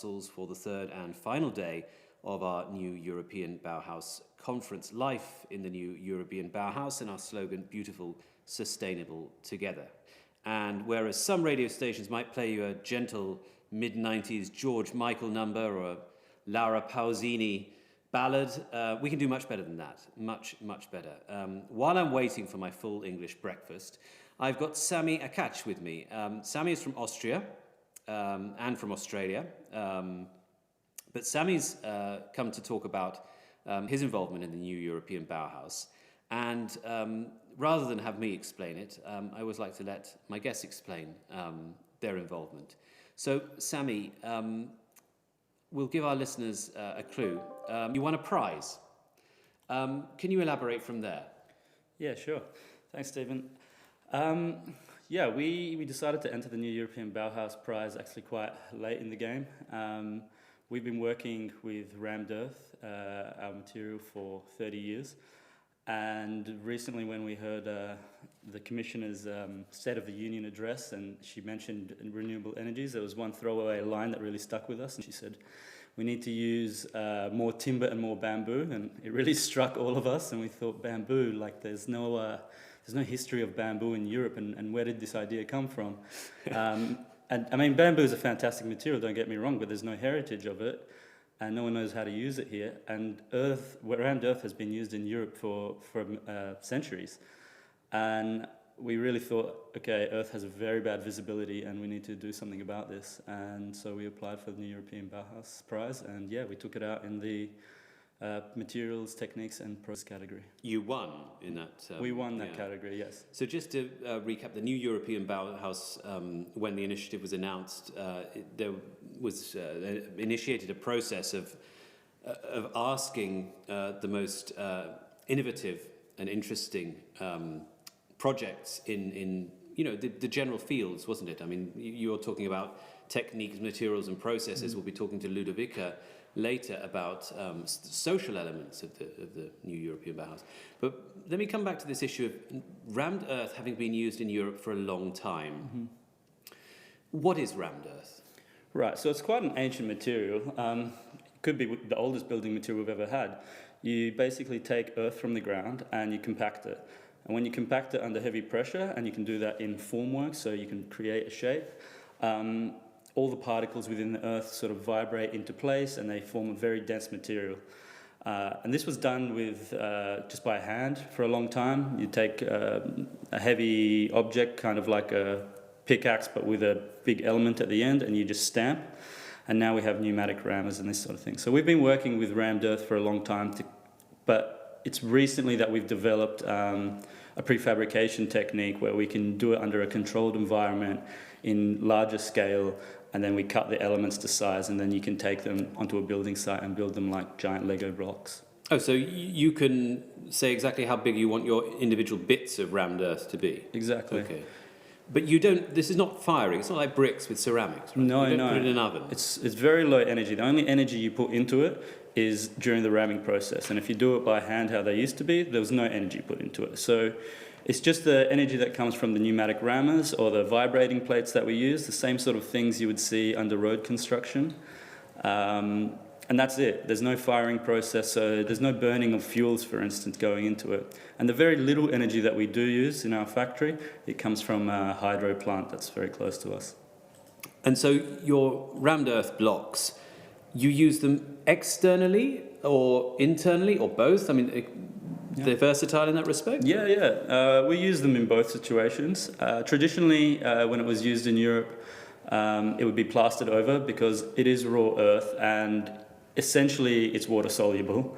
for the third and final day of our new European Bauhaus conference. Life in the new European Bauhaus, and our slogan, Beautiful, Sustainable, Together. And whereas some radio stations might play you a gentle mid-90s George Michael number or a Laura Pausini ballad, we can do much better than that. Much, much better. While I'm waiting for my full English breakfast, I've got Sami Akac with me. Sami is from Austria and from Australia. But Sami's come to talk about his involvement in the new European Bauhaus. And rather than have me explain it, I always like to let my guests explain their involvement. So, Sami, we'll give our listeners a clue. You won a prize. Can you elaborate from there? Yeah, sure. Thanks, Stephen. We decided to enter the new European Bauhaus Prize actually quite late in the game. We've been working with rammed earth, our material, for 30 years. And recently when we heard the Commissioner's State of the Union address, and she mentioned renewable energies, there was one throwaway line that really stuck with us. And she said, we need to use more timber and more bamboo. And it really struck all of us. And we thought, bamboo, like there's no history of bamboo in Europe, and where did this idea come from? And I mean, bamboo is a fantastic material, don't get me wrong, but there's no heritage of it, and no one knows how to use it here. And rammed earth has been used in Europe for centuries. And we really thought, okay, earth has a very bad visibility and we need to do something about this. And so we applied for the new European Bauhaus Prize, and yeah, we took it out in the materials, techniques, and process category. You won in that. We won that category, yes. So just to recap, the new European Bauhaus, when the initiative was announced, there was initiated a process of asking the most innovative and interesting projects in the general fields, wasn't it? I mean, you're talking about techniques, materials, and processes. We'll be talking to Ludovica later about social elements of the new European Bauhaus. But let me come back to this issue of rammed earth having been used in Europe for a long time. Mm-hmm. What is rammed earth? Right, so it's quite an ancient material. It could be the oldest building material we've ever had. You basically take earth from the ground and you compact it. And when you compact it under heavy pressure, and you can do that in formwork, so you can create a shape, all the particles within the earth sort of vibrate into place and they form a very dense material. And this was done with just by hand for a long time. You take a heavy object, kind of like a pickaxe, but with a big element at the end, and you just stamp. And now we have pneumatic rammers and this sort of thing. So we've been working with rammed earth for a long time, but it's recently that we've developed a prefabrication technique where we can do it under a controlled environment in larger scale, and then we cut the elements to size, and then you can take them onto a building site and build them like giant Lego blocks. Oh, so you can say exactly how big you want your individual bits of rammed earth to be? Exactly. Okay. But you don't, this is not firing, it's not like bricks with ceramics, right? No, you don't put it in an oven. It's very low energy. The only energy you put into it is during the ramming process. And if you do it by hand how they used to be, there was no energy put into it. So it's just the energy that comes from the pneumatic rammers or the vibrating plates that we use, the same sort of things you would see under road construction. And that's it. There's no firing process, so there's no burning of fuels, for instance, going into it. And the very little energy that we do use in our factory, it comes from a hydro plant that's very close to us. And so your rammed earth blocks, you use them externally or internally or both? I mean, they're versatile in that respect? Yeah. We use them in both situations. Traditionally, when it was used in Europe, it would be plastered over because it is raw earth and essentially it's water soluble.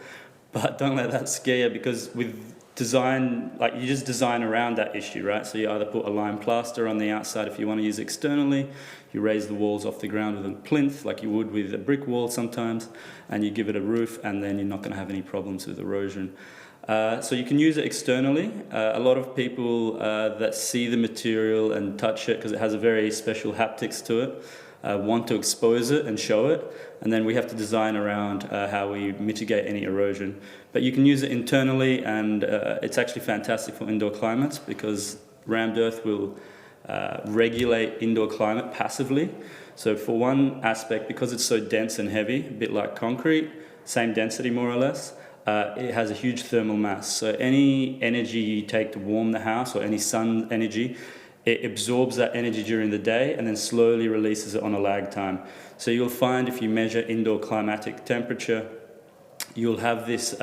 But don't let that scare you, because with design, like you just design around that issue, right? So you either put a lime plaster on the outside if you want to use externally, you raise the walls off the ground with a plinth like you would with a brick wall sometimes, and you give it a roof, and then you're not going to have any problems with erosion. So you can use it externally. A lot of people that see the material and touch it, because it has a very special haptics to it, want to expose it and show it, and then we have to design around how we mitigate any erosion. But you can use it internally, and it's actually fantastic for indoor climates because rammed earth will regulate indoor climate passively. So for one aspect, because it's so dense and heavy, a bit like concrete, same density more or less, it has a huge thermal mass. So any energy you take to warm the house or any sun energy, it absorbs that energy during the day and then slowly releases it on a lag time. So you'll find if you measure indoor climatic temperature, you'll have this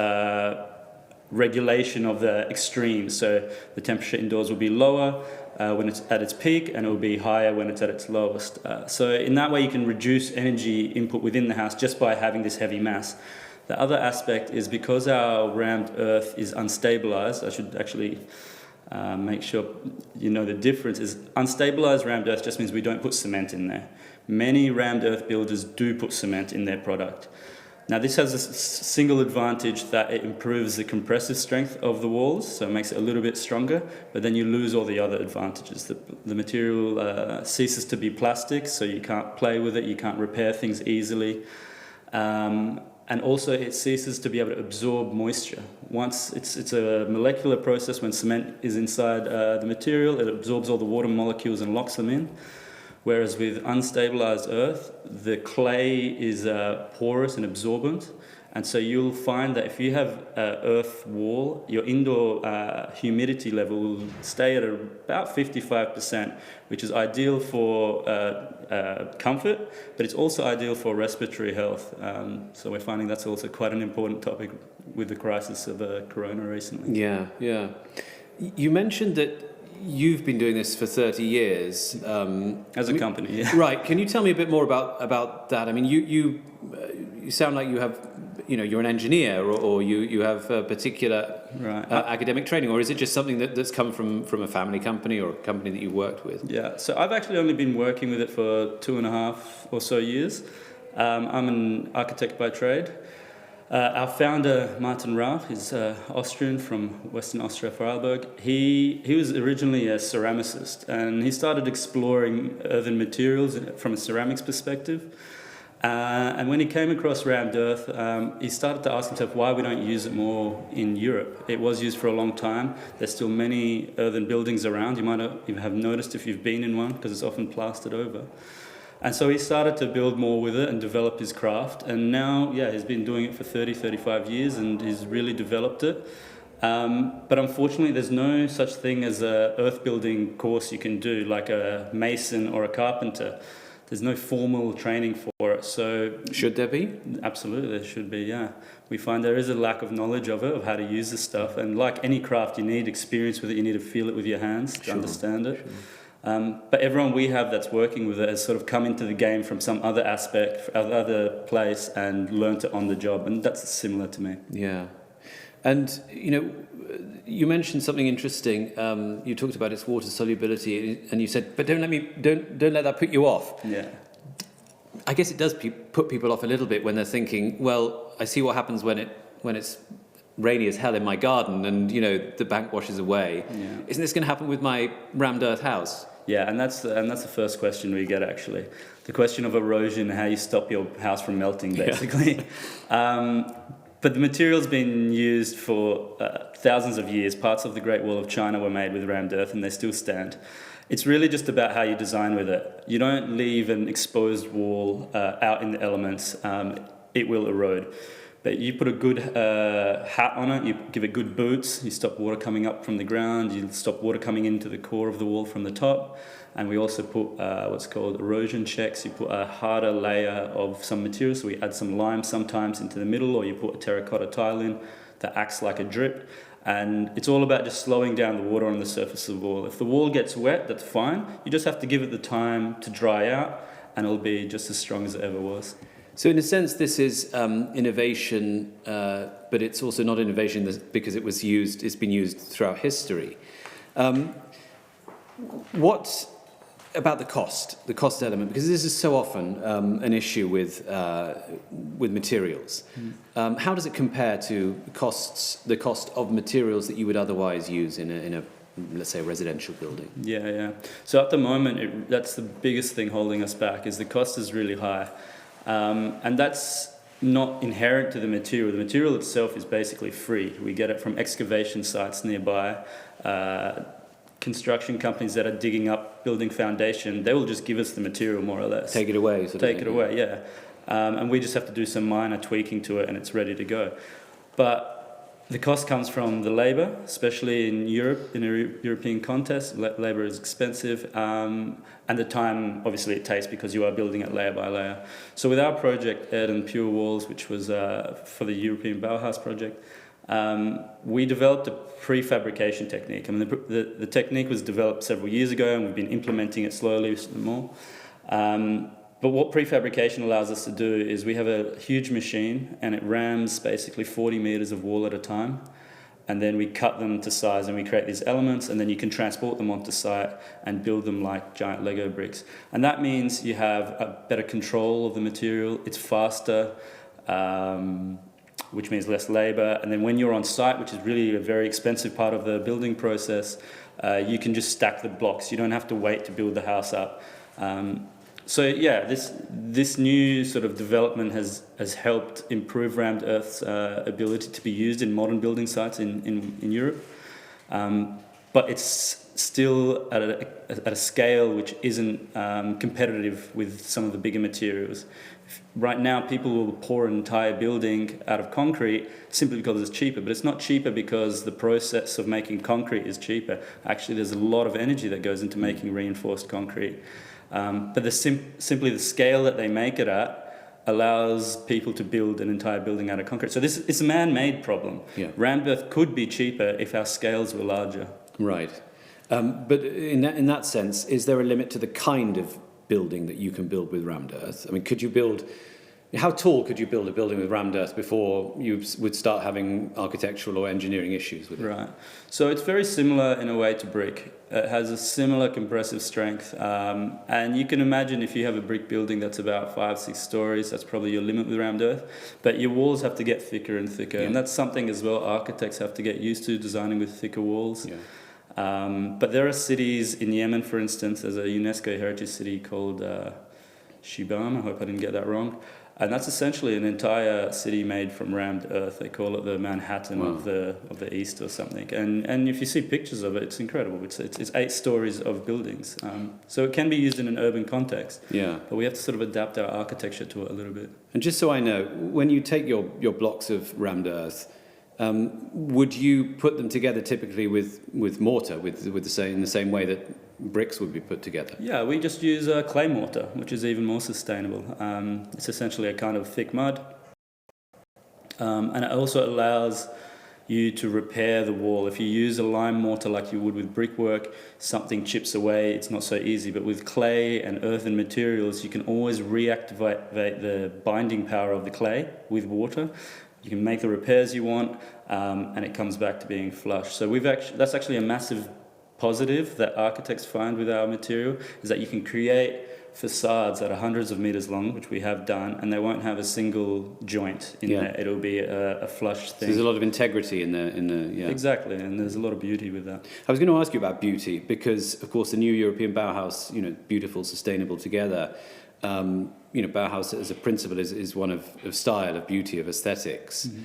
regulation of the extremes. So the temperature indoors will be lower when it's at its peak, and it will be higher when it's at its lowest. So in that way you can reduce energy input within the house just by having this heavy mass. The other aspect is because our rammed earth is unstabilized. I should actually make sure you know the difference is unstabilized rammed earth just means we don't put cement in there. Many rammed earth builders do put cement in their product. Now this has a single advantage that it improves the compressive strength of the walls, so it makes it a little bit stronger, but then you lose all the other advantages. The material ceases to be plastic, so you can't play with it, you can't repair things easily. And also it ceases to be able to absorb moisture. Once it's a molecular process when cement is inside the material, it absorbs all the water molecules and locks them in. Whereas with unstabilized earth, the clay is porous and absorbent. And so you'll find that if you have an earth wall, your indoor humidity level will stay at about 55%, which is ideal for comfort, but it's also ideal for respiratory health. So we're finding that's also quite an important topic with the crisis of corona recently. Yeah, yeah. You mentioned that you've been doing this for 30 years. As a company, yeah. Right. Can you tell me a bit more about that? I mean, you sound like you have, you're an engineer or you have a particular academic training, or is it just something that's come from a family company or a company that you worked with? Yeah, so I've actually only been working with it for 2.5 or so years. I'm an architect by trade. Our founder, Martin Rauch, is Austrian from Western Austria, Vorarlberg. He was originally a ceramicist, and he started exploring earthen materials from a ceramics perspective. And when he came across rammed earth, he started to ask himself why we don't use it more in Europe. It was used for a long time. There's still many earthen buildings around. You might even have noticed if you've been in one, because it's often plastered over. And so he started to build more with it and develop his craft. And now, he's been doing it for 30, 35 years and he's really developed it. But unfortunately, there's no such thing as an earth building course you can do, like a mason or a carpenter. There's no formal training for it. So should there be? Absolutely, there should be, yeah. We find there is a lack of knowledge of it, of how to use this stuff. And like any craft, you need experience with it. You need to feel it with your hands to understand it. Sure. But everyone we have that's working with it has sort of come into the game from some other aspect, other place, and learnt it on the job, and that's similar to me. Yeah, and you mentioned something interesting. You talked about its water solubility, and you said, "But don't let that put you off." Yeah, I guess it does put people off a little bit when they're thinking, "Well, I see what happens when it's rainy as hell in my garden, and the bank washes away. Yeah. Isn't this going to happen with my rammed earth house?" Yeah, and that's the first question we get, actually. The question of erosion, how you stop your house from melting, basically. Yeah. But the material's been used for thousands of years. Parts of the Great Wall of China were made with rammed earth, and they still stand. It's really just about how you design with it. You don't leave an exposed wall out in the elements. It will erode. But you put a good hat on it, you give it good boots, you stop water coming up from the ground, you stop water coming into the core of the wall from the top. And we also put what's called erosion checks. You put a harder layer of some material, so we add some lime sometimes into the middle, or you put a terracotta tile in that acts like a drip. And it's all about just slowing down the water on the surface of the wall. If the wall gets wet, that's fine. You just have to give it the time to dry out, and it'll be just as strong as it ever was. So in a sense, this is innovation, but it's also not innovation because it's been used throughout history. What about the cost element? Because this is so often an issue with materials. How does it compare to the cost of materials that you would otherwise use in a let's say a residential building? Yeah. So at the moment, that's the biggest thing holding us back, is the cost is really high. And that's not inherent to the material. The material itself is basically free. We get it from excavation sites nearby. construction companies that are digging up building foundation, they will just give us the material more or less. Take it away. Take it away, yeah. And we just have to do some minor tweaking to it and it's ready to go. But the cost comes from the labour, especially in Europe, in a European context. Labour is expensive, and the time, obviously, it takes because you are building it layer by layer. So with our project, Ed and Pure Walls, which was for the European Bauhaus project, we developed a prefabrication technique. I mean, the technique was developed several years ago, and we've been implementing it slowly more. But what prefabrication allows us to do is we have a huge machine and it rams basically 40 meters of wall at a time, and then we cut them to size and we create these elements, and then you can transport them onto site and build them like giant Lego bricks. And that means you have a better control of the material, it's faster, which means less labor, and then when you're on site, which is really a very expensive part of the building process, you can just stack the blocks. You don't have to wait to build the house up. So yeah, this new sort of development has helped improve rammed earth's ability to be used in modern building sites in Europe, but it's still at a scale which isn't competitive with some of the bigger materials. Right now, people will pour an entire building out of concrete simply because it's cheaper, but it's not cheaper because the process of making concrete is cheaper. Actually, there's a lot of energy that goes into making reinforced concrete. But simply the scale that they make it at allows people to build an entire building out of concrete. So it's a man-made problem. Yeah. Rammed earth could be cheaper if our scales were larger. Right. But in that sense, is there a limit to the kind of building that you can build with rammed earth? I mean, how tall could you build a building with rammed earth before you would start having architectural or engineering issues with it? Right. So it's very similar in a way to brick. It has a similar compressive strength. And you can imagine if you have a brick building that's about 5-6 stories, that's probably your limit with rammed earth. But your walls have to get thicker and thicker. Yeah. And that's something as well architects have to get used to, designing with thicker walls. Yeah. But there are cities in Yemen, for instance, there's a UNESCO heritage city called Shibam, I hope I didn't get that wrong. And that's essentially an entire city made from rammed earth. They call it the Manhattan of the East or something. And if you see pictures of it, it's incredible. It's 8 stories of buildings. So it can be used in an urban context. Yeah. But we have to sort of adapt our architecture to it a little bit. And just so I know, when you take your blocks of rammed earth, would you put them together typically with mortar, in the same way that bricks would be put together? Yeah, we just use clay mortar, which is even more sustainable. It's essentially a kind of thick mud. And it also allows you to repair the wall. If you use a lime mortar like you would with brickwork, something chips away, it's not so easy. But with clay and earthen materials, you can always reactivate the binding power of the clay with water. You can make the repairs you want, and it comes back to being flush. So that's actually a massive positive that architects find with our material, is that you can create facades that are hundreds of meters long, which we have done, and they won't have a single joint in there. It'll be a flush thing. So there's a lot of integrity in the. Exactly, and there's a lot of beauty with that. I was going to ask you about beauty because, of course, the new European Bauhaus, beautiful, sustainable together. Bauhaus as a principle is one of style, of beauty, of aesthetics. Mm-hmm.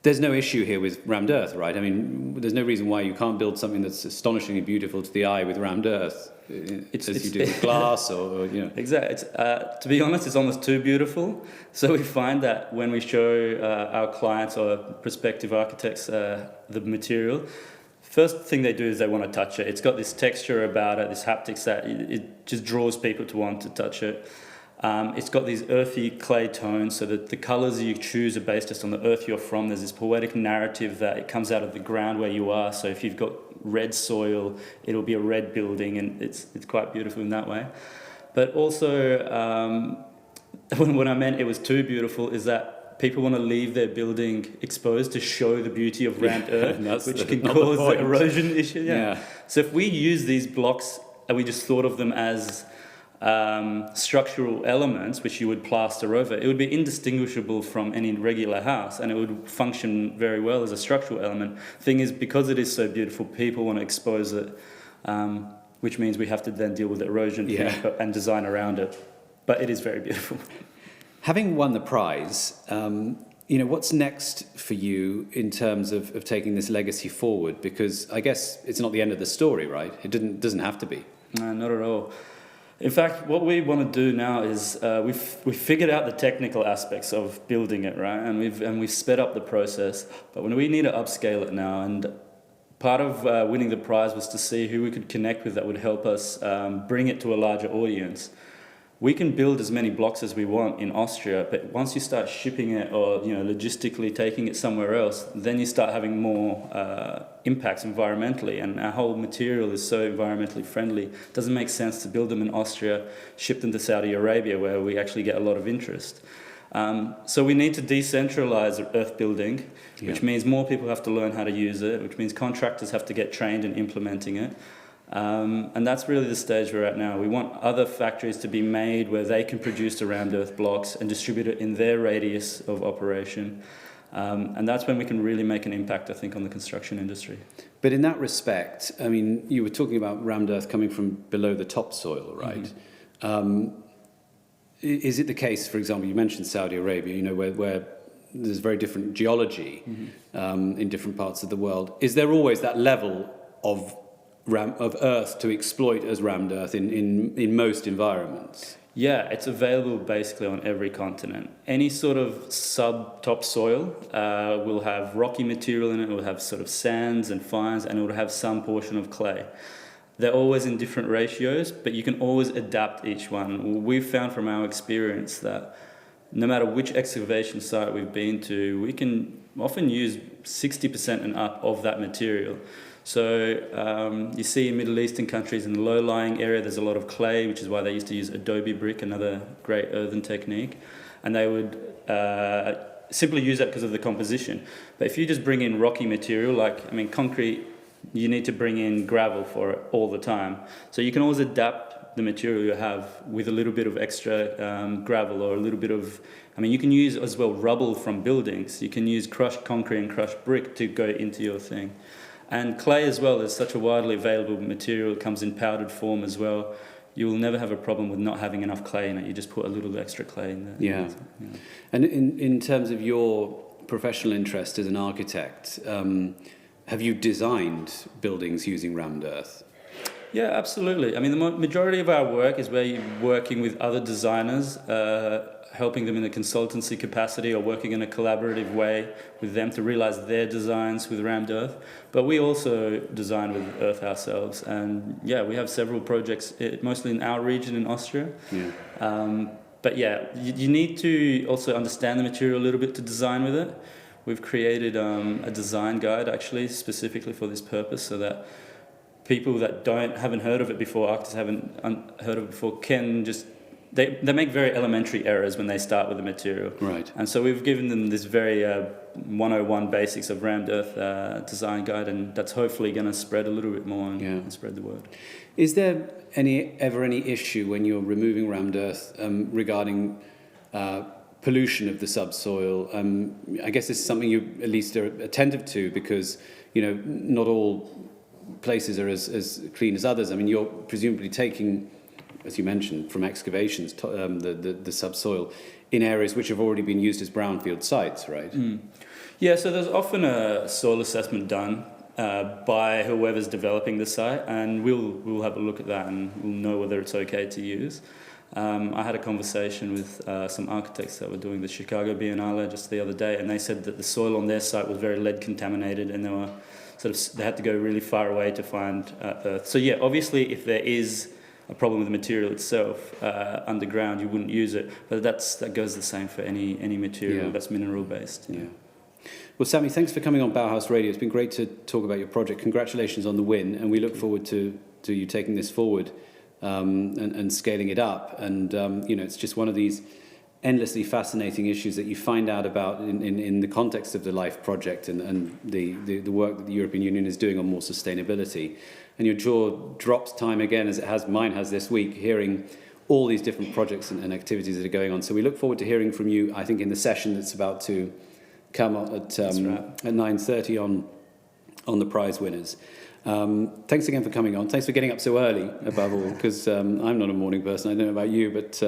There's no issue here with rammed earth, right? I mean, there's no reason why you can't build something that's astonishingly beautiful to the eye with rammed earth, as you do with glass or. Exactly. To be honest, it's almost too beautiful. So we find that when we show our clients or prospective architects the material, first thing they do is they want to touch it. It's got this texture about it, this haptics that it just draws people to want to touch it. It's got these earthy clay tones, so that the colours you choose are based just on the earth you're from. There's this poetic narrative that it comes out of the ground where you are. So if you've got red soil, it'll be a red building, and it's quite beautiful in that way. But also, what I meant it was too beautiful is that people want to leave their building exposed to show the beauty of rammed earth, which can cause the erosion issue. Yeah. So if we use these blocks and we just thought of them as structural elements which you would plaster over, it would be indistinguishable from any regular house, and it would function very well as a structural element. Thing is, because it is so beautiful, people want to expose it, which means we have to then deal with the erosion and design around it. But it is very beautiful. Having won the prize, what's next for you in terms of taking this legacy forward? Because I guess it's not the end of the story, right? It doesn't have to be. No, not at all. In fact, what we want to do now is we've figured out the technical aspects of building it, right? And we've sped up the process, but when we need to upscale it now. And part of winning the prize was to see who we could connect with that would help us bring it to a larger audience. We can build as many blocks as we want in Austria, but once you start shipping it or logistically taking it somewhere else, then you start having more impacts environmentally. And our whole material is so environmentally friendly. It doesn't make sense to build them in Austria, ship them to Saudi Arabia, where we actually get a lot of interest. So we need to decentralize earth building, which means more people have to learn how to use it, which means contractors have to get trained in implementing it. And that's really the stage we're at now. We want other factories to be made where they can produce the rammed earth blocks and distribute it in their radius of operation. And that's when we can really make an impact, I think, on the construction industry. But in that respect, I mean, you were talking about rammed earth coming from below the topsoil, right? Mm-hmm. Is it the case, for example, you mentioned Saudi Arabia, where there's very different geology in different parts of the world. Is there always that level of earth to exploit as rammed earth in most environments? Yeah, it's available basically on every continent. Any sort of sub-topsoil will have rocky material in it, it will have sort of sands and fines, and it will have some portion of clay. They're always in different ratios, but you can always adapt each one. We've found from our experience that no matter which excavation site we've been to, we can often use 60% and up of that material. So you see in Middle Eastern countries, in the low-lying area, there's a lot of clay, which is why they used to use adobe brick, another great earthen technique. And they would simply use that because of the composition. But if you just bring in rocky material, concrete, you need to bring in gravel for it all the time. So you can always adapt the material you have with a little bit of extra gravel or a little bit of... you can use as well rubble from buildings. You can use crushed concrete and crushed brick to go into your thing. And clay as well is such a widely available material. It comes in powdered form as well. You will never have a problem with not having enough clay in it. You just put a little extra clay in there. Yeah. And in terms of your professional interest as an architect, have you designed buildings using rammed earth? Yeah, absolutely. The majority of our work is where you're working with other designers, helping them in a consultancy capacity or working in a collaborative way with them to realize their designs with rammed earth. But we also design with earth ourselves. And yeah, we have several projects, mostly in our region in Austria. Yeah. But yeah, you need to also understand the material a little bit to design with it. We've created a design guide actually specifically for this purpose, so that people that haven't heard of it before, architects haven't heard of it before, can just they make very elementary errors when they start with the material. Right. And so we've given them this very 101 basics of rammed earth design guide, and that's hopefully going to spread a little bit more and spread the word. Is there ever any issue when you're removing rammed earth regarding pollution of the subsoil? I guess this is something you at least are attentive to, because not all places are as clean as others. You're presumably taking, as you mentioned, from excavations the subsoil in areas which have already been used as brownfield sites, right? Yeah, so there's often a soil assessment done by whoever's developing the site, and we'll have a look at that and we'll know whether it's okay to use. I had a conversation with some architects that were doing the Chicago Biennale just the other day, and they said that the soil on their site was very lead contaminated, and they had to go really far away to find earth. So yeah, obviously if there is a problem with the material itself underground, you wouldn't use it, but that goes the same for any material that's mineral based. Yeah. Well, Sammy, thanks for coming on Bauhaus Radio. It's been great to talk about your project. Congratulations on the win, and we look forward to you taking this forward and scaling it up. And it's just one of these endlessly fascinating issues that you find out about in the context of the LIFE project and the work that the European Union is doing on more sustainability. And your jaw drops time again, as mine has this week, hearing all these different projects and activities that are going on. So we look forward to hearing from you, I think, in the session that's about to come at 9:30 on the prize winners. Thanks again for coming on. Thanks for getting up so early, above all, because I'm not a morning person. I don't know about you, but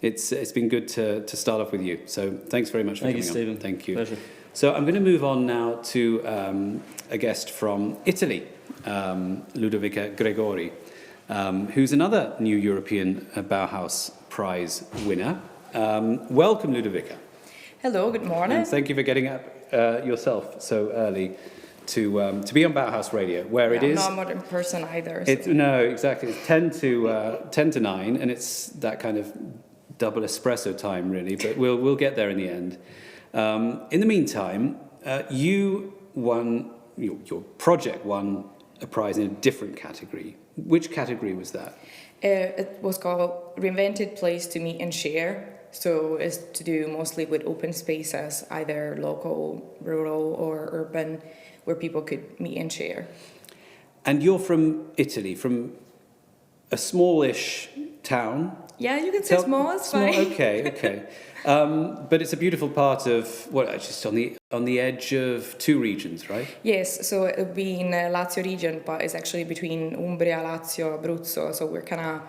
It's been good to start off with you. So thanks very much for coming on. Thank you, Stephen. Thank you. Pleasure. So I'm going to move on now to a guest from Italy, Ludovica Gregori, who's another new European Bauhaus Prize winner. Welcome, Ludovica. Hello, good morning. And thank you for getting up yourself so early to be on Bauhaus Radio, where it is. I'm not a modern person either. So. No, exactly. It's 10 to 9, and it's that kind of double espresso time, really. But we'll get there in the end. In the meantime, you won your project won a prize in a different category. Which category was that? It was called Reinvented Place to Meet and Share. So it's to do mostly with open spaces, either local, rural, or urban, where people could meet and share. And you're from Italy, from a smallish town. Yeah, you can say small, it's fine. Okay. But it's a beautiful part of, just on the edge of two regions, right? Yes, so it would be in Lazio region, but it's actually between Umbria, Lazio, Abruzzo, so we're kind of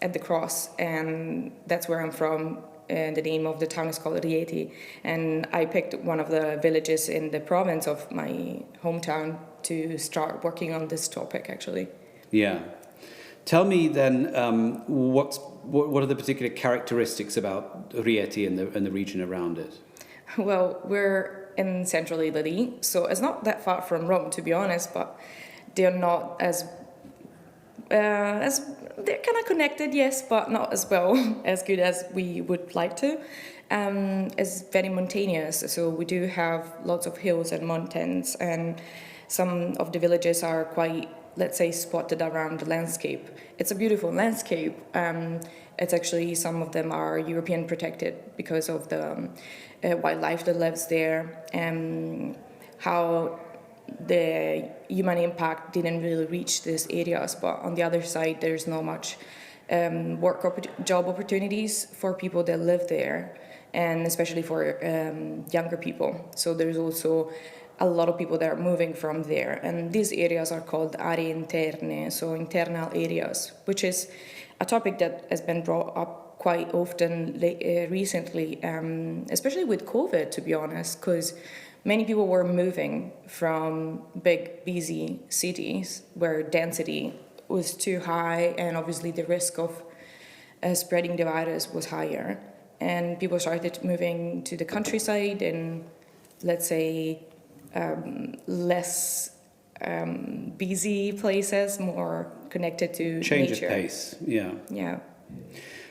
at the cross, and that's where I'm from. And the name of the town is called Rieti, and I picked one of the villages in the province of my hometown to start working on this topic, actually. Yeah. Tell me then, what are the particular characteristics about Rieti and the region around it? Well, we're in central Italy, so it's not that far from Rome, to be honest, but they're not as they're kind of connected, yes, but not as well as good as we would like to. It's very mountainous, so we do have lots of hills and mountains, and some of the villages are quite, let's say, spotted around the landscape. It's a beautiful landscape. It's actually, some of them are European protected because of the wildlife that lives there, and how the human impact didn't really reach these areas. But on the other side, there's not much job opportunities for people that live there, and especially for younger people. So there's also a lot of people that are moving from there, and these areas are called aree interne, so internal areas, which is a topic that has been brought up quite often recently, especially with COVID, to be honest, because many people were moving from big, busy cities where density was too high, and obviously the risk of spreading the virus was higher. And people started moving to the countryside and, let's say, less busy places, more connected to change nature. Of pace, yeah. Yeah.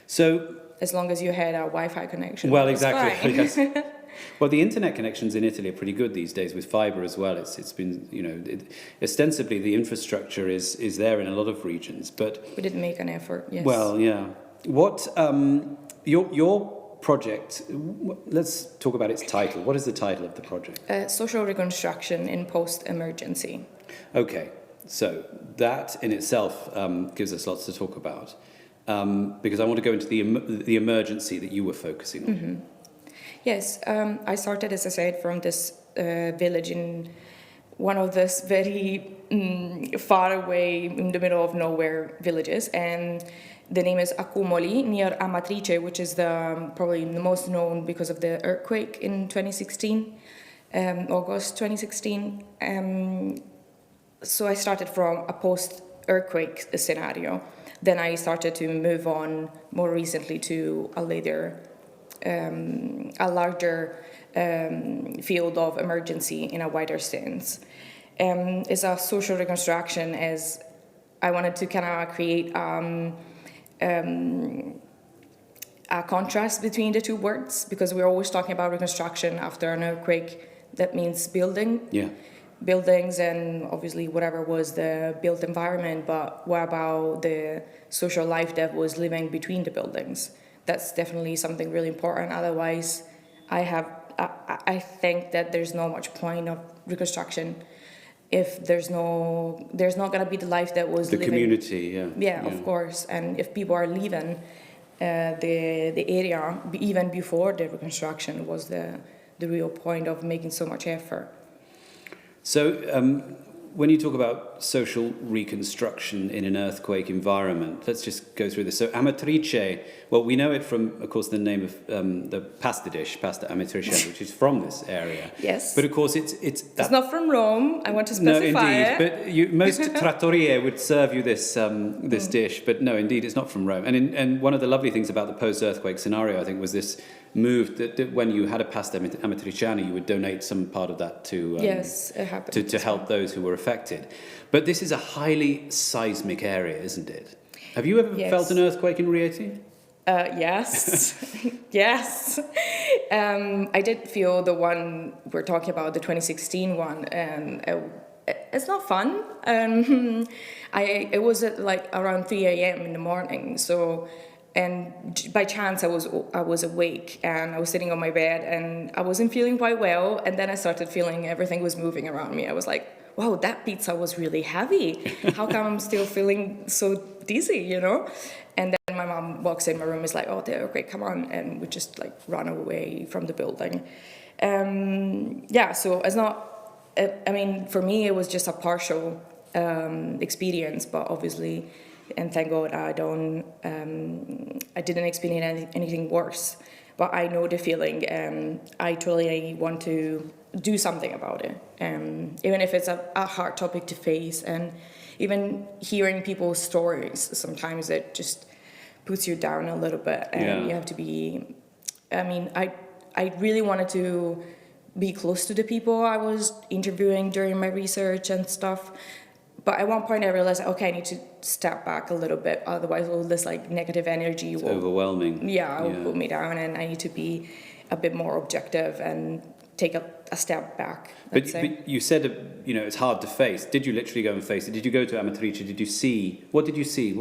So, as long as you had a Wi-Fi connection. Well, exactly. Yes. Well, the internet connections in Italy are pretty good these days with fibre as well. It's been, ostensibly the infrastructure is there in a lot of regions, but we didn't make an effort. Yes. Well, yeah. What your project? Let's talk about its title. What is the title of the project? Social reconstruction in post-emergency. Okay, so that in itself gives us lots to talk about, because I want to go into the emergency that you were focusing on. Mm-hmm. Yes, I started, as I said, from this village in one of those very far away, in the middle of nowhere villages, and the name is Accumoli, near Amatrice, which is probably the most known because of the earthquake in 2016, August 2016. So I started from a post-earthquake scenario. Then I started to move on more recently to a larger field of emergency in a wider sense. It's a social reconstruction, as I wanted to kind of create a contrast between the two words, because we're always talking about reconstruction after an earthquake. That means buildings and obviously whatever was the built environment, but what about the social life that was living between the buildings? That's definitely something really important. Otherwise, I think that there's not much point of reconstruction if there's not gonna be the life that was the living. Community, yeah, of course. And if people are leaving the area even before the reconstruction, was the real point of making so much effort. So when you talk about social reconstruction in an earthquake environment. Let's just go through this. So amatrice, well, we know it from, of course, the name of the pasta dish, pasta amatrice, which is from this area. Yes. But of course, it's not from Rome. I want to specify no, indeed. it. But most trattorie would serve you this this dish. But no, indeed, it's not from Rome. And one of the lovely things about the post-earthquake scenario, I think, was this move that when you had a pasta amatriciana, you would donate some part of that to yes, it happened. to help those who were affected. But this is a highly seismic area, isn't it? Have you ever felt an earthquake in Rieti? Yes, yes. I did feel the one we're talking about, the 2016 one, and it's not fun. It was at like around 3 a.m. in the morning, so. And by chance, I was awake and I was sitting on my bed and I wasn't feeling quite well. And then I started feeling everything was moving around me. I was like, wow, that pizza was really heavy. How come I'm still feeling so dizzy, you know? And then my mom walks in my room, is like, oh, okay, come on. And we just like run away from the building. So it's not, I mean, for me, it was just a partial experience, but obviously, and thank God I didn't experience anything worse. But I know the feeling, and I totally want to do something about it. Even if it's a hard topic to face, and even hearing people's stories, sometimes it just puts you down a little bit, and you have to be. I mean, I really wanted to be close to the people I was interviewing during my research and stuff. But at one point I realized, okay, I need to step back a little bit, otherwise all this like negative energy will overwhelming. Will pull me down, and I need to be a bit more objective and take a step back. But you said, it's hard to face. Did you literally go and face it? Did you go to Amatrice? Did you see? What did you see?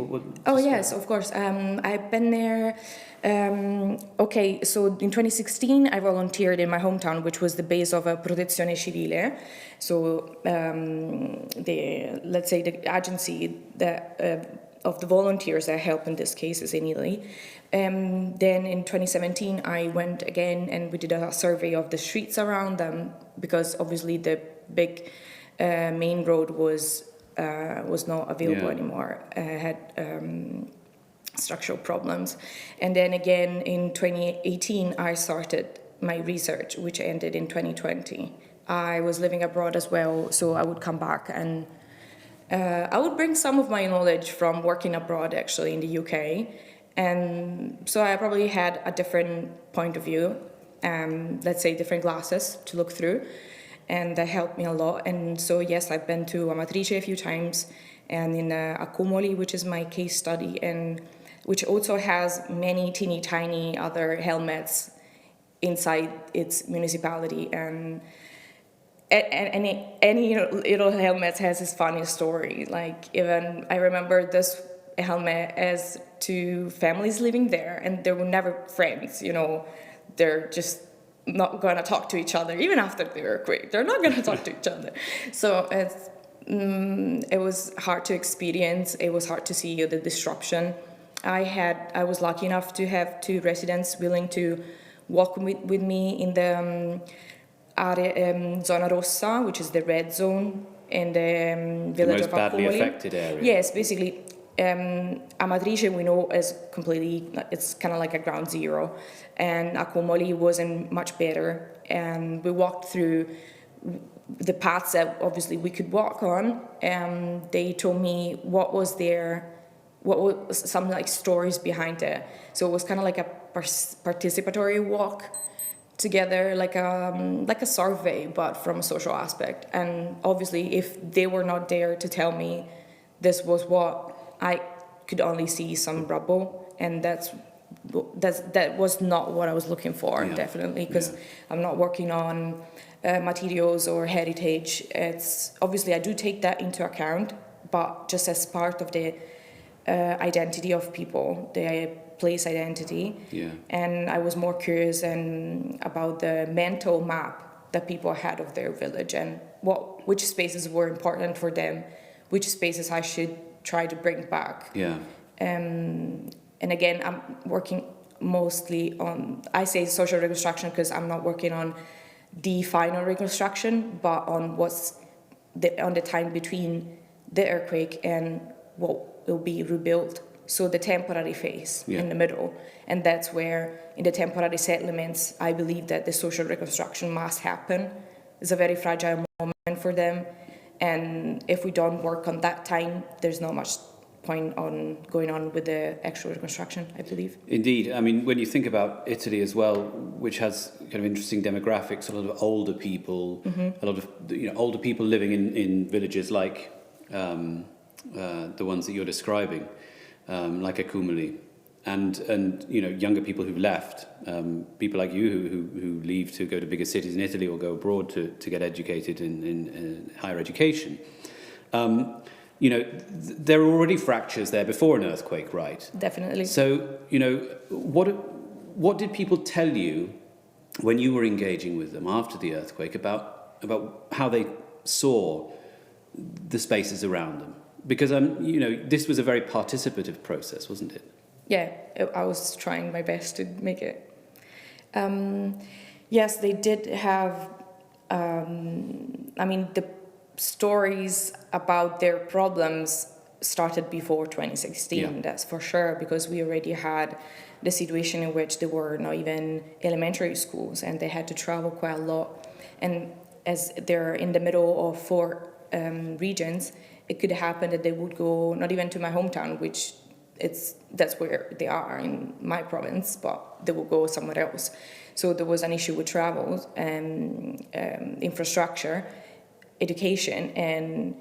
Oh yes, of course. I've been there. So in 2016 I volunteered in my hometown, which was the base of a Protezione Civile. So the agency that of the volunteers that help in these cases in Italy. Then in 2017 I went again and we did a survey of the streets around them, because obviously the big main road was not available anymore. Had structural problems. And then again in 2018 I started my research, which ended in 2020. I was living abroad as well, so I would come back and I would bring some of my knowledge from working abroad actually in the UK. And so I probably had a different point of view, let's say different glasses to look through, and that helped me a lot. And so yes, I've been to Amatrice a few times, and in Accumoli, which is my case study, and which also has many teeny tiny other helmets inside its municipality. And any little helmet has its funny story. Like, even I remember this helmet as two families living there, and they were never friends, they're just not going to talk to each other. Even after the earthquake, they're not going to talk to each other. So it was hard to experience. It was hard to see the disruption. I was lucky enough to have two residents willing to walk with me in the area, Zona Rossa, which is the red zone in the village of Accumoli. The most badly affected area. Yes, basically. Amatrice we know is completely, it's kind of like a ground zero, and Accumoli wasn't much better, and we walked through the paths that obviously we could walk on, and they told me what was some like stories behind it. So it was kind of like a participatory walk together, like a survey, but from a social aspect. And obviously if they were not there to tell me this was what, I could only see some rubble, and that was not what I was looking for, definitely, because I'm not working on materials or heritage. It's obviously I do take that into account, but just as part of the identity of people, the place identity. Yeah. And I was more curious about the mental map that people had of their village, and which spaces were important for them, which spaces I should try to bring back. Yeah. And again, I'm working mostly on, I say social reconstruction because I'm not working on the final reconstruction, but on on the time between the earthquake and what will be rebuilt. So the temporary phase in the middle. And that's where, in the temporary settlements, I believe that the social reconstruction must happen. It's a very fragile moment for them. And if we don't work on that time, there's not much point on going on with the actual reconstruction, I believe. Indeed. I mean, when you think about Italy as well, which has kind of interesting demographics, a lot of older people, a lot of older people living in villages like the ones that you're describing, like Akumuli, and younger people who've left, people like you who leave to go to bigger cities in Italy or go abroad to get educated in higher education. There are already fractures there before an earthquake, right? Definitely. So, what did people tell you when you were engaging with them after the earthquake about how they saw the spaces around them? Because this was a very participative process, wasn't it? Yeah, I was trying my best to make it. Yes, they did have. The stories about their problems started before 2016. That's for sure, because we already had the situation in which there were not even elementary schools, and they had to travel quite a lot. And as they're in the middle of 4 regions, it could happen that they would go not even to my hometown, which that's where they are in my province, but they will go somewhere else. So there was an issue with travel and infrastructure, education, and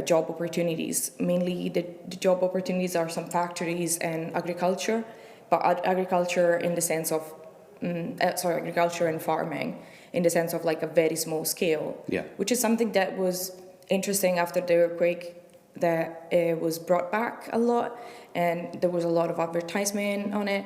job opportunities. Mainly the job opportunities are some factories and agriculture, but agriculture in the sense of agriculture and farming in the sense of like a very small scale, which is something that was interesting after the earthquake, that it was brought back a lot, and there was a lot of advertisement on it.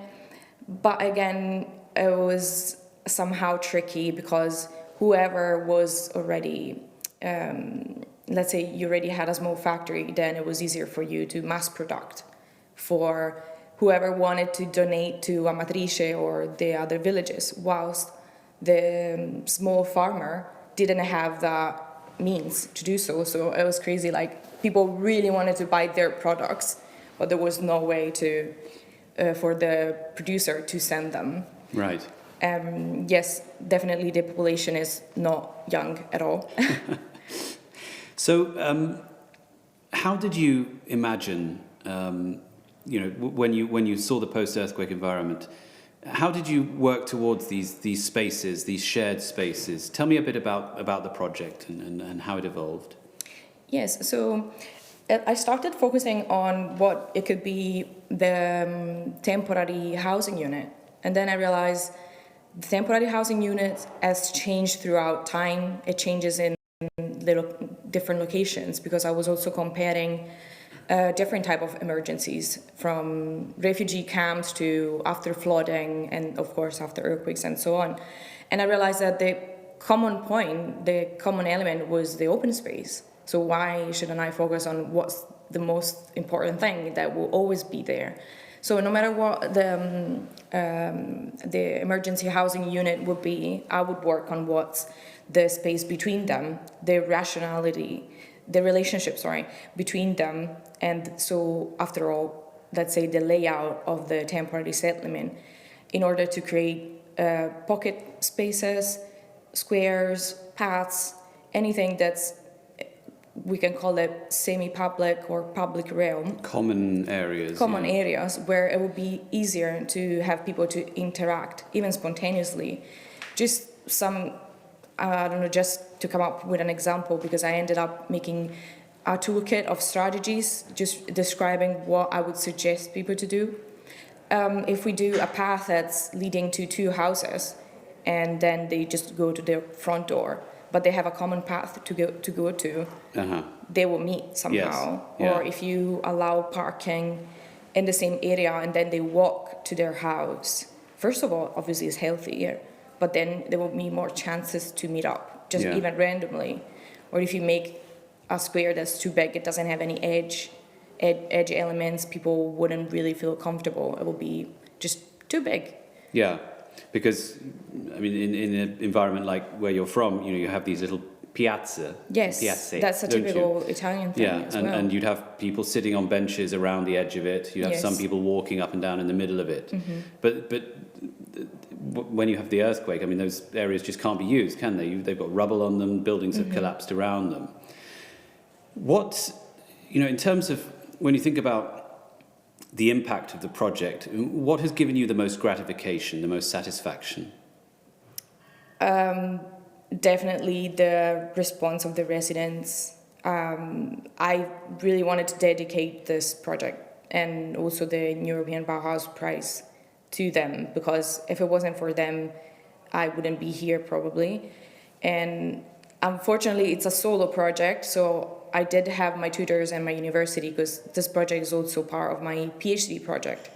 But again, it was somehow tricky because whoever was already, let's say you already had a small factory, then it was easier for you to mass product for whoever wanted to donate to Amatrice or the other villages, whilst the small farmer didn't have that means to do so. So it was crazy, like people really wanted to buy their products, but there was no way to for the producer to send them. Right. Yes, definitely the population is not young at all. So how did you imagine, when you saw the post-earthquake environment, how did you work towards these spaces, these shared spaces? Tell me a bit about the project and how it evolved. Yes, so I started focusing on what it could be the temporary housing unit. And then I realized the temporary housing unit has changed throughout time. It changes in different locations, because I was also comparing different type of emergencies, from refugee camps to after flooding and of course after earthquakes and so on. And I realized that the common point, the common element was the open space. So why shouldn't I focus on what's the most important thing that will always be there? So no matter what the emergency housing unit would be, I would work on what's the space between them, the relationship between them. And so after all, let's say the layout of the temporary settlement, in order to create pocket spaces, squares, paths, anything that's, we can call it semi-public or public realm. Common areas. Areas where it would be easier to have people to interact, even spontaneously. Just just to come up with an example, because I ended up making a toolkit of strategies, just describing what I would suggest people to do. If we do a path that's leading to 2 houses, and then they just go to their front door, but they have a common path to go to, they will meet somehow. Yes. Yeah. Or if you allow parking in the same area and then they walk to their house, first of all, obviously it's healthier, but then there will be more chances to meet up, even randomly. Or if you make a square that's too big, it doesn't have any edge elements, people wouldn't really feel comfortable. It will be just too big. Yeah. Because, I mean, in an environment like where you're from, you have these little piazza. Yes, piazze, that's a don't typical you? Italian thing Yeah, as and, well. and you'd have people sitting on benches around the edge of it. You'd have some Yes. people walking up and down in the middle of it. Mm-hmm. But when you have the earthquake, I mean, those areas just can't be used, can they? They've got rubble on them, buildings have collapsed around them. What, in terms of when you think about the impact of the project, what has given you the most gratification, the most satisfaction? Definitely the response of the residents. I really wanted to dedicate this project and also the European Bauhaus Prize to them, because if it wasn't for them, I wouldn't be here probably. And unfortunately, it's a solo project, so I did have my tutors and my university, because this project is also part of my PhD project.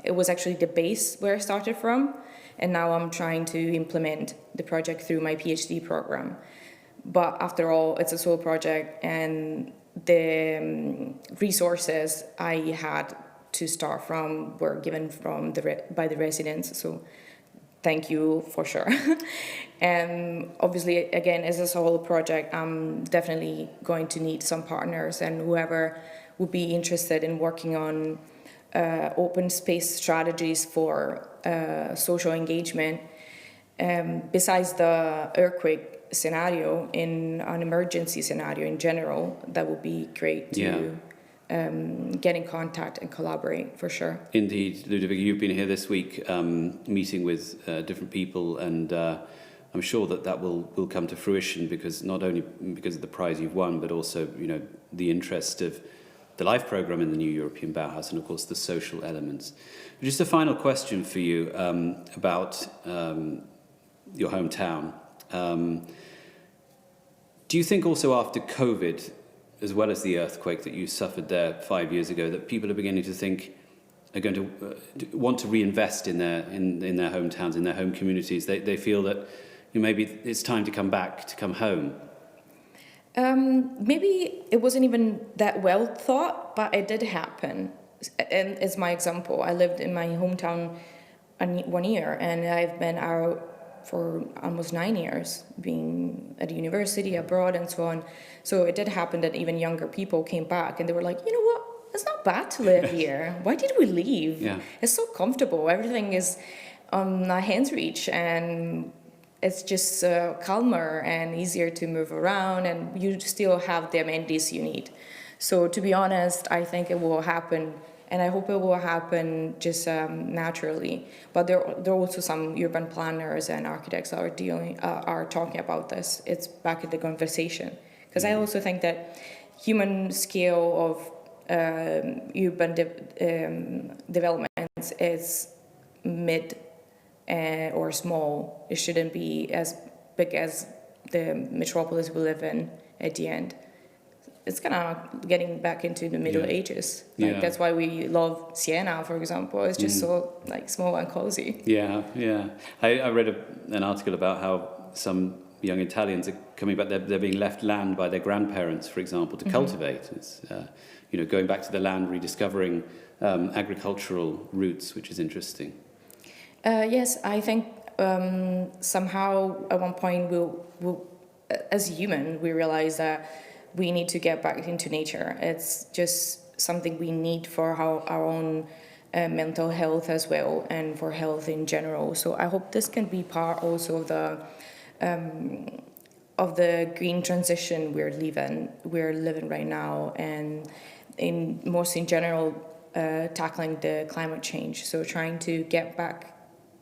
It was actually the base where I started from, and now I'm trying to implement the project through my PhD program. But after all, it's a solo project, and the resources I had to start from were given from by the residents. So thank you for sure. And obviously, again, as a solo project, I'm definitely going to need some partners, and whoever would be interested in working on open space strategies for social engagement. Besides the earthquake scenario, in an emergency scenario in general, that would be great to get in contact and collaborate for sure. Indeed, Ludovic, you've been here this week meeting with different people, and I'm sure that will come to fruition, because not only because of the prize you've won, but also the interest of the life program in the new European Bauhaus, and of course the social elements. Just a final question for you about your hometown. Do you think also after COVID, as well as the earthquake that you suffered there 5 years ago, that people are beginning to think, are going to want to reinvest in their hometowns, in their home communities? They feel that maybe it's time to come back, to come home. Maybe it wasn't even that well thought, but it did happen. And as my example, I lived in my hometown 1 year, and I've been out for almost 9 years, being at university, abroad, and so on. So it did happen that even younger people came back, and they were like, you know what? It's not bad to live here. Why did we leave? Yeah. It's so comfortable. Everything is on a hand's reach, and it's just calmer and easier to move around, and you still have the amenities you need. So to be honest, I think it will happen, and I hope it will happen just naturally. But there are also some urban planners and architects that are talking about this. It's back in the conversation, because I also think that human scale of urban developments is mid or small. It shouldn't be as big as the metropolis we live in at the end. It's kind of getting back into the Middle Ages. That's why we love Siena, for example. It's just so small and cozy. Yeah. I read an article about how some young Italians are coming back. They're being left land by their grandparents, for example, to cultivate. It's going back to the land, rediscovering agricultural roots, which is interesting. Yes, I think somehow at one point we'll, as human, we realize that we need to get back into nature. It's just something we need for our own mental health as well, and for health in general. So I hope this can be part also of the green transition we're living right now, and in general tackling the climate change. So trying to get back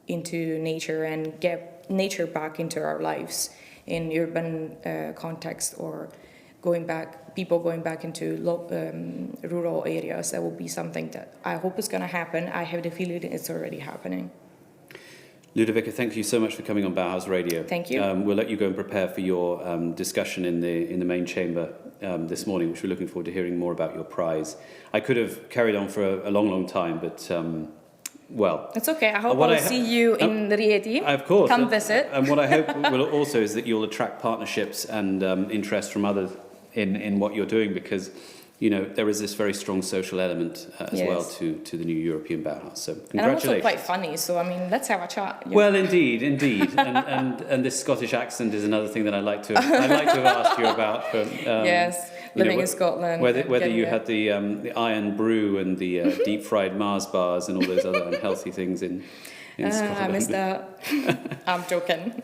into nature and get nature back into our lives in urban context, or people going back into rural areas. That will be something that I hope is going to happen. I have the feeling it's already happening. Ludovica, thank you so much for coming on Bauhaus Radio. Thank you. We'll let you go and prepare for your discussion in the main chamber this morning, which we're looking forward to hearing more about your prize. I could have carried on for a long, long time, but well... That's okay. I hope I'll see you in Rieti. Of course. Come visit. And what I hope will also is that you'll attract partnerships and interest from others in what you're doing, because there is this very strong social element as well to the new European Bauhaus. So congratulations. And I'm also quite funny, so I mean, let's have a chat. Well, indeed, and this Scottish accent is another thing that I'd like to have asked you about. Yes, living in Scotland. Whether you had the iron brew and the deep fried Mars bars and all those other unhealthy things in Scotland. I missed that. I'm joking.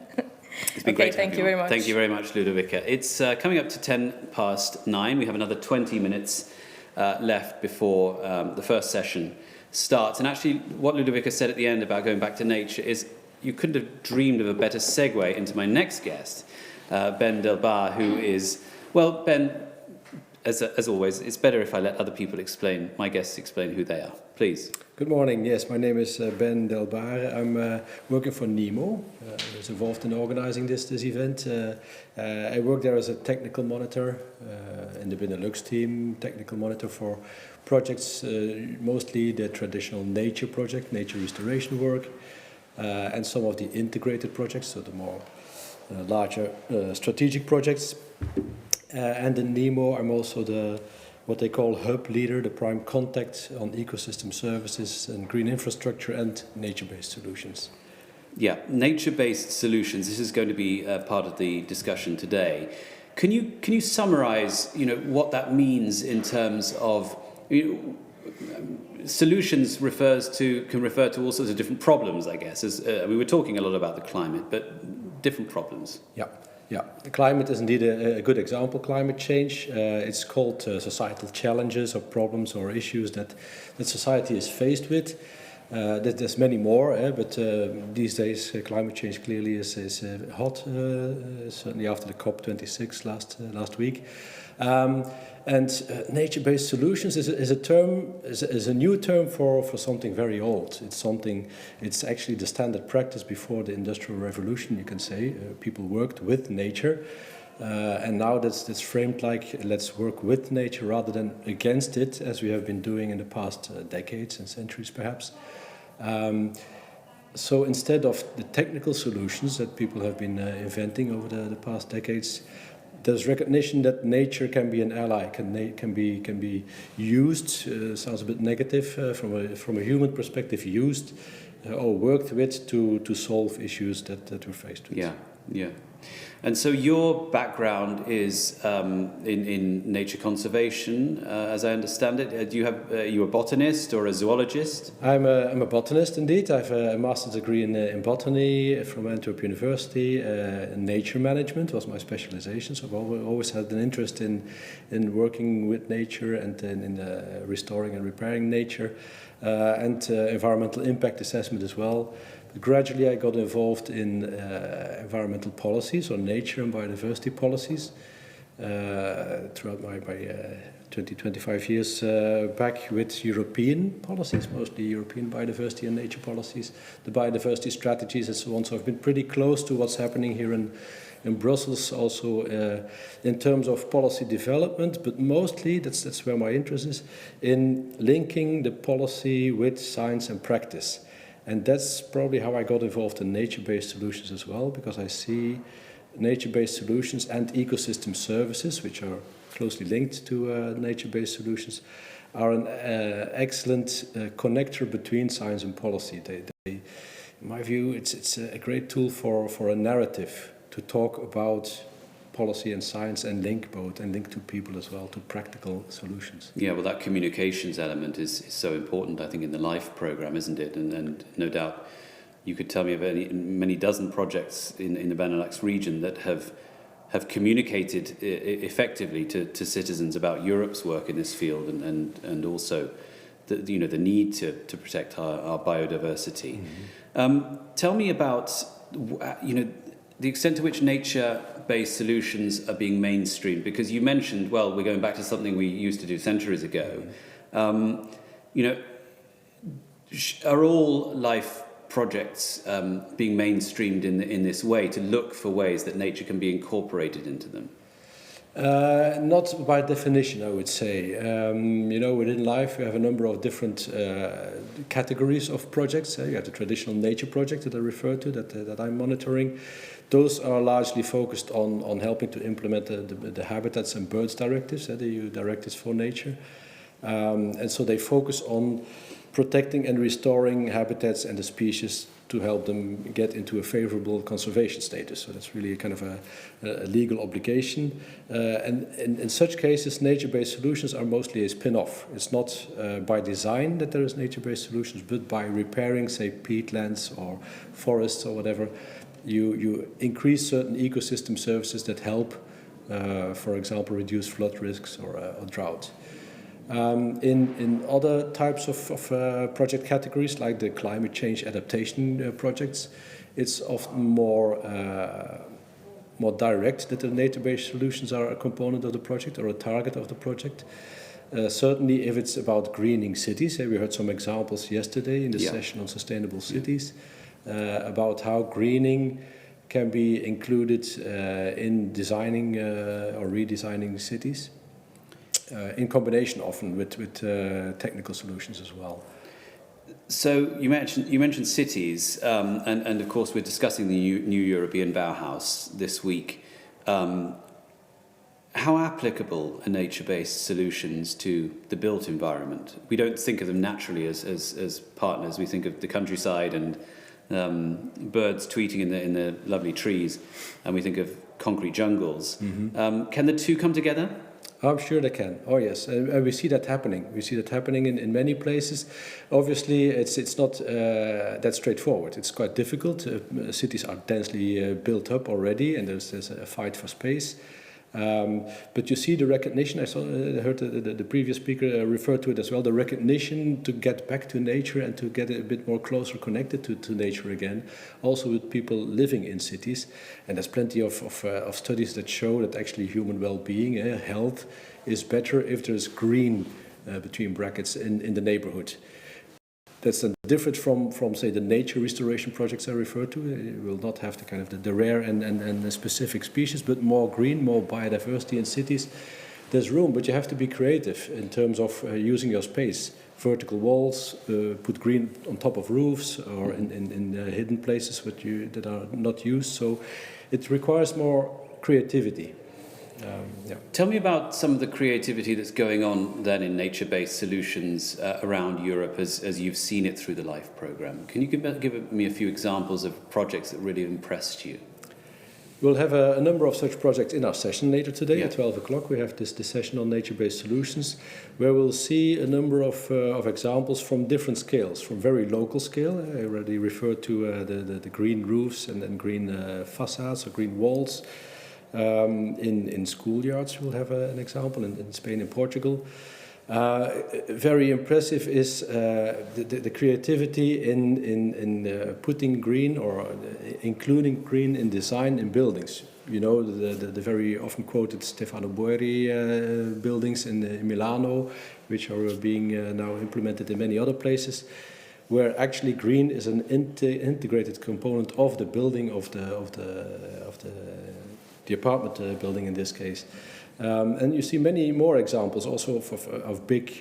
It's been great. Thank you very much. Thank you very much, Ludovica. It's coming up to 9:10. We have another 20 minutes left before the first session starts. And actually, what Ludovica said at the end about going back to nature is you couldn't have dreamed of a better segue into my next guest, Ben Delbar, who is, well, Ben, as always, it's better if I let other people explain, my guests explain who they are. Please. Good morning. Yes, my name is Ben Delbar. I'm working for NEMO. I was involved in organizing this event. I work there as a technical monitor in the Benelux team, technical monitor for projects, mostly the traditional nature project, nature restoration work, and some of the integrated projects, so the more larger strategic projects. And in NEMO, I'm also what they call hub leader, the prime contact on ecosystem services and green infrastructure and nature-based solutions. Yeah, nature-based solutions. This is going to be part of the discussion today. Can you summarize, what that means in terms of solutions can refer to all sorts of different problems, I guess. We were talking a lot about the climate, but different problems. Yeah, the climate is indeed a good example. Climate change, it's called societal challenges or problems or issues that society is faced with. There's many more, but these days climate change clearly is hot, certainly after the COP26 last week. And nature-based solutions is a new term for something very old. It's actually the standard practice before the Industrial Revolution, you can say. People worked with nature, and now that's framed like let's work with nature rather than against it, as we have been doing in the past decades and centuries perhaps. So instead of the technical solutions that people have been inventing over the past decades, there's recognition that nature can be an ally, can be used. Sounds a bit negative from a human perspective. Used or worked with to solve issues that we're faced with. Yeah. And so your background is in nature conservation, as I understand it. Are you a botanist or a zoologist? I'm a botanist indeed. I have a master's degree in botany from Antwerp University. Nature management was my specialization, so I've always had an interest in working with nature and in restoring and repairing nature, and environmental impact assessment as well. Gradually, I got involved in environmental policies or nature and biodiversity policies throughout my 20-25 years back with European policies, mostly European biodiversity and nature policies, the biodiversity strategies and so on. So I've been pretty close to what's happening here in Brussels, also in terms of policy development, but mostly that's where my interest is, in linking the policy with science and practice. And that's probably how I got involved in nature-based solutions as well, because I see nature-based solutions and ecosystem services, which are closely linked to nature-based solutions, are an excellent connector between science and policy. In my view, it's a great tool for a narrative to talk about policy and science and link both and link to people as well, to practical solutions. Yeah, well, that communications element is so important, I think, in the LIFE program, isn't it? And no doubt you could tell me of many dozen projects in the Benelux region that have communicated effectively to citizens about Europe's work in this field and also the need to protect our biodiversity. Mm-hmm. Tell me about the extent to which nature-based solutions are being mainstreamed, because you mentioned, well, we're going back to something we used to do centuries ago. Are all LIFE projects being mainstreamed in this way, to look for ways that nature can be incorporated into them? Not by definition, I would say. Within life, you have a number of different categories of projects. You have the traditional nature projects that I refer to, that I'm monitoring. Those are largely focused on helping to implement the Habitats and Birds directives, the EU directives for nature. And so they focus on protecting and restoring habitats and the species to help them get into a favorable conservation status. So that's really a kind of a legal obligation. And in such cases, nature-based solutions are mostly a spin-off. It's not by design that there is nature-based solutions, but by repairing, say, peatlands or forests or whatever, you increase certain ecosystem services that help, for example, reduce flood risks or drought. In other types of project categories, like the climate change adaptation projects, it's often more direct that the nature-based solutions are a component of the project or a target of the project. Certainly, if it's about greening cities, we heard some examples yesterday in the session on sustainable cities about how greening can be included in designing or redesigning cities. In combination often with technical solutions as well. So you mentioned cities, and of course we're discussing the new European Bauhaus this week. How applicable are nature-based solutions to the built environment? We don't think of them naturally as partners. We think of the countryside and birds tweeting in the lovely trees, and we think of concrete jungles. Mm-hmm. Can the two come together? I'm sure they can. Oh yes, and we see that happening. We see that happening in many places. Obviously, it's not that straightforward. It's quite difficult. Cities are densely built up already, and there's a fight for space. But you see the recognition. I heard the previous speaker refer to it as well. The recognition to get back to nature and to get a bit more closer connected to nature again. Also with people living in cities, and there's plenty of studies that show that actually human well-being, health, is better if there's green between brackets in the neighborhood. That's different from say the nature restoration projects I refer to. You will not have the kind of the rare and the specific species, but more green, more biodiversity in cities. There's room, but you have to be creative in terms of using your space. Vertical walls, put green on top of roofs or in hidden places that are not used. So it requires more creativity. Tell me about some of the creativity that's going on then in nature-based solutions around Europe as you've seen it through the LIFE programme. Can you give me a few examples of projects that really impressed you? We'll have a number of such projects in our session later today at 12 o'clock. We have this session on nature-based solutions where we'll see a number of examples from different scales, from very local scale. I already referred to the green roofs and green facades or green walls. In schoolyards, we'll have an example in Spain and Portugal. Very impressive is the creativity in putting green or including green in design in buildings. You know, the very often quoted Stefano Boeri buildings in Milano, which are being now implemented in many other places, where actually green is an integrated component of the building of the apartment building in this case. And you see many more examples also of big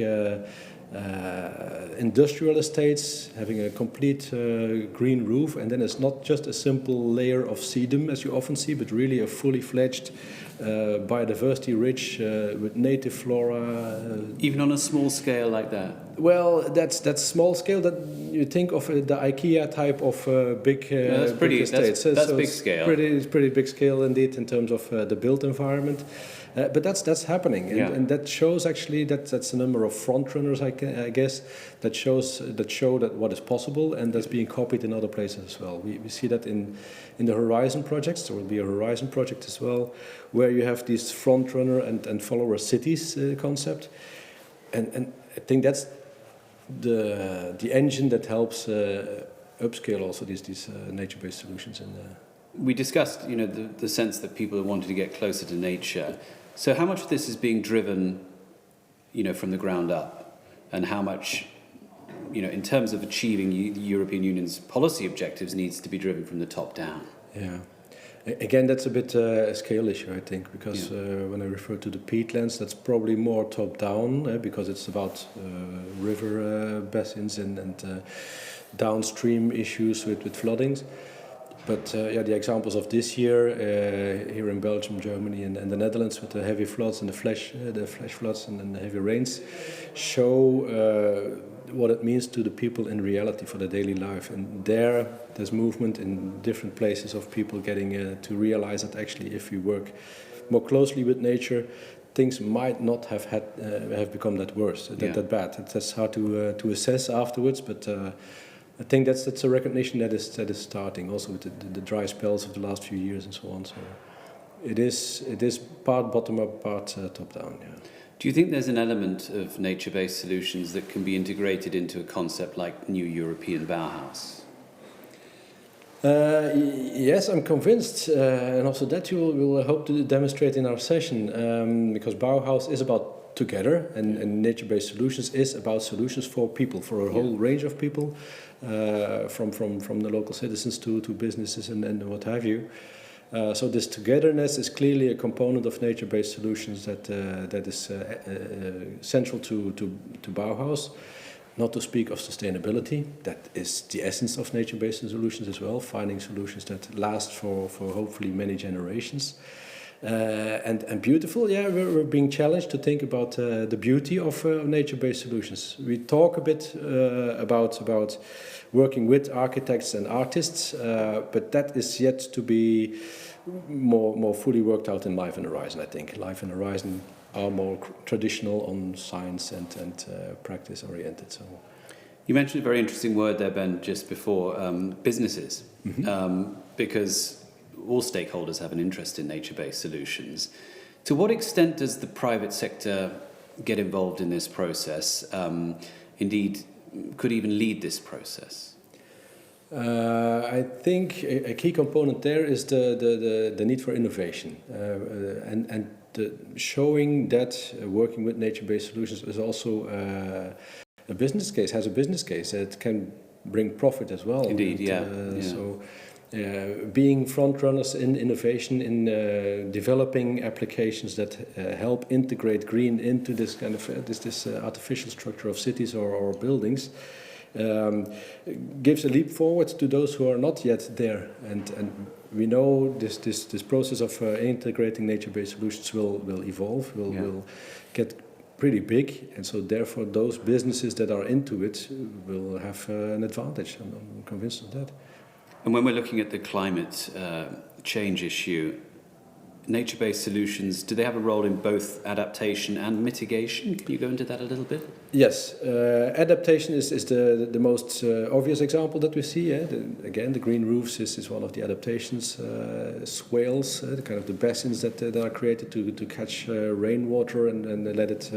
industrial estates having a complete green roof, and then it's not just a simple layer of sedum as you often see, but really a fully fledged biodiversity rich with native flora. Even on a small scale like that? Well, that's small scale. That you think of the IKEA type of big, big estates. That's big scale. It's pretty big scale indeed in terms of the built environment. But that's happening, and that shows actually that's a number of front runners, I guess, that show that what is possible, and that's being copied in other places as well. We see that in the Horizon projects. There will be a Horizon project as well, where you have this front runner and follower cities concept, and I think that's the engine that helps upscale also these nature-based solutions. We discussed, the sense that people wanted to get closer to nature. So how much of this is being driven, from the ground up, and how much, in terms of achieving the European Union's policy objectives, needs to be driven from the top down? Yeah. Again, that's a bit a scale issue, I think, because when I refer to the peatlands, that's probably more top-down, because it's about river basins and downstream issues with floodings. But the examples of this year here in Belgium, Germany, and the Netherlands with the heavy floods and the flash floods and the heavy rains show what it means to the people in reality for their daily life. And there's movement in different places of people getting to realize that actually, if we work more closely with nature, things might not have become that worse, that bad. That's hard to assess afterwards, but. I think that's a recognition that is starting also with the dry spells of the last few years and so on. So it is part bottom up, part top down. Yeah. Do you think there's an element of nature-based solutions that can be integrated into a concept like New European Bauhaus? Yes, I'm convinced, and also that we'll hope to demonstrate in our session, because Bauhaus is about together, and nature-based solutions is about solutions for people, for a whole range of people, from the local citizens to businesses and what have you. So this togetherness is clearly a component of nature-based solutions that is central to Bauhaus. Not to speak of sustainability, that is the essence of nature-based solutions as well, finding solutions that last for hopefully many generations. And beautiful, we're being challenged to think about the beauty of nature-based solutions. We talk a bit about working with architects and artists, but that is yet to be more fully worked out in Life and Horizon, I think. Life and Horizon are more traditional on science and practice oriented. So, you mentioned a very interesting word there, Ben, just before, businesses, because all stakeholders have an interest in nature-based solutions. To what extent does the private sector get involved in this process? Indeed, could even lead this process? I think a key component there is the need for innovation and showing that working with nature-based solutions is also a business case, has a business case that can bring profit as well. Indeed, So being front runners in innovation, in developing applications that help integrate green into this kind of this artificial structure of cities or buildings, gives a leap forward to those who are not yet there. And we know this process of integrating nature-based solutions will evolve, will get pretty big, and so therefore those businesses that are into it will have an advantage. I'm convinced of that. And when we're looking at the climate change issue, nature-based solutions, do they have a role in both adaptation and mitigation? Can you go into that a little bit? Yes, adaptation is the most obvious example that we see. Again, the green roofs is one of the adaptations. Swales, the kind of the basins that are created to catch rainwater and let it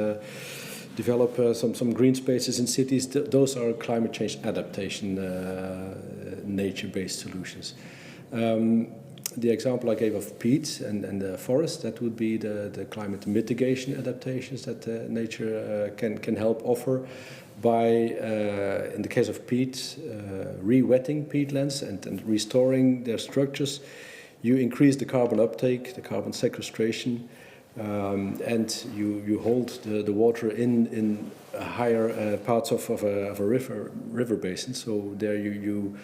develop some green spaces in cities. Those are climate change adaptation, nature-based solutions. The example I gave of peat and the forest, that would be the climate mitigation adaptations that nature can help offer by, in the case of peat, re-wetting peatlands and restoring their structures. You increase the carbon uptake, the carbon sequestration, and you hold the water in higher parts of a river basin. So there you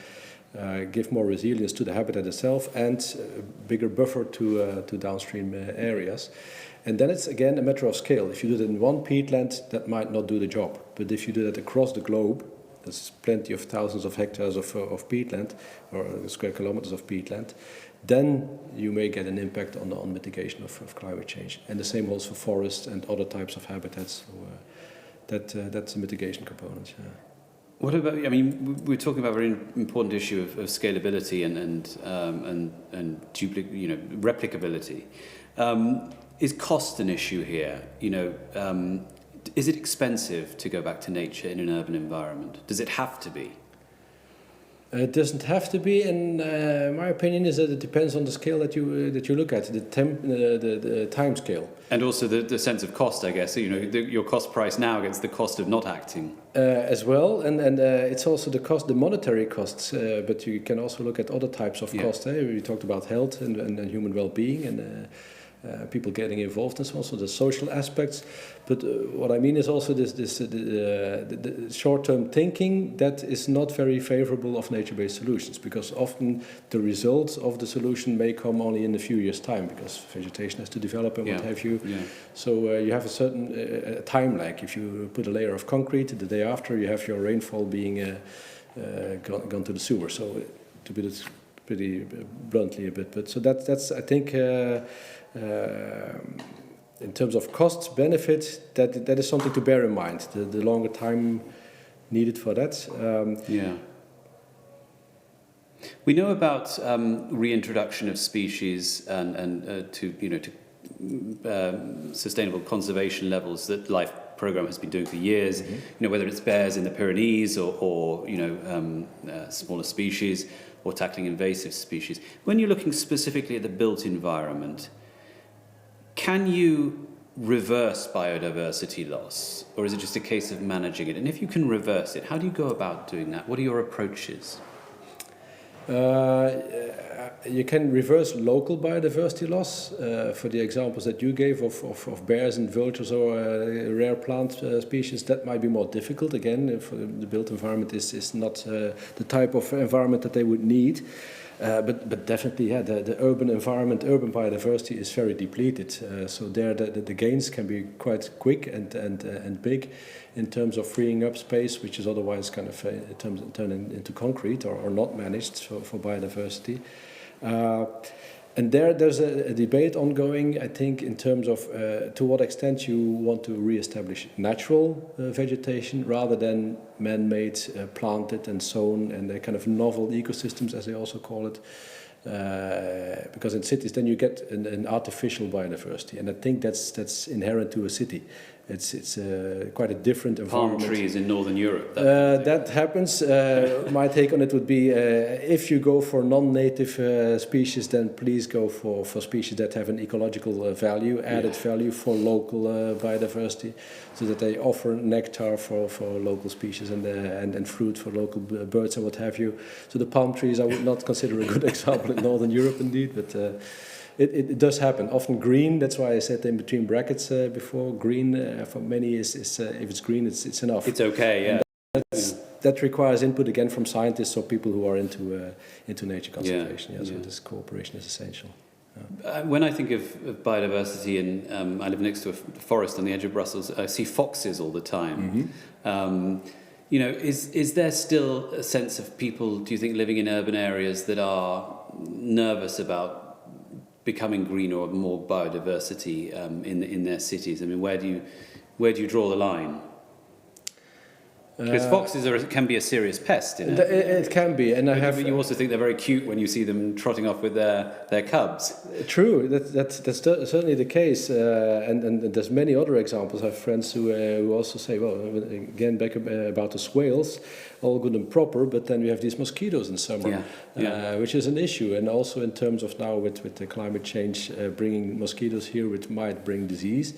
give more resilience to the habitat itself and a bigger buffer to downstream areas. And then it's again a matter of scale. If you do it in one peatland, that might not do the job. But if you do that across the globe, there's plenty of thousands of hectares of peatland or square kilometers of peatland, then you may get an impact on mitigation of climate change. And the same holds for forests and other types of habitats. So that's a mitigation component. Yeah. What about? I mean, we're talking about a very important issue of scalability and replicability. Is cost an issue here? Is it expensive to go back to nature in an urban environment? Does it have to be? It doesn't have to be, and my opinion is that it depends on the scale that you look at, the time scale, and also the sense of cost. I guess your cost price now against the cost of not acting as well, and it's also the monetary costs. But you can also look at other types of costs. We talked about health and human well-being and. People getting involved and so on, so the social aspects. But what I mean is also the short-term thinking that is not very favorable of nature-based solutions, because often the results of the solution may come only in a few years' time, because vegetation has to develop and what have you. Yeah. So you have a certain time lag. If you put a layer of concrete, the day after you have your rainfall being gone to the sewer. So to put it pretty bluntly a bit, but so that's I think. In terms of costs, benefits, that is something to bear in mind. The longer time needed for that. We know about reintroduction of species and to sustainable conservation levels that Life Programme has been doing for years. Mm-hmm. Whether it's bears in the Pyrenees or smaller species, or tackling invasive species. When you're looking specifically at the built environment, can you reverse biodiversity loss, or is it just a case of managing it? And if you can reverse it, how do you go about doing that? What are your approaches? You can reverse local biodiversity loss. For the examples that you gave of bears and vultures or rare plant species, that might be more difficult. Again, for the built environment is not the type of environment that they would need. But definitely, the urban environment, urban biodiversity is very depleted. So there, the gains can be quite quick and big in terms of freeing up space, which is otherwise kind of turned into concrete or not managed for biodiversity. And there's a debate ongoing, I think, in terms of to what extent you want to re-establish natural vegetation rather than man-made, planted and sown, and kind of novel ecosystems, as they also call it. Because in cities, then you get an artificial biodiversity, and I think that's inherent to a city. It's quite a different environment. Palm trees in Northern Europe. That happens. My take on it would be, if you go for non-native species, then please go for species that have an ecological value, added value for local biodiversity, so that they offer nectar for local species and fruit for local birds and what have you. So the palm trees I would not consider a good example in Northern Europe indeed, but it does happen. Often green, that's why I said in between brackets before, green for many is if it's green, it's enough. It's okay, yeah. That requires input again from scientists or people who are into nature conservation. So this cooperation is essential. When I think of biodiversity, and I live next to a forest on the edge of Brussels, I see foxes all the time. Mm-hmm. Is there still a sense of people, do you think, living in urban areas that are nervous about becoming greener or more biodiversity in their cities? I mean, where do you draw the line? Because foxes can be a serious pest. It can be, and but you also think they're very cute when you see them trotting off with their cubs. True, that's certainly the case, and there's many other examples. I have friends who also say, well, again, back about the swales, all good and proper, but then we have these mosquitoes in summer, which is an issue, and also in terms of now with the climate change, bringing mosquitoes here, which might bring disease.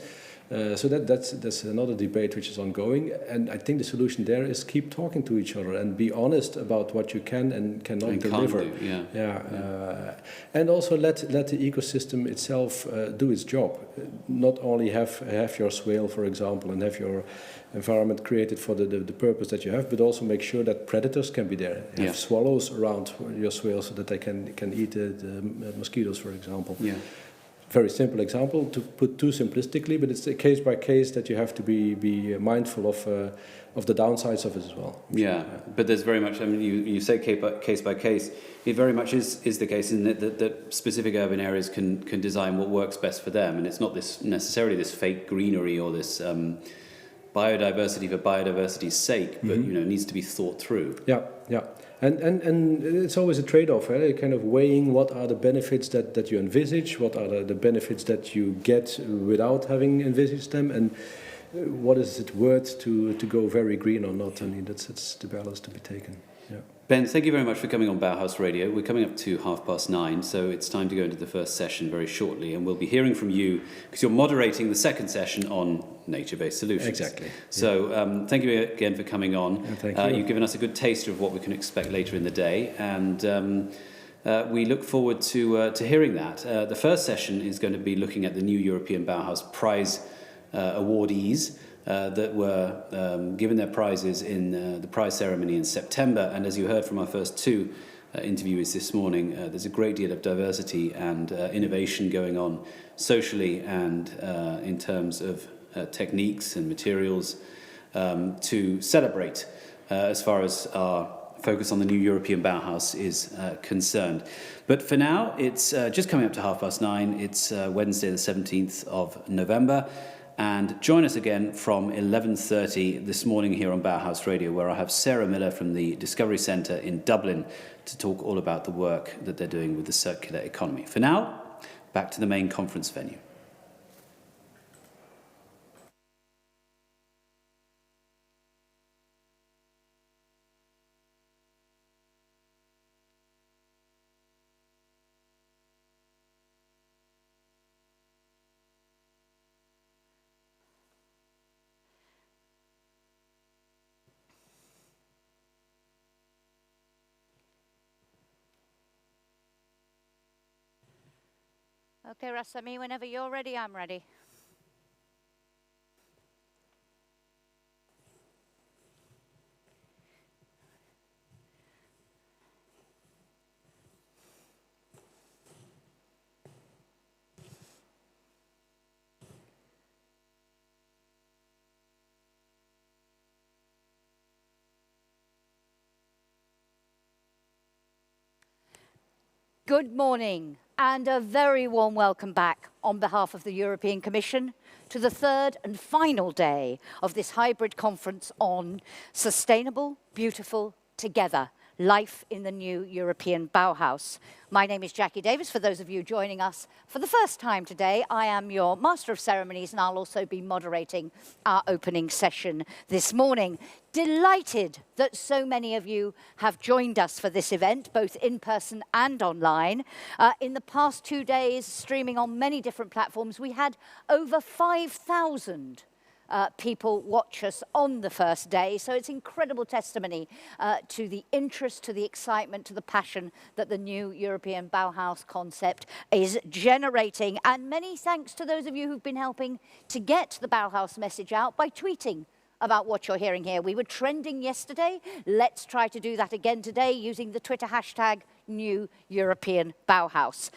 So that's another debate which is ongoing, and I think the solution there is keep talking to each other and be honest about what you can and cannot deliver. And also let the ecosystem itself do its job. Not only have your swale, for example, and have your environment created for the purpose that you have, but also make sure that predators can be there. Have swallows around your swale so that they can eat the mosquitoes, for example. Very simple example to put too simplistically, but it's a case by case that you have to be mindful of the downsides of it as well. But there's very much. I mean, you say case by case. It very much is the case in that specific urban areas can design what works best for them, and it's not necessarily this fake greenery or this biodiversity for biodiversity's sake, but it needs to be thought through. And it's always a trade-off, kind of weighing what are the benefits that you envisage, what are the benefits that you get without having envisaged them, and what is it worth to go very green or not. I mean, that's the balance to be taken. Yeah. Ben, thank you very much for coming on Bauhaus Radio. We're coming up to 9:30, so it's time to go into the first session very shortly, and we'll be hearing from you because you're moderating the second session on nature-based solutions. Exactly. So thank you again for coming on. Thank you. You've given us a good taster of what we can expect later in the day, and we look forward to hearing that. The first session is going to be looking at the new European Bauhaus Prize awardees that were given their prizes in the prize ceremony in September. And as you heard from our first two interviewees this morning, there's a great deal of diversity and innovation going on socially and in terms of techniques and materials to celebrate as far as our focus on the new European Bauhaus is concerned. But for now, it's just coming up to 9:30. It's Wednesday the 17th of November. And join us again from 11:30 this morning here on Bauhaus Radio, where I have Sarah Miller from the Discovery Centre in Dublin to talk all about the work that they're doing with the circular economy. For now, back to the main conference venue. Okay, Rasami, whenever you're ready, I'm ready. Good morning and a very warm welcome back on behalf of the European Commission to the third and final day of this hybrid conference on sustainable, beautiful, together, life in the new European Bauhaus. My name is Jackie Davis. For those of you joining us for the first time today, I am your Master of Ceremonies and I'll also be moderating our opening session this morning. Delighted that so many of you have joined us for this event, both in person and online. In the past 2 days, streaming on many different platforms, we had over 5,000 people watch us on the first day. So it's incredible testimony to the interest, to the excitement, to the passion that the new European Bauhaus concept is generating. And many thanks to those of you who've been helping to get the Bauhaus message out by tweeting about what you're hearing here. We were trending yesterday. Let's try to do that again today using the Twitter hashtag New European Bauhaus.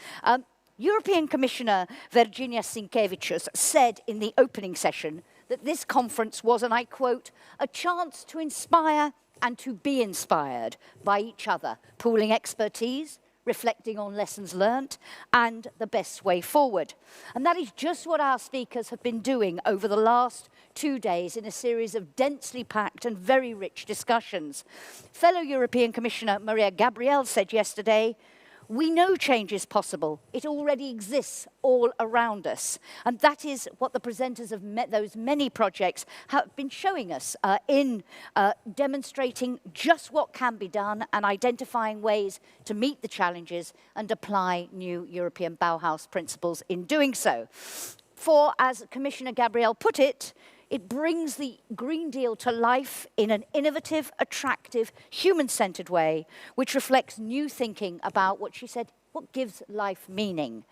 European Commissioner Virginia Sinkevičius said in the opening session that this conference was, and I quote, a chance to inspire and to be inspired by each other, pooling expertise, reflecting on lessons learnt, and the best way forward. And that is just what our speakers have been doing over the last 2 days in a series of densely packed and very rich discussions. Fellow European Commissioner Maria Gabriel said yesterday, we know change is possible. It already exists all around us. And that is what the presenters of those many projects have been showing us in demonstrating just what can be done and identifying ways to meet the challenges and apply new European Bauhaus principles in doing so. For, as Commissioner Gabriel put it, it brings the Green Deal to life in an innovative, attractive, human-centered way, which reflects new thinking about what she said, what gives life meaning.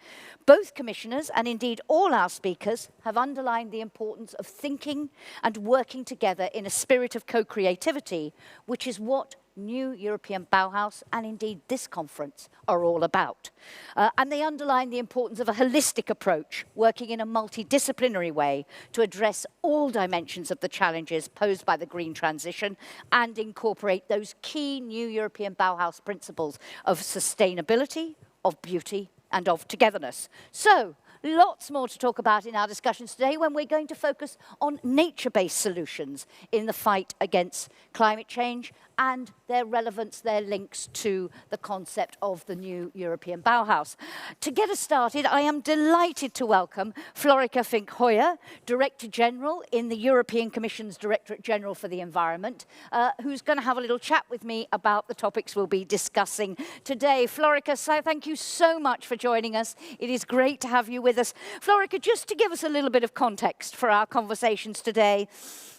Both commissioners, and indeed all our speakers, have underlined the importance of thinking and working together in a spirit of co-creativity, which is what new European Bauhaus, and indeed this conference, are all about. And they underline the importance of a holistic approach, working in a multidisciplinary way to address all dimensions of the challenges posed by the green transition and incorporate those key new European Bauhaus principles of sustainability, of beauty, and of togetherness. So, lots more to talk about in our discussions today when we're going to focus on nature-based solutions in the fight against climate change and their relevance, their links to the concept of the new European Bauhaus. To get us started, I am delighted to welcome Florica Fink-Hoyer, Director General in the European Commission's Directorate General for the Environment, who's going to have a little chat with me about the topics we'll be discussing today. Florica, so thank you so much for joining us. It is great to have you with us. Florica, just to give us a little bit of context for our conversations today,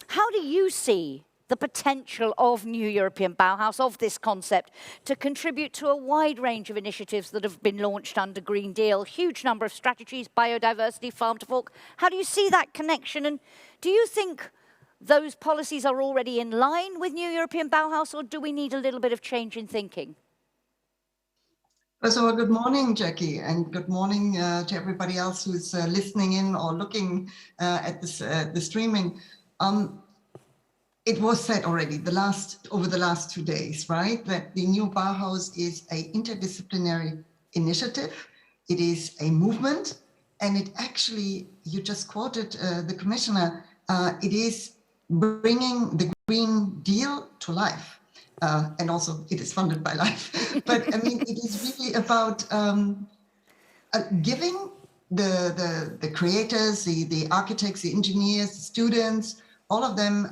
how do you see the potential of New European Bauhaus, of this concept, to contribute to a wide range of initiatives that have been launched under Green Deal, huge number of strategies, biodiversity, farm to fork? How do you see that connection? And do you think those policies are already in line with New European Bauhaus, or do we need a little bit of change in thinking? First of all, good morning, Jackie, and good morning to everybody else who's listening in or looking at this, the streaming. It was said already over the last 2 days, right, that the new Bauhaus is an interdisciplinary initiative. It is a movement, and it actually, you just quoted the commissioner, it is bringing the Green Deal to life. And also it is funded by life. But I mean, it is really about giving the creators, the architects, the engineers, the students, all of them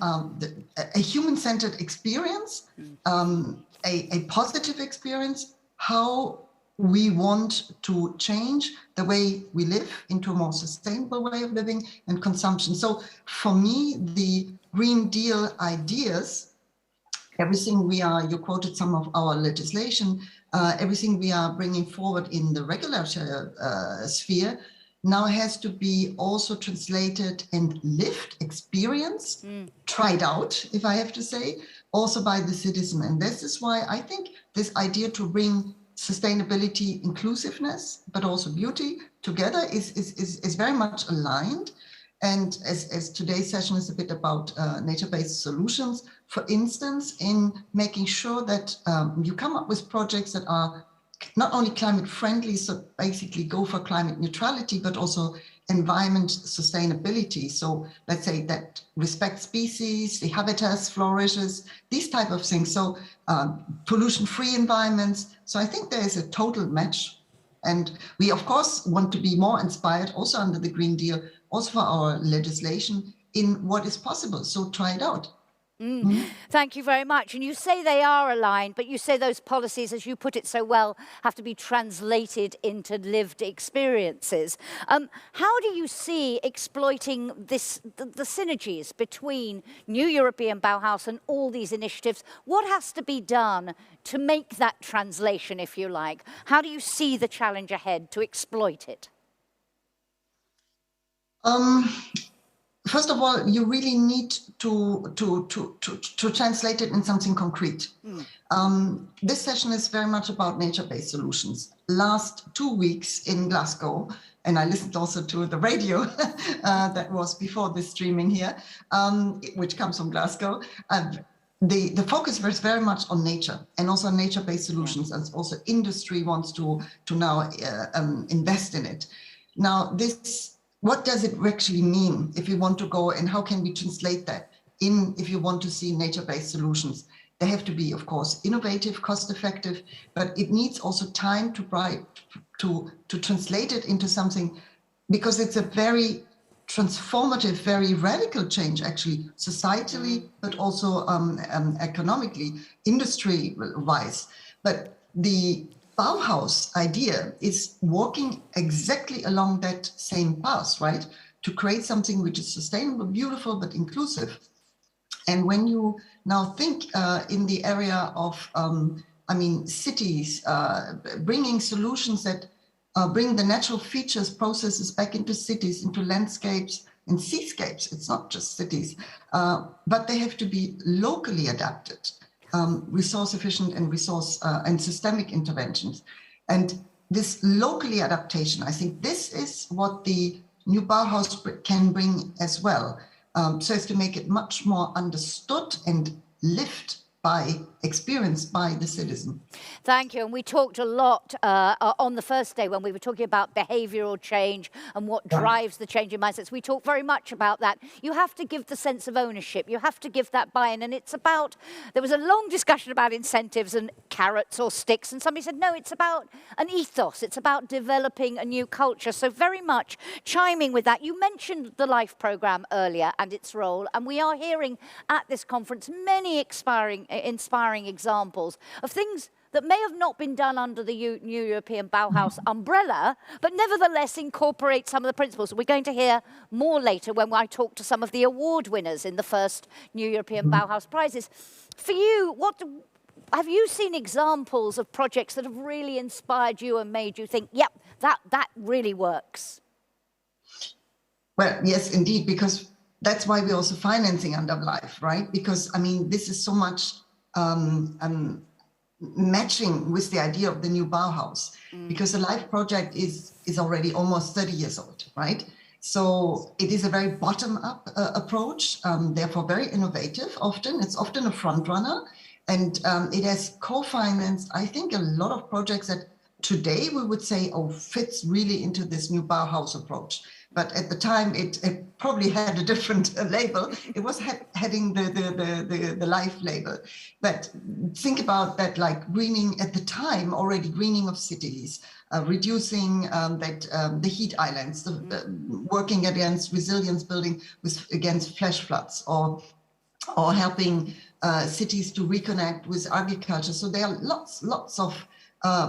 a human-centered experience, a positive experience, how we want to change the way we live into a more sustainable way of living and consumption. So for me, the Green Deal ideas, everything we are, you quoted some of our legislation, everything we are bringing forward in the regulatory sphere now has to be also translated and lived, experienced, tried out, if I have to say, also by the citizen. And this is why I think this idea to bring sustainability, inclusiveness, but also beauty together is very much aligned. And as today's session is a bit about nature-based solutions, for instance, in making sure that you come up with projects that are not only climate friendly, so basically go for climate neutrality, but also environment sustainability. So let's say that respect species, the habitats flourishes, these type of things. So pollution-free environments. So I think there is a total match. And we, of course, want to be more inspired also under the Green Deal, also for our legislation in what is possible. So try it out. Thank you very much. And you say they are aligned, but you say those policies, as you put it so well, have to be translated into lived experiences. How do you see exploiting the synergies between New European Bauhaus and all these initiatives? What has to be done to make that translation, if you like? How do you see the challenge ahead to exploit it? First of all, you really need to translate it in something concrete. This session is very much about nature-based solutions. Last 2 weeks in Glasgow, and I listened also to the radio that was before this streaming here, which comes from Glasgow. The focus was very much on nature and also on nature-based solutions, and also industry wants to now invest in it. Now, what does it actually mean if you want to go, and how can we translate that in if you want to see nature-based solutions? They have to be, of course, innovative, cost-effective, but it needs also time to translate it into something, because it's a very transformative, very radical change, actually, societally, but also economically, industry-wise. But the Bauhaus idea is walking exactly along that same path, right? To create something which is sustainable, beautiful, but inclusive. And when you now think in the area of, cities, bringing solutions that bring the natural features, processes back into cities, into landscapes and seascapes. It's not just cities, but they have to be locally adapted. Resource efficient and and systemic interventions. And this locally adaptation, I think this is what the new Bauhaus can bring as well, so as to make it much more understood and lived experienced by the citizen. Thank you. And we talked a lot on the first day when we were talking about behavioural change and what drives the change in mindsets. We talked very much about that. You have to give the sense of ownership. You have to give that buy-in. And it's about, there was a long discussion about incentives and carrots or sticks. And somebody said, no, it's about an ethos. It's about developing a new culture. So very much chiming with that. You mentioned the LIFE programme earlier and its role. And we are hearing at this conference many inspiring examples of things that may have not been done under the New European Bauhaus umbrella, but nevertheless incorporate some of the principles. We're going to hear more later when I talk to some of the award winners in the first New European Bauhaus prizes. For you, have you seen examples of projects that have really inspired you and made you think, yep, that really works? Well, yes, indeed, because that's why we're also financing under LIFE, right? Because, I mean, this is so much matching with the idea of the new Bauhaus, because the LIFE project is already almost 30 years old, right? So it is a very bottom-up approach, therefore very innovative often. It's often a front runner, and it has co-financed, I think, a lot of projects that today we would say, oh, fits really into this new Bauhaus approach. But at the time, it probably had a different label. It was heading the LIFE label. But think about that, like greening at the time, already greening of cities, reducing the heat islands, working against resilience building against flash floods, or helping cities to reconnect with agriculture. So there are lots of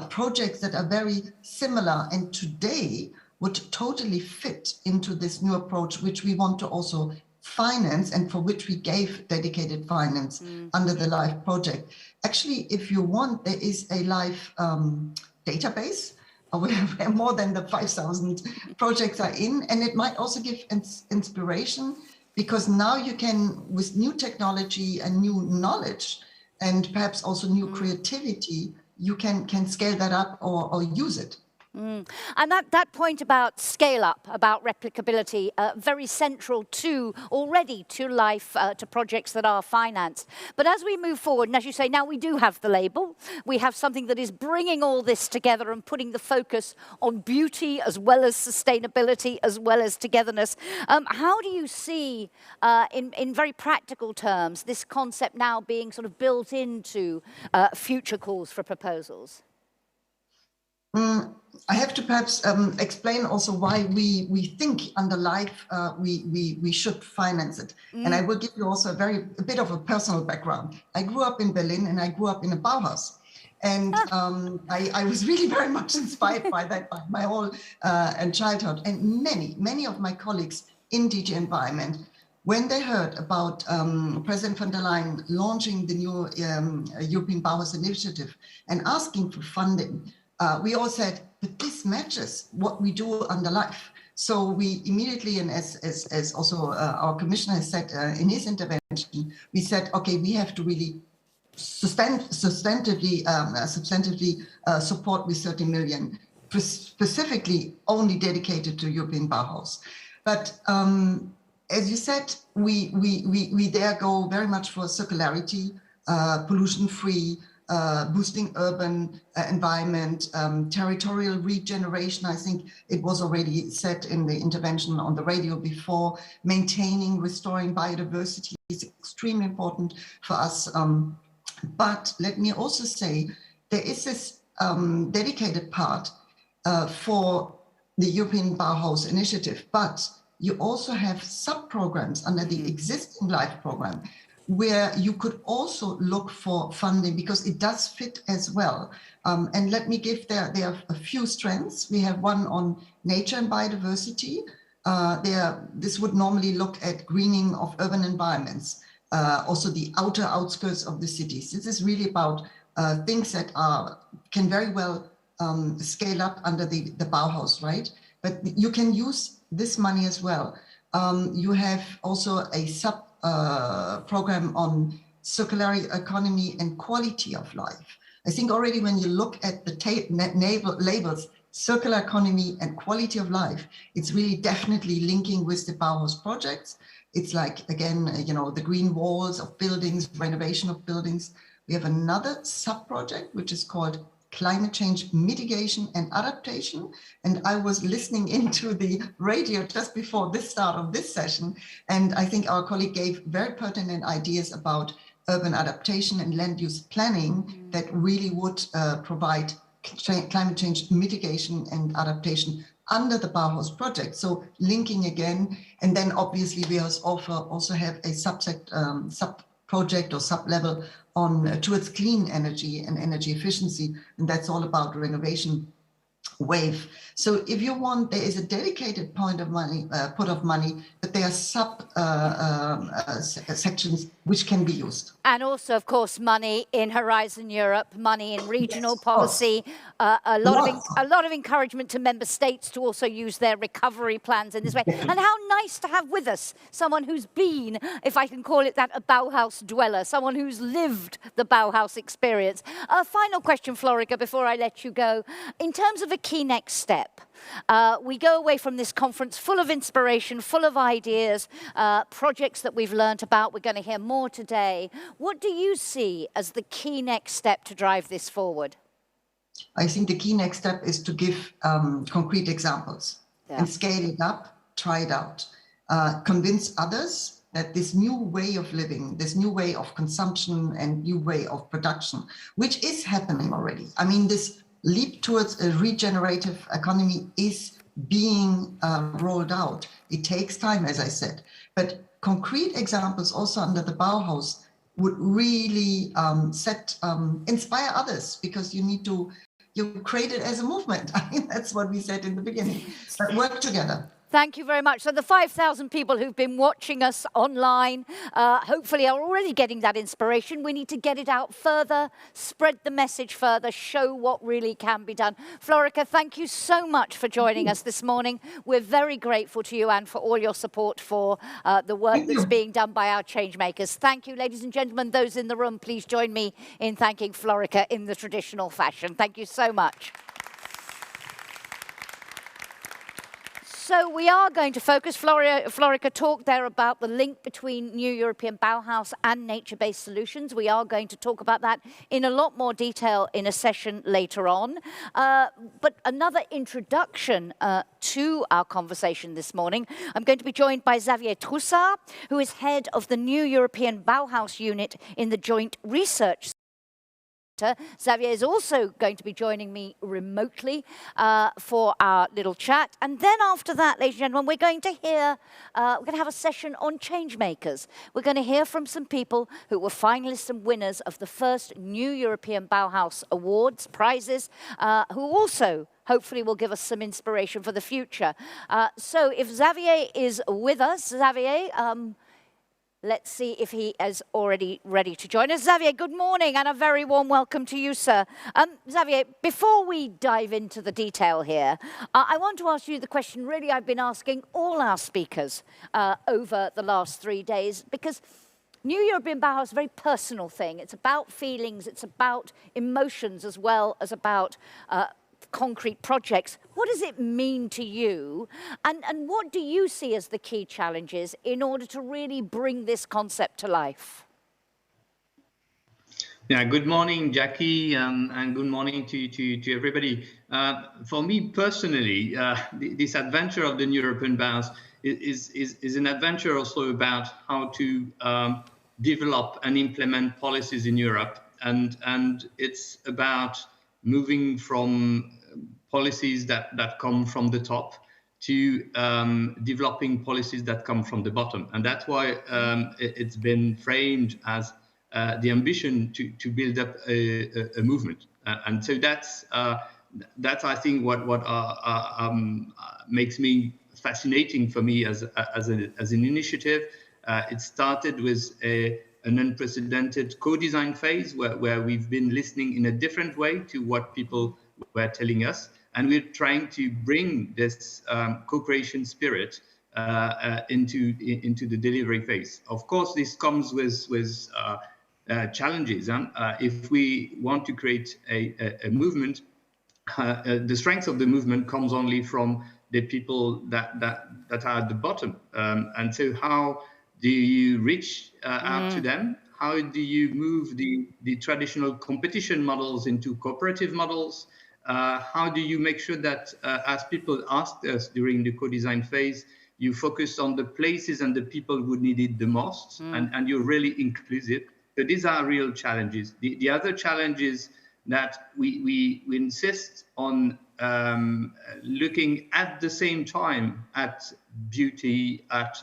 projects that are very similar, and today would totally fit into this new approach, which we want to also finance and for which we gave dedicated finance under the LIFE project. Actually, if you want, there is a LIFE database where more than the 5,000 projects are in, and it might also give inspiration, because now you can, with new technology and new knowledge, and perhaps also new creativity, you can scale that up or use it. And that point about scale up, about replicability, very central already to LIFE, to projects that are financed. But as we move forward, and as you say, now we do have the label, we have something that is bringing all this together and putting the focus on beauty as well as sustainability, as well as togetherness. How do you see, in very practical terms, this concept now being sort of built into future calls for proposals? I have to perhaps explain also why we think under LIFE we should finance it. And I will give you also a bit of a personal background. I grew up in Berlin, and I grew up in a Bauhaus. And I was really very much inspired by that, by my whole childhood. And many of my colleagues in DG Environment, when they heard about President von der Leyen launching the new European Bauhaus initiative and asking for funding, we all said, but this matches what we do under LIFE. So we immediately, and as also our commissioner has said in his intervention, we said, okay, we have to really substantively support with 30 million, specifically only dedicated to European Bauhaus. But as you said, we there go very much for circularity, pollution-free, boosting urban environment, territorial regeneration. I think it was already said in the intervention on the radio before. Maintaining, restoring biodiversity is extremely important for us. But let me also say, there is this dedicated part for the European Bauhaus initiative, but you also have sub-programs under the existing LIFE program, where you could also look for funding, because it does fit as well. And let me give there are a few strengths. We have one on nature and biodiversity. This would normally look at greening of urban environments, also the outer outskirts of the cities. This is really about things that can very well scale up under the Bauhaus, right? But you can use this money as well. You have also a program on circular economy and quality of life. I think already when you look at the labels, circular economy and quality of life, it's really definitely linking with the Bauhaus projects. It's like, again, the green walls of buildings, renovation of buildings, We have another sub-project, which is called Climate Change Mitigation and Adaptation. And I was listening into the radio just before this start of this session. And I think our colleague gave very pertinent ideas about urban adaptation and land use planning that really would provide climate change mitigation and adaptation under the Bauhaus project. So linking again, and then obviously we also have a sub-project or sub-level on towards clean energy and energy efficiency, and that's all about renovation wave. So if you want, there is a dedicated pot of money, but there are sub sections which can be used. And also, of course, money in Horizon Europe, money in regional policy, a lot of encouragement to member states to also use their recovery plans in this way. And how nice to have with us someone who's been, if I can call it that, a Bauhaus dweller, someone who's lived the Bauhaus experience. A final question, Florica, before I let you go. In terms of a key next step, we go away from this conference full of inspiration, full of ideas, projects that we've learnt about. We're going to hear more today. What do you see as the key next step to drive this forward? I think the key next step is to give concrete examples and scale it up, try it out, convince others that this new way of living, this new way of consumption and new way of production, which is happening already. I mean, this leap towards a regenerative economy is being rolled out. It takes time, as I said, but concrete examples also under the Bauhaus would really inspire others, because you create it as a movement. I mean, that's what we said in the beginning, but work together. Thank you very much. So the 5,000 people who've been watching us online, hopefully are already getting that inspiration. We need to get it out further, spread the message further, show what really can be done. Florica, thank you so much for joining us this morning. We're very grateful to you and for all your support for the work that's being done by our Changemakers. Thank you, ladies and gentlemen. Those in the room, please join me in thanking Florica in the traditional fashion. Thank you so much. So we are going to focus, Florica talked there about the link between New European Bauhaus and nature-based solutions. We are going to talk about that in a lot more detail in a session later on. But another introduction to our conversation this morning, I'm going to be joined by Xavier Troussard, who is head of the New European Bauhaus unit in the Joint Research Centre. Xavier is also going to be joining me remotely for our little chat. And then after that, ladies and gentlemen, we're going to have a session on Changemakers. We're going to hear from some people who were finalists and winners of the first New European Bauhaus Awards, prizes, who also hopefully will give us some inspiration for the future. So if Xavier is with us, Xavier, let's see if he is already ready to join us. Xavier, good morning and a very warm welcome to you, sir. Xavier, before we dive into the detail here, I want to ask you the question really I've been asking all our speakers over the last 3 days, because New European Bauhaus is a very personal thing. It's about feelings, it's about emotions as well as about concrete projects. What does it mean to you? And what do you see as the key challenges in order to really bring this concept to life? Yeah, good morning, Jackie, and good morning to everybody. For me personally, this adventure of the New European Bauhaus is an adventure also about how to develop and implement policies in Europe. And it's about moving from policies that come from the top to developing policies that come from the bottom. And that's why it's been framed as the ambition to build up a movement. And so that's I think what makes me fascinating for me as an initiative. It started with an unprecedented co-design phase where we've been listening in a different way to what people were telling us. And we're trying to bring this co-creation spirit into the delivery phase. Of course, this comes with challenges. If we want to create a movement, the strength of the movement comes only from the people that are at the bottom. And so how do you reach out to them? how do you move the traditional competition models into cooperative models? How do you make sure that, as people asked us during the co-design phase, you focus on the places and the people who need it the most, and you're really inclusive? So these are real challenges. The other challenge is that we insist on looking at the same time at beauty, at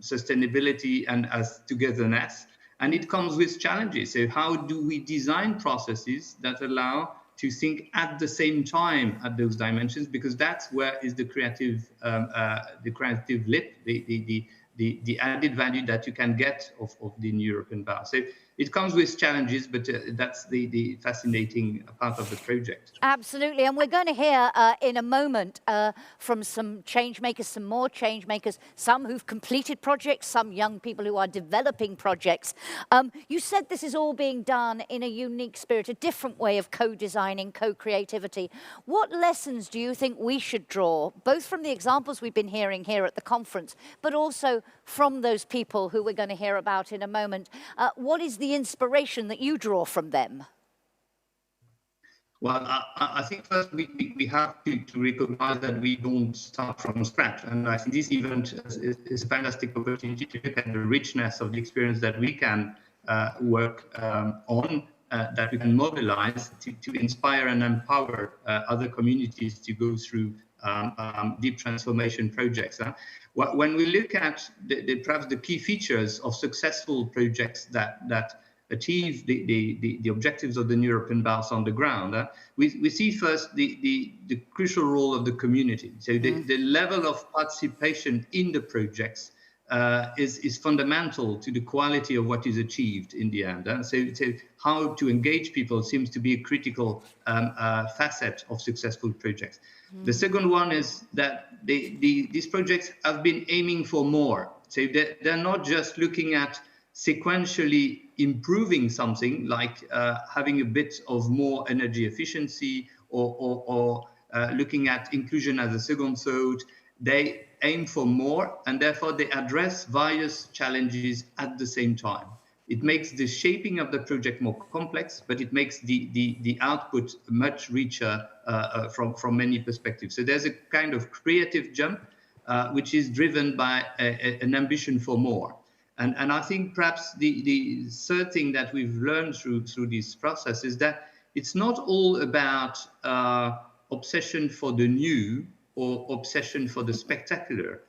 sustainability, and as togetherness. And it comes with challenges. So how do we design processes that allow to think at the same time at those dimensions? Because that's where is the creative leap, the added value that you can get of the new European Bauhaus. So it comes with challenges, but that's the fascinating part of the project. Absolutely, and we're going to hear in a moment from some changemakers, some more changemakers, some who've completed projects, some young people who are developing projects. You said this is all being done in a unique spirit, a different way of co-designing, co-creativity. What lessons do you think we should draw, both from the examples we've been hearing here at the conference, but also from those people who we're going to hear about in a moment? What is the inspiration that you draw from them? Well, I think first we have to recognize that we don't start from scratch. And I think this event is a fantastic opportunity to look at the richness of the experience that we can work on, that we can mobilize to inspire and empower other communities to go through deep transformation projects. When we look at perhaps the key features of successful projects that achieve the objectives of the European Bauhaus on the ground, we see first the crucial role of the community. So the level of participation in the projects is fundamental to the quality of what is achieved in the end. So how to engage people seems to be a critical facet of successful projects. The second one is that these projects have been aiming for more. So they're not just looking at sequentially improving something like having a bit of more energy efficiency or looking at inclusion as a second thought. They aim for more, and therefore they address various challenges at the same time. It makes the shaping of the project more complex, but it makes the output much richer from many perspectives. So there's a kind of creative jump which is driven by an ambition for more. And I think perhaps the third thing that we've learned through this process is that it's not all about obsession for the new or obsession for the spectacular.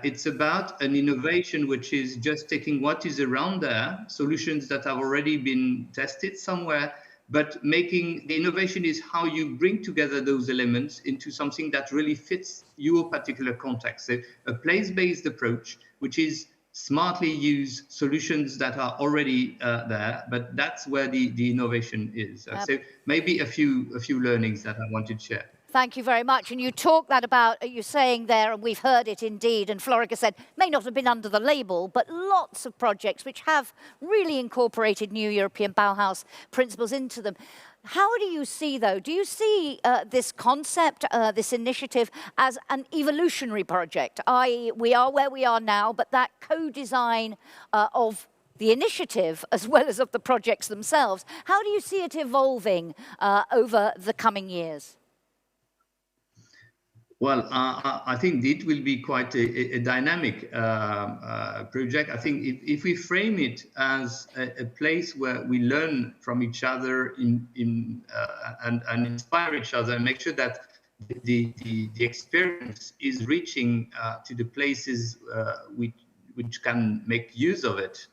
It's about an innovation which is just taking what is around there, solutions that have already been tested somewhere, but making the innovation is how you bring together those elements into something that really fits your particular context. So a place-based approach, which is smartly use solutions that are already there, but that's where the innovation is. So maybe a few learnings that I wanted to share. Thank you very much. And you talk that about, you're saying there, and we've heard it indeed, and Florica said, may not have been under the label, but lots of projects which have really incorporated new European Bauhaus principles into them. How do you see, though, do you see this concept, this initiative, as an evolutionary project? I.e., we are where we are now, but that co-design of the initiative as well as of the projects themselves, how do you see it evolving over the coming years? Well, I think it will be quite a dynamic project. I think if we frame it as a place where we learn from each other and inspire each other and make sure that the experience is reaching to the places which can make use of it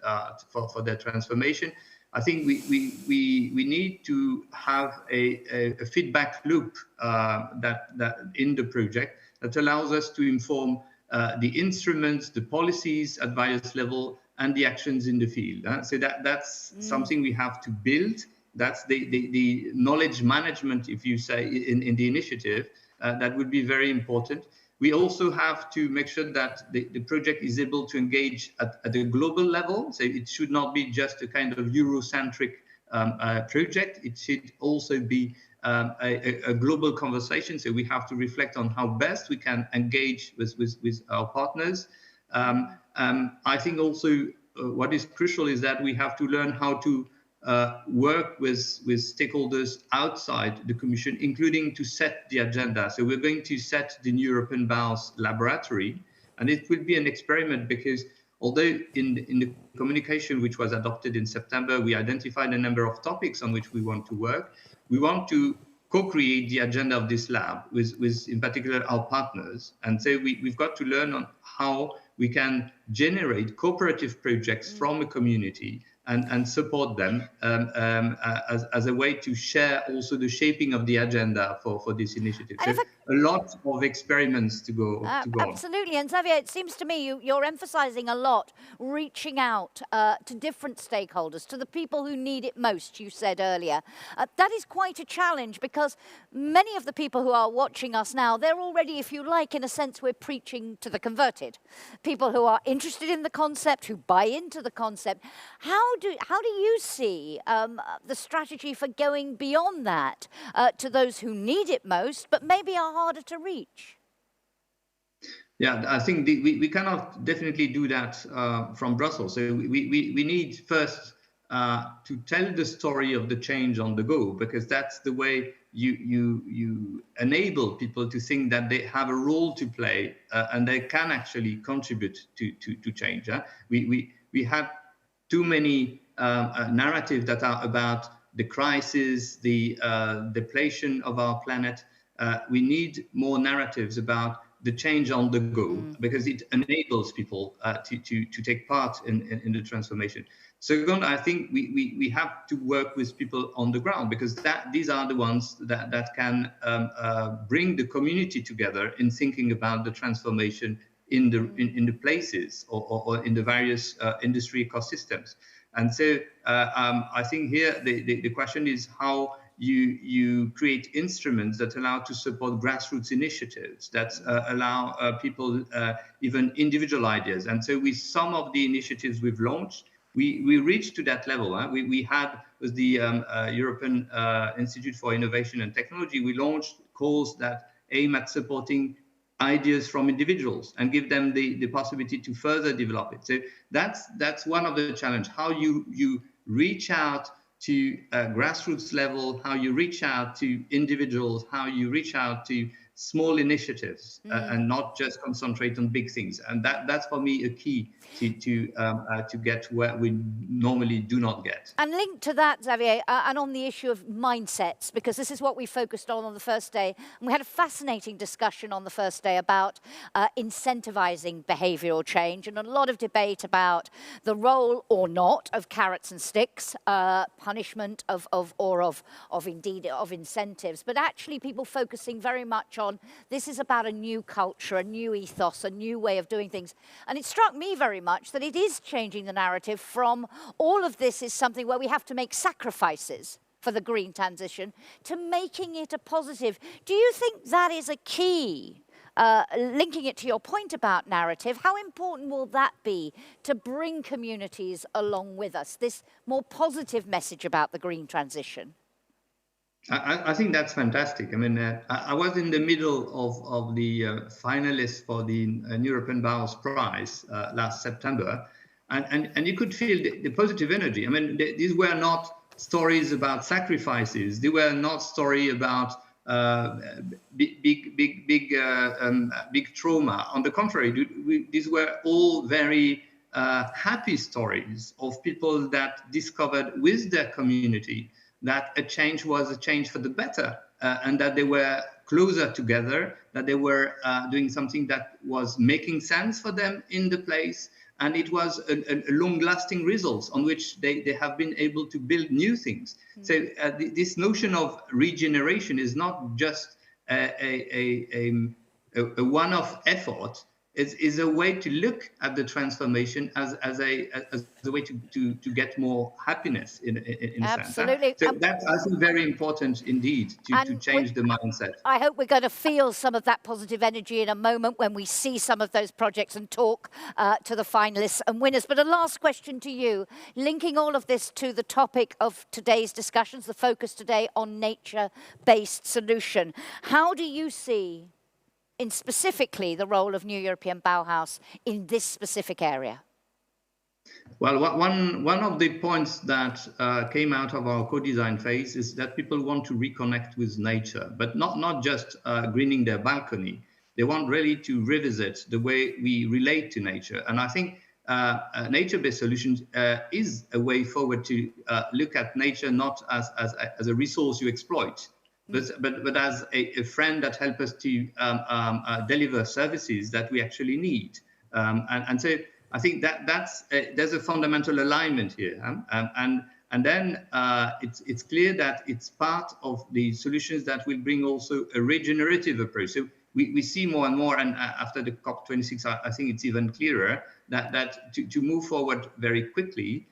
for their transformation, I think we need to have a feedback loop that in the project that allows us to inform the instruments, the policies at various levels, and the actions in the field. So that's something we have to build. That's the knowledge management, if you say, in the initiative. That would be very important. We also have to make sure that the project is able to engage at a global level. So it should not be just a kind of Eurocentric project. It should also be a global conversation. So we have to reflect on how best we can engage with our partners. I think also what is crucial is that we have to learn how to work with stakeholders outside the Commission, including to set the agenda. So we're going to set the European Bauhaus laboratory, and it will be an experiment because although in the communication which was adopted in September, we identified a number of topics on which we want to work, we want to co-create the agenda of this lab with in particular our partners. And so we've got to learn on how we can generate cooperative projects from a community and support them as a way to share also the shaping of the agenda for this initiative. So a lot of experiments to go on. Absolutely. And Xavier, it seems to me you're emphasizing a lot, reaching out to different stakeholders, to the people who need it most, you said earlier. That is quite a challenge because many of the people who are watching us now, they're already, if you like, in a sense, we're preaching to the converted. People who are interested in the concept, who buy into the concept. How do you see the strategy for going beyond that to those who need it most, but maybe are harder to reach? Yeah, I think we cannot definitely do that from Brussels. So we need first to tell the story of the change on the go, because that's the way you enable people to think that they have a role to play and they can actually contribute to change. We have too many narratives that are about the crisis, the depletion of our planet. We need more narratives about the change on the go, because it enables people to take part in the transformation. Second, I think we have to work with people on the ground, because these are the ones that can bring the community together in thinking about the transformation in the places or in the various industry ecosystems. And so I think here the question is how you create instruments that allow to support grassroots initiatives, that allow people even individual ideas. And so with some of the initiatives we've launched, we reached to that level. We had with the European Institute for Innovation and Technology, we launched calls that aim at supporting ideas from individuals and give them the possibility to further develop it. So that's one of the challenges, how you reach out to grassroots level, how you reach out to individuals, how you reach out to small initiatives and not just concentrate on big things. And that's for me a key to get where we normally do not get. And linked to that, Xavier, and on the issue of mindsets, because this is what we focused on the first day. And we had a fascinating discussion on the first day about incentivizing behavioral change, and a lot of debate about the role or not of carrots and sticks, punishment of incentives, but actually people focusing very much on this is about a new culture, a new ethos, a new way of doing things. And it struck me very much that it is changing the narrative from all of this is something where we have to make sacrifices for the green transition to making it a positive. Do you think that is a key? Linking it to your point about narrative, how important will that be to bring communities along with us, this more positive message about the green transition? I think that's fantastic. I mean, I was in the middle of the finalists for the European Bauhaus Prize last September, and you could feel the positive energy. I mean, these were not stories about sacrifices. They were not stories about big trauma. On the contrary, these were all very happy stories of people that discovered with their community that a change was a change for the better, and that they were closer together, that they were doing something that was making sense for them in the place, and it was a long-lasting result on which they have been able to build new things. So this notion of regeneration is not just a one-off effort. Is a way to look at the transformation as a way to get more happiness in a sense. Absolutely. So that's, I think, very important indeed to change the mindset. I hope we're going to feel some of that positive energy in a moment when we see some of those projects and talk to the finalists and winners. But a last question to you, linking all of this to the topic of today's discussions, the focus today on nature-based solution. How do you see in specifically the role of New European Bauhaus in this specific area? Well, one of the points that came out of our co-design phase is that people want to reconnect with nature, but not just greening their balcony. They want really to revisit the way we relate to nature. And I think nature-based solutions is a way forward to look at nature not as a resource you exploit, but as a friend that helps us to deliver services that we actually need. And so I think there's a fundamental alignment here, and then it's clear that it's part of the solutions that will bring also a regenerative approach. So we see more and more, and after the COP26, I think it's even clearer that to move forward very quickly,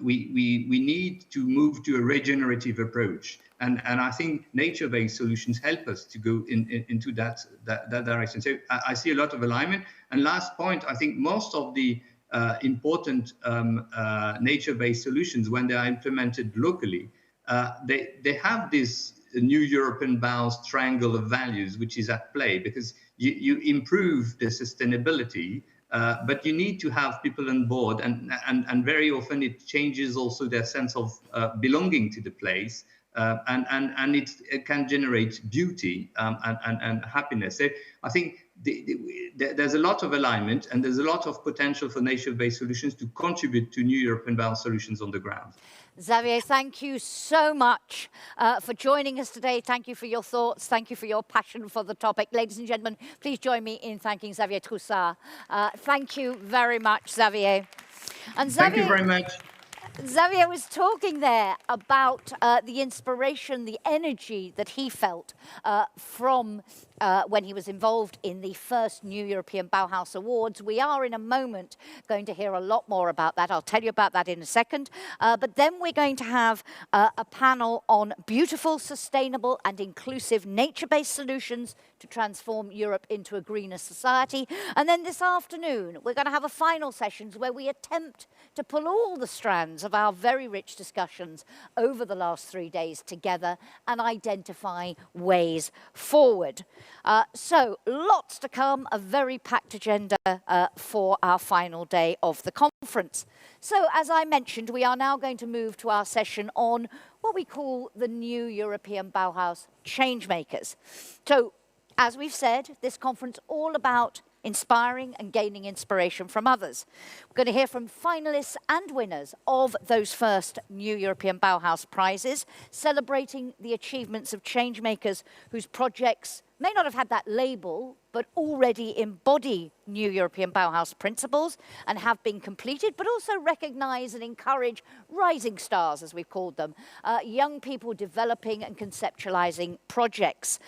we need to move to a regenerative approach. And I think nature-based solutions help us to go into that direction. So I see a lot of alignment. And last point, I think most of the important nature-based solutions, when they are implemented locally, they have this new European Bauhaus triangle of values, which is at play, because you improve the sustainability, but you need to have people on board, and very often it changes also their sense of belonging to the place. And it can generate beauty and happiness. So I think there's a lot of alignment, and there's a lot of potential for nature-based solutions to contribute to new European Bauhaus solutions on the ground. Xavier, thank you so much for joining us today. Thank you for your thoughts. Thank you for your passion for the topic. Ladies and gentlemen, please join me in thanking Xavier Troussard. Thank you very much, Xavier. And Xavier, thank you very much. Xavier was talking there about the inspiration, the energy that he felt from when he was involved in the first New European Bauhaus Awards. We are in a moment going to hear a lot more about that. I'll tell you about that in a second. But then we're going to have a panel on beautiful, sustainable and inclusive nature-based solutions to transform Europe into a greener society. And then this afternoon, we're going to have a final session where we attempt to pull all the strands of our very rich discussions over the last 3 days together and identify ways forward. So lots to come, a very packed agenda for our final day of the conference. So as I mentioned, we are now going to move to our session on what we call the New European Bauhaus Changemakers. So as we've said, this conference all about inspiring and gaining inspiration from others. We're going to hear from finalists and winners of those first New European Bauhaus prizes, celebrating the achievements of changemakers whose projects may not have had that label, but already embody New European Bauhaus principles and have been completed, but also recognize and encourage rising stars, as we've called them, young people developing and conceptualizing projects.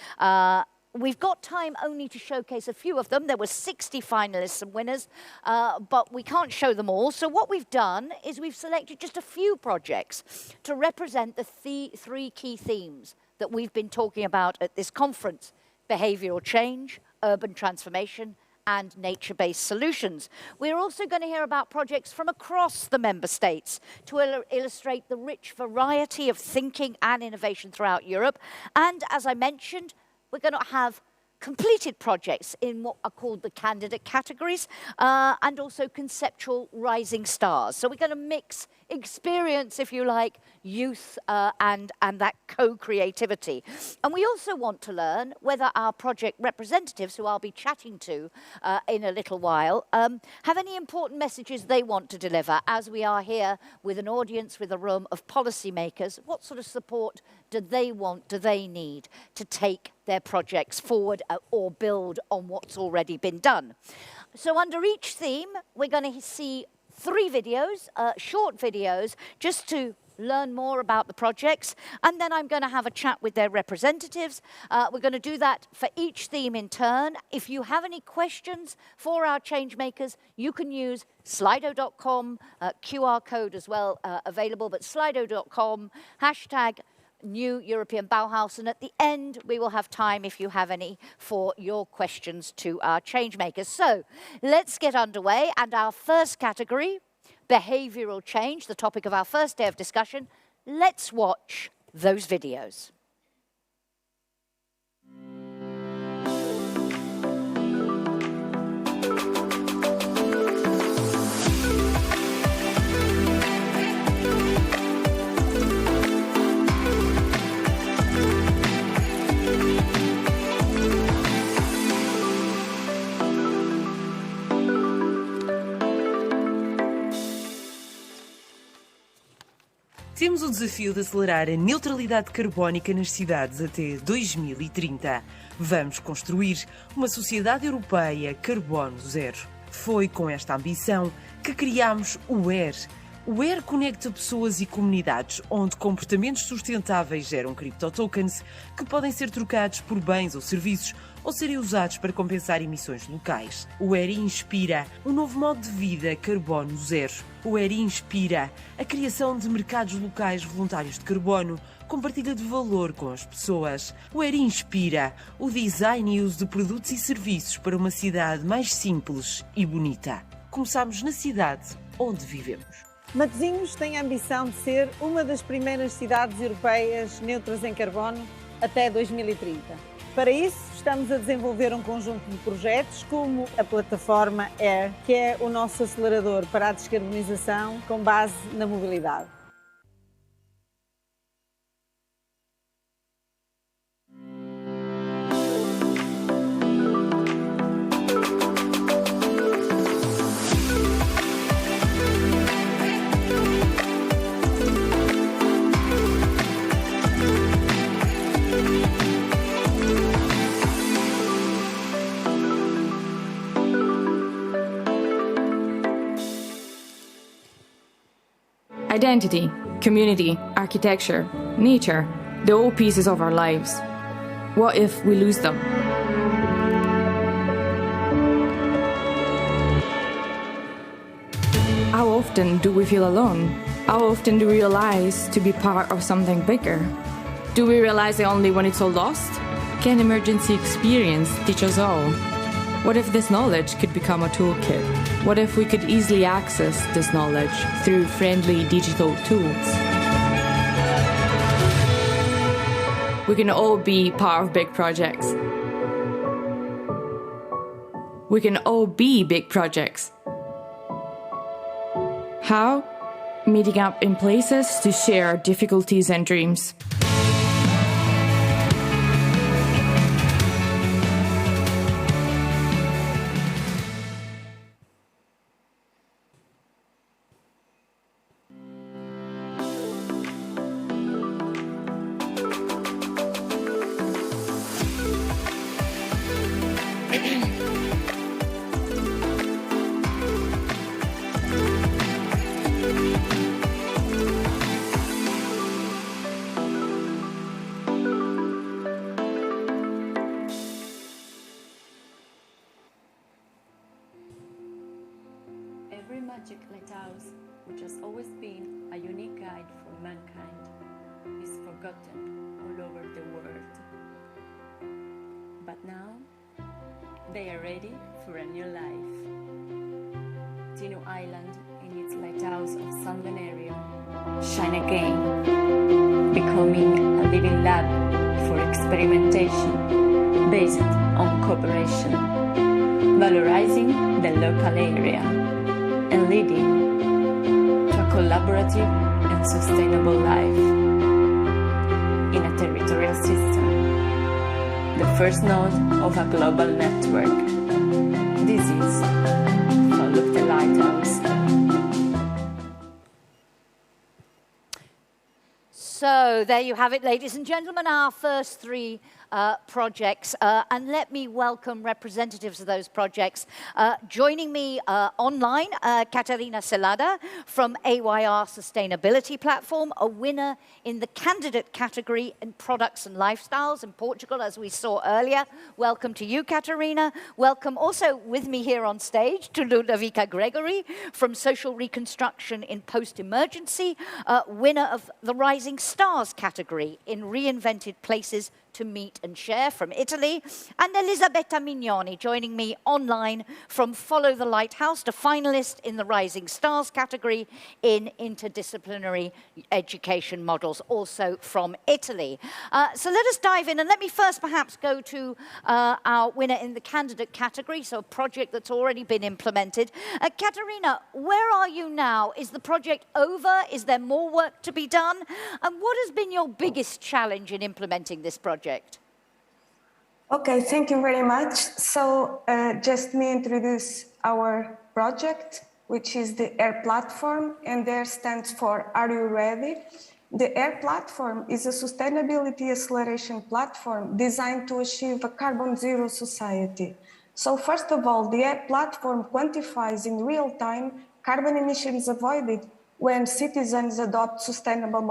We've got time only to showcase a few of them. There were 60 finalists and winners, but we can't show them all. So what we've done is we've selected just a few projects to represent the three key themes that we've been talking about at this conference: behavioral change, urban transformation, and nature-based solutions. We're also going to hear about projects from across the member states to illustrate the rich variety of thinking and innovation throughout Europe. And as I mentioned, we're going to have completed projects in what are called the candidate categories, and also conceptual rising stars. So we're going to mix experience, if you like, youth, and that co-creativity. And we also want to learn whether our project representatives, who I'll be chatting to in a little while, have any important messages they want to deliver, as we are here with an audience, with a room of policymakers. What sort of support do they want, do they need to take their projects forward or build on what's already been done? So under each theme, we're going to see 3 videos, short videos, just to learn more about the projects, and then I'm going to have a chat with their representatives. We're going to do that for each theme in turn. If you have any questions for our changemakers, you can use slido.com, QR code as well available, but slido.com, hashtag New European Bauhaus, and at the end we will have time, if you have any, for your questions to our changemakers. So let's get underway, and our first category, behavioral change, the topic of our first day of discussion. Let's watch those videos. Temos o desafio de acelerar a neutralidade carbónica nas cidades até 2030. Vamos construir uma sociedade europeia carbono zero. Foi com esta ambição que criámos o ER. O ER conecta pessoas e comunidades, onde comportamentos sustentáveis geram criptotokens que podem ser trocados por bens ou serviços ou serem usados para compensar emissões locais. O ER inspira um novo modo de vida carbono zero. O ER inspira a criação de mercados locais voluntários de carbono com partilha de valor com as pessoas. O ER inspira o design e uso de produtos e serviços para uma cidade mais simples e bonita. Começamos na cidade onde vivemos. Matosinhos tem a ambição de ser uma das primeiras cidades europeias neutras em carbono até 2030. Para isso, estamos a desenvolver um conjunto de projetos como a plataforma AIR, que é o nosso acelerador para a descarbonização com base na mobilidade. Identity, community, architecture, nature, they're all pieces of our lives. What if we lose them? How often do we feel alone? How often do we realize to be part of something bigger? Do we realize it only when it's all lost? Can emergency experience teach us all? What if this knowledge could become a toolkit? What if we could easily access this knowledge through friendly digital tools? We can all be part of big projects. We can all be big projects. How? Meeting up in places to share difficulties and dreams. Every magic lighthouse, which has always been a unique guide for mankind, is forgotten all over the world. But now, they are ready for a new life. Tinu Island, in its lighthouse of Sunland area, shine again, becoming a living lab for experimentation based on cooperation, valorizing the local area and leading to a collaborative and sustainable life in a territorial system, the first node of a global network. This is Follow the Lighthouse. So there you have it, ladies and gentlemen, our first three projects. And let me welcome representatives of those projects. Joining me online, Katarina Celada from AYR Sustainability Platform, a winner in the candidate category in products and lifestyles in Portugal, as we saw earlier. Welcome to you, Katarina. Welcome also with me here on stage to Ludovica Gregory from Social Reconstruction in Post-Emergency, winner of the Rising Stars category in Reinvented Places to Meet and Share from Italy, and Elisabetta Mignoni joining me online from Follow the Lighthouse, a finalist in the Rising Stars category in Interdisciplinary Education Models, also from Italy. So let us dive in, and let me first perhaps go to our winner in the candidate category, so a project that's already been implemented. Katarina, where are you now? Is the project over? Is there more work to be done? And what has been your biggest challenge in implementing this project? Okay, thank you very much. So just me introduce our project. which is the AIR platform, and AIR stands for Are You Ready? The AIR platform is a sustainability acceleration platform designed to achieve a carbon zero society. So first of all, the AIR platform quantifies in real time carbon emissions avoided when citizens adopt sustainable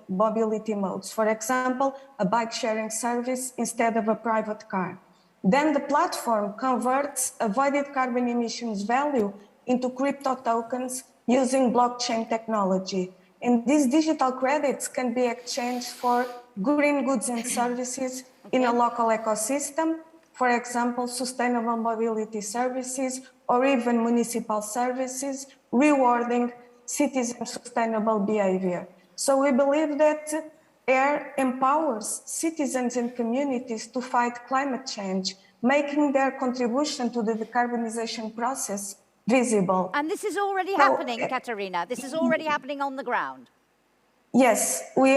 mobility modes. For example, a bike sharing service instead of a private car. Then the platform converts avoided carbon emissions value into crypto tokens using blockchain technology. And these digital credits can be exchanged for green goods and services in a local ecosystem, for example, sustainable mobility services or even municipal services, rewarding citizen sustainable behavior. So we believe that AIR empowers citizens and communities to fight climate change, making their contribution to the decarbonization process visible. And this is already happening, Katarina. This is already happening on the ground. Yes, we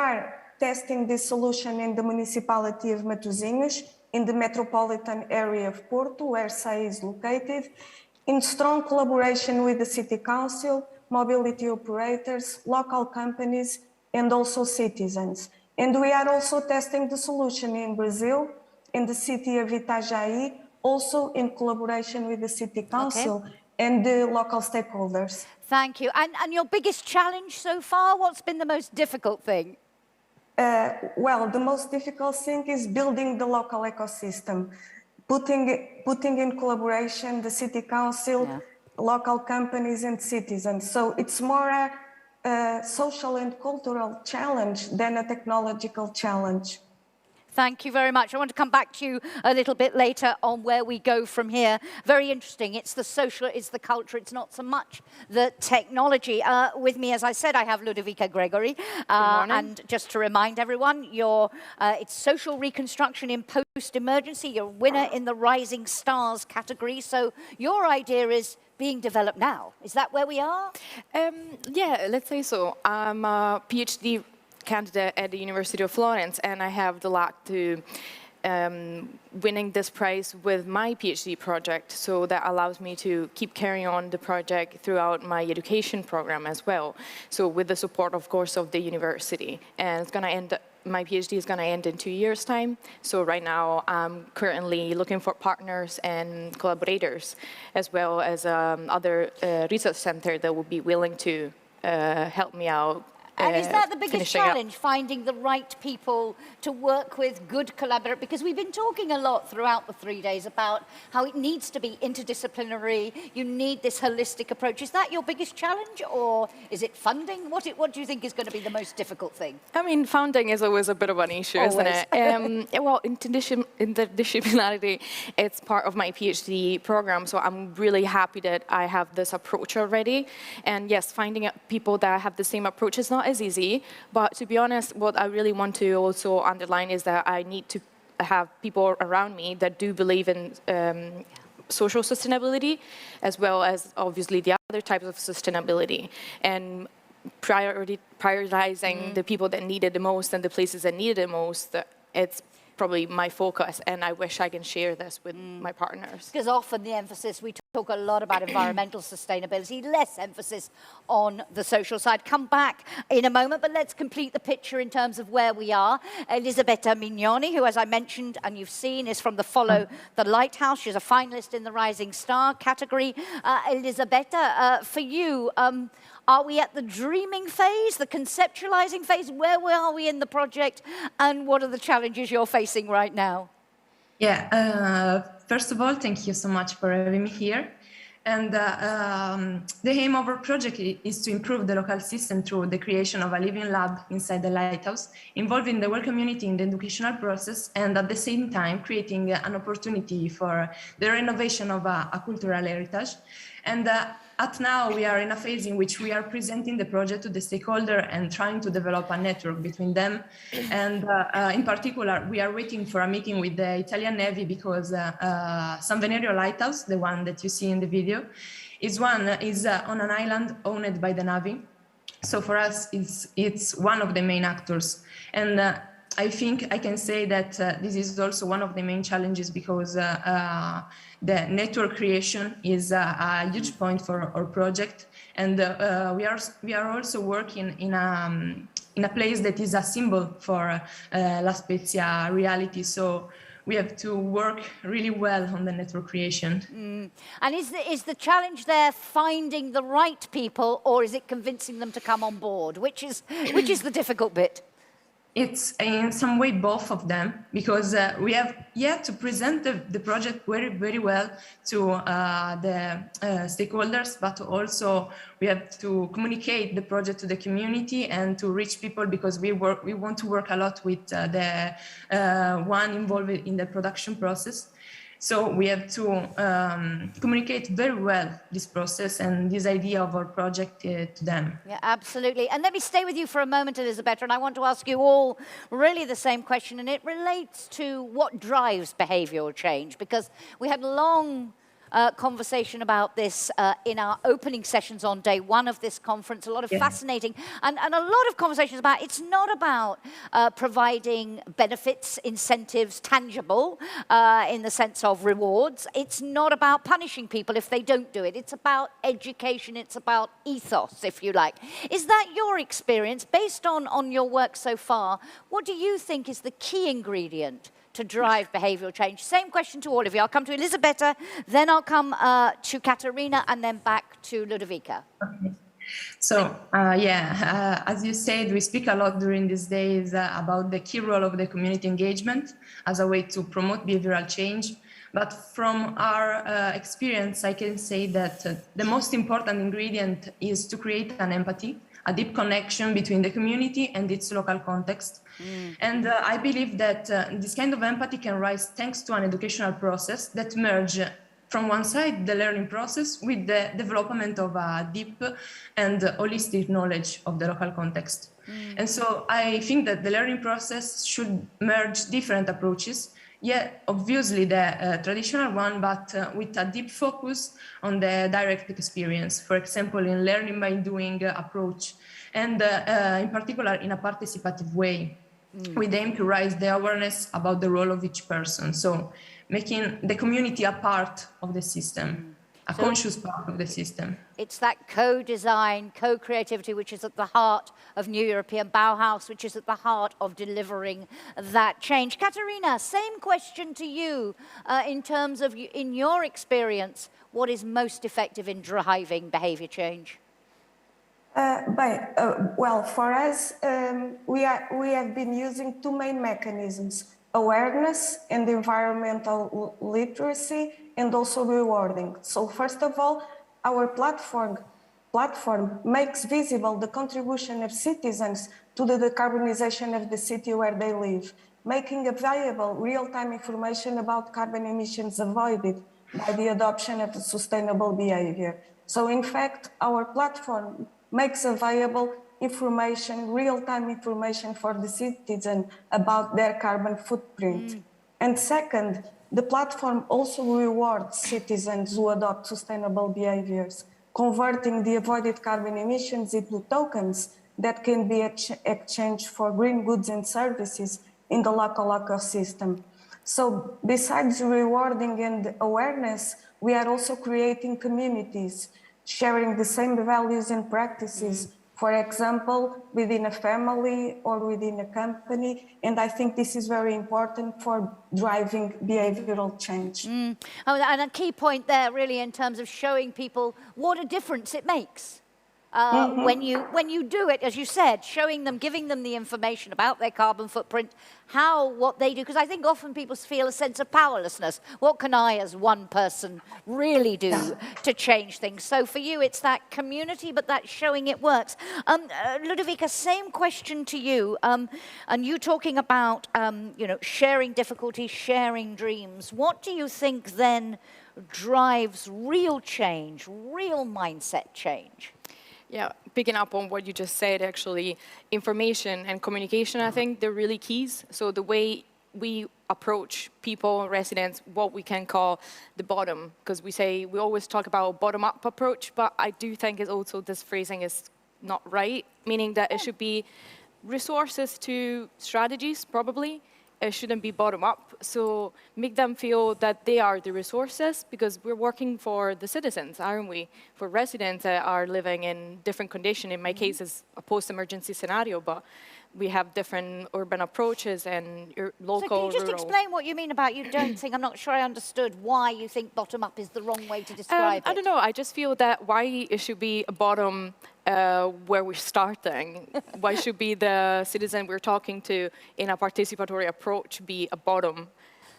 are testing this solution in the municipality of Matosinhos, in the metropolitan area of Porto, where SAI is located, in strong collaboration with the City Council, mobility operators, local companies, and also citizens. And we are also testing the solution in Brazil, in the city of Itajaí, also in collaboration with the City Council and the local stakeholders. Thank you. And your biggest challenge so far? What's been the most difficult thing? Well, the most difficult thing is building the local ecosystem, putting in collaboration the City Council, local companies and citizens. So it's more a social and cultural challenge than a technological challenge. Thank you very much. I want to come back to you a little bit later on where we go from here. Very interesting. It's the social, it's the culture, it's not so much the technology. With me, as I said, I have Ludovica Gregory. And just to remind everyone, it's social reconstruction in post-emergency. You're winner in the Rising Stars category. So your idea is being developed now. Is that where we are? Yeah, let's say so. I'm a PhD candidate at the University of Florence, and I have the luck to winning this prize with my PhD project, so that allows me to keep carrying on the project throughout my education program as well. So with the support, of course, of the university. And it's going to end, my PhD is going to end in 2 years' time. So right now, I'm currently looking for partners and collaborators, as well as other research center that will be willing to help me out. And is that the biggest challenge, finding the right people to work with, good collaborators? Because we've been talking a lot throughout the 3 days about how it needs to be interdisciplinary. You need this holistic approach. Is that your biggest challenge, or is it funding? What do you think is going to be the most difficult thing? I mean, funding is always a bit of an issue, isn't it? Well, interdisciplinarity, it's part of my PhD program, so I'm really happy that I have this approach already. And yes, finding people that have the same approach is not as easy, but to be honest, what I really want to also underline is that I need to have people around me that do believe in social sustainability, as well as obviously the other types of sustainability, and prioritizing the people that need it the most and the places that need it the most. It's probably my focus, and I wish I can share this with my partners. Because often the emphasis, we talk a lot about environmental sustainability, less emphasis on the social side. Come back in a moment, but let's complete the picture in terms of where we are. Elisabetta Mignoni, who, as I mentioned, and you've seen, is from the Follow the Lighthouse. She's a finalist in the Rising Star category. Elisabetta, for you, are we at the dreaming phase, the conceptualizing phase? Where are we in the project, and what are the challenges you're facing right now? Yeah, first of all, thank you so much for having me here. And the aim of our project is to improve the local system through the creation of a living lab inside the lighthouse, involving the whole community in the educational process, and at the same time creating an opportunity for the renovation of a cultural heritage. And at now, we are in a phase in which we are presenting the project to the stakeholder and trying to develop a network between them. And in particular, we are waiting for a meeting with the Italian Navy, because San Venerio Lighthouse, the one that you see in the video, is on an island owned by the Navy. So for us, it's one of the main actors. And I think I can say that this is also one of the main challenges because the network creation is a huge point for our project, and we are also working in a place that is a symbol for La Spezia reality. So we have to work really well on the network creation. And is the challenge there finding the right people, or is it convincing them to come on board? Which is the difficult bit? It's in some way both of them, because we have yet to present the project very, very well to the stakeholders, but also we have to communicate the project to the community and to reach people, because we want to work a lot with the one involved in the production process. So we have to communicate very well this process and this idea of our project to them. Yeah, absolutely. And let me stay with you for a moment, Elisabetta, and I want to ask you all really the same question, and it relates to what drives behavioural change, because we had long conversation about this in our opening sessions on day one of this conference, a lot of fascinating and a lot of conversations about it's not about providing benefits, incentives, tangible in the sense of rewards. It's not about punishing people if they don't do it. It's about education. It's about ethos, if you like. Is that your experience? Based on your work so far, what do you think is the key ingredient to drive behavioural change? Same question to all of you. I'll come to Elisabetta, then I'll come to Katerina, and then back to Ludovica. Okay. So, as you said, we speak a lot during these days about the key role of the community engagement as a way to promote behavioural change. But from our experience, I can say that the most important ingredient is to create an empathy, a deep connection between the community and its local context. And I believe that this kind of empathy can rise thanks to an educational process that merge, from one side, the learning process with the development of a deep and holistic knowledge of the local context. And so I think that the learning process should merge different approaches. Yeah, obviously the traditional one, but with a deep focus on the direct experience. For example, in learning by doing approach, and in particular in a participative way. We aim to raise the awareness about the role of each person. So making the community a part of the system, a conscious part of the system. It's that co-design, co-creativity, which is at the heart of New European Bauhaus, which is at the heart of delivering that change. Katerina, same question to you in terms of, in your experience, what is most effective in driving behaviour change? Well, for us, we have been using two main mechanisms: awareness and environmental literacy, and also rewarding. So first of all, our platform makes visible the contribution of citizens to the decarbonization of the city where they live, making available real-time information about carbon emissions avoided by the adoption of sustainable behavior. So in fact, our platform makes available information, real-time information for the citizen about their carbon footprint. And second, the platform also rewards citizens who adopt sustainable behaviors, converting the avoided carbon emissions into tokens that can be exchanged for green goods and services in the local ecosystem. So besides rewarding and awareness, we are also creating communities, sharing the same values and practices, for example, within a family or within a company. And I think this is very important for driving behavioral change. Oh, and a key point there, really, in terms of showing people what a difference it makes. When you do it, as you said, showing them, giving them the information about their carbon footprint, what they do, because I think often people feel a sense of powerlessness. What can I, as one person, really do to change things? So for you, it's that community, but that showing it works. Ludovica, same question to you. And you talking about, sharing difficulties, sharing dreams. What do you think then drives real change, real mindset change? Yeah, picking up on what you just said, actually, information and communication, I think they're really keys. So the way we approach people, residents, what we can call the bottom, because we always talk about bottom-up approach, but I do think it's also this phrasing is not right, meaning that it should be resources to strategies, probably. It shouldn't be bottom up. So make them feel that they are the resources, because we're working for the citizens, aren't we? For residents that are living in different conditions. In my case, it's a post-emergency scenario, but we have different urban approaches and local, So can you just rural. explain what you mean about you don't think, I'm not sure I understood why you think bottom up is the wrong way to describe it. I don't know, I just feel that why it should be a bottom where we're starting. Why should be the citizen we're talking to in a participatory approach be a bottom?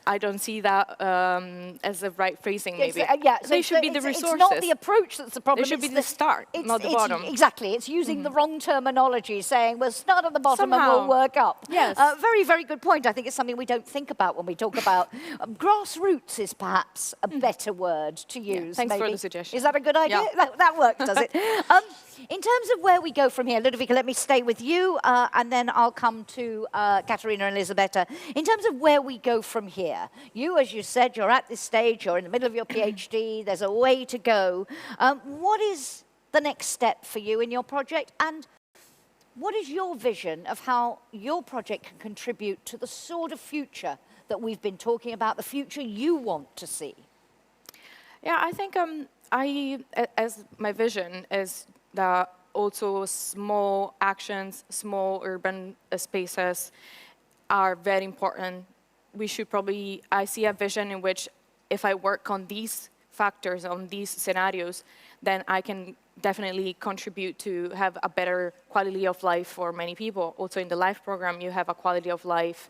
I don't see that as the right phrasing, maybe. So they should be the resources. It's not the approach that's the problem. They should be the start, not the bottom. Exactly. It's using the wrong terminology, saying we'll start at the bottom and we'll work up. Yes. Very, very good point. I think it's something we don't think about when we talk about grassroots is perhaps a better word to use. Yeah, thanks for the suggestion. Is that a good idea? Yeah. That works, does it? In terms of where we go from here, Ludovica, let me stay with you, and then I'll come to Caterina and Elisabetta. In terms of where we go from here, you, as you said, you're at this stage, you're in the middle of your PhD, there's a way to go. What is the next step for you in your project, and what is your vision of how your project can contribute to the sort of future that we've been talking about, the future you want to see? Yeah, I think as my vision is that also small actions, small urban spaces are very important. We should probably, I see a vision in which if I work on these factors, on these scenarios, then I can definitely contribute to have a better quality of life for many people. Also in the LIFE program, you have a quality of life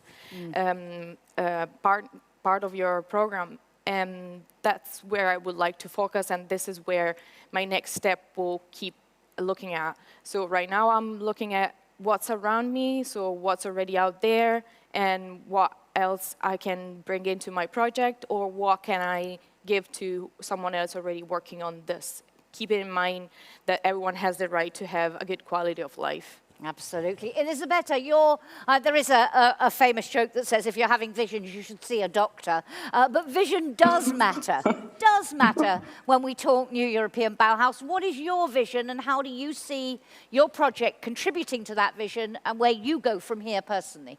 part of your program. And that's where I would like to focus, and this is where my next step will keep looking at. So right now I'm looking at what's around me, so what's already out there, and what else I can bring into my project, or what can I give to someone else already working on this. Keeping in mind that everyone has the right to have a good quality of life. Absolutely. Elisabetta, there is a famous joke that says if you're having visions, you should see a doctor. But vision does matter, does matter when we talk New European Bauhaus. What is your vision, and how do you see your project contributing to that vision, and where you go from here personally?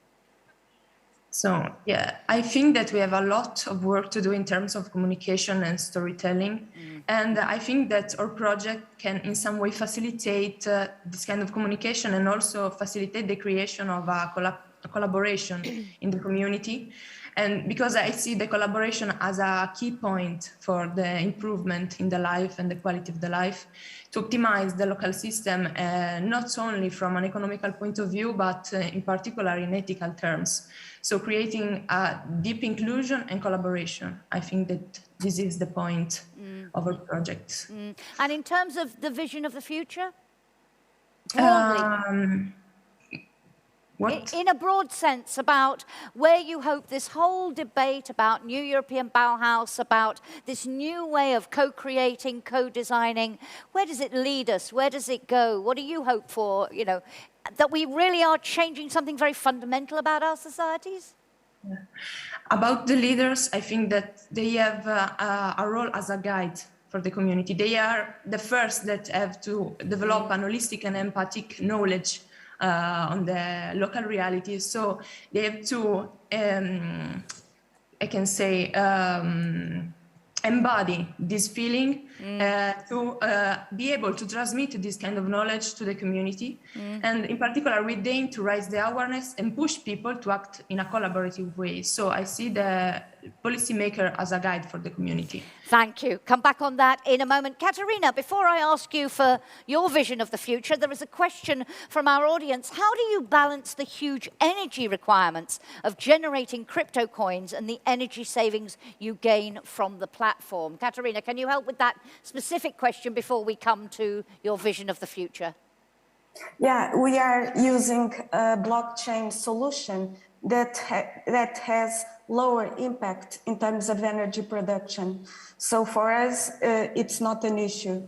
So, yeah, I think that we have a lot of work to do in terms of communication and storytelling. And I think that our project can in some way facilitate this kind of communication, and also facilitate the creation of a collaboration in the community. And because I see the collaboration as a key point for the improvement in the life and the quality of the life, to optimize the local system, not only from an economical point of view, but in particular in ethical terms. So creating a deep inclusion and collaboration. I think that this is the point of our project. And in terms of the vision of the future? What? In a broad sense, about where you hope this whole debate about New European Bauhaus, about this new way of co-creating, co-designing, where does it lead us? Where does it go? What do you hope for, that we really are changing something very fundamental about our societies? Yeah. About the leaders, I think that they have a role as a guide for the community. They are the first that have to develop an holistic and empathic knowledge on the local realities. So they have to, I can say, embody this feeling to be able to transmit this kind of knowledge to the community. And in particular, we aim to raise the awareness and push people to act in a collaborative way. So I see the policymaker as a guide for the community. Thank you. Come back on that in a moment. Caterina, before I ask you for your vision of the future, there is a question from our audience. How do you balance the huge energy requirements of generating crypto coins and the energy savings you gain from the platform? Caterina, can you help with that specific question before we come to your vision of the future? Yeah, we are using a blockchain solution that has lower impact in terms of energy production. So for us, it's not an issue.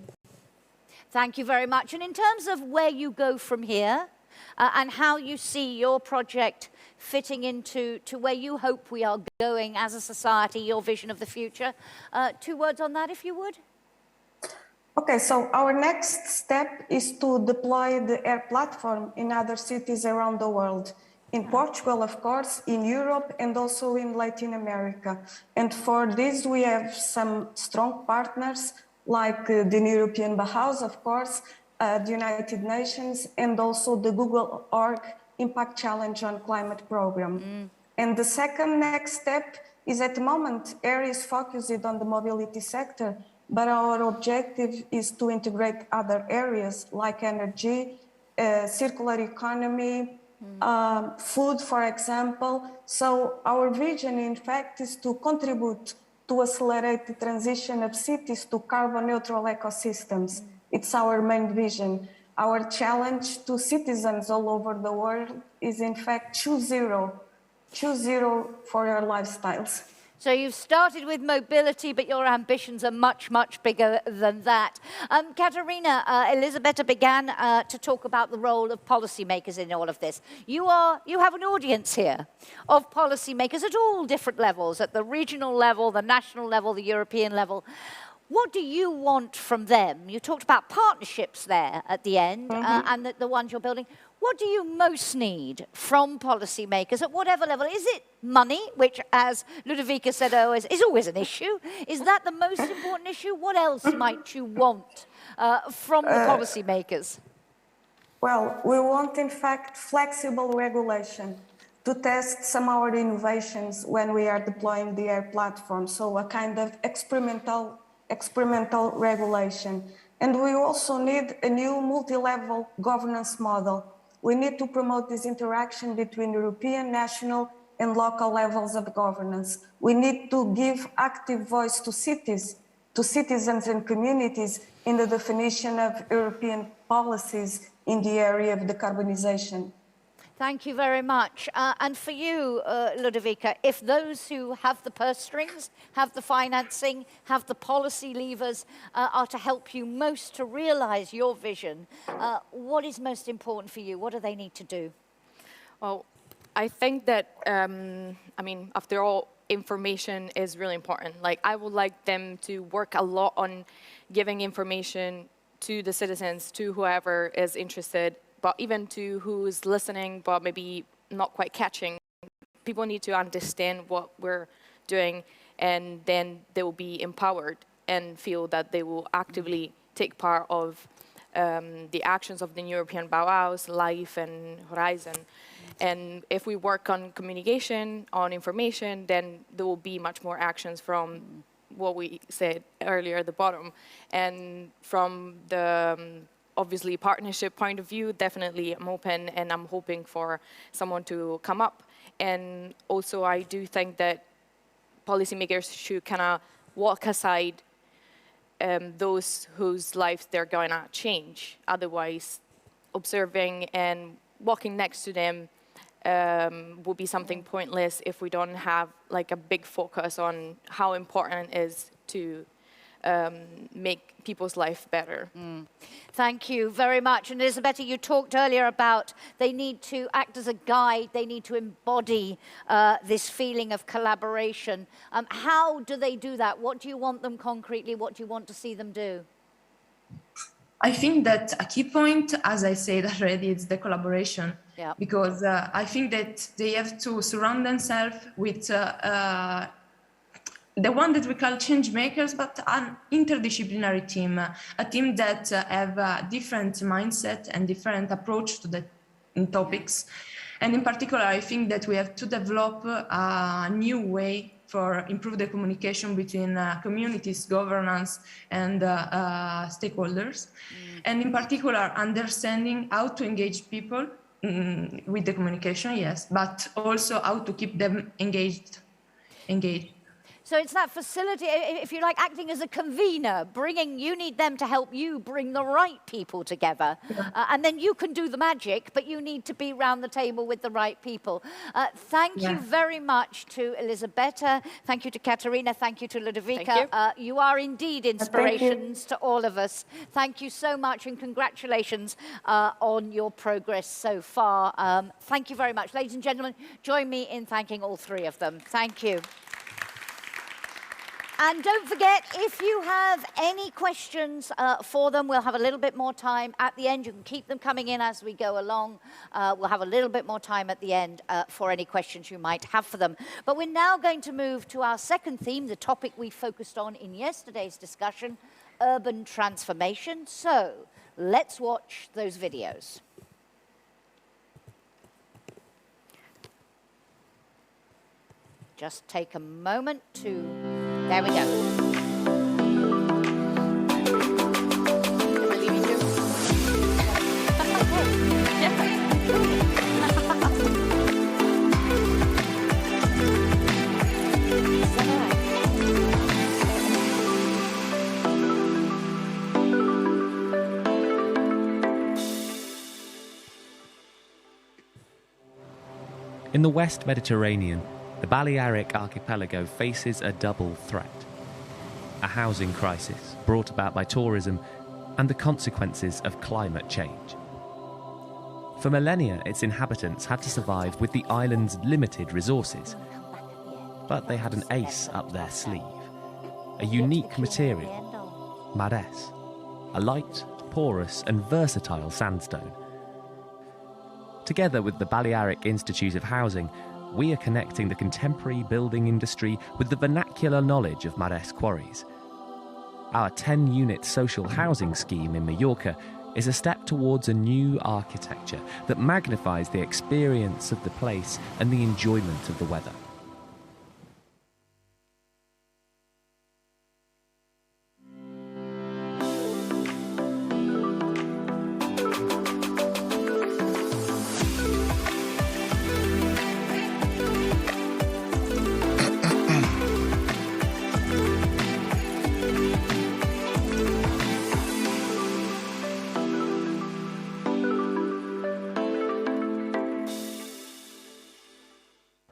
Thank you very much. And in terms of where you go from here and how you see your project fitting into where you hope we are going as a society, your vision of the future, 2 words on that, if you would. Okay, so our next step is to deploy the air platform in other cities around the world. In Portugal, of course, in Europe, and also in Latin America. And for this, we have some strong partners like the European Bauhaus, of course, the United Nations, and also the Google Org Impact Challenge on Climate Program. And the second next step is, at the moment, air is focused on the mobility sector, but our objective is to integrate other areas like energy, circular economy, food, for example. So our vision, in fact, is to contribute to accelerate the transition of cities to carbon neutral ecosystems. It's our main vision. Our challenge to citizens all over the world is, in fact, choose zero for your lifestyles. So you've started with mobility, but your ambitions are much, much bigger than that. Katerina, Elisabetta began to talk about the role of policymakers in all of this. You have an audience here of policymakers at all different levels, at the regional level, the national level, the European level. What do you want from them? You talked about partnerships there at the end, and the ones you're building. What do you most need from policymakers at whatever level? Is it money, which, as Ludovica said, is always an issue? Is that the most important issue? What else might you want from the policymakers? Well, we want, in fact, flexible regulation to test some of our innovations when we are deploying the air platform. So a kind of experimental regulation. And we also need a new multi-level governance model. We need to promote this interaction between European, national, and local levels of governance. We need to give active voice to cities, to citizens and communities in the definition of European policies in the area of decarbonization. Thank you very much. And for you, Ludovica, if those who have the purse strings, have the financing, have the policy levers, are to help you most to realize your vision, what is most important for you? What do they need to do? Well, I think that, after all, information is really important. Like, I would like them to work a lot on giving information to the citizens, to whoever is interested, but even to who's listening, but maybe not quite catching. People need to understand what we're doing, and then they will be empowered and feel that they will actively take part of the actions of the European Bauhaus, Life and Horizon. And if we work on communication, on information, then there will be much more actions from what we said earlier at the bottom. And from the obviously partnership point of view, definitely I'm open and I'm hoping for someone to come up. And also I do think that policymakers should kind of walk aside those whose lives they're going to change. Otherwise, observing and walking next to them will be something pointless if we don't have like a big focus on how important it is to make people's life better. Thank you very much. And Elisabetta, you talked earlier about they need to act as a guide, they need to embody this feeling of collaboration. How do they do that? What do you want them concretely? What do you want to see them do? I think that a key point, as I said already, is the collaboration. Yeah. Because I think that they have to surround themselves with the one that we call Changemakers, but an interdisciplinary team, a team that have a different mindset and different approach to the topics. And in particular, I think that we have to develop a new way for improve the communication between communities, governance, and stakeholders. And in particular, understanding how to engage people with the communication, yes, but also how to keep them engaged. So it's that facility, if you like, acting as a convener, you need them to help you bring the right people together. And then you can do the magic, but you need to be round the table with the right people. Thank you very much to Elisabetta. Thank you to Katerina. Thank you to Ludovica. You are indeed inspirations to all of us. Thank you so much, and congratulations on your progress so far. Thank you very much. Ladies and gentlemen, join me in thanking all three of them. Thank you. And don't forget, if you have any questions for them, we'll have a little bit more time at the end. You can keep them coming in as we go along. We'll have a little bit more time at the end for any questions you might have for them. But we're now going to move to our second theme, the topic we focused on in yesterday's discussion, urban transformation. So let's watch those videos. Just take a moment to... There we go. In the West Mediterranean, the Balearic archipelago faces a double threat. A housing crisis brought about by tourism and the consequences of climate change. For millennia, its inhabitants had to survive with the island's limited resources. But they had an ace up their sleeve, a unique material, marès, a light, porous and versatile sandstone. Together with the Balearic Institute of Housing, we are connecting the contemporary building industry with the vernacular knowledge of marès quarries. Our 10-unit social housing scheme in Mallorca is a step towards a new architecture that magnifies the experience of the place and the enjoyment of the weather.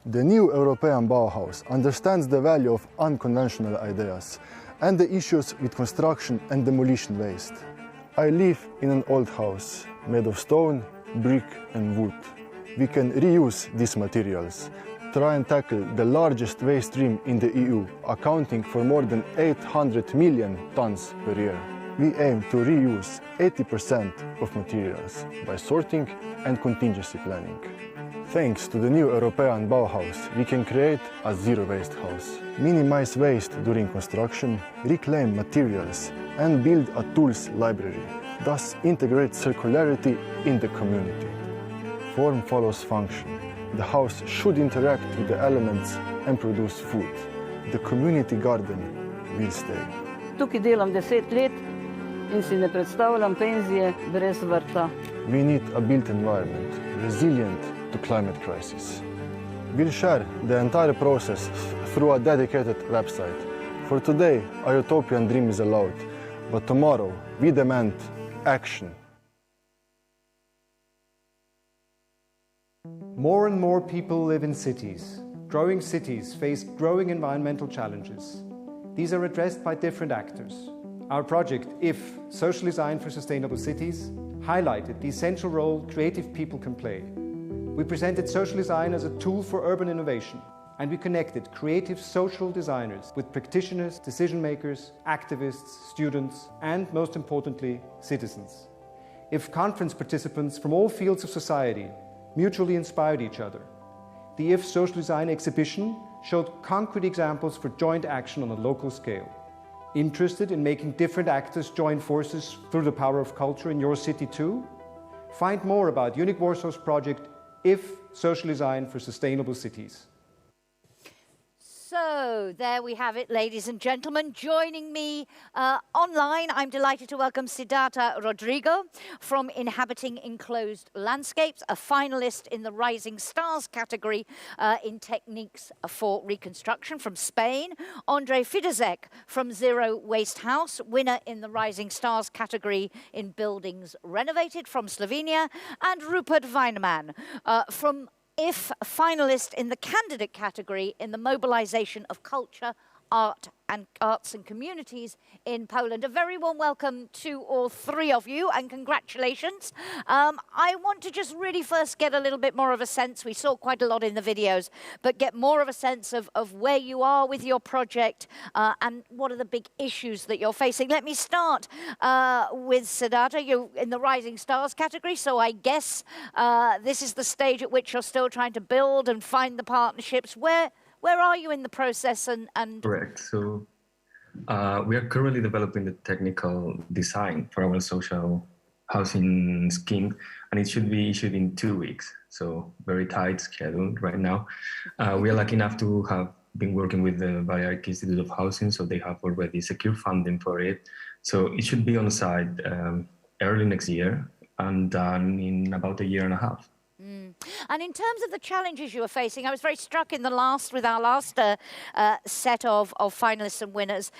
The new European Bauhaus understands the value of unconventional ideas and the issues with construction and demolition waste. I live in an old house made of stone, brick and wood. We can reuse these materials, try and tackle the largest waste stream in the EU, accounting for more than 800 million tons per year. We aim to reuse 80% of materials by sorting and contingency planning. Thanks to the new European Bauhaus, we can create a zero-waste house, minimize waste during construction, reclaim materials, and build a tools library, thus integrate circularity in the community. Form follows function. The house should interact with the elements and produce food. The community garden will stay. Tukaj delam 10 let in si ne predstavljam penzije brez vrta. We need a built environment, resilient to climate crisis. We'll share the entire process through a dedicated website. For today, a utopian dream is allowed, but tomorrow we demand action. More and more people live in cities. Growing cities face growing environmental challenges. These are addressed by different actors. Our project, IF, Social Design for Sustainable Cities, highlighted the essential role creative people can play. We presented social design as a tool for urban innovation, and we connected creative social designers with practitioners, decision makers, activists, students, and most importantly, citizens. IF conference participants from all fields of society mutually inspired each other. The IF Social Design exhibition showed concrete examples for joint action on a local scale. Interested in making different actors join forces through the power of culture in your city too? Find more about Unique Warsaw's project IF Social Design for Sustainable Cities. So there we have it, ladies and gentlemen. Joining me online, I'm delighted to welcome Siddhartha Rodrigo from Inhabiting Enclosed Landscapes, a finalist in the Rising Stars category in Techniques for Reconstruction from Spain. Andre Fidezek from Zero Waste House, winner in the Rising Stars category in Buildings Renovated from Slovenia. And Rupert Weinemann from IF, finalist in the candidate category in the mobilization of culture arts and communities in Poland. A very warm welcome to all three of you, and congratulations. I want to just really first get a little bit more of a sense. We saw quite a lot in the videos, but get more of a sense of where you are with your project and what are the big issues that you're facing. Let me start with Siddhartha. You're in the Rising Stars category, so I guess this is the stage at which you're still trying to build and find the partnerships. Where are you in the process? And Correct. So we are currently developing the technical design for our social housing scheme, and it should be issued in 2 weeks. So very tight schedule right now. We are lucky enough to have been working with the Balearic Institute of Housing, so they have already secured funding for it. So it should be on site early next year and done in about a year and a half. And in terms of the challenges you are facing, I was very struck with our last set of finalists and winners.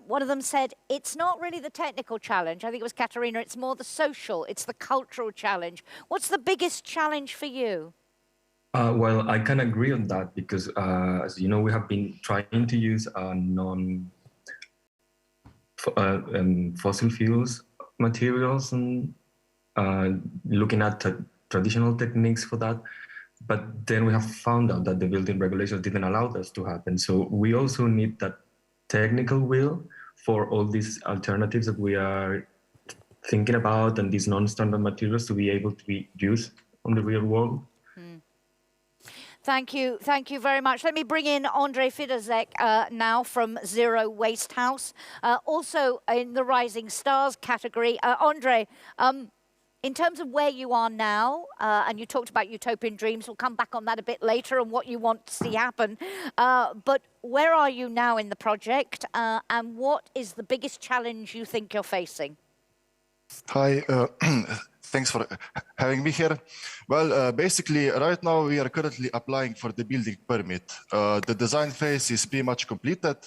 One of them said, it's not really the technical challenge. I think it was Katarina. It's more the social, it's the cultural challenge. What's the biggest challenge for you? Well, I can agree on that because, as you know, we have been trying to use fossil fuels materials and looking at traditional techniques for that, but then we have found out that the building regulations didn't allow us to happen. So we also need that technical will for all these alternatives that we are thinking about and these non-standard materials to be able to be used on the real world. Thank you very much. Let me bring in Andrzej Fidozek now from Zero Waste House, also in the Rising Stars category. Andrzej, in terms of where you are now, and you talked about utopian dreams, we'll come back on that a bit later and what you want to see happen, but where are you now in the project, and what is the biggest challenge you think you're facing? Hi, thanks for having me here. Well, basically, right now we are currently applying for the building permit. The design phase is pretty much completed,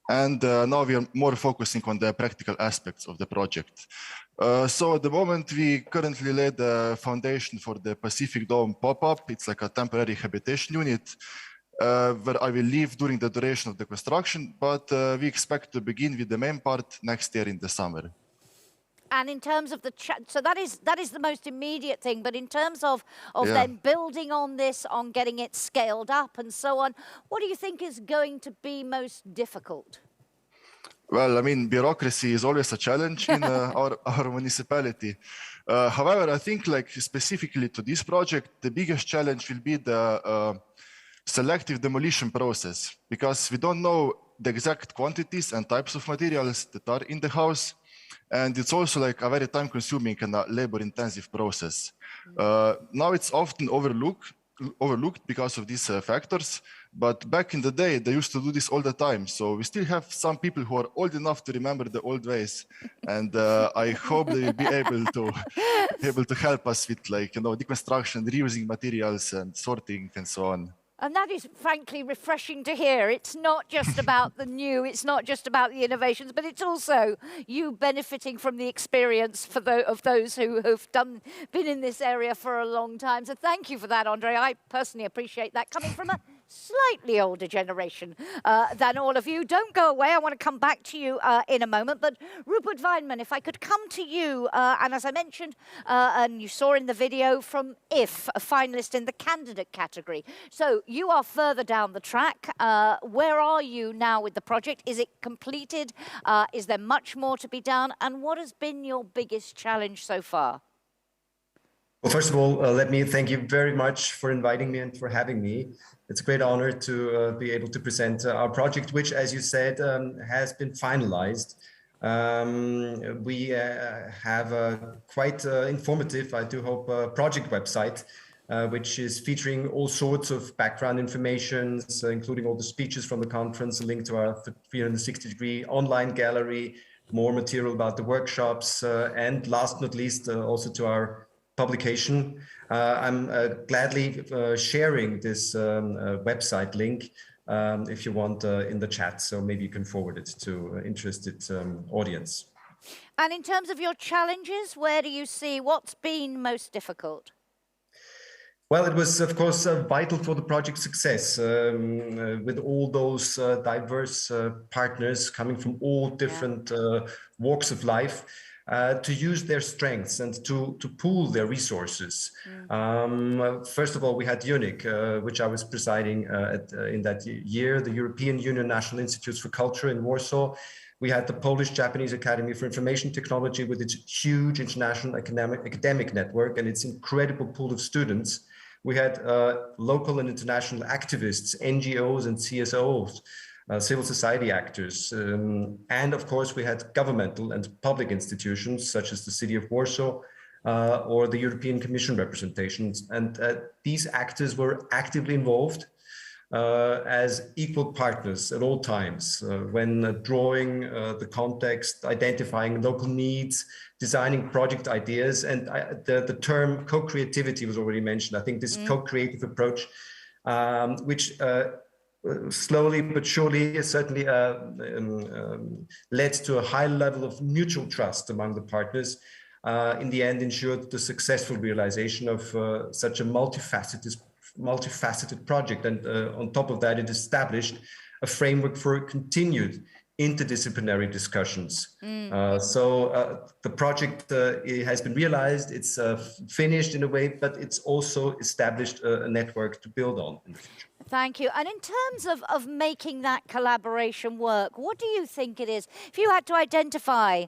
and now we are more focusing on the practical aspects of the project. So at the moment, we currently laid the foundation for the Pacific Dome pop-up. It's like a temporary habitation unit where I will live during the duration of the construction, but we expect to begin with the main part next year in the summer. And in terms of so that is the most immediate thing, but in terms of then building on this, on getting it scaled up and so on, what do you think is going to be most difficult? Well, I mean, bureaucracy is always a challenge in our municipality. However, I think like specifically to this project, the biggest challenge will be the selective demolition process, because we don't know the exact quantities and types of materials that are in the house. And it's also like a very time-consuming and labor-intensive process. Now it's often overlooked because of these factors, but back in the day, they used to do this all the time. So we still have some people who are old enough to remember the old ways, and I hope they will be able to help us with, like, you know, deconstruction, reusing materials, and sorting, and so on. And that is frankly refreshing to hear. It's not just about the new, it's not just about the innovations, but it's also you benefiting from the experience of those who have been in this area for a long time. So thank you for that, Andrzej. I personally appreciate that, coming from a slightly older generation than all of you. Don't go away. I want to come back to you in a moment. But Rupert Weinmann, if I could come to you, and as I mentioned, and you saw in the video from IF, a finalist in the candidate category. So you are further down the track. Where are you now with the project? Is it completed? Is there much more to be done? And what has been your biggest challenge so far? Well, first of all, let me thank you very much for inviting me and for having me. It's a great honor to be able to present our project, which, as you said, has been finalized. We have a quite informative, I do hope, project website, which is featuring all sorts of background information, including all the speeches from the conference, a link to our 360-degree online gallery, more material about the workshops, and last but not least, also to our publication. I'm gladly sharing this website link if you want in the chat, so maybe you can forward it to interested audience. And in terms of your challenges, where do you see what's been most difficult? Well, it was, of course, vital for the project's success, with all those diverse partners coming from all different walks of life, to use their strengths and to pool their resources. First of all, we had UNIC, which I was presiding in that year, the European Union National Institutes for Culture in Warsaw. We had the Polish-Japanese Academy for Information Technology with its huge international academic network and its incredible pool of students. We had local and international activists, NGOs and CSOs, civil society actors. And of course, we had governmental and public institutions such as the City of Warsaw or the European Commission representations. And these actors were actively involved as equal partners at all times when drawing the context, identifying local needs, designing project ideas. And the term co-creativity was already mentioned. I think this co-creative approach, which slowly but surely certainly led to a high level of mutual trust among the partners, in the end ensured the successful realization of such a multifaceted project. And on top of that, it established a framework for continued interdisciplinary discussions. So the project it has been realized, it's finished in a way, but it's also established a network to build on in the future. Thank you. And in terms of making that collaboration work, what do you think it is? If you had to identify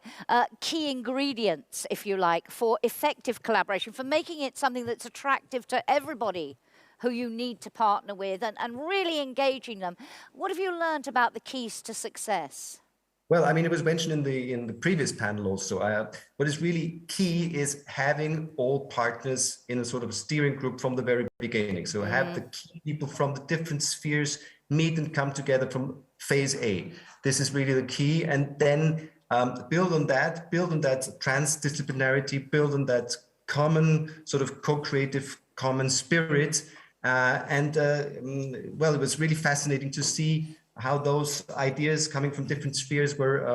key ingredients, if you like, for effective collaboration, for making it something that's attractive to everybody who you need to partner with and really engaging them, what have you learned about the keys to success? Well, I mean, it was mentioned in the previous panel also. What is really key is having all partners in a sort of steering group from the very beginning. So have the key people from the different spheres meet and come together from phase A. This is really the key. And then build on that transdisciplinarity, build on that common sort of co-creative common spirit. Well, it was really fascinating to see how those ideas coming from different spheres were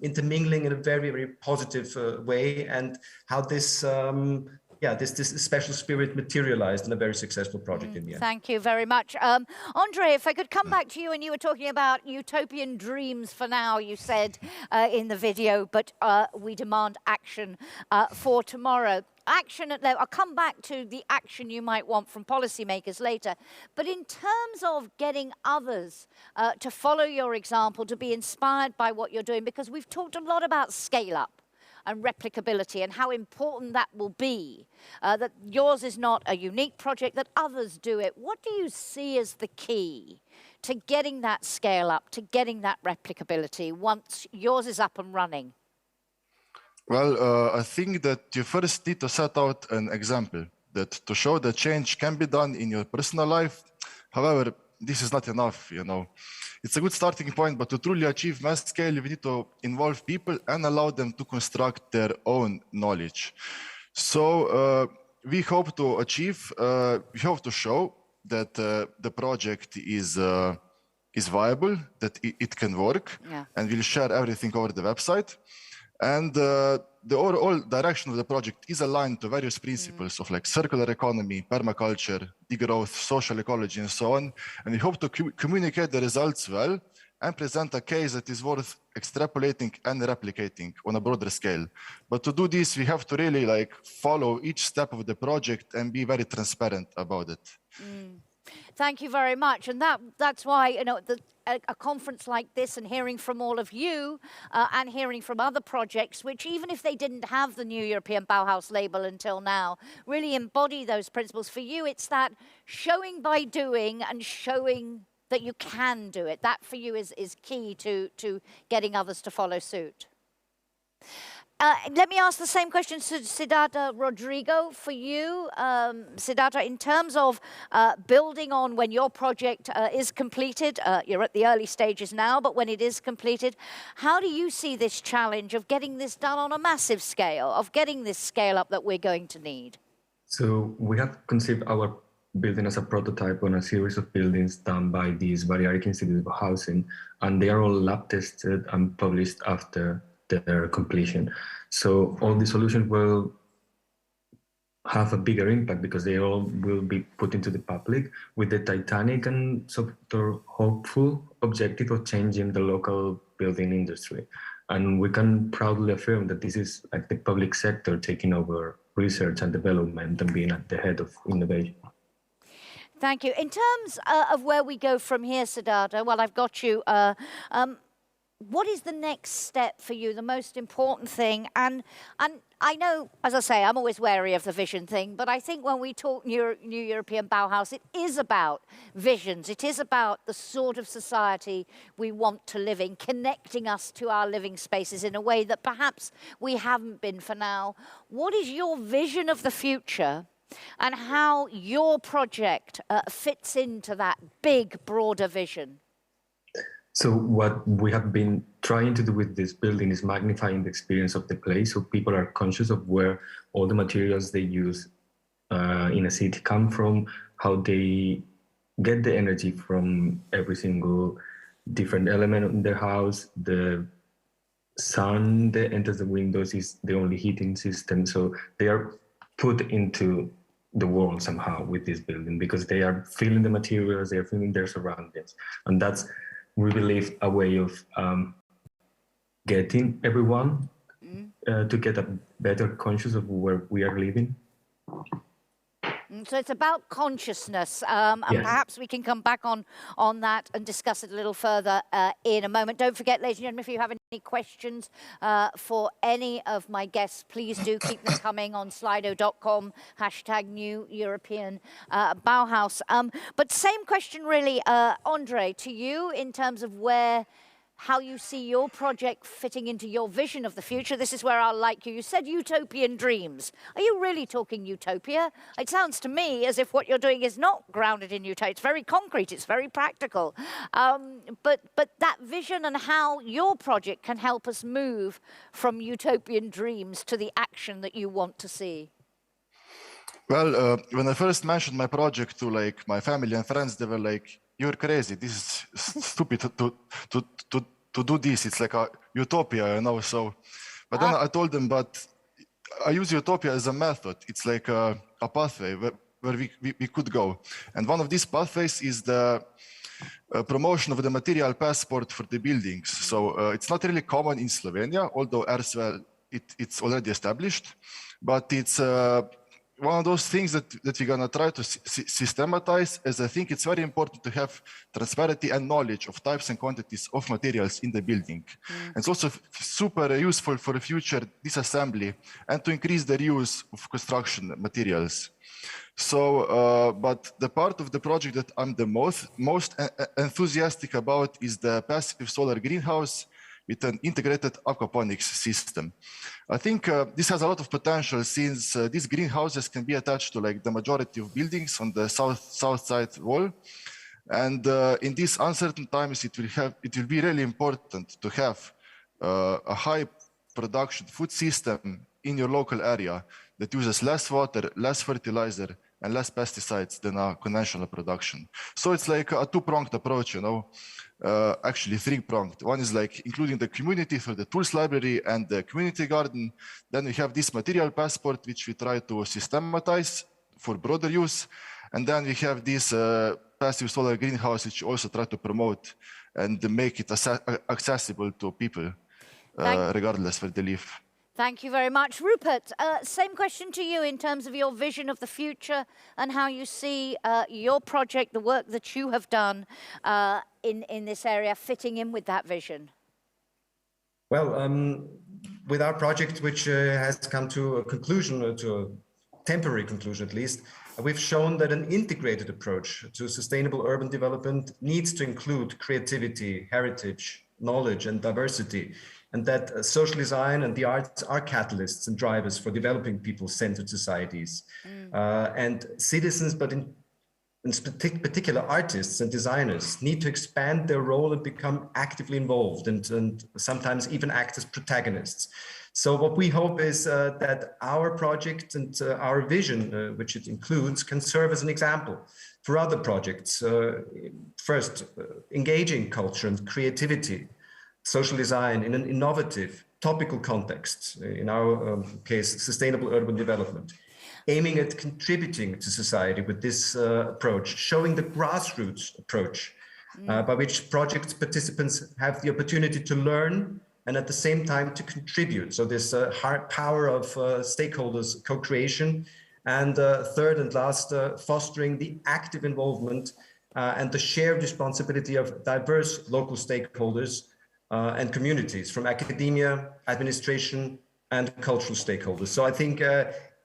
intermingling in a very, very positive way, and how this, this special spirit materialized in a very successful project in the end. Thank you very much. Andre, if I could come back to you, and you were talking about utopian dreams for now, you said in the video, but we demand action for tomorrow. Action at level. I'll come back to the action you might want from policymakers later. But in terms of getting others to follow your example, to be inspired by what you're doing, because we've talked a lot about scale up and replicability and how important that will be, that yours is not a unique project, that others do it. What do you see as the key to getting that scale up, to getting that replicability once yours is up and running? Well, I think that you first need to set out an example, that to show that change can be done in your personal life. However, this is not enough, you know. It's a good starting point, but to truly achieve mass scale, we need to involve people and allow them to construct their own knowledge. So we hope to achieve, we hope to show that the project is viable, that it can work, and we'll share everything over the website. And the overall direction of the project is aligned to various principles of like circular economy, permaculture, degrowth, social ecology, and so on. And we hope to communicate the results well and present a case that is worth extrapolating and replicating on a broader scale. But to do this, we have to really like follow each step of the project and be very transparent about it. Thank you very much. And that's why, you know, a conference like this and hearing from all of you and hearing from other projects, which even if they didn't have the new European Bauhaus label until now, really embody those principles. For you, it's that showing by doing and showing that you can do it. That for you is key to getting others to follow suit. Let me ask the same question to Siddhartha Rodrigo for you. Siddhartha, in terms of building on when your project is completed, you're at the early stages now, but when it is completed, how do you see this challenge of getting this done on a massive scale, of getting this scale up that we're going to need? So we have conceived our building as a prototype on a series of buildings done by these Balearic Institute of Housing, and they are all lab tested and published after their completion. So all the solutions will have a bigger impact because they all will be put into the public with the titanic and sort of hopeful objective of changing the local building industry. And we can proudly affirm that this is like the public sector taking over research and development and being at the head of innovation. Thank you. In terms of where we go from here, Siddhartha, well, I've got you. What is the next step for you, the most important thing? And I know, as I say, I'm always wary of the vision thing, but I think when we talk New European Bauhaus, it is about visions. It is about the sort of society we want to live in, connecting us to our living spaces in a way that perhaps we haven't been for now. What is your vision of the future and how your project fits into that big, broader vision? So what we have been trying to do with this building is magnifying the experience of the place, so people are conscious of where all the materials they use in a city come from, how they get the energy from every single different element in their house. The sun that enters the windows is the only heating system, so they are put into the world somehow with this building because they are feeling the materials, they are feeling their surroundings, and that's, we believe, a way of getting everyone to get a better conscious of where we are living. So it's about consciousness, and Yes. perhaps we can come back on that and discuss it a little further in a moment. Don't forget, ladies and gentlemen, if you have any questions for any of my guests, please do keep them coming on slido.com, #New European Bauhaus. But same question really, Andre, to you in terms of how you see your project fitting into your vision of the future. This is where I'll like you. You said utopian dreams. Are you really talking utopia? It sounds to me as if what you're doing is not grounded in utopia. It's very concrete, it's very practical. But that vision and how your project can help us move from utopian dreams to the action that you want to see. Well, when I first mentioned my project to like my family and friends, they were like, "You're crazy. This is stupid to do this. It's like a utopia, you know." So, but then I told them, but I use utopia as a method. It's like a pathway where we could go. And one of these pathways is the promotion of the material passport for the buildings. So it's not really common in Slovenia, although elsewhere it's already established, but it's one of those things that we're going to try to systematize, as I think it's very important to have transparency and knowledge of types and quantities of materials in the building. And it's also super useful for the future disassembly and to increase the reuse of construction materials. So, but the part of the project that I'm the most enthusiastic about is the passive solar greenhouse with an integrated aquaponics system. I think this has a lot of potential since these greenhouses can be attached to like the majority of buildings on the south side wall. And in these uncertain times, it will be really important to have a high production food system in your local area that uses less water, less fertilizer, and less pesticides than a conventional production. So it's like a two-pronged approach, you know. Actually three-pronged. One is like including the community through the tools library and the community garden. Then we have this material passport, which we try to systematize for broader use. And then we have this passive solar greenhouse, which we also try to promote and make it accessible to people, regardless where they live. Thank you very much. Rupert, same question to you in terms of your vision of the future and how you see your project, the work that you have done in this area fitting in with that vision. Well, with our project, which has come to a conclusion, to a temporary conclusion at least, we've shown that an integrated approach to sustainable urban development needs to include creativity, heritage, knowledge, and diversity, and that social design and the arts are catalysts and drivers for developing people-centered societies. And citizens, but in particular artists and designers, need to expand their role and become actively involved and sometimes even act as protagonists. So what we hope is that our project and our vision, which it includes, can serve as an example for other projects. First, engaging culture and creativity, social design in an innovative, topical context, in our case, sustainable urban development. aiming at contributing to society with this approach, showing the grassroots approach by which project participants have the opportunity to learn and at the same time to contribute. So this hard power of stakeholders co-creation. And third and last, fostering the active involvement and the shared responsibility of diverse local stakeholders and communities from academia, administration, and cultural stakeholders. So I think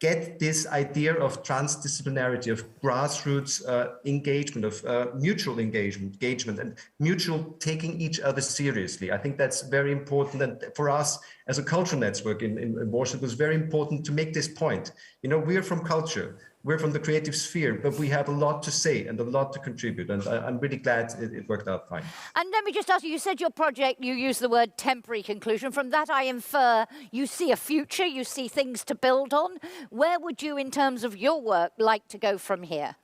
get this idea of transdisciplinarity, of grassroots engagement, of mutual engagement and mutual taking each other seriously. I think that's very important. And for us as a cultural network in Warsaw, it was very important to make this point. You know, we're from culture, we're from the creative sphere, but we have a lot to say and a lot to contribute. And I'm really glad it worked out fine. And let me just ask you, you said your project, you used the word temporary conclusion. From that, I infer you see a future, you see things to build on. Where would you, in terms of your work, like to go from here?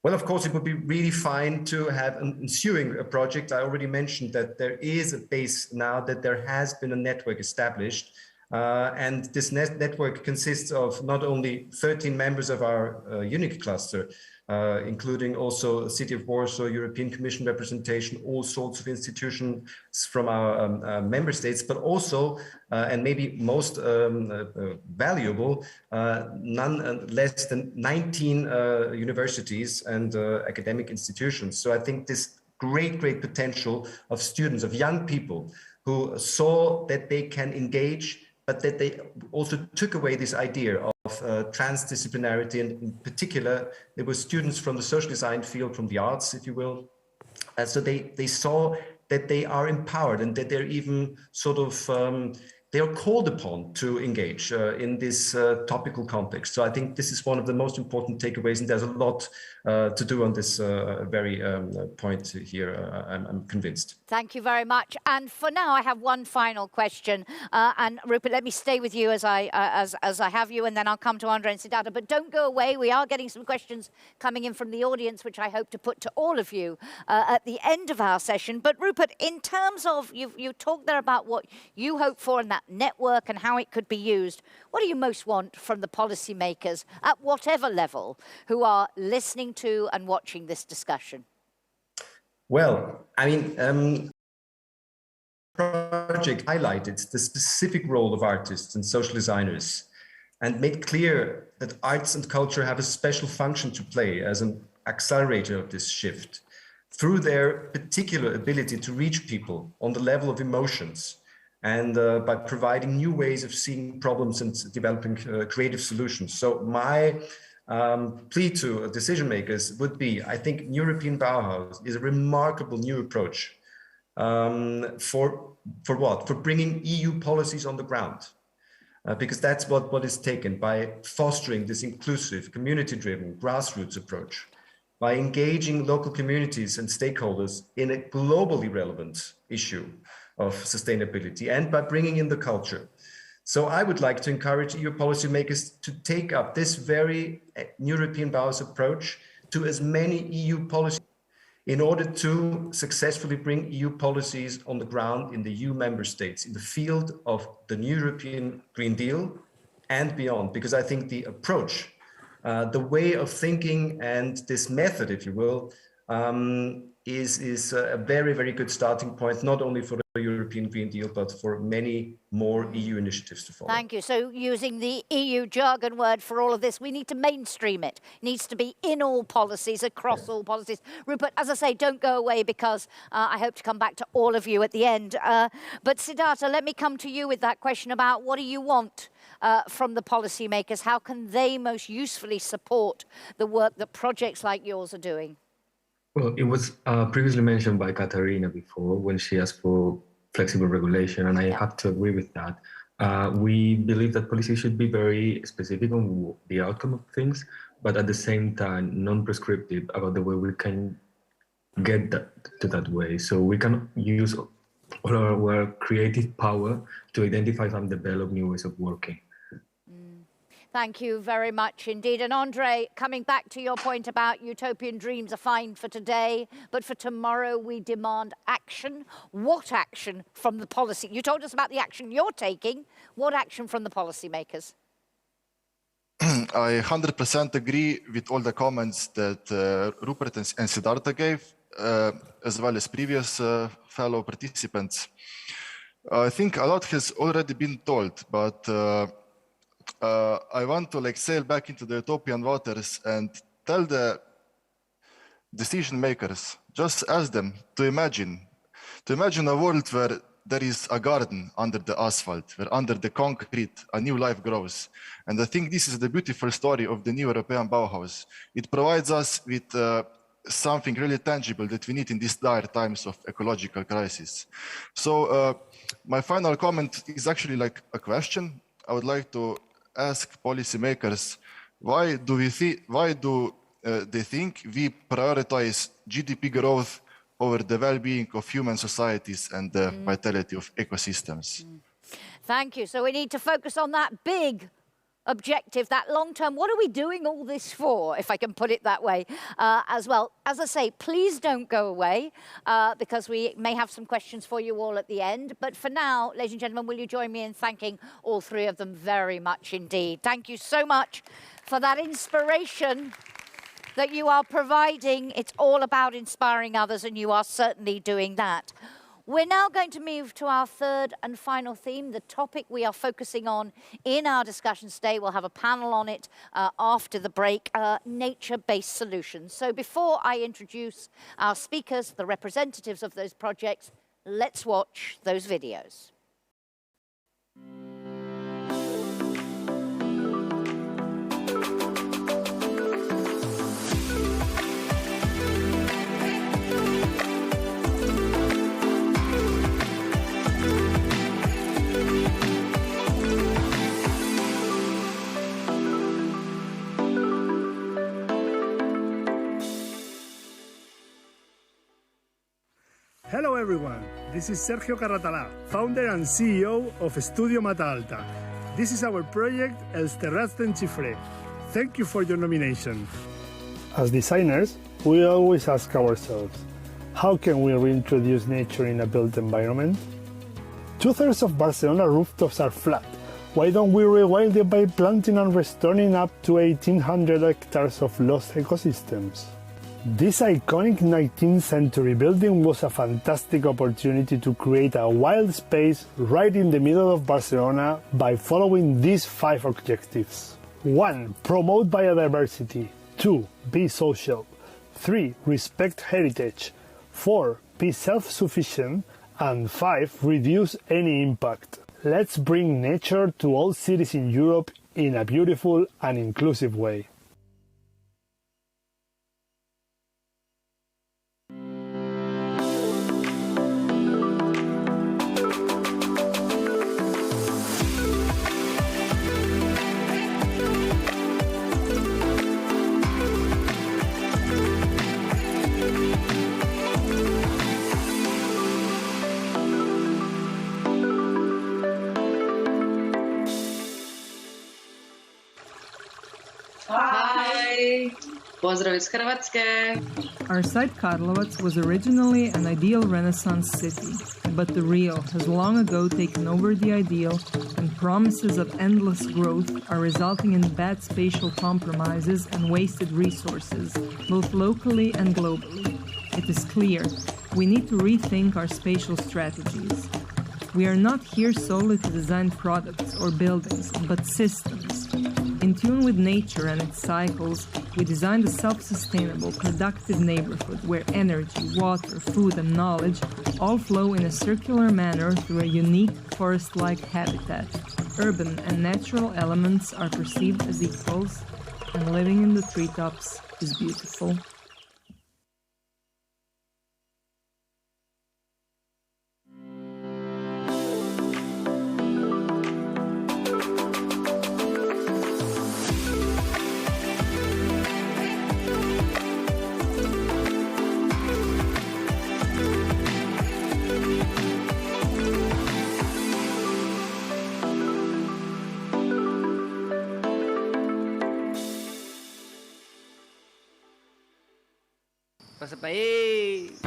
Well, of course, it would be really fine to have an ensuing project. I already mentioned that there is a base now, that there has been a network established. And this network consists of not only 13 members of our UNIC cluster, including also the City of Warsaw, European Commission representation, all sorts of institutions from our member states, but also, and maybe most valuable, none less than 19 universities and academic institutions. So I think this great potential of students, of young people who saw that they can engage, but that they also took away this idea of transdisciplinarity, and in particular, there were students from the social design field, from the arts, if you will. So they saw that they are empowered and that they're even sort of, they are called upon to engage in this topical context. So I think this is one of the most important takeaways, and there's a lot to do on this very point here, I'm convinced. Thank you very much. And for now, I have one final question. And Rupert, let me stay with you as I have you, and then I'll come to Andre and Siddhartha. But don't go away. We are getting some questions coming in from the audience, which I hope to put to all of you at the end of our session. But Rupert, in terms of, you talked there about what you hope for in that network and how it could be used. What do you most want from the policymakers at whatever level who are listening to and watching this discussion? Well, I mean, project highlighted the specific role of artists and social designers and made clear that arts and culture have a special function to play as an accelerator of this shift through their particular ability to reach people on the level of emotions and by providing new ways of seeing problems and developing creative solutions. So my plea to decision makers would be, I think European Bauhaus is a remarkable new approach for what? For bringing EU policies on the ground. Because that's what is taken by fostering this inclusive, community-driven, grassroots approach, by engaging local communities and stakeholders in a globally relevant issue of sustainability, and by bringing in the culture. So I would like to encourage EU policymakers to take up this very European Bauhaus approach to as many EU policies in order to successfully bring EU policies on the ground in the EU member states in the field of the new European Green Deal and beyond. Because I think the approach, the way of thinking and this method, if you will, is a very, very good starting point, not only for the European Green Deal, but for many more EU initiatives to follow. Thank you. So using the EU jargon word for all of this, we need to mainstream it. It needs to be in all policies, across all policies. Rupert, as I say, don't go away, because I hope to come back to all of you at the end. But Siddhartha, let me come to you with that question about what do you want from the policymakers? How can they most usefully support the work that projects like yours are doing? Well, it was previously mentioned by Katarina before when she asked for flexible regulation, and I have to agree with that. We believe that policy should be very specific on the outcome of things, but at the same time, non-prescriptive about the way we can get to that way. So we can use all our creative power to identify and develop new ways of working. Thank you very much indeed. And Andre, coming back to your point about utopian dreams are fine for today, but for tomorrow we demand action. What action from the policy? You told us about the action you're taking. What action from the policymakers? I 100% agree with all the comments that Rupert and Siddhartha gave, as well as previous fellow participants. I think a lot has already been told, but I want to sail back into the utopian waters and tell the decision makers, just ask them to imagine a world where there is a garden under the asphalt, where under the concrete a new life grows. And I think this is the beautiful story of the new European Bauhaus. It provides us with something really tangible that we need in these dire times of ecological crisis. So my final comment is actually like a question. I would like to ask policymakers, why do they think we prioritize GDP growth over the well-being of human societies and the vitality of ecosystems? Thank you. So we need to focus on that big objective, that long term. What are we doing all this for, if I can put it that way, as well? As I say, please don't go away, because we may have some questions for you all at the end. But for now, ladies and gentlemen, will you join me in thanking all three of them very much indeed? Thank you so much for that inspiration that you are providing. It's all about inspiring others, and you are certainly doing that. We're now going to move to our third and final theme, the topic we are focusing on in our discussions today. We'll have a panel on it after the break, nature-based solutions. So before I introduce our speakers, the representatives of those projects, let's watch those videos. Hello everyone, this is Sergio Carratalà, founder and CEO of Studio Mata Alta. This is our project Els Terrats d'en Xifré. Thank you for your nomination. As designers, we always ask ourselves, how can we reintroduce nature in a built environment? 2/3 of Barcelona rooftops are flat. Why don't we rewild it by planting and restoring up to 1,800 hectares of lost ecosystems? This iconic 19th century building was a fantastic opportunity to create a wild space right in the middle of Barcelona by following these 5 objectives. 1. Promote biodiversity. 2. Be social. 3. Respect heritage. 4. Be self-sufficient. And 5. Reduce any impact. Let's bring nature to all cities in Europe in a beautiful and inclusive way. Pozdrav iz Hrvatske. Our site Karlovac was originally an ideal Renaissance city, but the real has long ago taken over the ideal, and promises of endless growth are resulting in bad spatial compromises and wasted resources, both locally and globally. It is clear we need to rethink our spatial strategies. We are not here solely to design products or buildings, but systems. In tune with nature and its cycles, we designed a self-sustainable, productive neighborhood where energy, water, food, and knowledge all flow in a circular manner through a unique forest-like habitat. Urban and natural elements are perceived as equals, and living in the treetops is beautiful.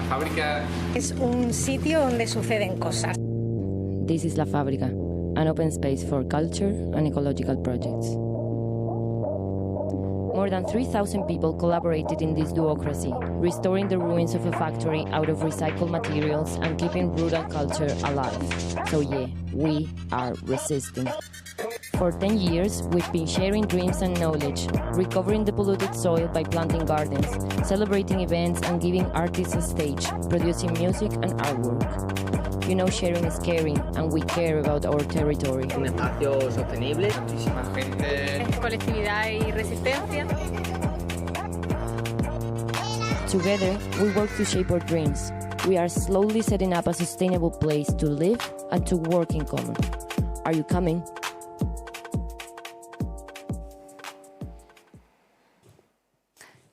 Fábrica es un sitio donde suceden cosas. This is La Fábrica, an open space for culture and ecological projects. More than 3,000 people collaborated in this duocracy, restoring the ruins of a factory out of recycled materials and keeping rural culture alive. So yeah, we are resisting. For 10 years, we've been sharing dreams and knowledge, recovering the polluted soil by planting gardens, celebrating events and giving artists a stage, producing music and artwork. You know, sharing is caring, and we care about our territory. Un espacio sostenible, muchísima gente. Colectividad y resistencia. Together, we work to shape our dreams. We are slowly setting up a sustainable place to live and to work in common. Are you coming?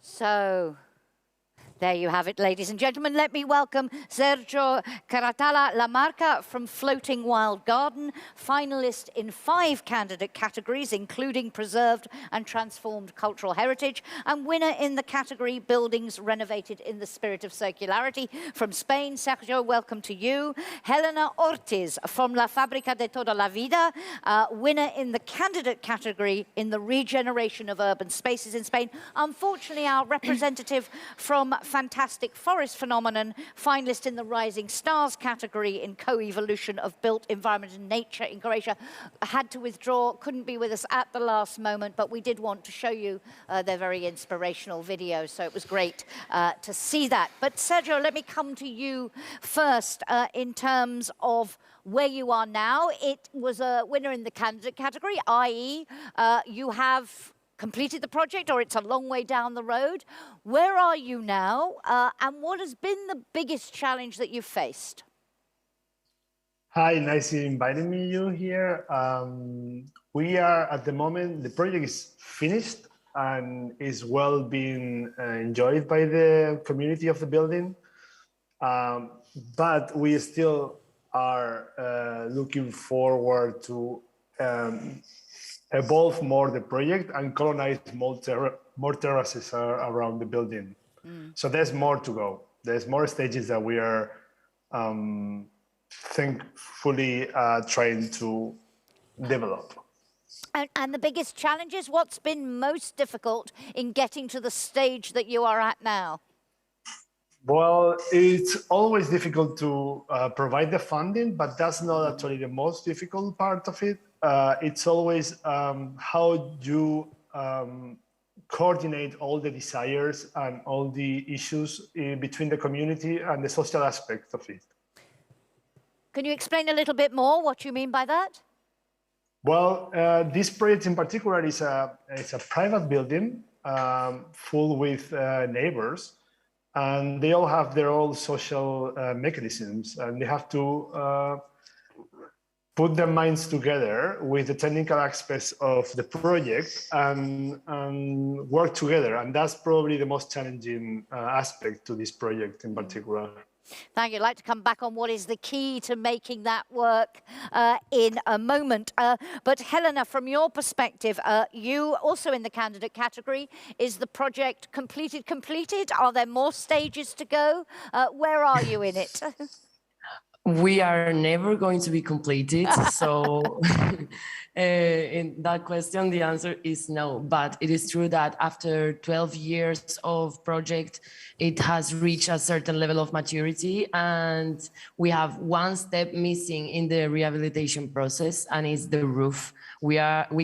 So, there you have it, ladies and gentlemen. Let me welcome Sergio Caratala Lamarca from Floating Wild Garden, finalist in 5 candidate categories, including preserved and transformed cultural heritage, and winner in the category Buildings Renovated in the Spirit of Circularity. From Spain, Sergio, welcome to you. Helena Ortiz from La Fábrica de Toda la Vida, winner in the candidate category in the regeneration of urban spaces in Spain. Unfortunately, our representative from Fantastic Forest Phenomenon, finalist in the Rising Stars category in co-evolution of built environment and nature in Croatia, had to withdraw, couldn't be with us at the last moment, but we did want to show you their very inspirational video, so it was great to see that. But Sergio, let me come to you first in terms of where you are now. It was a winner in the candidate category, i.e. You have completed the project, or it's a long way down the road. Where are you now, and what has been the biggest challenge that you've faced? Hi, nice to inviting me you here. We are at the moment, the project is finished and is well being enjoyed by the community of the building. But we still are looking forward to evolve more the project and colonize more terraces around the building. So there's more to go. There's more stages that we are thankfully trying to develop. And the biggest challenges, what's been most difficult in getting to the stage that you are at now? Well, it's always difficult to provide the funding, but that's not actually the most difficult part of it. It's always how you coordinate all the desires and all the issues between the community and the social aspect of it. Can you explain a little bit more what you mean by that? Well, this project in particular is a private building full with neighbors, and they all have their own social mechanisms, and they have to put their minds together with the technical aspects of the project and work together. And that's probably the most challenging aspect to this project in particular. Thank you. I'd like to come back on what is the key to making that work in a moment. But Helena, from your perspective, you also in the candidate category, is the project completed? Are there more stages to go? Where are you in it? We are never going to be completed. So in that question, the answer is no. But it is true that after 12 years of project, it has reached a certain level of maturity. And we have one step missing in the rehabilitation process, and it's the roof. We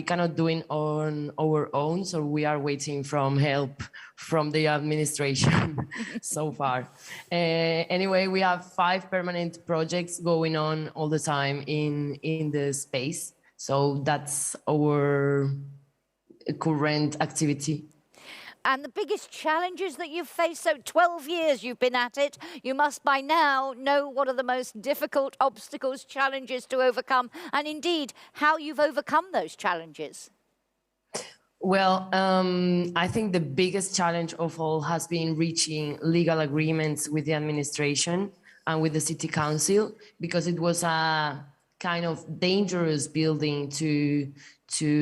cannot do it on our own, so we are waiting from help from the administration so far. Anyway, we have 5 permanent projects going on all the time in the space. So that's our current activity. And the biggest challenges that you've faced, so 12 years you've been at it, you must by now know what are the most difficult obstacles, challenges to overcome, and indeed how you've overcome those challenges. Well, I think the biggest challenge of all has been reaching legal agreements with the administration and with the city council, because it was a kind of dangerous building to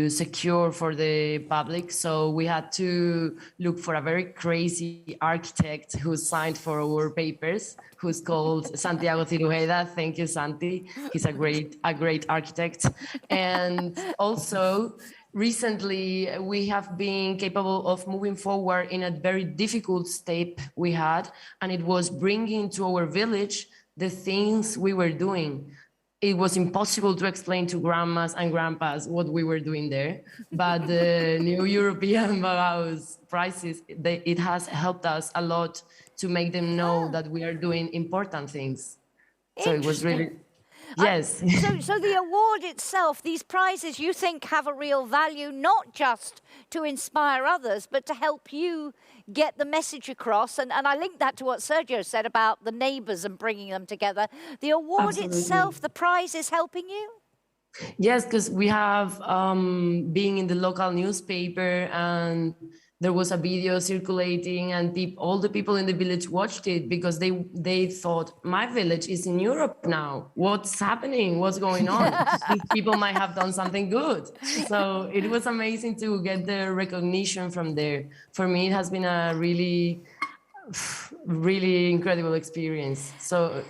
secure for the public. So we had to look for a very crazy architect who signed for our papers, who's called Santiago Cirujeda. Thank you, Santi. He's a great architect. And also recently we have been capable of moving forward in a very difficult step we had, and it was bringing to our village the things we were doing. It was impossible to explain to grandmas and grandpas what we were doing there, but the new European Bauhaus prizes, it has helped us a lot to make them know that we are doing important things. So it was really, yes. So the award itself, these prizes, you think have a real value, not just to inspire others, but to help you get the message across. And I link that to what Sergio said about the neighbours and bringing them together. The award itself, the prize is helping you? Yes, because we have being in the local newspaper, and there was a video circulating, and all the people in the village watched it because they thought, my village is in Europe now. What's happening? What's going on? These people might have done something good. So it was amazing to get the recognition from there. For me, it has been a really, really incredible experience. So.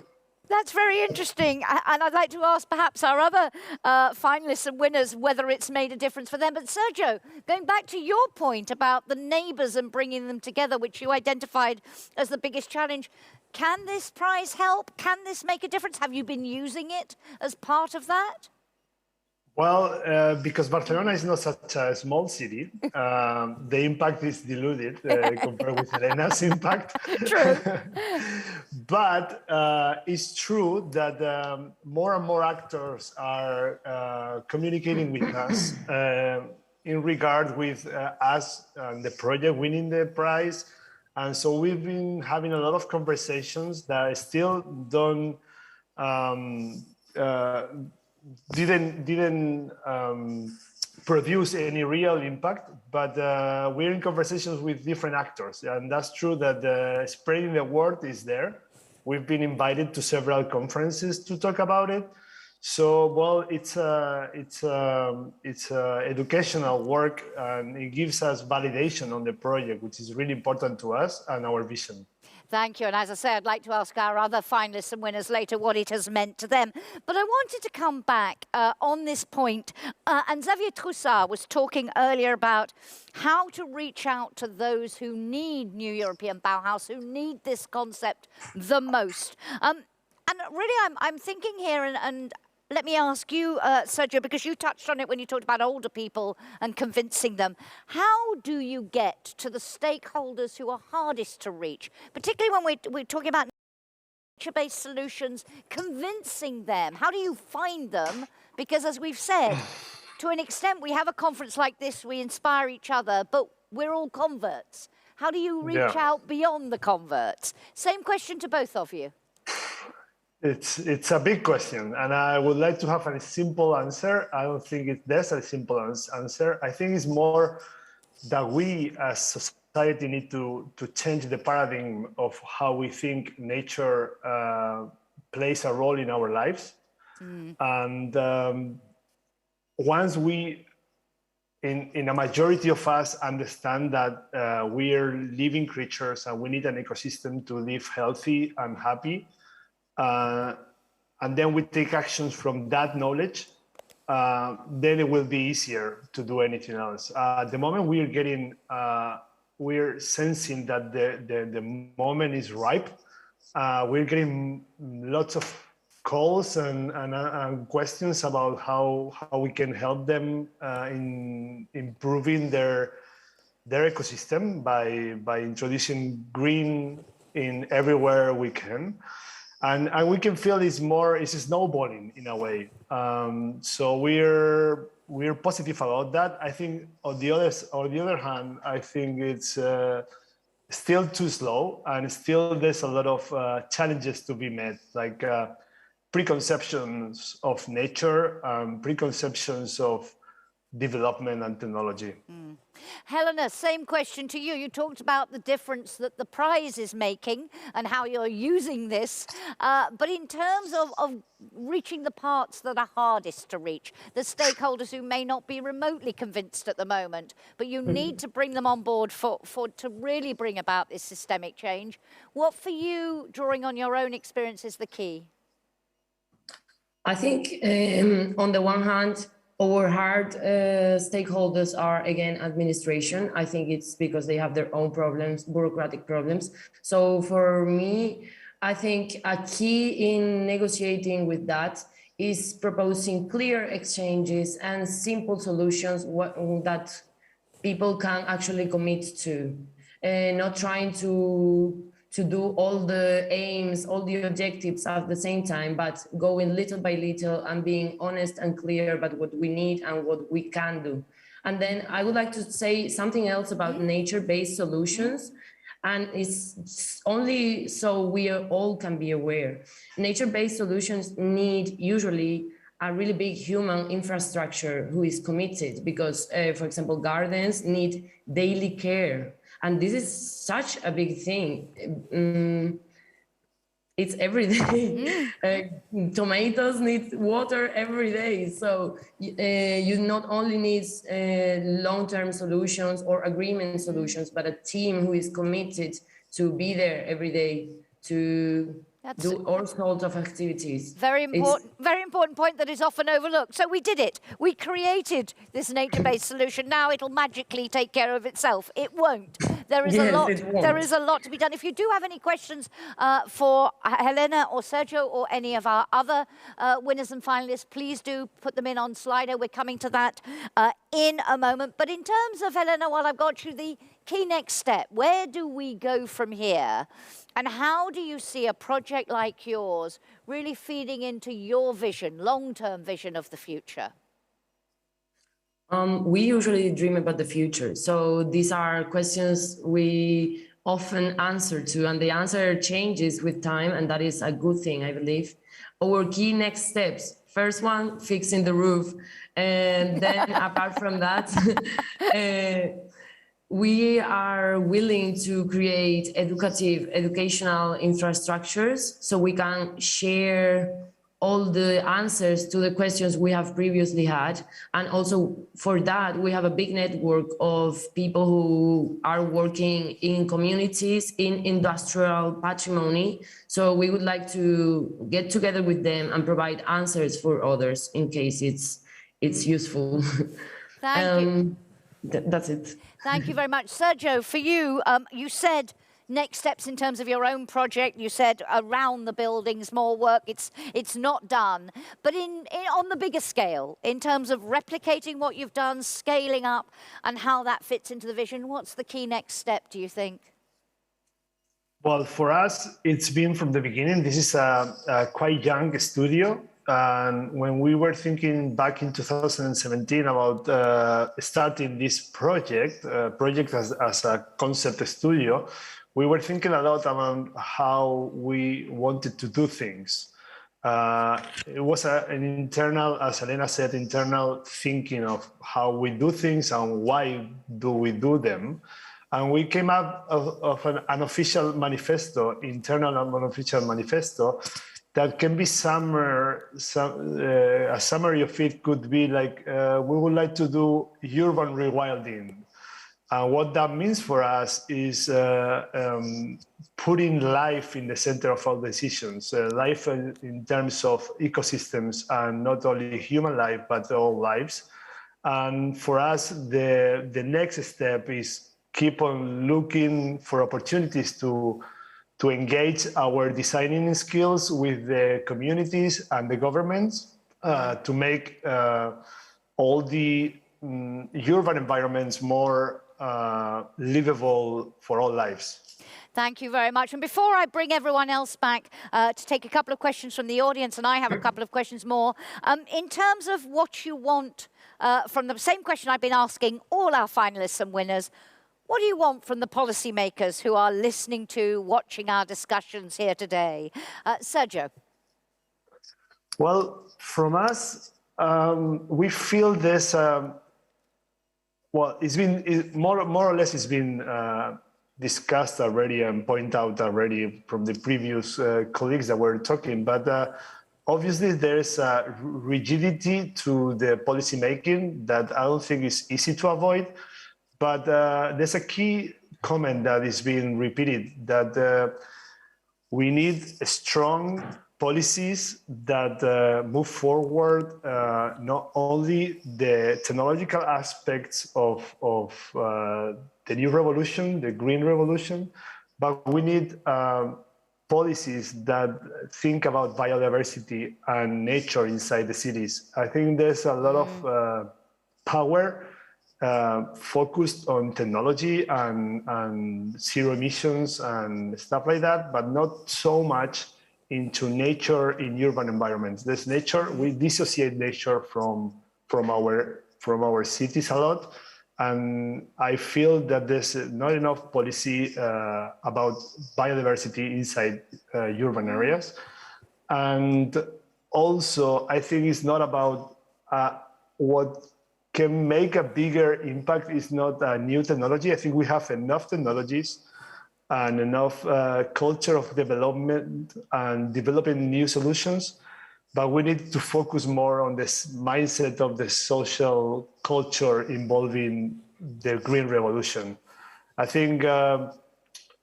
That's very interesting. And I'd like to ask perhaps our other finalists and winners whether it's made a difference for them. But Sergio, going back to your point about the neighbours and bringing them together, which you identified as the biggest challenge, can this prize help? Can this make a difference? Have you been using it as part of that? Well, because Barcelona is not such a small city, the impact is diluted compared with Elena's impact. True. But it's true that more and more actors are communicating with us in regard with us and the project winning the prize. And so we've been having a lot of conversations that still didn't produce any real impact, but we're in conversations with different actors, and that's true that spreading the word is there. We've been invited to several conferences to talk about it. So, well, it's educational work, and it gives us validation on the project, which is really important to us and our vision. Thank you. And as I say, I'd like to ask our other finalists and winners later what it has meant to them. But I wanted to come back on this point. And Xavier Troussard was talking earlier about how to reach out to those who need New European Bauhaus, who need this concept the most. And really, I'm thinking here, and let me ask you, Sergio, because you touched on it when you talked about older people and convincing them. How do you get to the stakeholders who are hardest to reach, particularly when we're talking about nature-based solutions, convincing them? How do you find them? Because as we've said, to an extent, we have a conference like this, we inspire each other, but we're all converts. How do you reach out beyond the converts? Same question to both of you. It's a big question, and I would like to have a simple answer. I don't think there's a simple answer. I think it's more that we as society need to change the paradigm of how we think nature plays a role in our lives. And once we, in a majority of us, understand that we are living creatures and we need an ecosystem to live healthy and happy, and then we take actions from that knowledge, then it will be easier to do anything else. At the moment, we're sensing that the moment is ripe. We're getting lots of calls and questions about how we can help them in improving their ecosystem by introducing green in everywhere we can. And we can feel it's snowballing in a way. So we're positive about that. I think on the other hand, I think it's still too slow, and still there's a lot of challenges to be met, like preconceptions of nature, preconceptions of development and technology. Helena, same question to you. You talked about the difference that the prize is making and how you're using this. But in terms of reaching the parts that are hardest to reach, the stakeholders who may not be remotely convinced at the moment, but you need to bring them on board to really bring about this systemic change. What for you, drawing on your own experience, is the key? I think on the one hand, Our hard stakeholders are, again, administration. I think it's because they have their own problems, bureaucratic problems. So for me, I think a key in negotiating with that is proposing clear exchanges and simple solutions that people can actually commit to, not trying to do all the aims, all the objectives at the same time, but going little by little and being honest and clear about what we need and what we can do. And then I would like to say something else about nature-based solutions. And it's only so we all can be aware. Nature-based solutions need usually a really big human infrastructure who is committed because, for example, gardens need daily care. And this is such a big thing. It's every day. Tomatoes need water every day. So you not only need long-term solutions or agreement solutions, but a team who is committed to be there every day to do all sorts of activities. Very important point that is often overlooked. So we did it. We created this nature-based solution. Now it'll magically take care of itself. It won't. There is a lot. There is a lot to be done. If you do have any questions for Helena or Sergio or any of our other winners and finalists, please do put them in on Slido. We're coming to that in a moment. But in terms of Helena, while I've got you, the key next step, where do we go from here? And how do you see a project like yours really feeding into your vision, long-term vision of the future? We usually dream about the future. So these are questions we often answer to, and the answer changes with time, and that is a good thing, I believe. Our key next steps. First one, fixing the roof. And then apart from that, we are willing to create educational infrastructures so we can share all the answers to the questions we have previously had. And also for that, we have a big network of people who are working in communities, in industrial patrimony. So we would like to get together with them and provide answers for others in case it's useful. Thank you. That's it. Thank you very much. Sergio, for you, you said next steps in terms of your own project. You said around the buildings, more work. It's not done. But on the bigger scale, in terms of replicating what you've done, scaling up, and how that fits into the vision, what's the key next step, do you think? Well, for us, it's been from the beginning. This is a quite young studio. And when we were thinking back in 2017 about starting this project as a concept studio, we were thinking a lot about how we wanted to do things. It was an internal, as Elena said, internal thinking of how we do things and why do we do them. And we came up of an unofficial manifesto, internal and unofficial manifesto, that can be a summary of it could be like, we would like to do urban rewilding. What that means for us is putting life in the center of all decisions, life in terms of ecosystems and not only human life, but all lives. And for us, the next step is keep on looking for opportunities to engage our designing skills with the communities and the governments to make all the urban environments more livable for all lives. Thank you very much. And before I bring everyone else back to take a couple of questions from the audience, and I have a couple of questions more, in terms of what you want from the same question I've been asking all our finalists and winners, what do you want from the policymakers who are listening to, watching our discussions here today? Sergio. Well, from us, we feel this, well, it's been, more or less it's been discussed already and pointed out already from the previous colleagues that were talking, but obviously there is a rigidity to the policy making that I don't think is easy to avoid. But there's a key comment that is being repeated, that we need a strong policies that move forward not only the technological aspects of the new revolution, the green revolution, but we need policies that think about biodiversity and nature inside the cities. I think there's a lot of power focused on technology and zero emissions and stuff like that, but not so much into nature in urban environments. There's nature, we dissociate nature from our cities a lot. And I feel that there's not enough policy about biodiversity inside urban areas. And also, I think it's not about what can make a bigger impact is not a new technology. I think we have enough technologies and enough culture of development and developing new solutions, but we need to focus more on this mindset of the social culture involving the green revolution. I think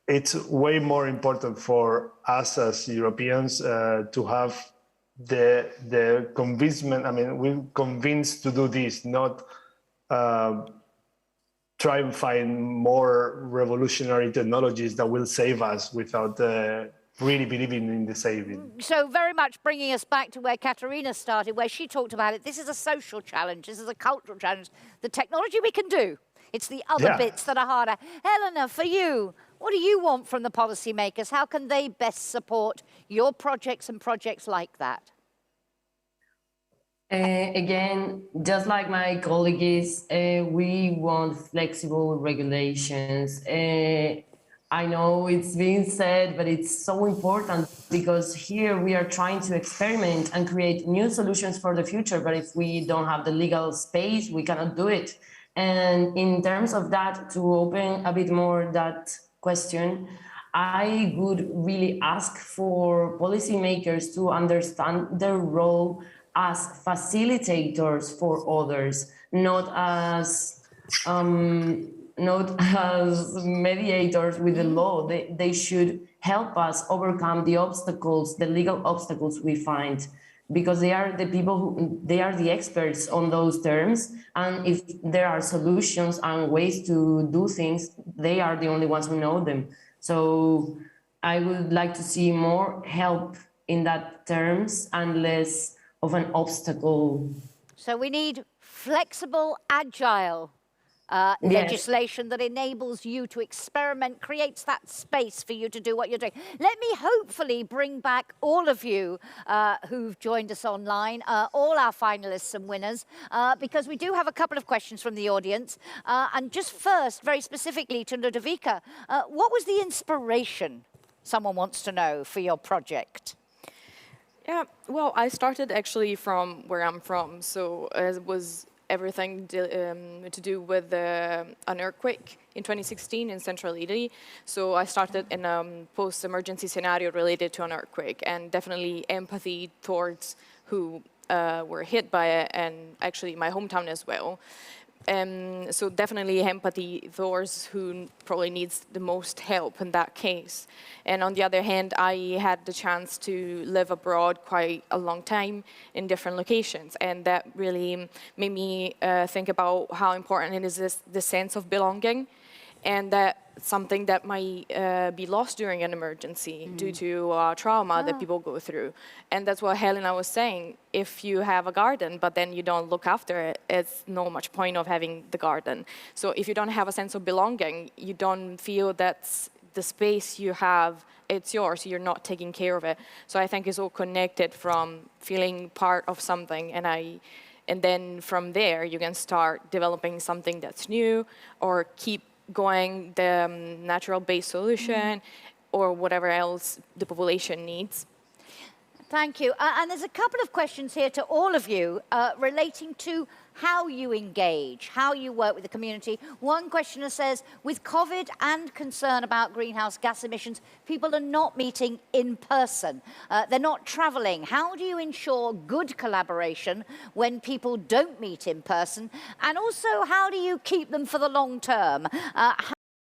it's way more important for us as Europeans to have the convincement. I mean, we're convinced to do this, not try and find more revolutionary technologies that will save us without really believing in the saving. So very much bringing us back to where Katarina started, where she talked about it. This is a social challenge. This is a cultural challenge. The technology we can do. It's the other bits that are harder. Helena, for you, what do you want from the policymakers? How can they best support your projects and projects like that? Again, just like my colleagues, we want flexible regulations. I know it's being said, but it's so important because here we are trying to experiment and create new solutions for the future. But if we don't have the legal space, we cannot do it. And in terms of that, to open a bit more that question, I would really ask for policymakers to understand their role as facilitators for others, not as mediators with the law. They should help us overcome the obstacles, the legal obstacles we find, because they are the people they are the experts on those terms. And if there are solutions and ways to do things, they are the only ones who know them. So I would like to see more help in that terms and less of an obstacle. So we need flexible, agile legislation that enables you to experiment, creates that space for you to do what you're doing. Let me hopefully bring back all of you who've joined us online, all our finalists and winners, because we do have a couple of questions from the audience. And just first, very specifically to Ludovica, what was the inspiration, someone wants to know, for your project? Yeah, well, I started actually from where I'm from, so it was everything to do with an earthquake in 2016 in central Italy. So I started in a post-emergency scenario related to an earthquake, and definitely empathy towards who were hit by it, and actually my hometown as well. So definitely empathy towards who probably needs the most help in that case. And on the other hand, I had the chance to live abroad quite a long time in different locations. And that really made me think about how important it is the sense of belonging. And that something that might be lost during an emergency due to trauma that people go through. And that's what Helena was saying. If you have a garden, but then you don't look after it, it's no much point of having the garden. So if you don't have a sense of belonging, you don't feel that's the space you have, it's yours, you're not taking care of it. So I think it's all connected from feeling part of something, and then from there you can start developing something that's new, or keep going the natural-based solution, or whatever else the population needs. Thank you. And there's a couple of questions here to all of you relating to how you engage, how you work with the community. One questioner says, with COVID and concern about greenhouse gas emissions, people are not meeting in person. They're not traveling. How do you ensure good collaboration when people don't meet in person? And also, how do you keep them for the long term?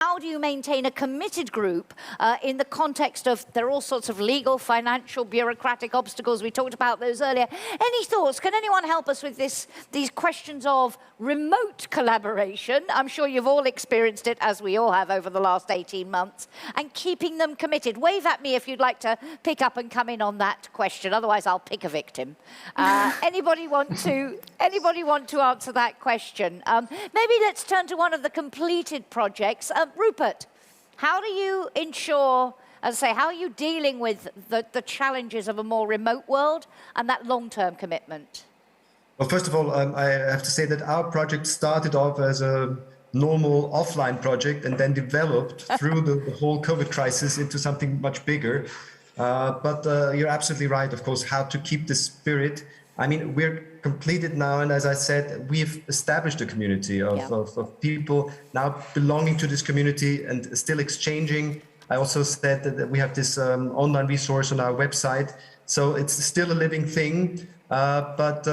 How how do you maintain a committed group in the context of there are all sorts of legal, financial, bureaucratic obstacles? We talked about those earlier. Any thoughts? Can anyone help us with these questions of remote collaboration? I'm sure you've all experienced it, as we all have over the last 18 months, and keeping them committed. Wave at me if you'd like to pick up and come in on that question. Otherwise, I'll pick a victim. Anybody want to answer that question? Maybe let's turn to one of the completed projects. Rupert, how do you ensure, as I say, how are you dealing with the challenges of a more remote world and that long-term commitment? Well, first of all, I have to say that our project started off as a normal offline project and then developed through the whole COVID crisis into something much bigger. But you're absolutely right, of course, how to keep the spirit. I mean, we're completed now, and as I said, we've established a community of people now belonging to this community and still exchanging. I also said that we have this online resource on our website, so it's still a living thing. But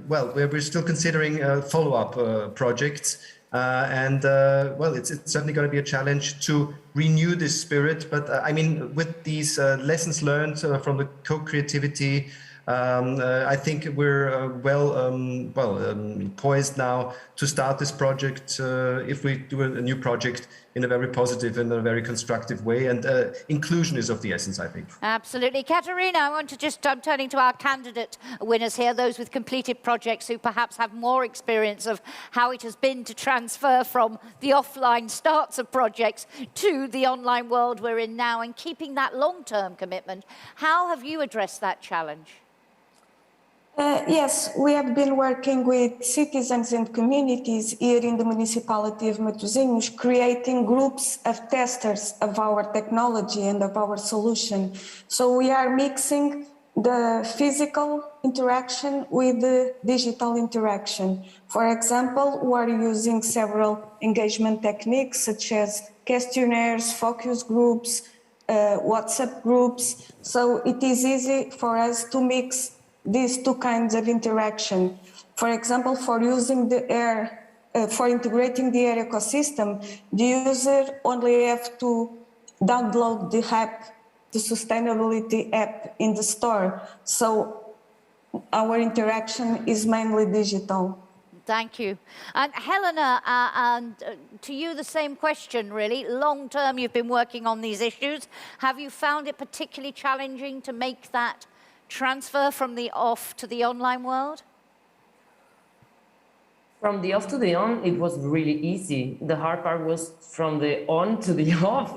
we're still considering follow-up projects. It's certainly going to be a challenge to renew this spirit. But I mean, with these lessons learned from the co-creativity, I think we're poised now to start this project if we do a new project in a very positive and a very constructive way. And inclusion is of the essence, I think. Absolutely. Katerina, I want to I'm turning to our candidate winners here, those with completed projects who perhaps have more experience of how it has been to transfer from the offline starts of projects to the online world we're in now and keeping that long-term commitment. How have you addressed that challenge? Yes, we have been working with citizens and communities here in the municipality of Matosinhos, creating groups of testers of our technology and of our solution. So we are mixing the physical interaction with the digital interaction. For example, we are using several engagement techniques such as questionnaires, focus groups, WhatsApp groups. So it is easy for us to mix these two kinds of interaction. For example, for using the air, for integrating the air ecosystem, the user only have to download the app, the sustainability app in the store. So our interaction is mainly digital. Thank you. And Helena, and to you the same question, really. Long term, you've been working on these issues. Have you found it particularly challenging to make that transfer from the off to the online world? From the off to the on, it was really easy. The hard part was from the on to the off.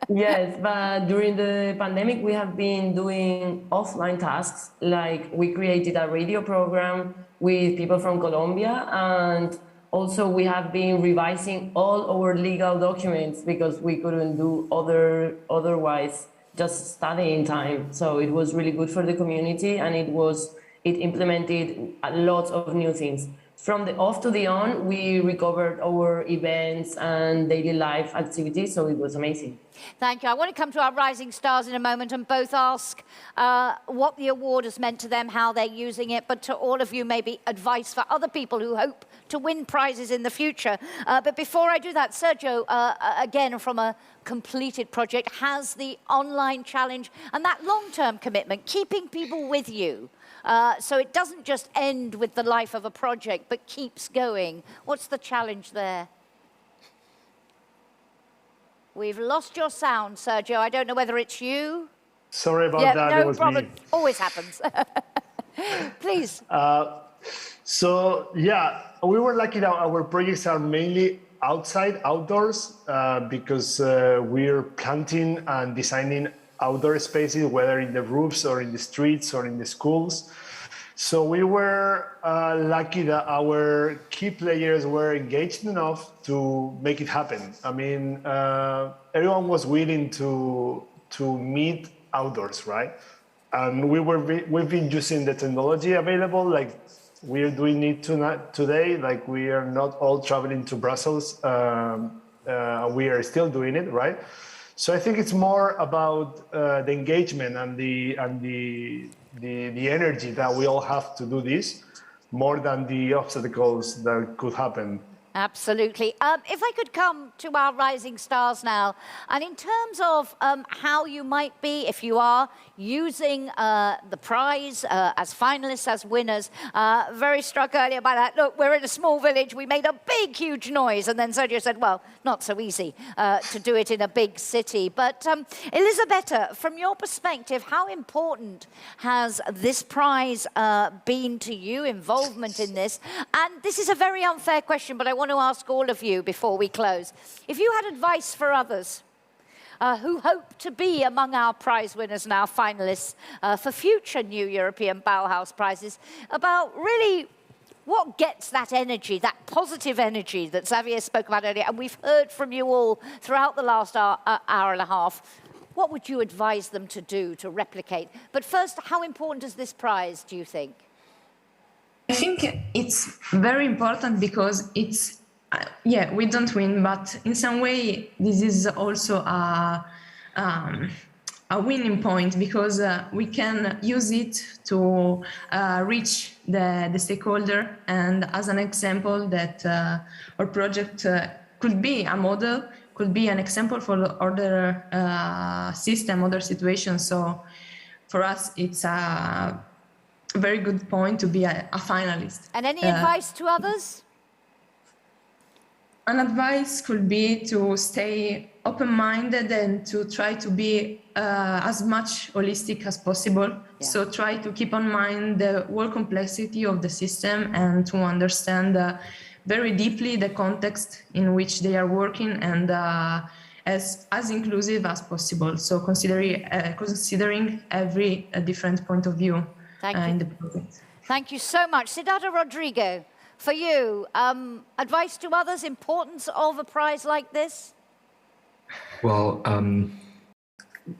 Yes, but during the pandemic, we have been doing offline tasks. Like we created a radio program with people from Colombia, and also we have been revising all our legal documents because we couldn't do otherwise just studying time. So it was really good for the community, and it implemented a lot of new things. From the off to the on, we recovered our events and daily life activities, so it was amazing. Thank you. I want to come to our rising stars in a moment and both ask what the award has meant to them, how they're using it, but to all of you, maybe advice for other people who hope to win prizes in the future. But before I do that, Sergio, again, from a completed project, has the online challenge and that long-term commitment, keeping people with you, so it doesn't just end with the life of a project, but keeps going. What's the challenge there? We've lost your sound, Sergio. I don't know whether it's you. Sorry about that. No it was problem. Me. Always happens. Please. So yeah, we were lucky that our projects are mainly outdoors, because we're planting and designing outdoor spaces, whether in the roofs or in the streets or in the schools. So we were lucky that our key players were engaged enough to make it happen. I mean, everyone was willing to meet outdoors, right? And we've been using the technology available, like we're doing it today. Like we are not all traveling to Brussels. We are still doing it, right? So I think it's more about the engagement and the energy that we all have to do this, more than the obstacles that could happen. Absolutely. If I could come to our rising stars now, and in terms of how you might be, if you are, using the prize as finalists, as winners, very struck earlier by that, look, we're in a small village, we made a big, huge noise, and then Sergio said, well, not so easy to do it in a big city. But Elisabetta, from your perspective, how important has this prize been to you, involvement in this? And this is a very unfair question, but I want to ask all of you before we close. If you had advice for others who hope to be among our prize winners now, finalists, for future new European Bauhaus prizes, about really what gets that energy, that positive energy that Xavier spoke about earlier, and we've heard from you all throughout the last hour and a half, what would you advise them to do to replicate? But first, how important is this prize, do you think? I think it's very important because it's, yeah, we don't win, but in some way this is also a winning point because we can use it to reach the stakeholder, and as an example that our project could be a model, could be an example for other system, other situations. So for us, it's a very good point to be a finalist. And any advice to others? An advice could be to stay open-minded and to try to be as much holistic as possible. Yeah. So try to keep in mind the whole complexity of the system and to understand very deeply the context in which they are working, and as inclusive as possible. So considering every different point of view. In the project. Thank you so much. Siddhartha Rodrigo, for you, advice to others, importance of a prize like this? Well,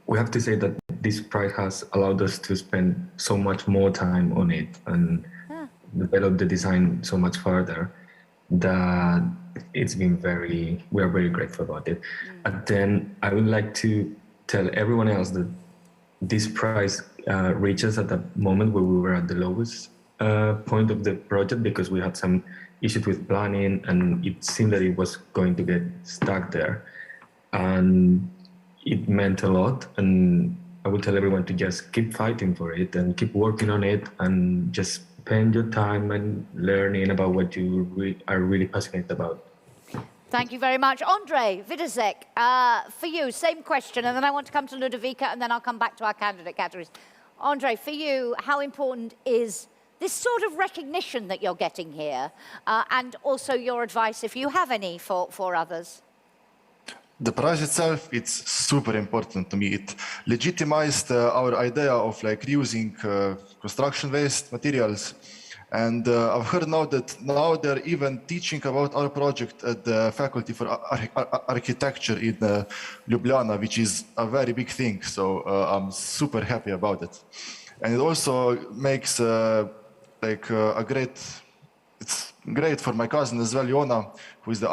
we have to say that this prize has allowed us to spend so much more time on it and develop the design so much further that it's been we are very grateful about it. And then I would like to tell everyone else that this prize reaches at a moment where we were at the lowest point of the project because we had some issues with planning and it seemed that it was going to get stuck there. And it meant a lot. And I would tell everyone to just keep fighting for it and keep working on it and just spend your time and learning about what you are really passionate about. Thank you very much. Andre Vidasek, for you, same question, and then I want to come to Ludovica, and then I'll come back to our candidate categories. Andre, for you, how important is this sort of recognition that you're getting here, and also your advice, if you have any, for others? The prize itself, it's super important to me. It legitimized our idea of like reusing construction waste materials. And I've heard now that they're even teaching about our project at the Faculty for Architecture in Ljubljana, which is a very big thing. So I'm super happy about it. And it also makes it's great for my cousin as well, Jona, who is the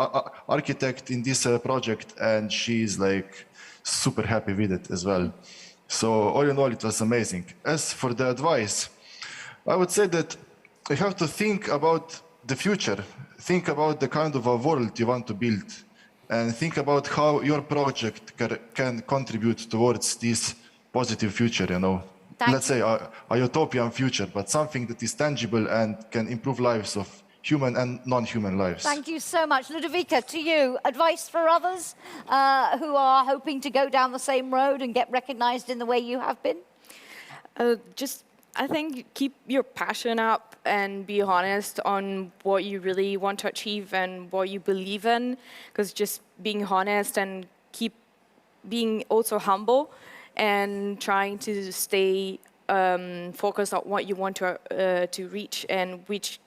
architect in this project, and she's like super happy with it as well. So all in all, it was amazing. As for the advice, I would say that you have to think about the future, think about the kind of a world you want to build, and think about how your project can contribute towards this positive future, you know. Let's say a utopian future, but something that is tangible and can improve lives of human and non-human lives. Thank you so much. Ludovica, to you, advice for others who are hoping to go down the same road and get recognized in the way you have been? I think keep your passion up and be honest on what you really want to achieve and what you believe in, because just being honest and keep being also humble and trying to stay focused on what you want to reach and which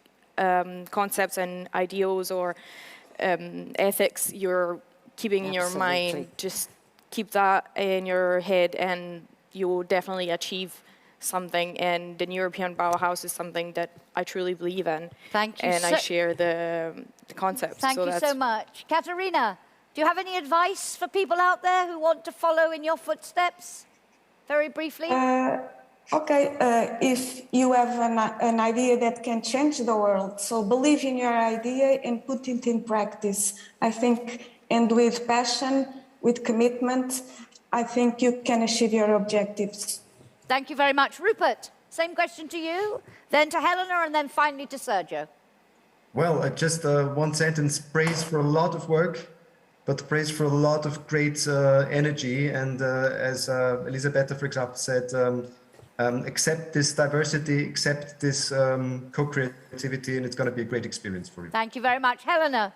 concepts and ideals or ethics you're keeping in your mind. Just keep that in your head and you'll definitely achieve something, and the European Bauhaus is something that I truly believe in. Thank you. And I share the concepts. Thank you so much. Katerina, do you have any advice for people out there who want to follow in your footsteps? Very briefly. Okay, if you have an idea that can change the world, so believe in your idea and put it in practice. I think, and with passion, with commitment, I think you can achieve your objectives. Thank you very much. Rupert, same question to you, then to Helena, and then finally to Sergio. Well, just one sentence, praise for a lot of work, but praise for a lot of great energy. And as Elisabetta, for example, said, accept this diversity, accept this co-creativity, and it's going to be a great experience for you. Thank you very much. Helena?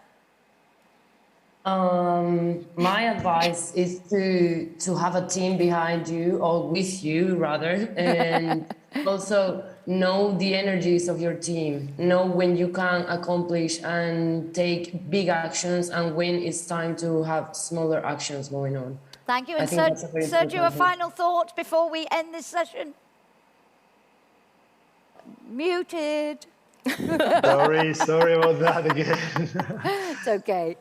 My advice is to have a team behind you, or with you rather, and also know the energies of your team. Know when you can accomplish and take big actions, and when it's time to have smaller actions going on. Thank you. And Sergio, a final thought before we end this session? Muted. Sorry about that again. It's okay.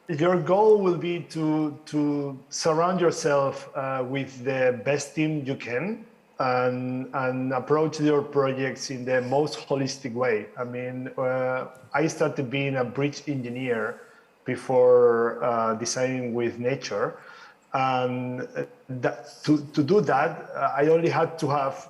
Your goal will be to surround yourself with the best team you can and approach your projects in the most holistic way. I mean, I started being a bridge engineer before designing with nature. And to do that, I only had to have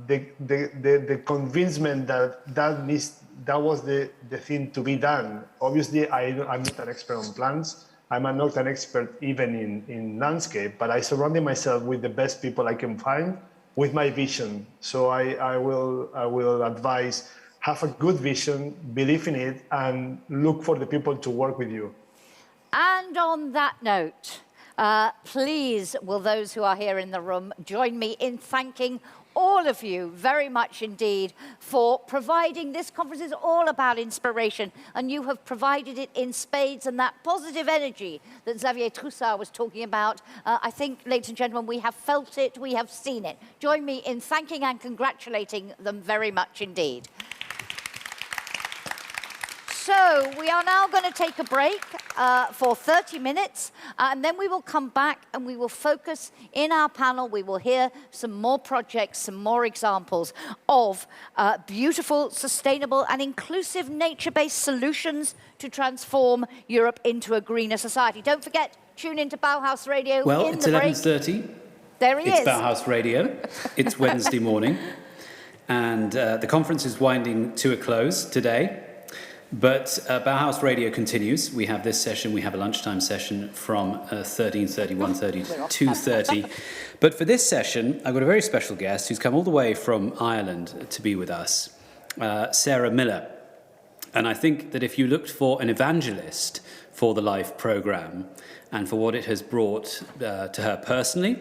the convincement that was the thing to be done. Obviously, I'm not an expert on plants. I'm not an expert even in landscape, but I surrounded myself with the best people I can find with my vision. So I will advise, have a good vision, believe in it, and look for the people to work with you. And on that note, please, will those who are here in the room join me in thanking all of you very much indeed for providing this conference is all about inspiration, and you have provided it in spades, and that positive energy that Xavier Troussard was talking about, I think, ladies and gentlemen, we have felt it, we have seen it. Join me in thanking and congratulating them very much indeed. So we are now going to take a break for 30 minutes, and then we will come back and we will focus in our panel. We will hear some more projects, some more examples of beautiful, sustainable and inclusive nature-based solutions to transform Europe into a greener society. Don't forget, tune into Bauhaus Radio. Well, in it's the 11:30. There he is. It's Bauhaus Radio. It's Wednesday morning, and the conference is winding to a close today. But Bauhaus Radio continues. We have this session, we have a lunchtime session from 13:30, 1:30 to 2:30. But for this session, I've got a very special guest who's come all the way from Ireland to be with us, Sarah Miller. And I think that if you looked for an evangelist for the LIFE programme and for what it has brought to her personally,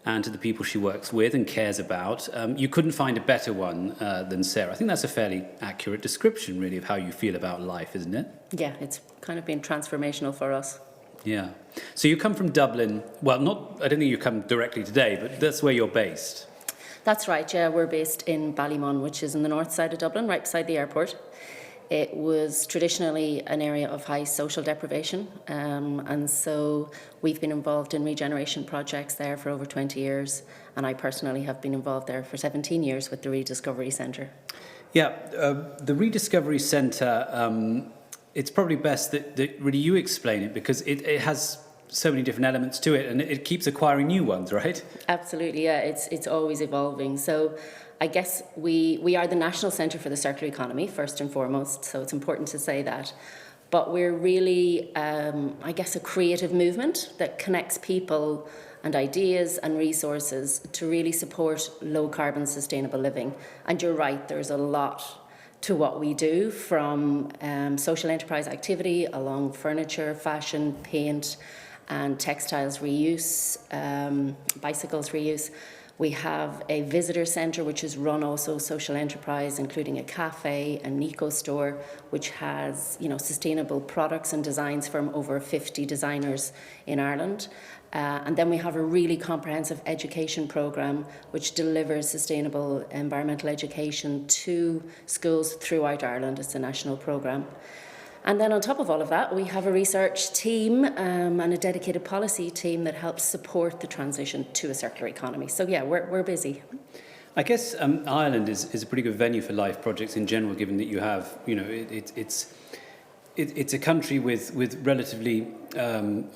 and to the people she works with and cares about, you couldn't find a better one than Sarah. I think that's a fairly accurate description, really, of how you feel about life, isn't it? Yeah, it's kind of been transformational for us. Yeah. So you come from Dublin. Well, I don't think you come directly today, but that's where you're based. That's right, yeah. We're based in Ballymun, which is in the north side of Dublin, right beside the airport. It was traditionally an area of high social deprivation, and so we've been involved in regeneration projects there for over 20 years, and I personally have been involved there for 17 years with the Rediscovery Centre. Yeah, the Rediscovery Centre, it's probably best that really you explain it, because it has so many different elements to it, and it keeps acquiring new ones, right? Absolutely, yeah, it's always evolving. So I guess we are the National Centre for the Circular Economy, first and foremost, so it's important to say that. But we're really, I guess, a creative movement that connects people and ideas and resources to really support low-carbon sustainable living. And you're right, there's a lot to what we do, from social enterprise activity along furniture, fashion, paint, and textiles reuse, bicycles reuse. We have a visitor centre which is run also social enterprise, including a cafe, an eco store, which has sustainable products and designs from over 50 designers in Ireland. And then we have a really comprehensive education programme which delivers sustainable environmental education to schools throughout Ireland. It's a national programme. And then on top of all of that, we have a research team and a dedicated policy team that helps support the transition to a circular economy. So yeah, we're busy. I guess Ireland is a pretty good venue for life projects in general, given that you have, it's a country with relatively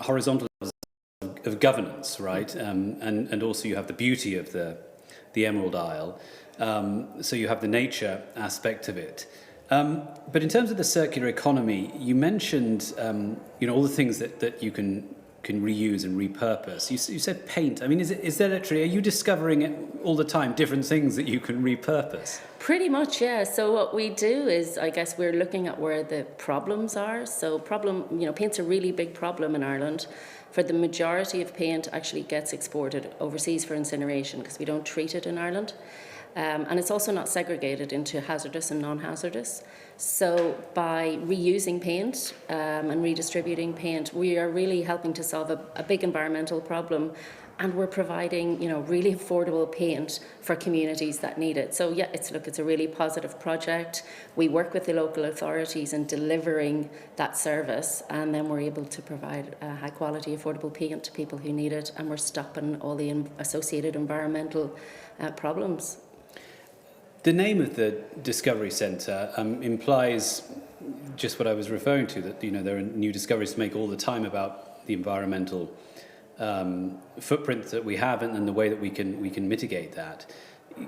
horizontal levels of governance, right? And also you have the beauty of the Emerald Isle. So you have the nature aspect of it. But in terms of the circular economy, you mentioned, all the things that you can reuse and repurpose. You said paint. I mean, is there literally, are you discovering it all the time, different things that you can repurpose? Pretty much, yeah. So what we do is, I guess, we're looking at where the problems are. So paint's a really big problem in Ireland. For the majority of paint actually gets exported overseas for incineration because we don't treat it in Ireland. And it's also not segregated into hazardous and non-hazardous. So by reusing paint and redistributing paint, we are really helping to solve a big environmental problem, and we're providing, really affordable paint for communities that need it. So yeah, it's a really positive project. We work with the local authorities in delivering that service, and then we're able to provide high quality, affordable paint to people who need it, and we're stopping all the associated environmental problems. The name of the Discovery Centre implies just what I was referring to, that there are new discoveries to make all the time about the environmental footprint that we have and the way that we can mitigate that.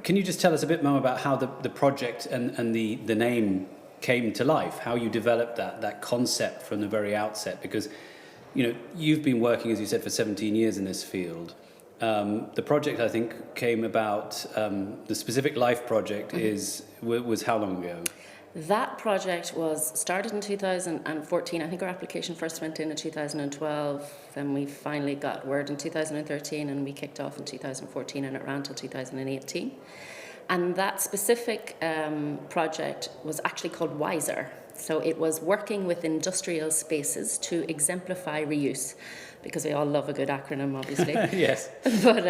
Can you just tell us a bit more about how the project and the name came to life, how you developed that concept from the very outset? Because you've been working, as you said, for 17 years in this field. The project, I think, came about, the specific Life project was how long ago? That project was started in 2014. I think our application first went in 2012, then we finally got word in 2013, and we kicked off in 2014, and it ran till 2018. And that specific project was actually called WISER. So it was working with industrial spaces to exemplify reuse, because we all love a good acronym, obviously. Yes. But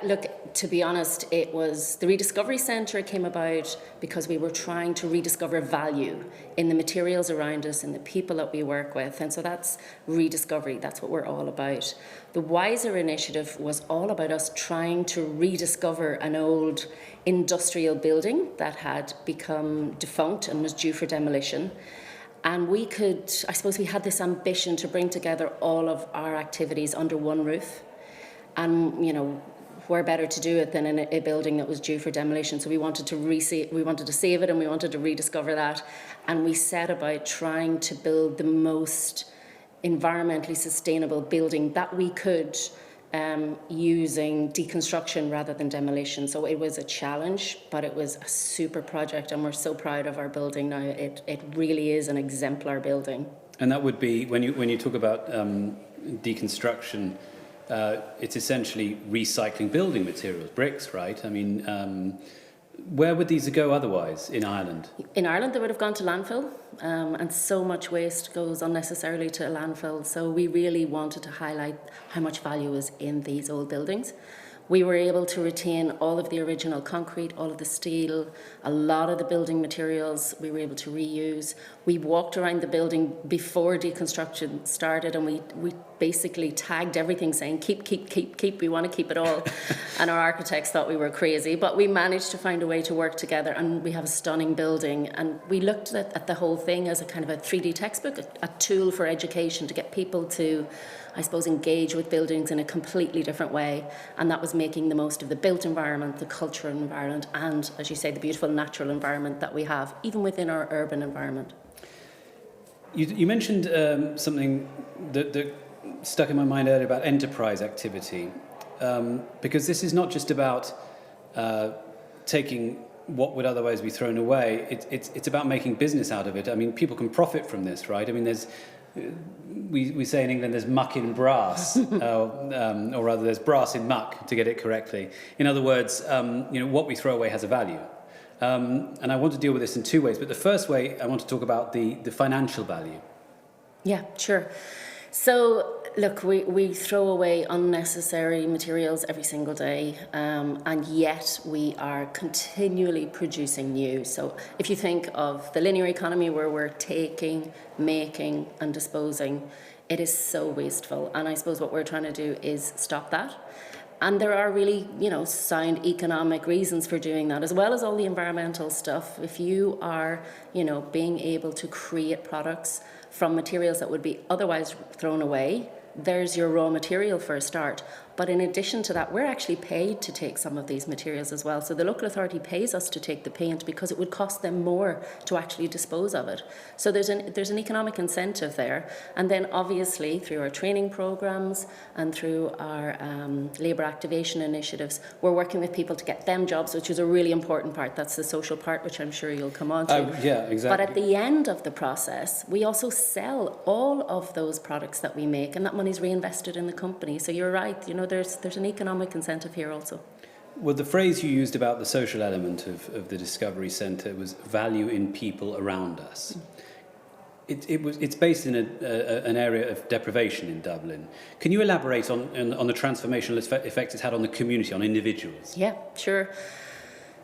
look, to be honest, it was the Rediscovery Centre came about because we were trying to rediscover value in the materials around us and the people that we work with. And so that's rediscovery. That's what we're all about. The WISER initiative was all about us trying to rediscover an old industrial building that had become defunct and was due for demolition. And we had this ambition to bring together all of our activities under one roof. And, where better to do it than in a building that was due for demolition. So we wanted to save it, and we wanted to rediscover that. And we set about trying to build the most environmentally sustainable building that we could, using deconstruction rather than demolition. So it was a challenge, but it was a super project, and we're so proud of our building now. It really is an exemplar building. And that would be, when you talk about deconstruction, it's essentially recycling building materials, bricks, right? I mean, where would these go otherwise in Ireland? In Ireland, they would have gone to landfill, and so much waste goes unnecessarily to a landfill. So we really wanted to highlight how much value is in these old buildings. We were able to retain all of the original concrete, all of the steel, a lot of the building materials we were able to reuse. We walked around the building before deconstruction started, and we basically tagged everything saying, keep, we want to keep it all. And our architects thought we were crazy, but we managed to find a way to work together, and we have a stunning building. And we looked at the whole thing as a kind of a 3D textbook, a tool for education to get people to, I suppose, engage with buildings in a completely different way. And that was making the most of the built environment, the cultural environment, and, as you say, the beautiful natural environment that we have, even within our urban environment. You mentioned something that stuck in my mind earlier about enterprise activity, because this is not just about taking what would otherwise be thrown away. It's about making business out of it. I mean, people can profit from this, right? I mean, we say in England there's muck in brass, or rather there's brass in muck, to get it correctly. In other words, what we throw away has a value. And I want to deal with this in two ways. But the first way, I want to talk about the financial value. Yeah, sure. So Look, we throw away unnecessary materials every single day, and yet we are continually producing new. So if you think of the linear economy where we're taking, making and disposing, it is so wasteful. And I suppose what we're trying to do is stop that. And there are really, sound economic reasons for doing that, as well as all the environmental stuff. If you are, being able to create products from materials that would be otherwise thrown away, there's your raw material for a start. But in addition to that, we're actually paid to take some of these materials as well. So the local authority pays us to take the paint because it would cost them more to actually dispose of it. So there's an economic incentive there. And then obviously through our training programs and through our labour activation initiatives, we're working with people to get them jobs, which is a really important part. That's the social part, which I'm sure you'll come on to. Yeah, exactly. But at the end of the process, we also sell all of those products that we make, and that money's reinvested in the company. So you're right, there's an economic incentive here also. Well, the phrase you used about the social element of the Discovery Centre was value in people around us. It's based in an area of deprivation in Dublin. Can you elaborate on the transformational effect it's had on the community, on individuals? Yeah, sure.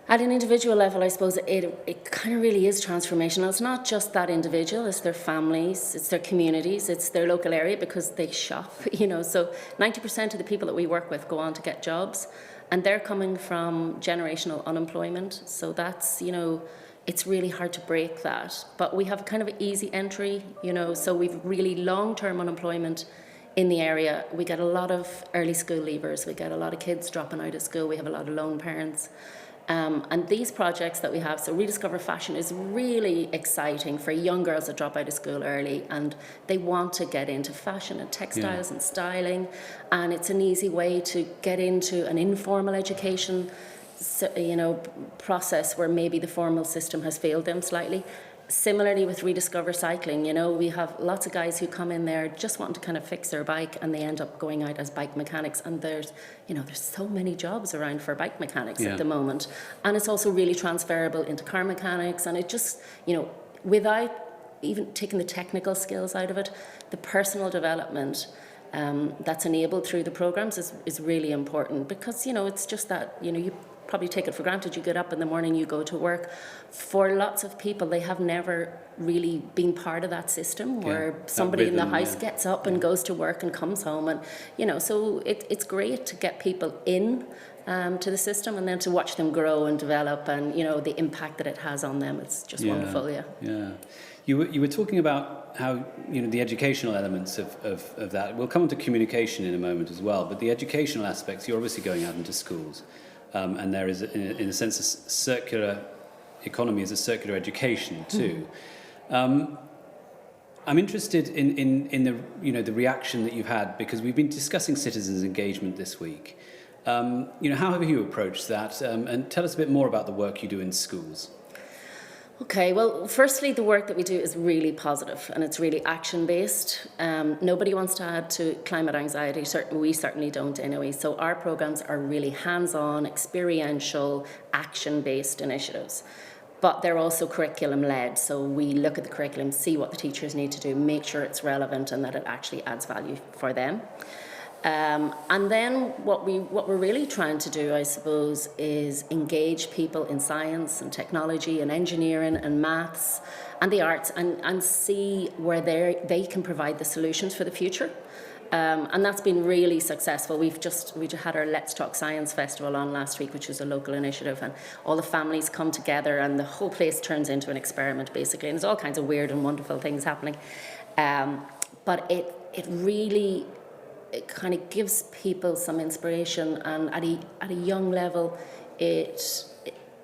At an individual level, I suppose it kind of really is transformational. It's not just that individual, it's their families, it's their communities, it's their local area because they shop, So 90% of the people that we work with go on to get jobs, and they're coming from generational unemployment. So that's, it's really hard to break that. But we have kind of an easy entry, so we've really long-term unemployment in the area. We get a lot of early school leavers, we get a lot of kids dropping out of school, we have a lot of lone parents. And these projects that we have, so Rediscover Fashion is really exciting for young girls that drop out of school early and they want to get into fashion and textiles and styling, and it's an easy way to get into an informal education process where maybe the formal system has failed them slightly. Similarly with Rediscover Cycling, we have lots of guys who come in there just wanting to kind of fix their bike, and they end up going out as bike mechanics, and there's so many jobs around for bike mechanics at the moment, and it's also really transferable into car mechanics, and it just, without even taking the technical skills out of it, the personal development that's enabled through the programs is really important, because it's just that you probably take it for granted. You get up in the morning, you go to work. For lots of people, they have never really been part of that system where somebody in the house gets up and goes to work and comes home, and so it's great to get people in to the system and then to watch them grow and develop, and the impact that it has on them. It's just wonderful. You were talking about how the educational elements of that. We'll come on to communication in a moment as well, but the educational aspects, you're obviously going out into schools. And there is, in a sense, a circular economy is a circular education too. I'm interested in the reaction that you've had, because we've been discussing citizens' engagement this week. How have you approached that? And tell us a bit more about the work you do in schools. Okay, well, firstly, the work that we do is really positive and it's really action-based. Nobody wants to add to climate anxiety. We certainly don't anyway. So our programs are really hands-on, experiential, action-based initiatives. But they're also curriculum-led. So we look at the curriculum, see what the teachers need to do, make sure it's relevant and that it actually adds value for them. And then what we're really trying to do, I suppose, is engage people in science and technology and engineering and maths and the arts, and see where they can provide the solutions for the future. And that's been really successful. We just had our Let's Talk Science Festival on last week, which was a local initiative, and all the families come together and the whole place turns into an experiment, basically. And there's all kinds of weird and wonderful things happening. But it really... it kind of gives people some inspiration, and at a young level, it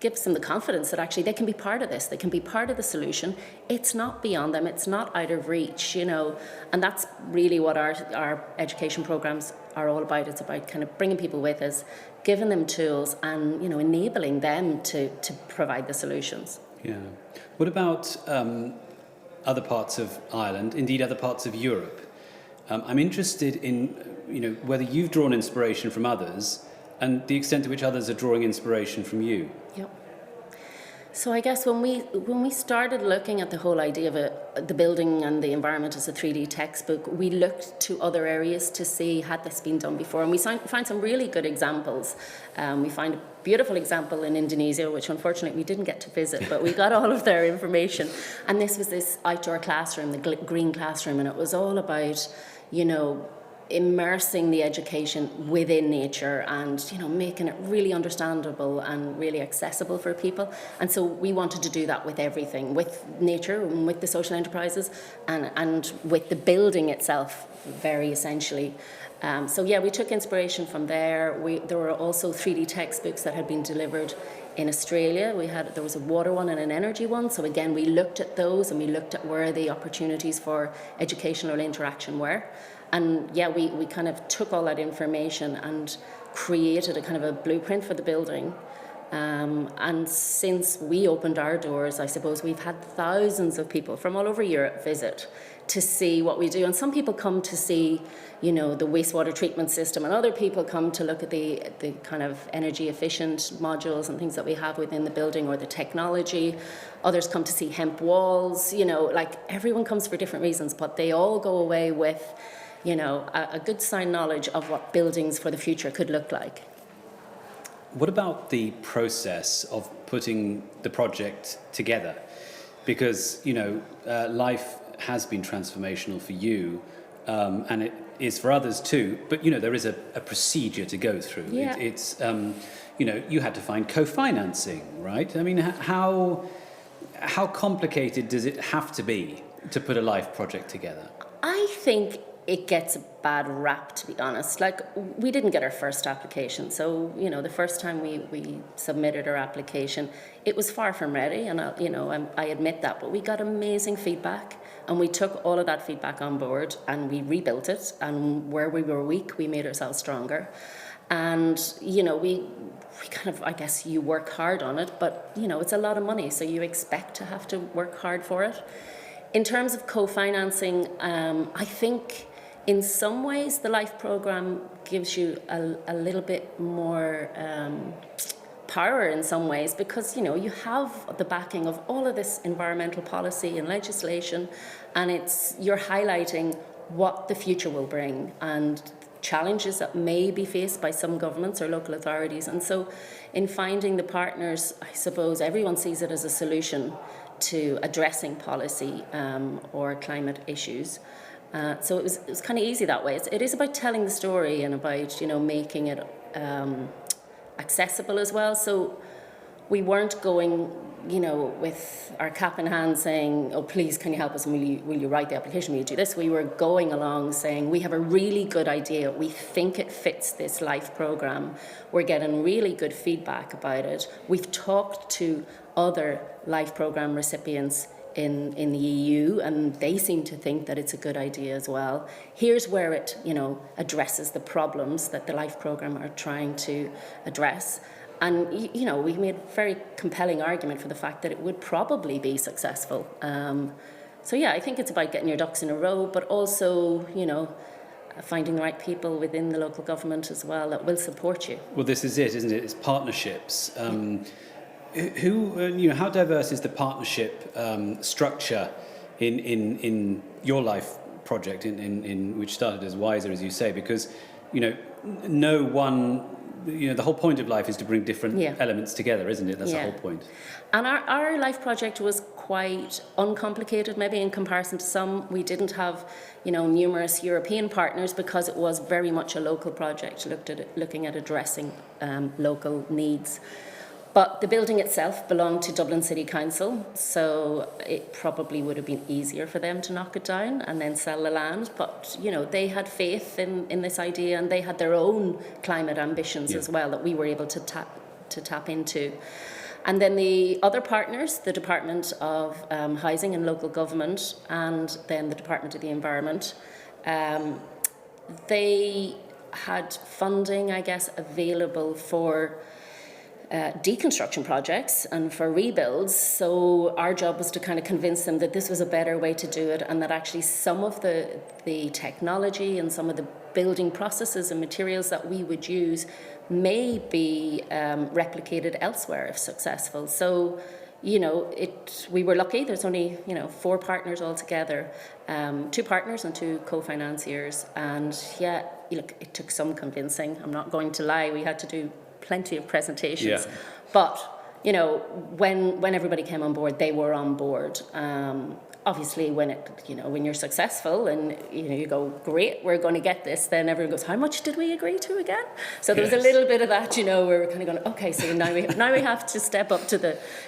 gives them the confidence that actually they can be part of this, they can be part of the solution. It's not beyond them, it's not out of reach, and that's really what our education programs are all about. It's about kind of bringing people with us, giving them tools, and enabling them to provide the solutions. Yeah. What about other parts of Ireland, indeed other parts of Europe? I'm interested in, whether you've drawn inspiration from others and the extent to which others are drawing inspiration from you. Yep. So I guess when we started looking at the whole idea of the building and the environment as a 3D textbook, we looked to other areas to see had this been done before, and we find some really good examples. We find a beautiful example in Indonesia, which unfortunately we didn't get to visit, but we got all of their information. And this was this outdoor classroom, the green classroom, and it was all about, you know, immersing the education within nature and, you know, making it really understandable and really accessible for people. And so we wanted to do that with everything, with nature and with the social enterprises and with the building itself, very essentially. So yeah, we took inspiration from there. There were also 3D textbooks that had been delivered in Australia. There was a water one and an energy one. So again, we looked at those and we looked at where the opportunities for educational interaction were. And yeah, we kind of took all that information and created a kind of a blueprint for the building. And since we opened our doors, I suppose we've had thousands of people from all over Europe visit to see what we do. And some people come to see, you know, the wastewater treatment system, and other people come to look at the kind of energy efficient modules and things that we have within the building, or the technology. Others come to see hemp walls, you know, like everyone comes for different reasons, but they all go away with, you know, a good sound knowledge of what buildings for the future could look like. What about the process of putting the project together? Because, you know, life has been transformational for you, and it is for others too, but, you know, there is a procedure to go through. Yeah. It's you know, you had to find co-financing, right? I mean, how complicated does it have to be to put a life project together? I think it gets a bad rap, to be honest. Like, we didn't get our first application. So, you know, the first time we submitted our application, it was far from ready. And, you know, I admit that. But we got amazing feedback. And we took all of that feedback on board and we rebuilt it. And where we were weak, we made ourselves stronger. And, you know, we kind of, I guess you work hard on it. But, you know, it's a lot of money. So you expect to have to work hard for it. In terms of co-financing, I think in some ways the LIFE programme gives you a little bit more power in some ways, because, you know, you have the backing of all of this environmental policy and legislation, and you're highlighting what the future will bring and challenges that may be faced by some governments or local authorities. And so in finding the partners, I suppose everyone sees it as a solution to addressing policy or climate issues. So it was kind of easy that way. It is about telling the story and about, you know, making it accessible as well. So we weren't going, you know, with our cap in hand saying, oh, please, can you help us? And will you write the application? Will you do this? We were going along saying, we have a really good idea. We think it fits this LIFE programme. We're getting really good feedback about it. We've talked to other LIFE programme recipients in the EU, and they seem to think that it's a good idea as well. Here's where it, you know, addresses the problems that the LIFE programme are trying to address. And, you know, we made a very compelling argument for the fact that it would probably be successful. So, yeah, I think it's about getting your ducks in a row, but also, you know, finding the right people within the local government as well that will support you. Well, this is it, isn't it? It's partnerships. You know, how diverse is the partnership structure in your life project, in which started as Wiser, as you say? Because, you know, no one, you know, the whole point of life is to bring different elements together, isn't it? That's the whole point. And our life project was quite uncomplicated, maybe in comparison to some. We didn't have, you know, numerous European partners because it was very much a local project, looking at addressing local needs. But the building itself belonged to Dublin City Council, so it probably would have been easier for them to knock it down and then sell the land. But, you know, they had faith in this idea, and they had their own climate ambitions as well that we were able to tap into. And then the other partners, the Department of Housing and Local Government, and then the Department of the Environment, they had funding, I guess, available for deconstruction projects and for rebuilds. So our job was to kind of convince them that this was a better way to do it, and that actually some of the technology and some of the building processes and materials that we would use may be replicated elsewhere if successful. So, you know, we were lucky. There's only, you know, 4 partners altogether, 2 partners and 2 co-financiers. And yeah, look, it took some convincing. I'm not going to lie. We had to do plenty of presentations. Yeah. But, you know, when everybody came on board, they were on board. Obviously, when you're successful and you go, great, we're going to get this, then everyone goes, how much did we agree to again? So there was a little bit of that, you know, where we're kind of going, okay, so now we have to step up to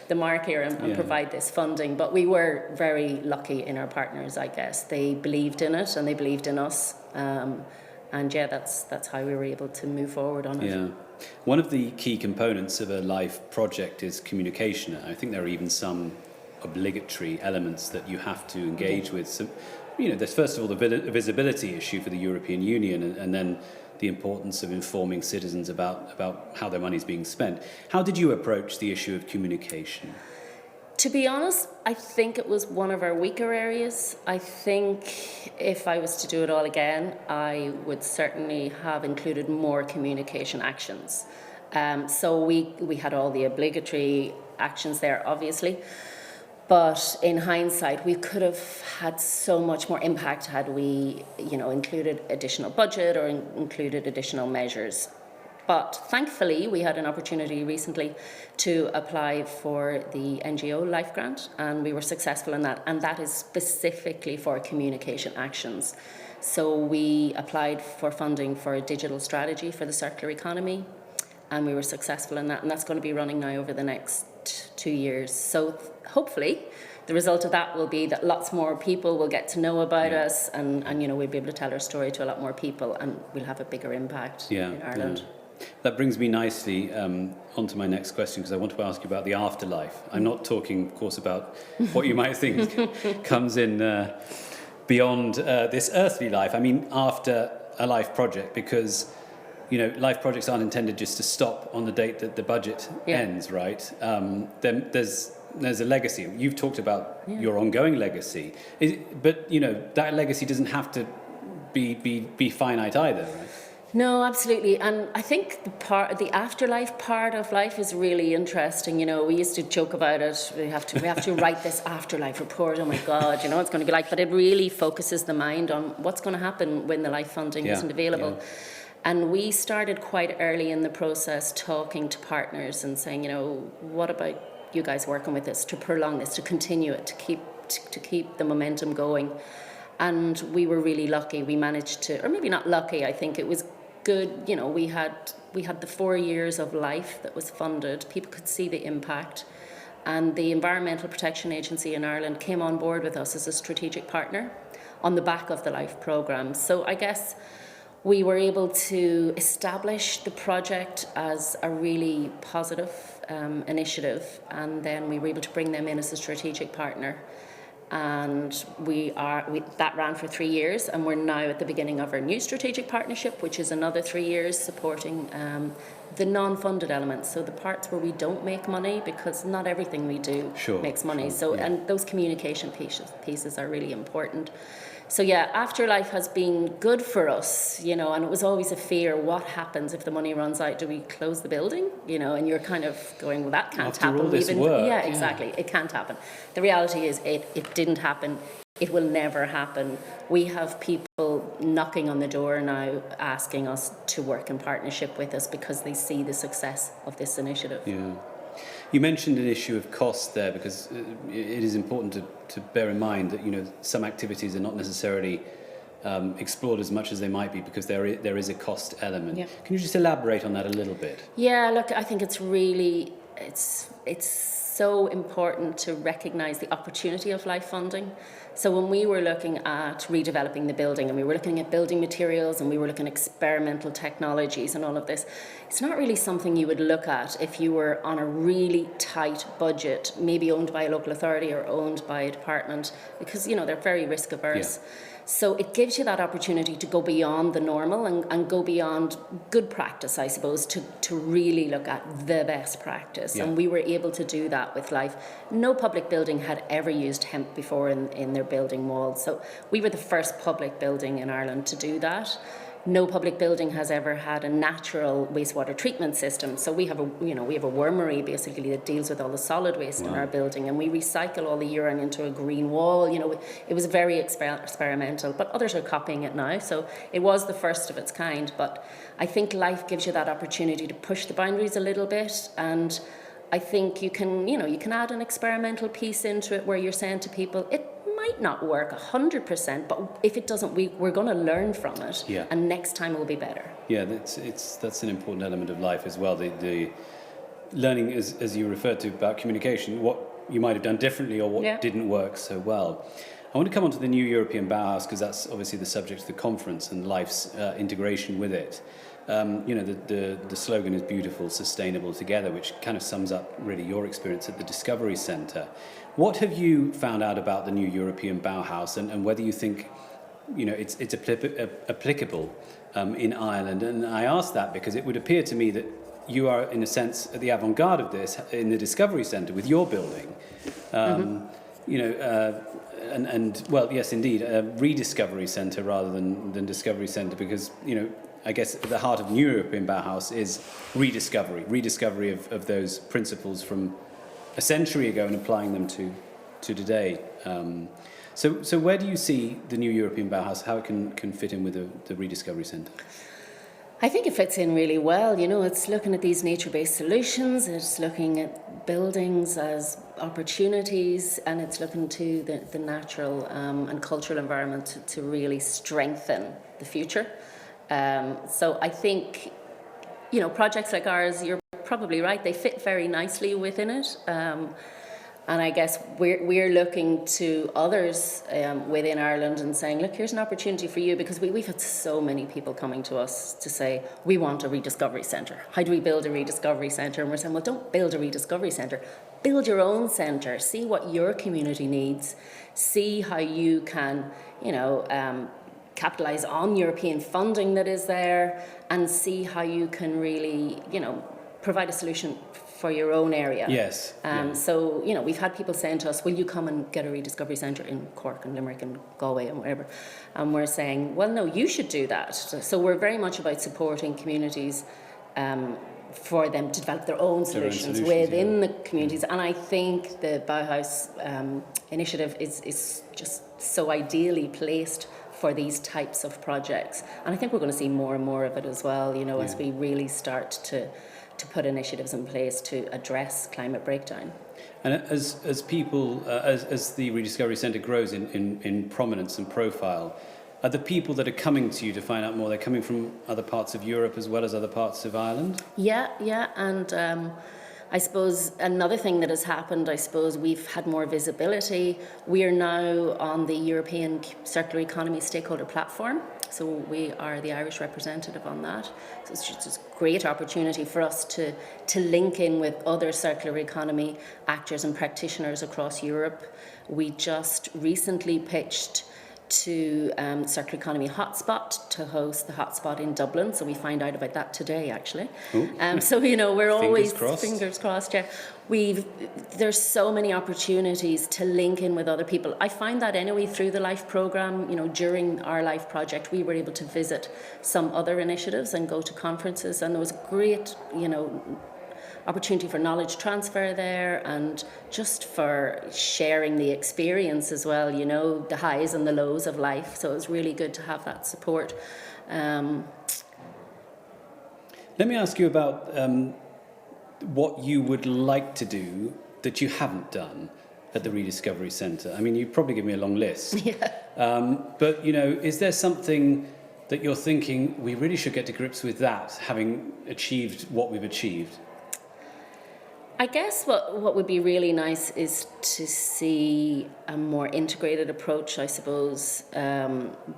the mark here and provide this funding. But we were very lucky in our partners, I guess. They believed in it and they believed in us. And yeah, that's how we were able to move forward on it. Yeah. One of the key components of a life project is communication. I think there are even some obligatory elements that you have to engage with. So, you know, there's first of all the visibility issue for the European Union, and then the importance of informing citizens about how their money is being spent. How did you approach the issue of communication? To be honest, I think it was one of our weaker areas. I think if I was to do it all again, I would certainly have included more communication actions. So we had all the obligatory actions there, obviously. But in hindsight, we could have had so much more impact had we, you know, included additional budget or included additional measures. But thankfully, we had an opportunity recently to apply for the NGO Life Grant, and we were successful in that. And that is specifically for communication actions. So we applied for funding for a digital strategy for the circular economy, and we were successful in that. And that's going to be running now over the next 2 years. So hopefully the result of that will be that lots more people will get to know about us, and you know, we'll be able to tell our story to a lot more people, and we'll have a bigger impact in Ireland. Yeah. That brings me nicely onto my next question, because I want to ask you about the afterlife. I'm not talking, of course, about what you might think comes in beyond this earthly life. I mean, after a life project, because you know, life projects aren't intended just to stop on the date that the budget ends, right? Then there's a legacy. You've talked about your ongoing legacy, but you know, that legacy doesn't have to be finite either, right? No, absolutely. And I think the afterlife part of life is really interesting. You know, we used to joke about it. We have to write this afterlife report. Oh my God, you know, it's going to be like, but it really focuses the mind on what's going to happen when the life funding isn't available. Yeah. And we started quite early in the process talking to partners and saying, you know, what about you guys working with us to prolong this, to continue it, to keep the momentum going? And we were really lucky. We managed to, or maybe not lucky, I think it was good. You know, we had the 4 years of life that was funded. People could see the impact. And the Environmental Protection Agency in Ireland came on board with us as a strategic partner on the back of the LIFE programme. So I guess we were able to establish the project as a really positive initiative, and then we were able to bring them in as a strategic partner. And that ran for 3 years, and we're now at the beginning of our new strategic partnership, which is another 3 years supporting the non-funded elements, so the parts where we don't make money, because not everything we do makes money. And those communication pieces are really important. So yeah, afterlife has been good for us, you know, and it was always a fear, what happens if the money runs out? Do we close the building? You know, and you're kind of going, well, that can't happen. All this work. Yeah, exactly. It can't happen. The reality is it didn't happen. It will never happen. We have people knocking on the door now asking us to work in partnership with us because they see the success of this initiative. Yeah. You mentioned an issue of cost there, because it is important to bear in mind that, you know, some activities are not necessarily explored as much as they might be because there is a cost element. Yeah. Can you just elaborate on that a little bit? Yeah, look, I think it's really, it's so important to recognise the opportunity of life funding. So when we were looking at redeveloping the building, and we were looking at building materials, and we were looking at experimental technologies and all of this, it's not really something you would look at if you were on a really tight budget, maybe owned by a local authority or owned by a department, because, you know, they're very risk averse. Yeah. So it gives you that opportunity to go beyond the normal and go beyond good practice, I suppose, to really look at the best practice. Yeah. And we were able to do that with LIFE. No public building had ever used hemp before in their building walls. So we were the first public building in Ireland to do that. no public building has ever had a natural wastewater treatment system. So we have a wormery basically that deals with all the solid waste in our building, and we recycle all the urine into a green wall. It was very experimental, but others are copying it now. So it was the first of its kind. But I think life gives you that opportunity to push the boundaries a little bit, and I think you can add an experimental piece into it where you're saying to people, it might not work 100%, but if it doesn't, we're going to learn from it, and next time will be better. Yeah, that's an important element of life as well. The learning, as you referred to, about communication, what you might have done differently or what didn't work so well. I want to come on to the new European Bauhaus, because that's obviously the subject of the conference and life's integration with it. The slogan is beautiful, sustainable, together, which kind of sums up really your experience at the Discovery Centre. What have you found out about the new European Bauhaus, and whether you think it's applicable in Ireland? And I ask that because it would appear to me that you are, in a sense, at the avant-garde of this in the Discovery Centre with your building. Well, yes, indeed, a rediscovery centre rather than Discovery Centre, because, I guess at the heart of New European Bauhaus is rediscovery of those principles from a century ago and applying them to today. So where do you see the new European Bauhaus, how it can fit in with the Rediscovery Centre? I think it fits in really well. It's looking at these nature-based solutions, it's looking at buildings as opportunities, and it's looking to the natural and cultural environment to really strengthen the future. So I think, projects like ours, you're probably right, they fit very nicely within it. And I guess we're looking to others within Ireland and saying, look, here's an opportunity for you, because we've had so many people coming to us to say, we want a rediscovery centre. How do we build a rediscovery centre? And we're saying, well, don't build a rediscovery centre. Build your own centre. See what your community needs. See how you can, capitalise on European funding that is there, and see how you can really, provide a solution for your own area. Yes. So, we've had people saying to us, will you come and get a rediscovery centre in Cork and Limerick and Galway and wherever? And we're saying, well, no, you should do that. So we're very much about supporting communities for them to develop their own solutions within the communities. And I think the Bauhaus initiative is just so ideally placed for these types of projects. And I think we're going to see more and more of it as well, as we really start to put initiatives in place to address climate breakdown. And as people, as the Rediscovery Centre grows in prominence and profile, are the people that are coming to you to find out more, they're coming from other parts of Europe as well as other parts of Ireland? Yeah, and I suppose another thing that has happened, we've had more visibility. We are now on the European Circular Economy Stakeholder Platform, so we are the Irish representative on that. So it's just a great opportunity for us to link in with other circular economy actors and practitioners across Europe. We just recently pitched to Circular Economy Hotspot to host the hotspot in Dublin. So we find out about that today, actually. So, we're always, fingers crossed, yeah. There's so many opportunities to link in with other people. I find that anyway through the LIFE programme, during our LIFE project, we were able to visit some other initiatives and go to conferences, and there was great, opportunity for knowledge transfer there, and just for sharing the experience as well, the highs and the lows of life. So it was really good to have that support. Let me ask you about what you would like to do that you haven't done at the Rediscovery Centre. I mean, you probably give me a long list. But, is there something that you're thinking, we really should get to grips with that, having achieved what we've achieved? I guess what would be really nice is to see a more integrated approach, I suppose.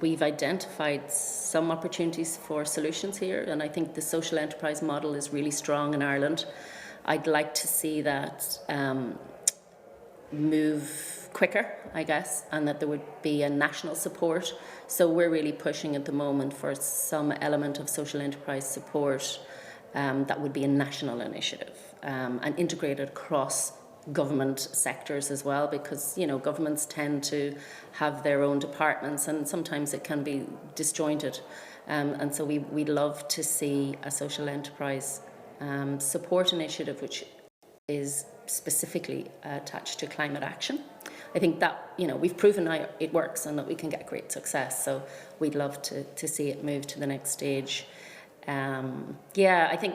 We've identified some opportunities for solutions here, and I think the social enterprise model is really strong in Ireland. I'd like to see that move quicker, I guess, and that there would be a national support. So we're really pushing at the moment for some element of social enterprise support that would be a national initiative. And integrated across government sectors as well, because governments tend to have their own departments, and sometimes it can be disjointed. And so we'd love to see a social enterprise support initiative which is specifically attached to climate action. I think that, we've proven how it works and that we can get great success. So we'd love to see it move to the next stage. I think,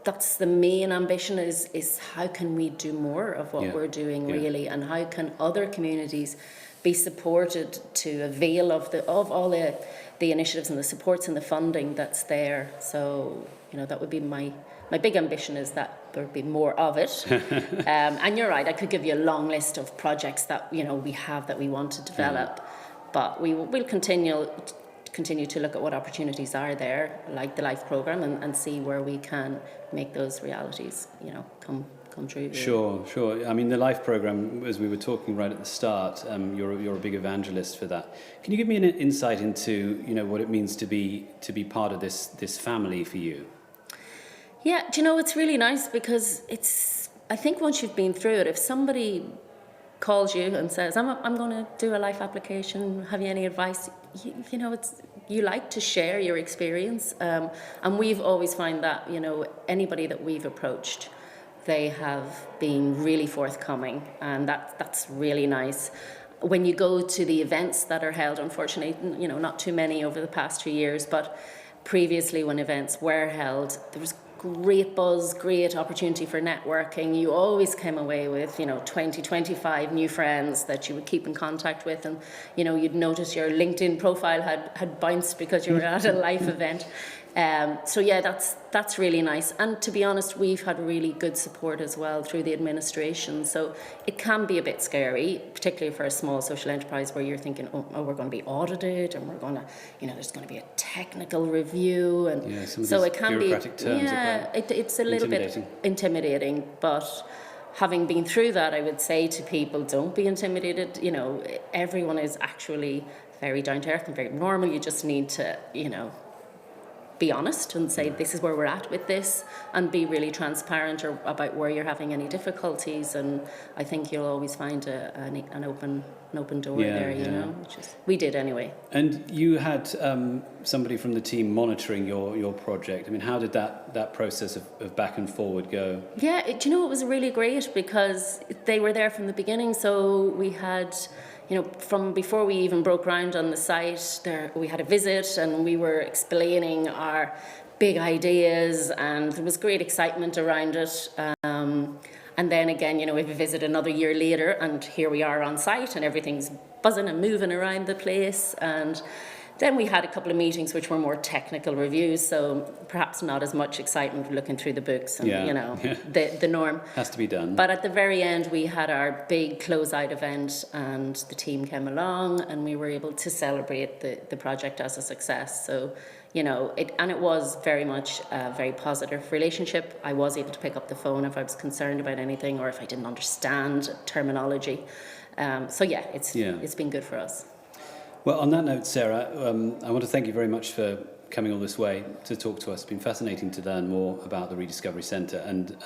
that's the main ambition is how can we do more of what we're doing really, and how can other communities be supported to avail of all the initiatives and the supports and the funding that's there. So, that would be my big ambition, is that there would be more of it. And you're right, I could give you a long list of projects that, we have that we want to develop, but we'll continue to look at what opportunities are there, like the LIFE programme, and see where we can make those realities, come true. Really. Sure. I mean, the LIFE programme, as we were talking right at the start, you're a big evangelist for that. Can you give me an insight into, what it means to be part of this family for you? Yeah, it's really nice because I think once you've been through it, if somebody calls you and says, I'm going to do a LIFE application, have you any advice? You like to share your experience. And we've always found that, anybody that we've approached, they have been really forthcoming, and that's really nice. When you go to the events that are held, unfortunately, not too many over the past 2 years, but previously when events were held, there was great buzz, great opportunity for networking. You always came away with, 20, 25 new friends that you would keep in contact with, and, you'd notice your LinkedIn profile had bounced because you were at a LIFE event. So yeah, that's really nice. And to be honest, we've had really good support as well through the administration. So it can be a bit scary, particularly for a small social enterprise where you're thinking, oh, we're going to be audited, and we're going to, there's going to be a technical review, and so it can be. It's a little bit intimidating, but having been through that, I would say to people, don't be intimidated. Everyone is actually very down to earth and very normal. You just need to, be honest and say, this is where we're at with this, and be really transparent about where you're having any difficulties. And I think you'll always find an open door there, which is, we did anyway. And you had somebody from the team monitoring your project. I mean, how did that process of back and forward go? Yeah, it was really great because they were there from the beginning. So we had, from before we even broke ground on the site, we had a visit and we were explaining our big ideas, and there was great excitement around it. And then again, we have a visit another year later, and here we are on site, and everything's buzzing and moving around the place. And then we had a couple of meetings which were more technical reviews, so perhaps not as much excitement looking through the books and, the norm. Has to be done. But at the very end, we had our big closeout event, and the team came along, and we were able to celebrate the project as a success. So, it was very much a very positive relationship. I was able to pick up the phone if I was concerned about anything or if I didn't understand terminology. It's been good for us. Well, on that note, Sarah, I want to thank you very much for coming all this way to talk to us. It's been fascinating to learn more about the Rediscovery Centre. And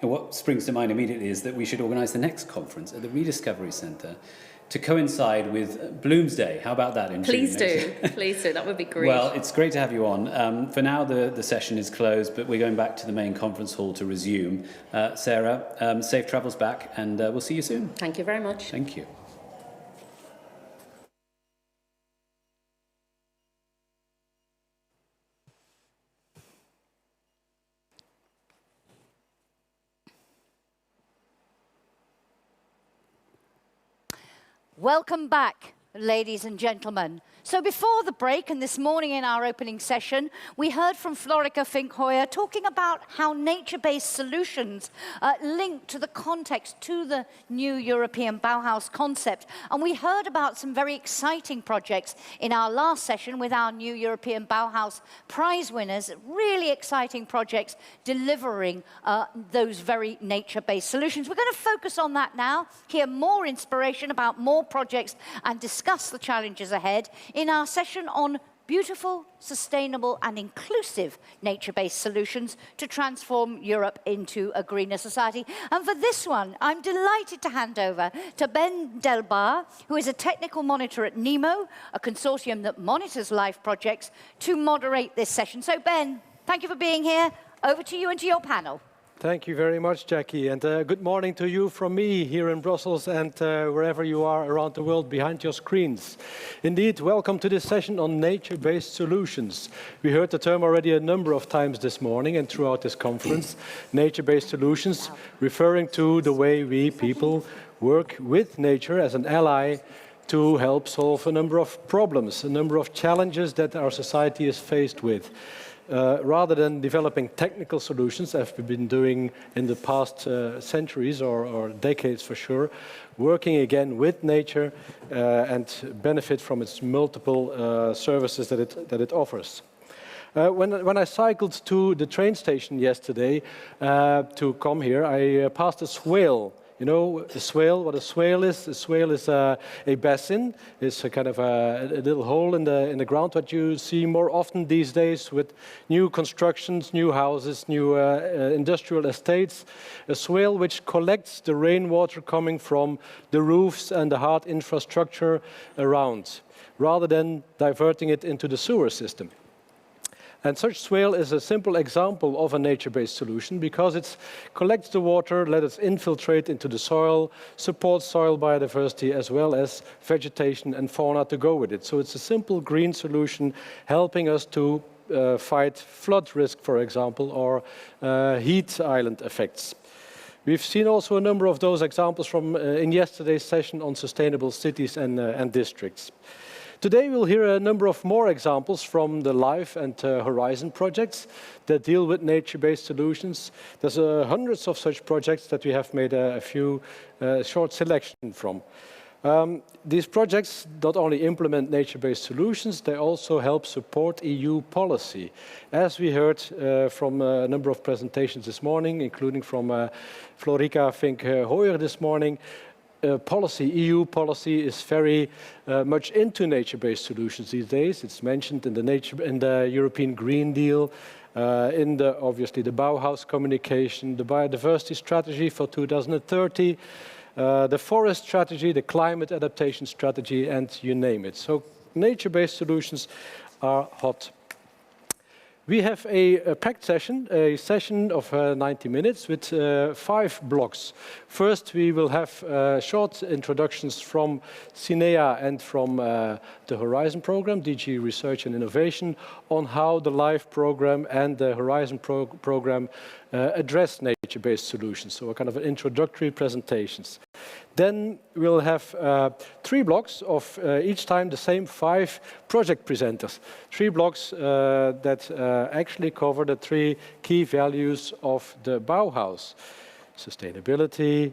what springs to mind immediately is that we should organise the next conference at the Rediscovery Centre to coincide with Bloomsday. How about that in Please June? Please do. That would be great. Well, it's great to have you on. For now, the session is closed, but we're going back to the main conference hall to resume. Sarah, safe travels back, and we'll see you soon. Thank you very much. Thank you. Welcome back, ladies and gentlemen. So before the break and this morning in our opening session, we heard from Florica Finkhoyer talking about how nature-based solutions link to the context, to the new European Bauhaus concept. And we heard about some very exciting projects in our last session with our new European Bauhaus prize winners, really exciting projects delivering those very nature-based solutions. We're going to focus on that now, hear more inspiration about more projects and discuss the challenges ahead in our session on beautiful, sustainable and inclusive nature-based solutions to transform Europe into a greener society. And for this one, I'm delighted to hand over to Ben Delbar, who is a technical monitor at NEMO, a consortium that monitors LIFE projects, to moderate this session. So Ben, thank you for being here. Over to you and to your panel. Thank you very much, Jackie, and good morning to you from me here in Brussels and wherever you are around the world behind your screens. Indeed, welcome to this session on nature-based solutions. We heard the term already a number of times this morning and throughout this conference, nature-based solutions, referring to the way we people work with nature as an ally to help solve a number of problems, a number of challenges that our society is faced with. Rather than developing technical solutions, as we've been doing in the past centuries or decades for sure, working again with nature and benefit from its multiple services that it offers. When I cycled to the train station yesterday to come here, I passed a swale. You know, a swale, what a swale is? A swale is a basin. It's a kind of a little hole in the ground that you see more often these days with new constructions, new houses, new industrial estates. A swale which collects the rainwater coming from the roofs and the hard infrastructure around, rather than diverting it into the sewer system. And such swale is a simple example of a nature-based solution because it collects the water, lets it infiltrate into the soil, supports soil biodiversity as well as vegetation and fauna to go with it. So it's a simple green solution helping us to fight flood risk, for example, or heat island effects. We've seen also a number of those examples from in yesterday's session on sustainable cities and districts. Today we'll hear a number of more examples from the LIFE and Horizon projects that deal with nature-based solutions. There's hundreds of such projects that we have made a few short selection from. These projects not only implement nature-based solutions, they also help support EU policy. As we heard from a number of presentations this morning, including from Florica Fink-Hoyer this morning, EU policy is very much into nature-based solutions these days. It's mentioned in the European Green Deal, obviously the Bauhaus communication, the biodiversity strategy for 2030, the forest strategy, the climate adaptation strategy, and you name it. So nature-based solutions are hot. We have a packed session, a session of 90 minutes with 5 blocks. First, we will have short introductions from CINEA and from the Horizon program, DG Research and Innovation, on how the LIFE program and the Horizon program address nature-based solutions, so a kind of introductory presentations. Then we'll have 3 blocks of each time the same 5 project presenters. 3 blocks that actually cover the 3 key values of the Bauhaus: sustainability,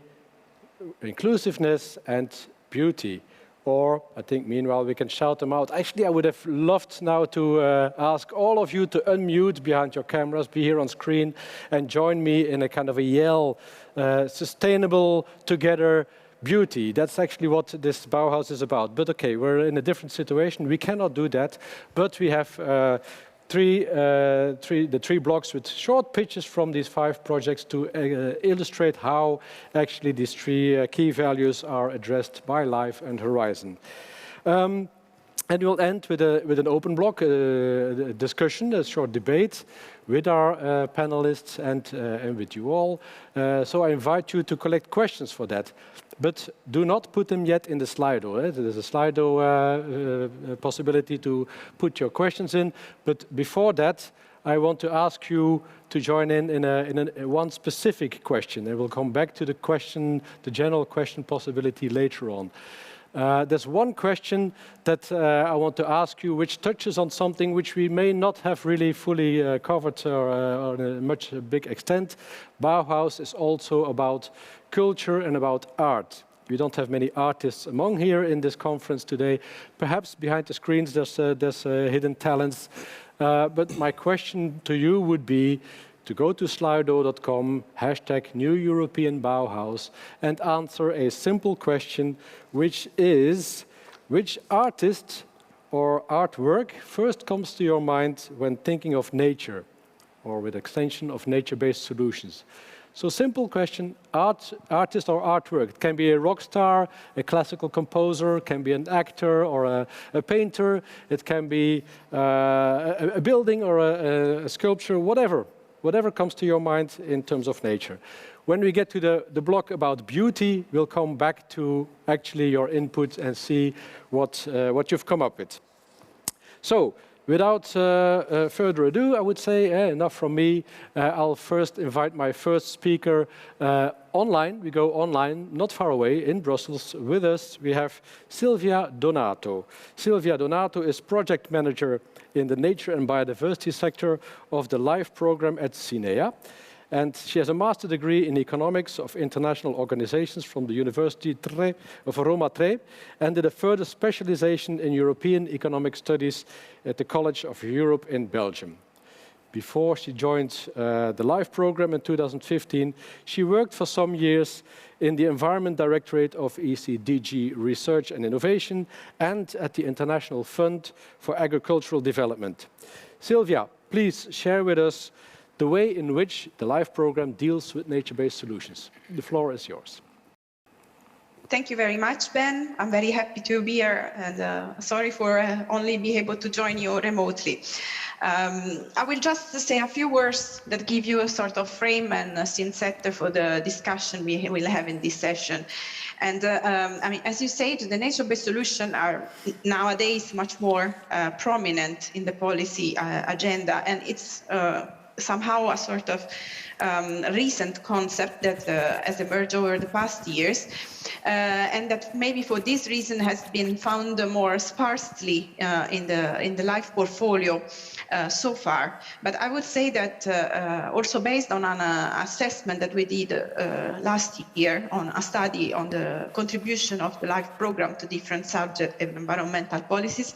inclusiveness, and beauty. Or, I think, meanwhile, we can shout them out. Actually, I would have loved now to ask all of you to unmute behind your cameras, be here on screen, and join me in a kind of a yell, sustainable together, beauty. That's actually what this Bauhaus is about. But okay, we're in a different situation. We cannot do that. But we have the 3 blocks with short pitches from these 5 projects to illustrate how actually these 3 key values are addressed by LIFE and Horizon. And we'll end with an open block, a discussion, a short debate with our panelists and with you all. So I invite you to collect questions for that. But do not put them yet in the Slido. There's a Slido possibility to put your questions in. But before that, I want to ask you to join in one specific question. And we'll come back to the general question possibility later on. There's one question that I want to ask you, which touches on something which we may not have really fully covered or in a much big extent. Bauhaus is also about culture and about art. We don't have many artists among here in this conference today. Perhaps behind the screens there's hidden talents. But my question to you would be to go to slido.com, #New European Bauhaus, and answer a simple question, which is, which artist or artwork first comes to your mind when thinking of nature, or with extension of nature-based solutions? So simple question, artist or artwork. It can be a rock star, a classical composer, it can be an actor or a painter, it can be a building or a sculpture, whatever comes to your mind in terms of nature. When we get to the block about beauty, we'll come back to actually your input and see what you've come up with. So, without further ado, I would say enough from me. I'll first invite my first speaker online. We go online, not far away, in Brussels. With us, we have Silvia Donato. Silvia Donato is project manager in the nature and biodiversity sector of the LIFE program at CINEA. And she has a master degree in economics of international organizations from the University of Roma Tre, and did a further specialization in European economic studies at the College of Europe in Belgium. Before she joined the LIFE program in 2015, she worked for some years in the Environment Directorate of ECDG Research and Innovation and at the International Fund for Agricultural Development. Silvia, please share with us the way in which the LIFE program deals with nature-based solutions. The floor is yours. Thank you very much, Ben. I'm very happy to be here, and sorry for only being able to join you remotely. I will just say a few words that give you a sort of frame and a scene setter for the discussion we will have in this session. And I mean, as you said, the nature-based solutions are nowadays much more prominent in the policy agenda, and it's somehow a sort of recent concept that has emerged over the past years, and that maybe for this reason has been found more sparsely in the LIFE portfolio so far. But I would say that also based on an assessment that we did last year on a study on the contribution of the LIFE program to different subjects and environmental policies,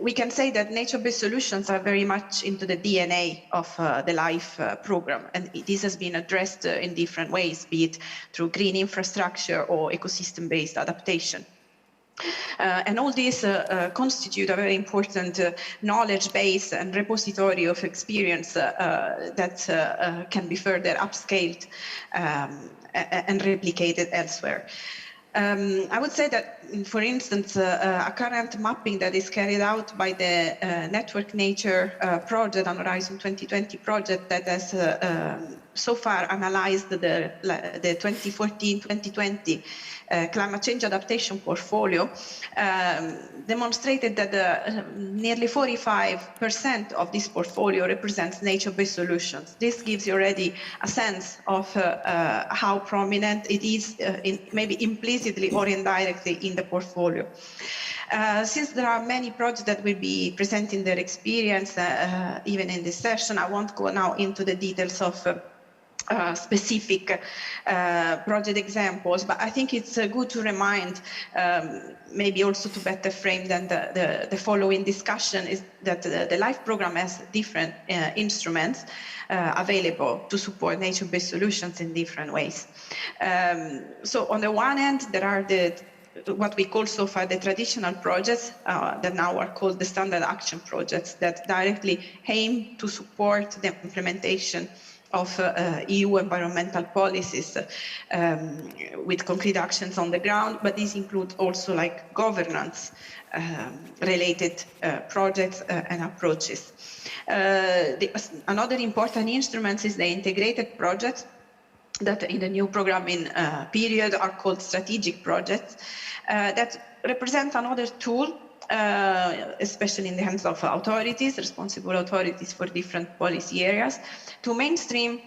we can say that nature-based solutions are very much into the DNA of the LIFE program, and this has been addressed in different ways, be it through green infrastructure or ecosystem-based adaptation. And all these constitute a very important knowledge base and repository of experience that can be further upscaled and replicated elsewhere. I would say that, for instance, a current mapping that is carried out by the Network Nature project on Horizon 2020 project that has so far analyzed the 2014-2020 climate change adaptation portfolio demonstrated that nearly 45% of this portfolio represents nature-based solutions. This gives you already a sense of how prominent it is, maybe implicitly or indirectly, in the portfolio. Since there are many projects that will be presenting their experience, even in this session, I won't go now into the details of specific project examples, but I think it's good to remind, maybe also to better frame than the following discussion, is that the LIFE program has different instruments available to support nature-based solutions in different ways. So on the one hand, there are what we call so far the traditional projects that now are called the standard action projects that directly aim to support the implementation of EU environmental policies with concrete actions on the ground, but these include also like governance related projects and approaches. Another important instrument is the integrated projects that in the new programming period are called strategic projects that represent another tool, especially in the hands of authorities, responsible authorities for different policy areas, to mainstream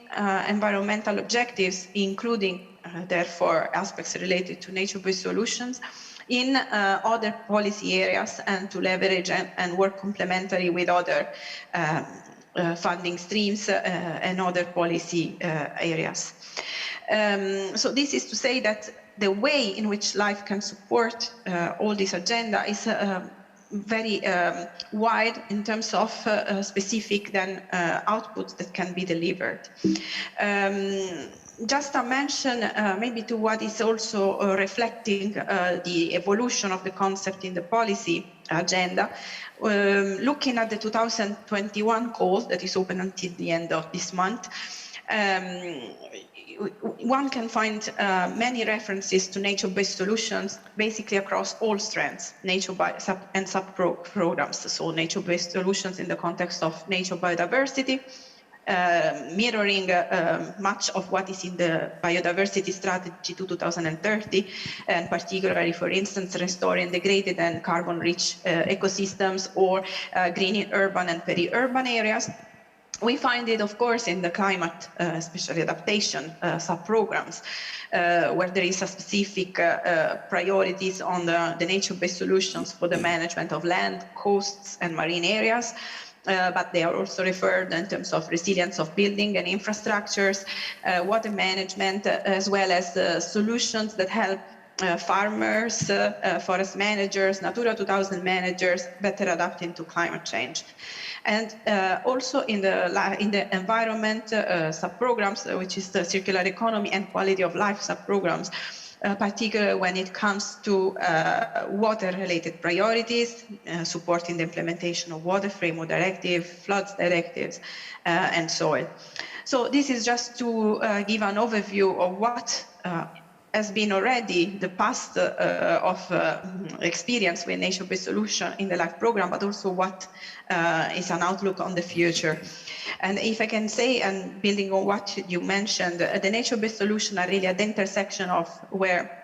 environmental objectives, including, therefore, aspects related to nature-based solutions in other policy areas, and to leverage and work complementary with other funding streams and other policy areas. So this is to say that the way in which LIFE can support all this agenda is very wide in terms of specific then outputs that can be delivered. Just a mention maybe to what is also reflecting the evolution of the concept in the policy agenda. Looking at the 2021 call that is open until the end of this month, one can find many references to nature-based solutions basically across all strands, nature and sub-programs. So nature-based solutions in the context of nature biodiversity, mirroring much of what is in the biodiversity strategy to 2030, and particularly, for instance, restoring degraded and carbon-rich ecosystems or greening urban and peri-urban areas. We find it, of course, in the climate, especially adaptation sub-programs, where there is a specific priorities on the nature-based solutions for the management of land, coasts, and marine areas. But they are also referred in terms of resilience of building and infrastructures, water management, as well as solutions that help farmers, forest managers, Natura 2000 managers better adapting to climate change. And also in the environment sub-programs, which is the circular economy and quality of life sub-programs, particularly when it comes to water-related priorities, supporting the implementation of Water Framework Directive, floods directives, and soil. So this is just to give an overview of what has been already the past of experience with nature-based solution in the LIFE program, but also what is an outlook on the future. And if I can say, and building on what you mentioned, the nature-based solution are really at the intersection of where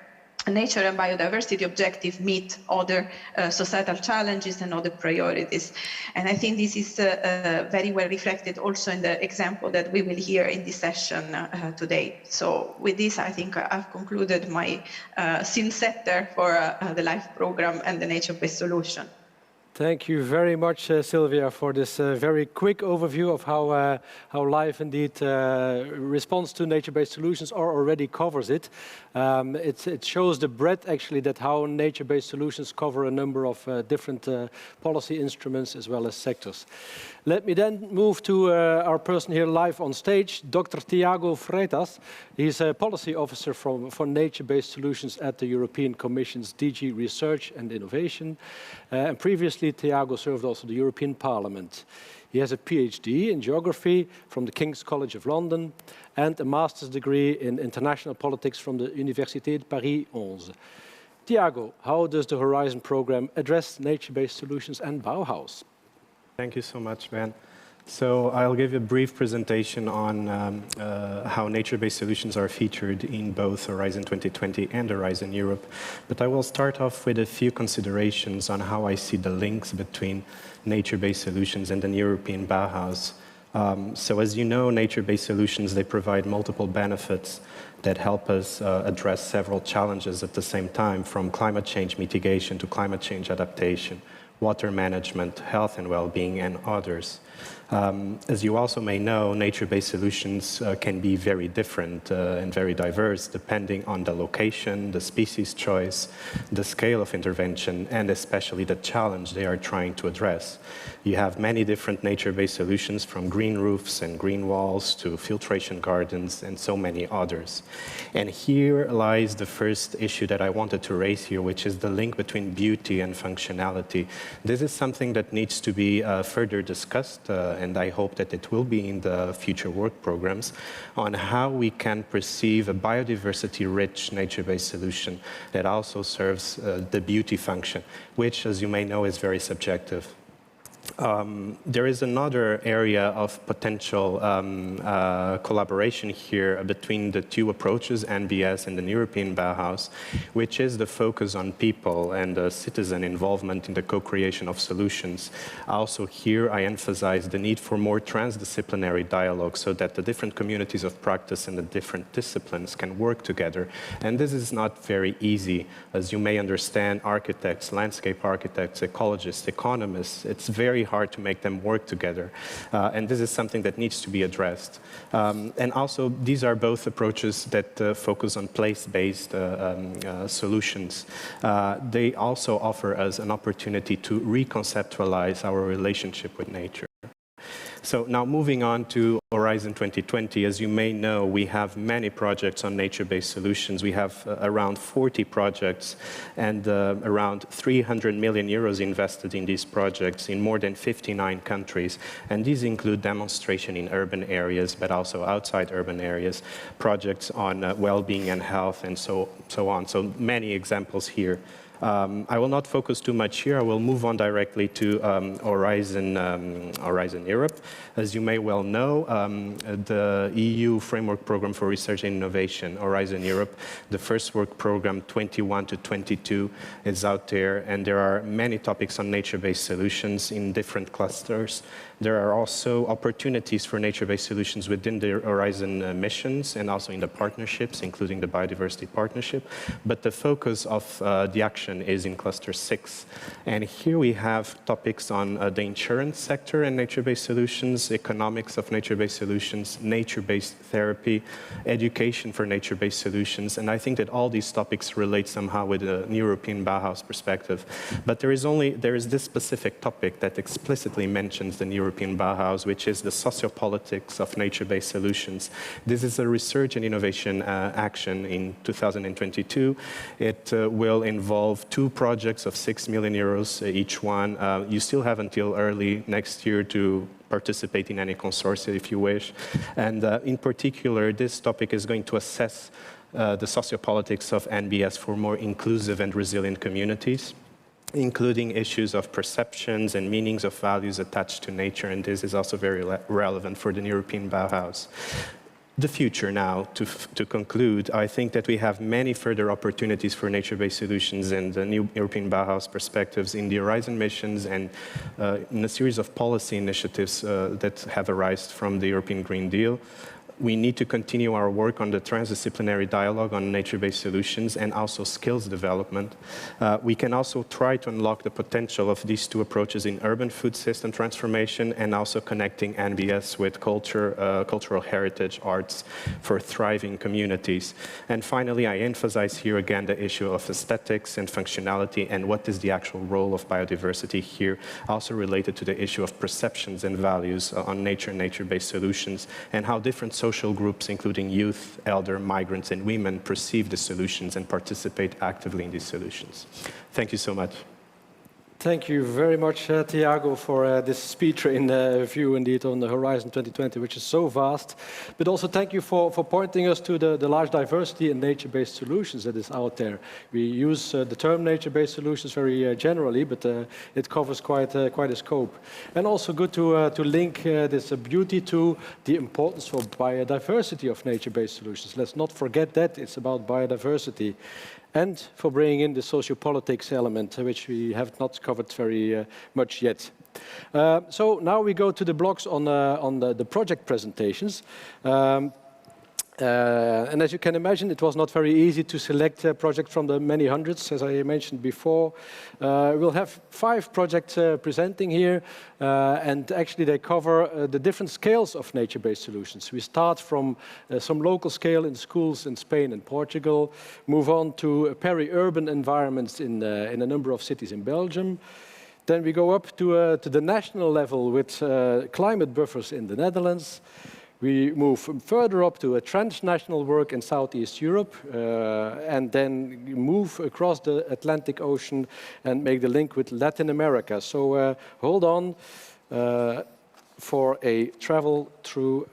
nature and biodiversity objectives meet other societal challenges and other priorities. And I think this is very well reflected also in the example that we will hear in this session today. So with this, I think I've concluded my scene setter for the LIFE program and the nature-based solution. Thank you very much, Sylvia, for this very quick overview of how LIFE indeed responds to nature-based solutions or already covers it. It shows the breadth, actually, that how nature-based solutions cover a number of different policy instruments as well as sectors. Let me then move to our person here live on stage, Dr. Tiago Freitas. He's a policy officer for nature-based solutions at the European Commission's DG Research and Innovation. And previously, Tiago served also the European Parliament. He has a PhD in geography from the King's College of London and a master's degree in international politics from the Université de Paris 11. Tiago, how does the Horizon program address nature-based solutions and Bauhaus? Thank you so much, Ben. So I'll give a brief presentation on how nature-based solutions are featured in both Horizon 2020 and Horizon Europe. But I will start off with a few considerations on how I see the links between nature-based solutions and the European Bauhaus. So as you know, nature-based solutions, they provide multiple benefits that help us address several challenges at the same time, from climate change mitigation to climate change adaptation, water management, health and well-being, and others. As you also may know, nature-based solutions can be very different and very diverse depending on the location, the species choice, the scale of intervention, and especially the challenge they are trying to address. You have many different nature-based solutions, from green roofs and green walls to filtration gardens and so many others. And here lies the first issue that I wanted to raise here, which is the link between beauty and functionality. This is something that needs to be further discussed, and I hope that it will be in the future work programs, on how we can perceive a biodiversity-rich nature-based solution that also serves the beauty function, which, as you may know, is very subjective. There is another area of potential collaboration here between the two approaches, NBS and the European Bauhaus, which is the focus on people and citizen involvement in the co-creation of solutions. Also here, I emphasize the need for more transdisciplinary dialogue so that the different communities of practice and the different disciplines can work together. And this is not very easy. As you may understand, architects, landscape architects, ecologists, economists, it's very hard to make them work together. And this is something that needs to be addressed. And also, these are both approaches that focus on place-based solutions. They also offer us an opportunity to reconceptualize our relationship with nature. So now moving on to Horizon 2020, as you may know, we have many projects on nature-based solutions. We have around 40 projects and around 300 million euros invested in these projects in more than 59 countries. And these include demonstration in urban areas, but also outside urban areas, projects on well-being and health, and so on. So many examples here. I will not focus too much here. I will move on directly to Horizon Europe. As you may well know, the EU Framework Programme for Research and Innovation, Horizon Europe, the first work program 21 to 22 is out there, and there are many topics on nature-based solutions in different clusters. There are also opportunities for nature-based solutions within the Horizon missions and also in the partnerships, including the biodiversity partnership. But the focus of the action is in cluster 6. And here we have topics on the insurance sector and nature-based solutions, economics of nature-based solutions, nature-based therapy, education for nature-based solutions. And I think that all these topics relate somehow with the European Bauhaus perspective. But there is this specific topic that explicitly mentions the European Bauhaus, which is the sociopolitics of nature-based solutions. This is a research and innovation action in 2022. It will involve 2 projects of 6 million euros each one. You still have until early next year to participate in any consortia if you wish. And in particular, this topic is going to assess the sociopolitics of NBS for more inclusive and resilient communities, including issues of perceptions and meanings of values attached to nature, and this is also very relevant for the European Bauhaus. The future now, to conclude, I think that we have many further opportunities for nature-based solutions and the new European Bauhaus perspectives in the Horizon missions and in a series of policy initiatives that have arisen from the European Green Deal. We need to continue our work on the transdisciplinary dialogue on nature-based solutions and also skills development. We can also try to unlock the potential of these 2 approaches in urban food system transformation and also connecting NBS with culture, cultural heritage, arts for thriving communities. And finally, I emphasize here again the issue of aesthetics and functionality and what is the actual role of biodiversity here, also related to the issue of perceptions and values on nature and nature-based solutions and how different social groups, including youth, elder, migrants, and women, perceive the solutions and participate actively in these solutions. Thank you so much. Thank you very much, Thiago, for this speech in view indeed on the Horizon 2020, which is so vast. But also thank you for pointing us to the large diversity in nature-based solutions that is out there. We use the term nature-based solutions very generally, but it covers quite a scope. And also good to link this beauty to the importance for biodiversity of nature-based solutions. Let's not forget that it's about biodiversity. And for bringing in the sociopolitics element, which we have not covered very much yet. So now we go to the blocks on the project presentations. And as you can imagine, it was not very easy to select a project from the many hundreds, as I mentioned before. We'll have 5 projects presenting here, and actually they cover the different scales of nature-based solutions. We start from some local scale in schools in Spain and Portugal, move on to peri-urban environments in a number of cities in Belgium. Then we go up to the national level with climate buffers in the Netherlands. We move further up to a transnational work in Southeast Europe, and then move across the Atlantic Ocean and make the link with Latin America. So hold on for a travel through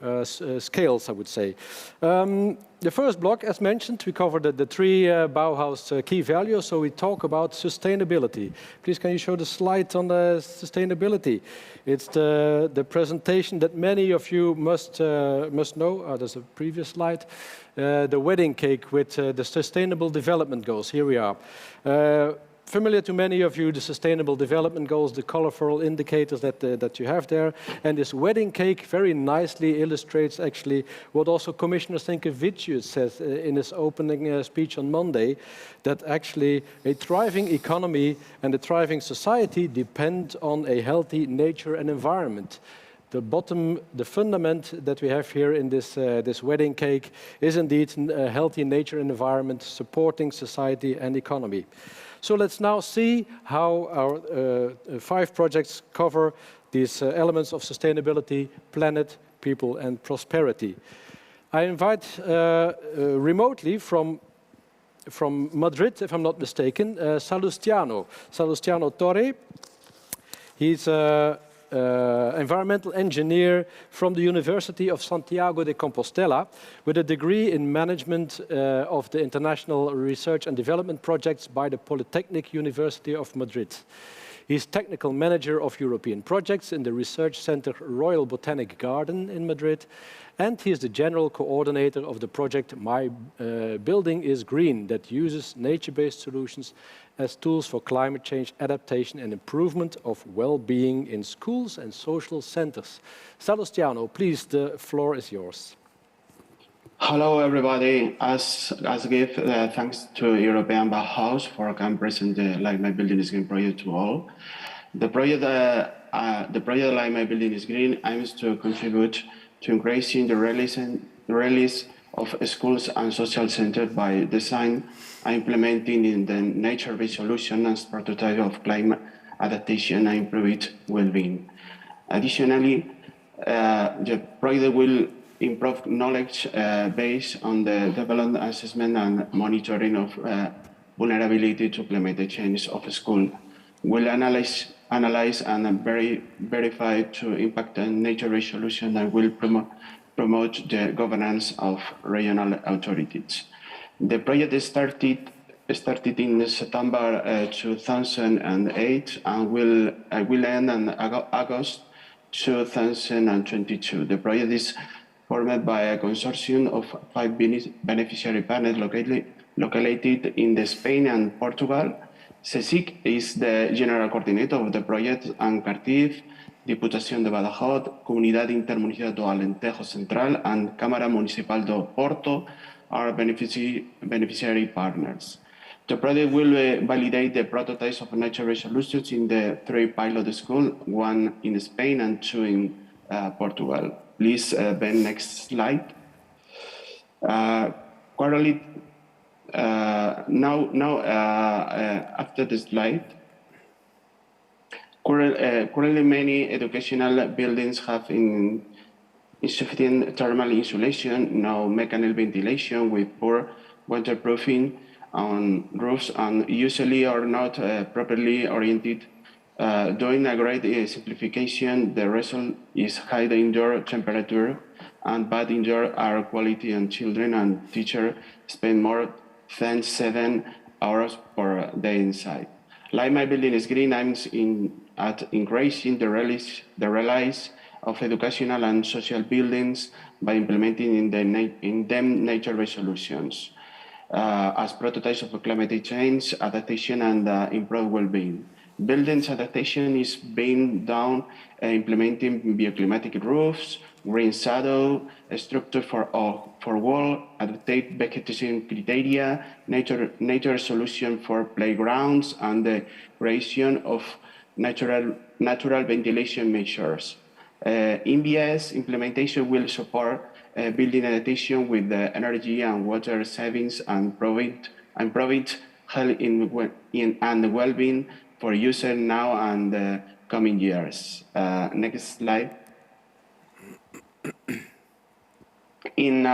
scales, I would say. The first block, as mentioned, we covered the 3 Bauhaus key values, so we talk about sustainability. Please, can you show the slide on the sustainability? It's the presentation that many of you must know. There's a previous slide. The wedding cake with the Sustainable Development Goals. Here we are. Familiar to many of you, the Sustainable Development Goals, the colorful indicators that you have there. And this wedding cake very nicely illustrates actually what also Commissioner Sinkevicius says in his opening speech on Monday, that actually a thriving economy and a thriving society depend on a healthy nature and environment. The fundament that we have here in this wedding cake is indeed a healthy nature and environment supporting society and economy. So let's now see how our 5 projects cover these elements of sustainability, planet, people, and prosperity. I invite remotely from Madrid, if I'm not mistaken, Salustiano Torre. He's an environmental engineer from the University of Santiago de Compostela with a degree in management of the international research and development projects by the Polytechnic University of Madrid. He's technical manager of European projects in the research center Royal Botanic Garden in Madrid, and he is the general coordinator of the project My Building is Green, that uses nature-based solutions as tools for climate change adaptation and improvement of well-being in schools and social centers. Salustiano, please, the floor is yours. Hello, everybody. As give thanks to European Bauhaus for can present the Like My Building is Green project to all. The project Like My Building is Green aims to contribute to increasing the release of schools and social centers by design and implementing in the nature-based solution as prototype of climate adaptation and improved well-being. Additionally, the project will improve knowledge based on the development, assessment, and monitoring of vulnerability to climate change of school. Will analyze and verify to impact on nature-based solution and will promote the governance of regional authorities. The project started in September 2008 and will end in August 2022. The project is formed by a consortium of 5 beneficiary partners located in Spain and Portugal. CSIC is the general coordinator of the project, and Cartif, Diputación de Badajoz, Comunidad Intermunicipal do Alentejo Central, and Cámara Municipal do Porto are beneficiary partners. The project will validate the prototypes of nature-based solutions in the 3 pilot schools, 1 in Spain and 2 in Portugal. Please, Ben, next slide. Currently, after the slide, currently many educational buildings have insufficient thermal insulation, no mechanical ventilation with poor waterproofing on roofs, and usually are not properly oriented. Doing a great simplification, the result is high indoor temperature and bad indoor air quality, and children and teachers spend more than 7 hours per day inside. Like My Building is Green aims at increasing the release of educational and social buildings by implementing in them nature-based solutions as prototypes of climate change adaptation and improved well-being. Buildings adaptation is being done implementing bioclimatic roofs, green shadow, a structure for wall, adapted vegetation criteria, nature solution for playgrounds, and the creation of natural ventilation measures. NBS implementation will support building adaptation with the energy and water savings and provide health and well-being for users now and the coming years. Next slide. In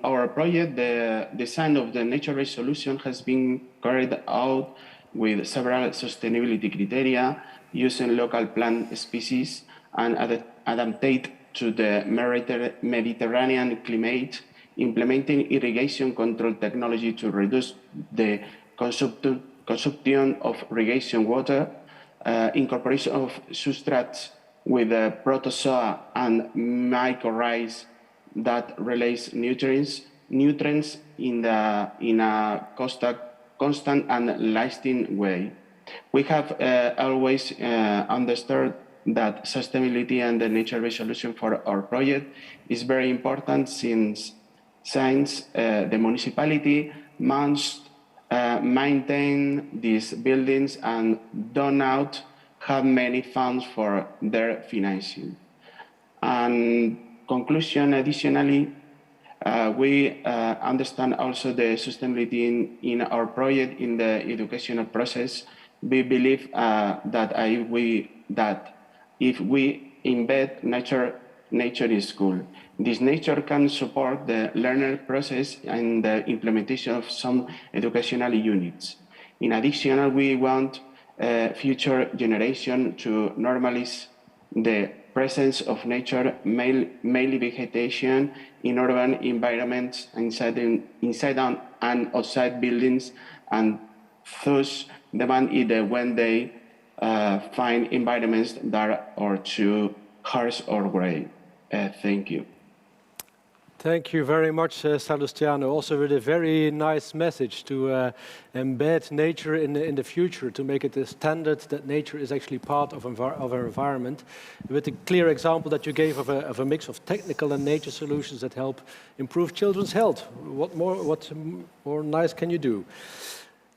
our project, the design of the nature-based solution has been carried out with several sustainability criteria using local plant species and adapted to the Mediterranean climate, implementing irrigation control technology to reduce the consumption of irrigation water, incorporation of substrates with protozoa and mycorrhizae that release nutrients in a constant and lasting way. We have always understood that sustainability and the nature-based solution for our project is very important since the municipality must maintain these buildings and do not have many funds for their financing. And conclusion, additionally, we understand also the sustainability in our project in the educational process. We believe that if we embed nature in school. This nature can support the learner process and the implementation of some educational units. In addition, we want future generation to normalize the presence of nature, mainly vegetation, in urban environments, inside and outside buildings, and thus demand it when they find environments that are too harsh or gray. Thank you. Thank you very much, Salustiano. Also with a very nice message to embed nature in the future, to make it a standard that nature is actually part of our environment. With a clear example that you gave of a mix of technical and nature solutions that help improve children's health. What more nice can you do?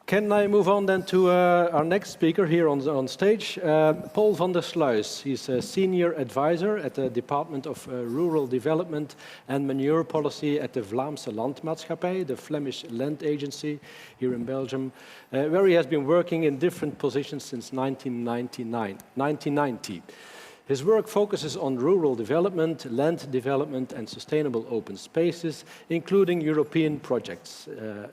Can I move on then to our next speaker here on stage, Paul van der Sluis. He's a senior advisor at the Department of Rural Development and Manure Policy at the Vlaamse Landmaatschappij, the Flemish Land Agency here in Belgium, where he has been working in different positions since 1990. His work focuses on rural development, land development and sustainable open spaces, including European projects.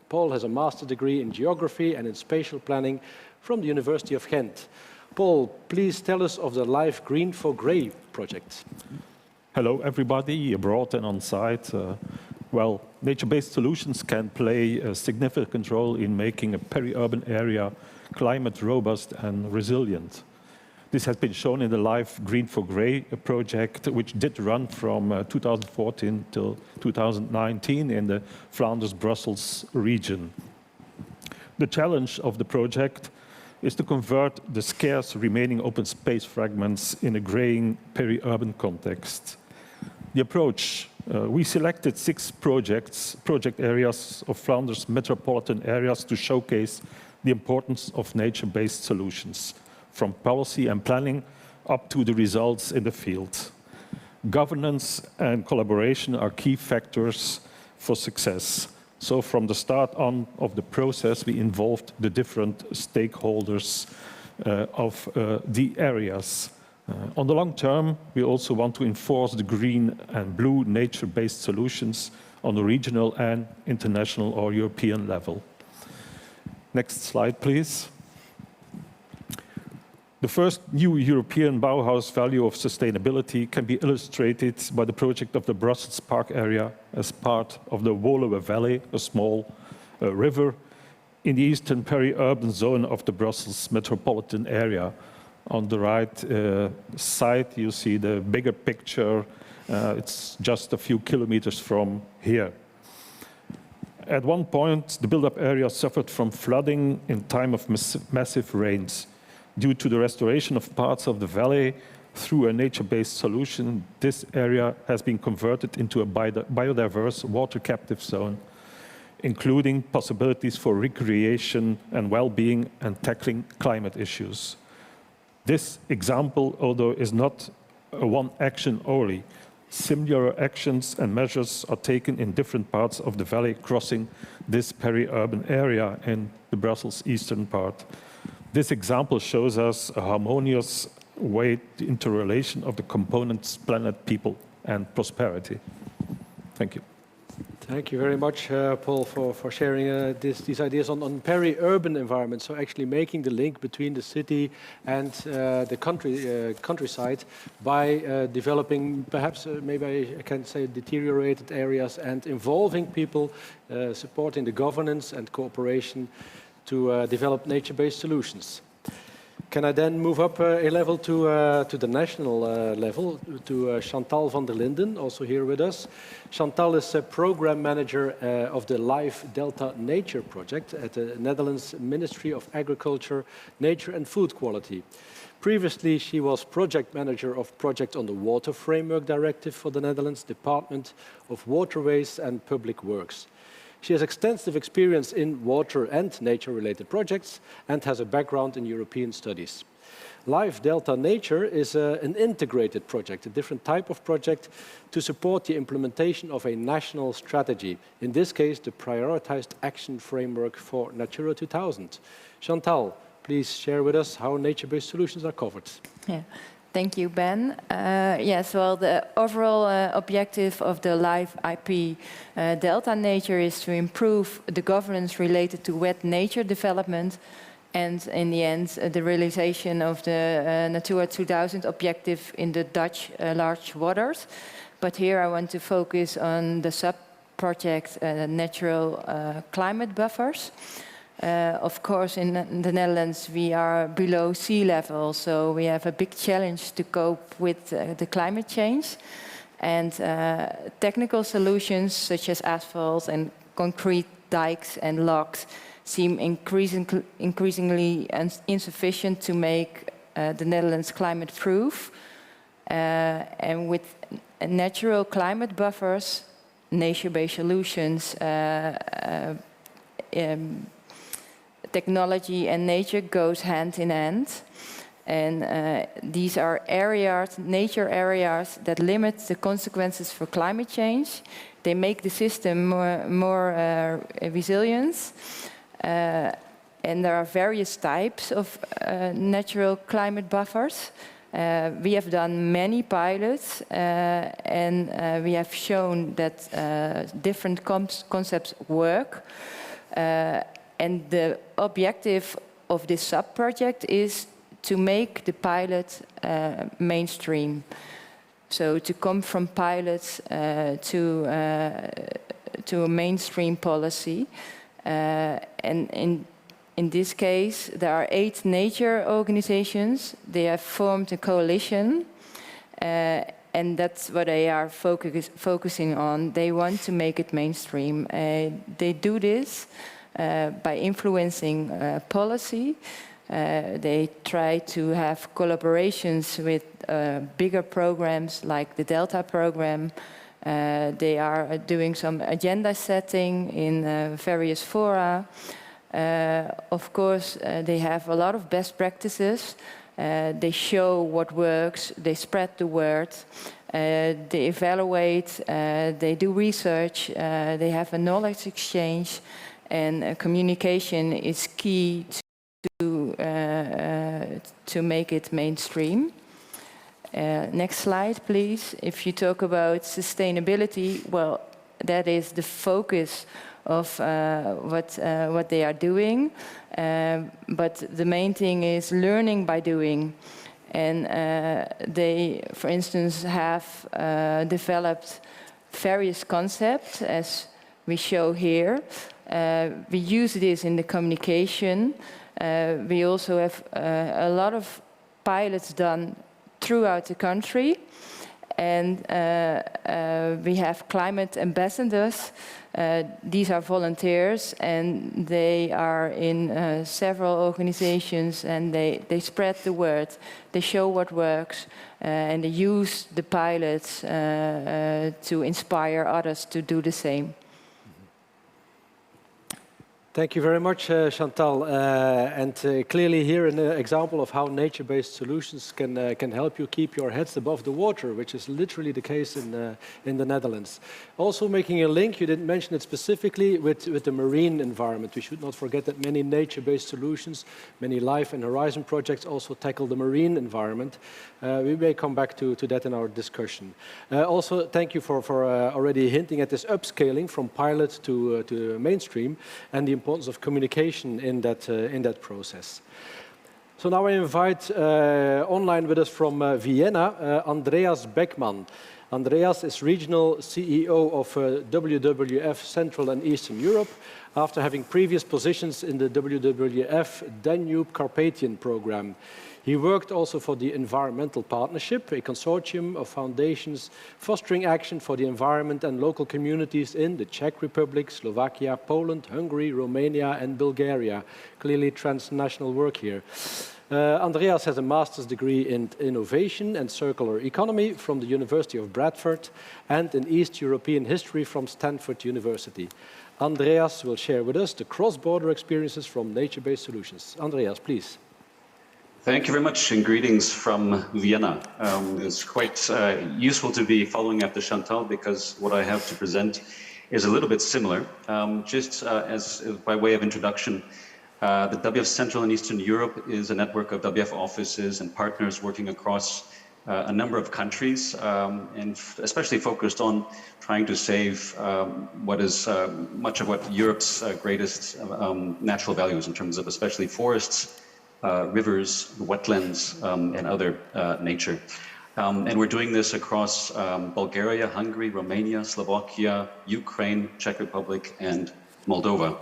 Paul has a master's degree in geography and in spatial planning from the University of Ghent. Paul, please tell us of the Live Green for Grey project. Hello everybody, abroad and on site. Well, nature-based solutions can play a significant role in making a peri-urban area climate robust and resilient. This has been shown in the Live Green for Grey project, which did run from 2014 till 2019 in the Flanders-Brussels region. The challenge of the project is to convert the scarce remaining open space fragments in a greying peri-urban context. The approach, we selected 6 project areas of Flanders metropolitan areas to showcase the importance of nature-based solutions, from policy and planning up to the results in the field. Governance and collaboration are key factors for success. So from the start on of the process, we involved the different stakeholders of the areas. On the long term, we also want to enforce the green and blue nature-based solutions on the regional and international or European level. Next slide, please. The first new European Bauhaus value of sustainability can be illustrated by the project of the Brussels Park area as part of the Woluwe Valley, a small river in the eastern peri-urban zone of the Brussels metropolitan area. On the right side, you see the bigger picture. It's just a few kilometers from here. At one point, the built-up area suffered from flooding in time of massive rains. Due to the restoration of parts of the valley through a nature-based solution, this area has been converted into a biodiverse water-captive zone, including possibilities for recreation and well-being and tackling climate issues. This example, although is not a one action only, similar actions and measures are taken in different parts of the valley crossing this peri-urban area in the Brussels eastern part. This example shows us a harmonious way, the interrelation of the components, planet, people, and prosperity. Thank you. Thank you very much, Paul, for sharing these ideas on peri-urban environments. So actually making the link between the city and the countryside by developing perhaps, maybe I can say, deteriorated areas and involving people, supporting the governance and cooperation to develop nature-based solutions. Can I then move up a level to the national level, to Chantal van der Linden, also here with us. Chantal is a program manager of the Live Delta Nature project at the Netherlands Ministry of Agriculture, Nature and Food Quality. Previously, she was project manager of project on the Water Framework Directive for the Netherlands Department of Waterways and Public Works. She has extensive experience in water and nature-related projects and has a background in European studies. Live Delta Nature is an integrated project, a different type of project to support the implementation of a national strategy, in this case, the prioritized action framework for Natura 2000. Chantal, please share with us how nature-based solutions are covered. Yeah. Thank you, Ben. Yes, well, the overall objective of the Live IP Delta Nature is to improve the governance related to wet nature development and, in the end, the realization of the Natura 2000 objective in the Dutch large waters. But here I want to focus on the sub-project natural climate buffers. Of course, in the Netherlands, we are below sea level, so we have a big challenge to cope with the climate change. And technical solutions such as asphalt and concrete dikes and locks seem increasingly insufficient to make the Netherlands climate-proof. And with natural climate buffers, nature-based solutions, technology and nature goes hand in hand. And these are areas, nature areas, that limit the consequences for climate change. They make the system more resilient. And there are various types of natural climate buffers. We have done many pilots, and we have shown that different concepts work. And the objective of this sub-project is to make the pilot mainstream. So to come from pilots to a mainstream policy. And in this case, there are 8 nature organizations. They have formed a coalition, and that's what they are focusing on. They want to make it mainstream. They do this by influencing policy. They try to have collaborations with bigger programs like the Delta program. They are doing some agenda setting in various fora. Of course, they have a lot of best practices. They show what works, they spread the word, they evaluate, they do research, they have a knowledge exchange, and communication is key to make it mainstream. Next slide, please. If you talk about sustainability, well, that is the focus of what they are doing. But the main thing is learning by doing. And they, for instance, have developed various concepts, as we show here. We use this in the communication. We also have a lot of pilots done throughout the country. And we have climate ambassadors. These are volunteers, and they are in several organizations, and they spread the word. They show what works, and they use the pilots to inspire others to do the same. Thank you very much, Chantal. And clearly here an example of how nature-based solutions can help you keep your heads above the water, which is literally the case in the Netherlands. Also making a link, you didn't mention it specifically, with the marine environment. We should not forget that many nature-based solutions, many Life and Horizon projects also tackle the marine environment. We may come back to that in our discussion. Also, thank you for already hinting at this upscaling from pilot to mainstream, and the importance of communication in that process. So now I invite online with us from Vienna, Andreas Beckmann. Andreas is regional CEO of WWF Central and Eastern Europe, after having previous positions in the WWF Danube Carpathian program. He worked also for the Environmental Partnership, a consortium of foundations fostering action for the environment and local communities in the Czech Republic, Slovakia, Poland, Hungary, Romania, and Bulgaria. Clearly transnational work here. Andreas has a master's degree in innovation and circular economy from the University of Bradford and in East European history from Stanford University. Andreas will share with us the cross-border experiences from nature-based solutions. Andreas, please. Thank you very much, and greetings from Vienna. It's quite useful to be following after Chantal, because what I have to present is a little bit similar. Just as by way of introduction, the WWF Central and Eastern Europe is a network of WWF offices and partners working across a number of countries, and especially focused on trying to save what is much of what Europe's greatest natural values in terms of especially forests, rivers, wetlands, and other nature. And we're doing this across Bulgaria, Hungary, Romania, Slovakia, Ukraine, Czech Republic, and Moldova.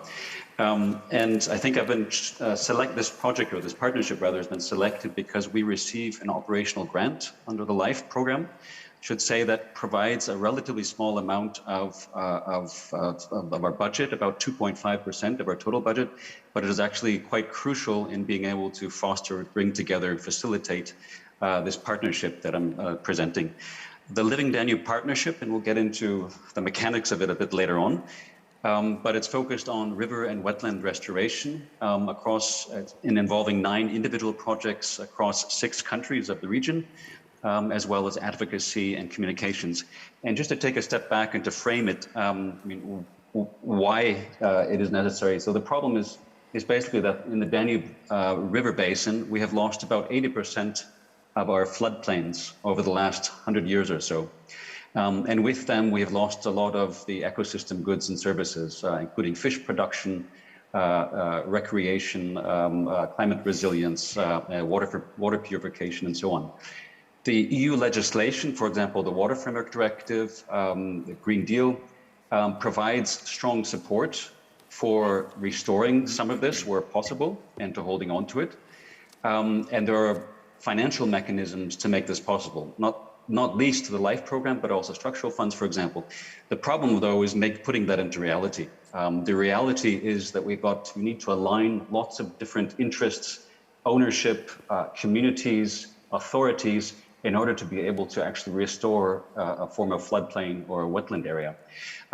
And I think I've been this project, or this partnership rather, has been selected because we receive an operational grant under the LIFE program. Should say that provides a relatively small amount of our budget, about 2.5% of our total budget, but it is actually quite crucial in being able to foster, bring together, facilitate this partnership that I'm presenting. The Living Danube Partnership, and we'll get into the mechanics of it a bit later on, but it's focused on river and wetland restoration involving 9 individual projects across 6 countries of the region, as well as advocacy and communications. And just to take a step back and to frame it, why it is necessary. So the problem is basically that in the Danube River Basin, we have lost about 80% of our floodplains over the last 100 years or so. And with them, we have lost a lot of the ecosystem goods and services, including fish production, recreation, climate resilience, water purification, and so on. The EU legislation, for example, the Water Framework Directive, the Green Deal, provides strong support for restoring some of this where possible and to holding on to it. And there are financial mechanisms to make this possible, not least the LIFE program, but also structural funds, for example. The problem, though, is putting that into reality. The reality is that we need to align lots of different interests, ownership, communities, authorities, in order to be able to actually restore a former floodplain or a wetland area.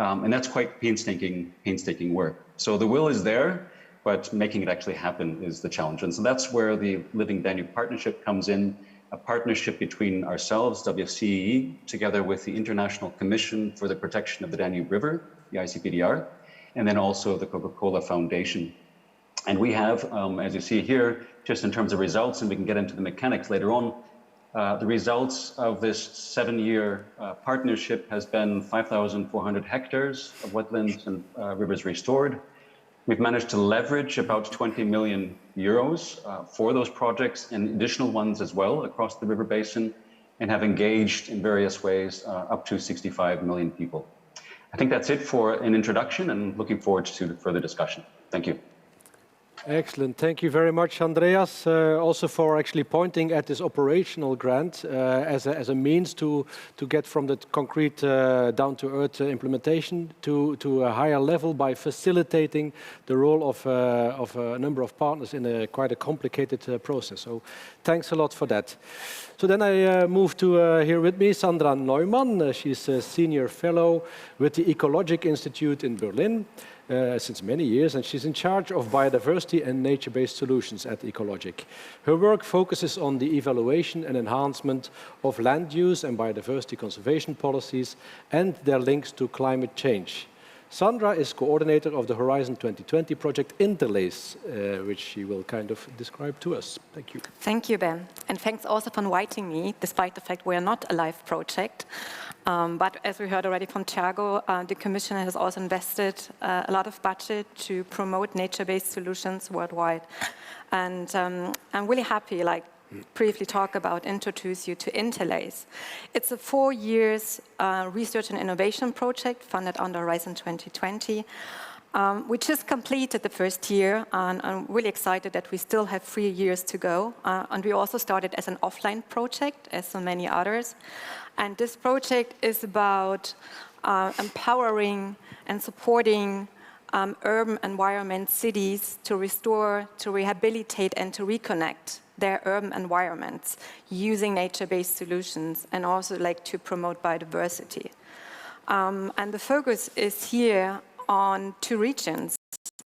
And that's quite painstaking work. So the will is there, but making it actually happen is the challenge. And so that's where the Living Danube Partnership comes in, a partnership between ourselves, WCEE, together with the International Commission for the Protection of the Danube River, the ICPDR, and then also the Coca-Cola Foundation. And we have, as you see here, just in terms of results, and we can get into the mechanics later on, the results of this 7-year partnership has been 5,400 hectares of wetlands and rivers restored. We've managed to leverage about 20 million euros for those projects and additional ones as well across the river basin, and have engaged in various ways up to 65 million people. I think that's it for an introduction, and looking forward to further discussion. Thank you. Excellent. Thank you very much, Andreas, also for actually pointing at this operational grant as a means to get from the concrete down-to-earth implementation to a higher level by facilitating the role of a number of partners in quite a complicated process. So thanks a lot for that. So then I move to here with me Sandra Neumann. She's a senior fellow with the Ecologic Institute in Berlin. Since many years, and she's in charge of biodiversity and nature-based solutions at Ecologic. Her work focuses on the evaluation and enhancement of land use and biodiversity conservation policies and their links to climate change. Sandra is coordinator of the Horizon 2020 project Interlace, which she will kind of describe to us. Thank you. Thank you, Ben. And thanks also for inviting me, despite the fact we are not a live project. But as we heard already from Thiago, the Commission has also invested a lot of budget to promote nature-based solutions worldwide. And I'm really happy, briefly talk about, introduce you to Interlace. It's a 4 years research and innovation project funded under Horizon 2020. We just completed the first year, and I'm really excited that we still have 3 years to go. And we also started as an offline project, as so many others. And this project is about empowering and supporting urban environment cities to restore, to rehabilitate, and to reconnect their urban environments using nature-based solutions, and also to promote biodiversity. And the focus is here on 2 regions.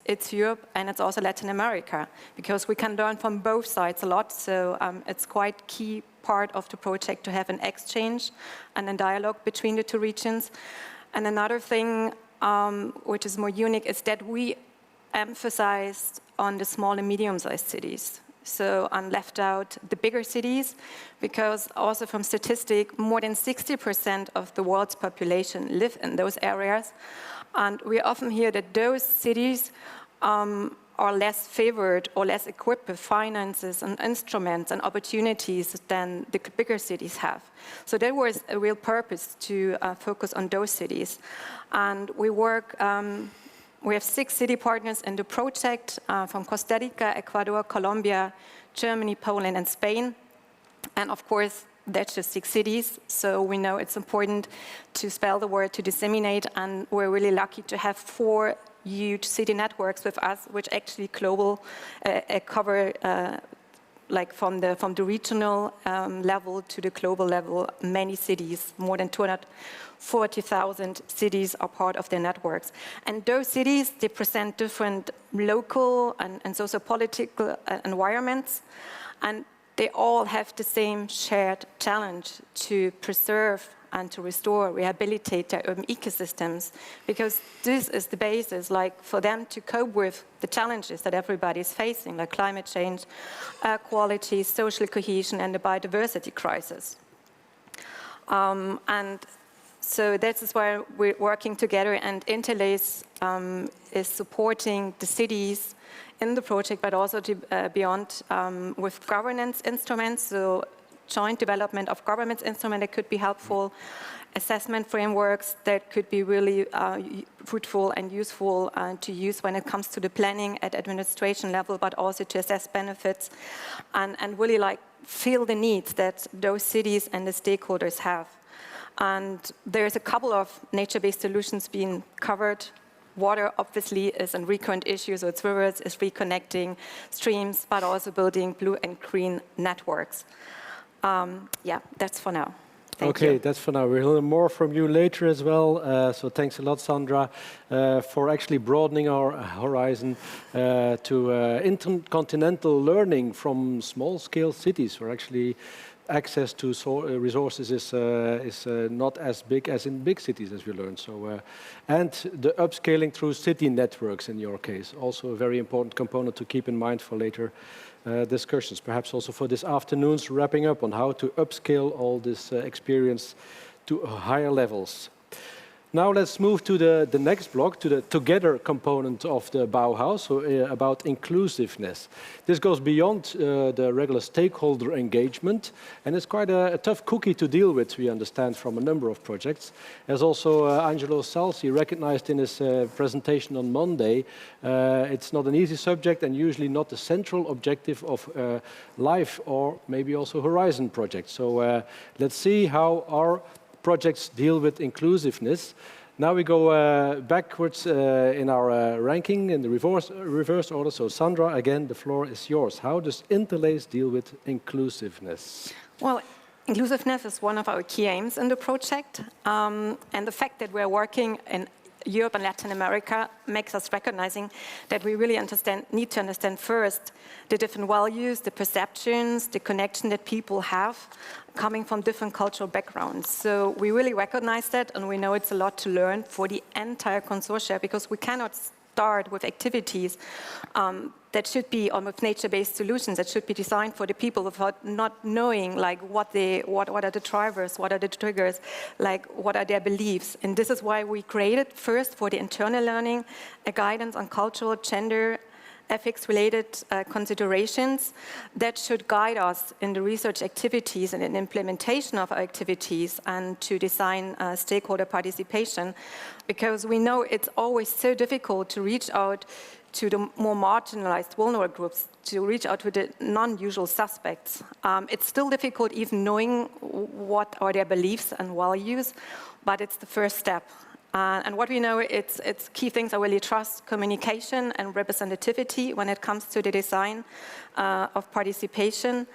It's Europe and it's also Latin America, because we can learn from both sides a lot. So it's quite key part of the project to have an exchange and a dialogue between the 2 regions. And another thing which is more unique is that we emphasized on the small and medium-sized cities. so and left out the bigger cities, because also from statistic, more than 60% of the world's population live in those areas. And we often hear that those cities are less favored or less equipped with finances and instruments and opportunities than the bigger cities have. So there was a real purpose to focus on those cities. And we work, we have 6 city partners in the project from Costa Rica, Ecuador, Colombia, Germany, Poland, and Spain. And of course, that's just 6 cities, so we know it's important to spell the word, to disseminate, and we're really lucky to have 4 huge city networks with us, which actually global cover like from the regional level to the global level, many cities, more than 240,000 cities are part of their networks. And those cities, they present different local and socio-political environments, and they all have the same shared challenge to preserve and to restore, rehabilitate their urban ecosystems, because this is the basis, like, for them to cope with the challenges that everybody is facing, like climate change, air quality, social cohesion, and the biodiversity crisis. And so this is why we're working together, and Interlace is supporting the cities in the project, but also beyond with governance instruments, so joint development of governance instruments that could be helpful, assessment frameworks that could be really fruitful and useful to use when it comes to the planning at administration level, but also to assess benefits and really like feel the needs that those cities and the stakeholders have. And there's a couple of nature-based solutions being covered. Water obviously is a recurrent issue, so it's rivers, it's reconnecting streams, but also building blue and green networks. Yeah, that's for now. Thank you. That's for now. We'll hear more from you later as well. So thanks a lot, Sandra, for actually broadening our horizon to intercontinental learning from small-scale cities, where actually access to resources is not as big as in big cities, as we learned. So, and the upscaling through city networks, in your case, also a very important component to keep in mind for later discussions, perhaps also for this afternoon's wrapping up on how to upscale all this experience to higher levels. Now let's move to the next block, to the together component of the Bauhaus, so about inclusiveness. This goes beyond the regular stakeholder engagement, and it's quite a tough cookie to deal with, we understand from a number of projects. As also Angelo Salsi recognized in his presentation on Monday, it's not an easy subject and usually not the central objective of LIFE or maybe also Horizon projects. So let's see how our projects deal with inclusiveness. Now we go backwards in our ranking in the reverse order. So Sandra, again, the floor is yours. How does Interlace deal with inclusiveness? Well, inclusiveness is one of our key aims in the project. And the fact that we're working in Europe and Latin America makes us recognizing that we really need to understand first the different values, the perceptions, the connection that people have coming from different cultural backgrounds. So we really recognize that, and we know it's a lot to learn for the entire consortia, because we cannot start with activities that should be on with nature-based solutions that should be designed for the people without not knowing like what are the drivers, what are the triggers, like what are their beliefs. And this is why we created first for the internal learning a guidance on cultural, gender, ethics-related considerations that should guide us in the research activities and in implementation of our activities and to design stakeholder participation, because we know it's always so difficult to reach out to the more marginalized, vulnerable groups, to reach out to the non-usual suspects. It's still difficult even knowing what are their beliefs and values, but it's the first step. And what we know, it's key things are really trust, communication, and representativity when it comes to the design of participation.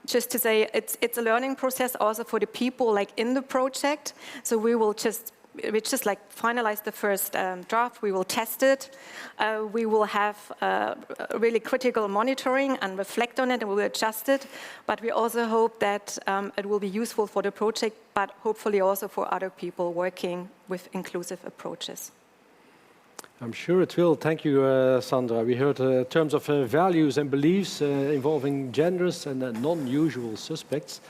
Just to say, it's a learning process also for the people like in the project. So we just like finalize the first draft. We will test it. We will have really critical monitoring and reflect on it, and we will adjust it. But we also hope that it will be useful for the project, but hopefully also for other people working with inclusive approaches. I'm sure it will. Thank you, Sandra. We heard in terms of values and beliefs involving genders and non-usual suspects,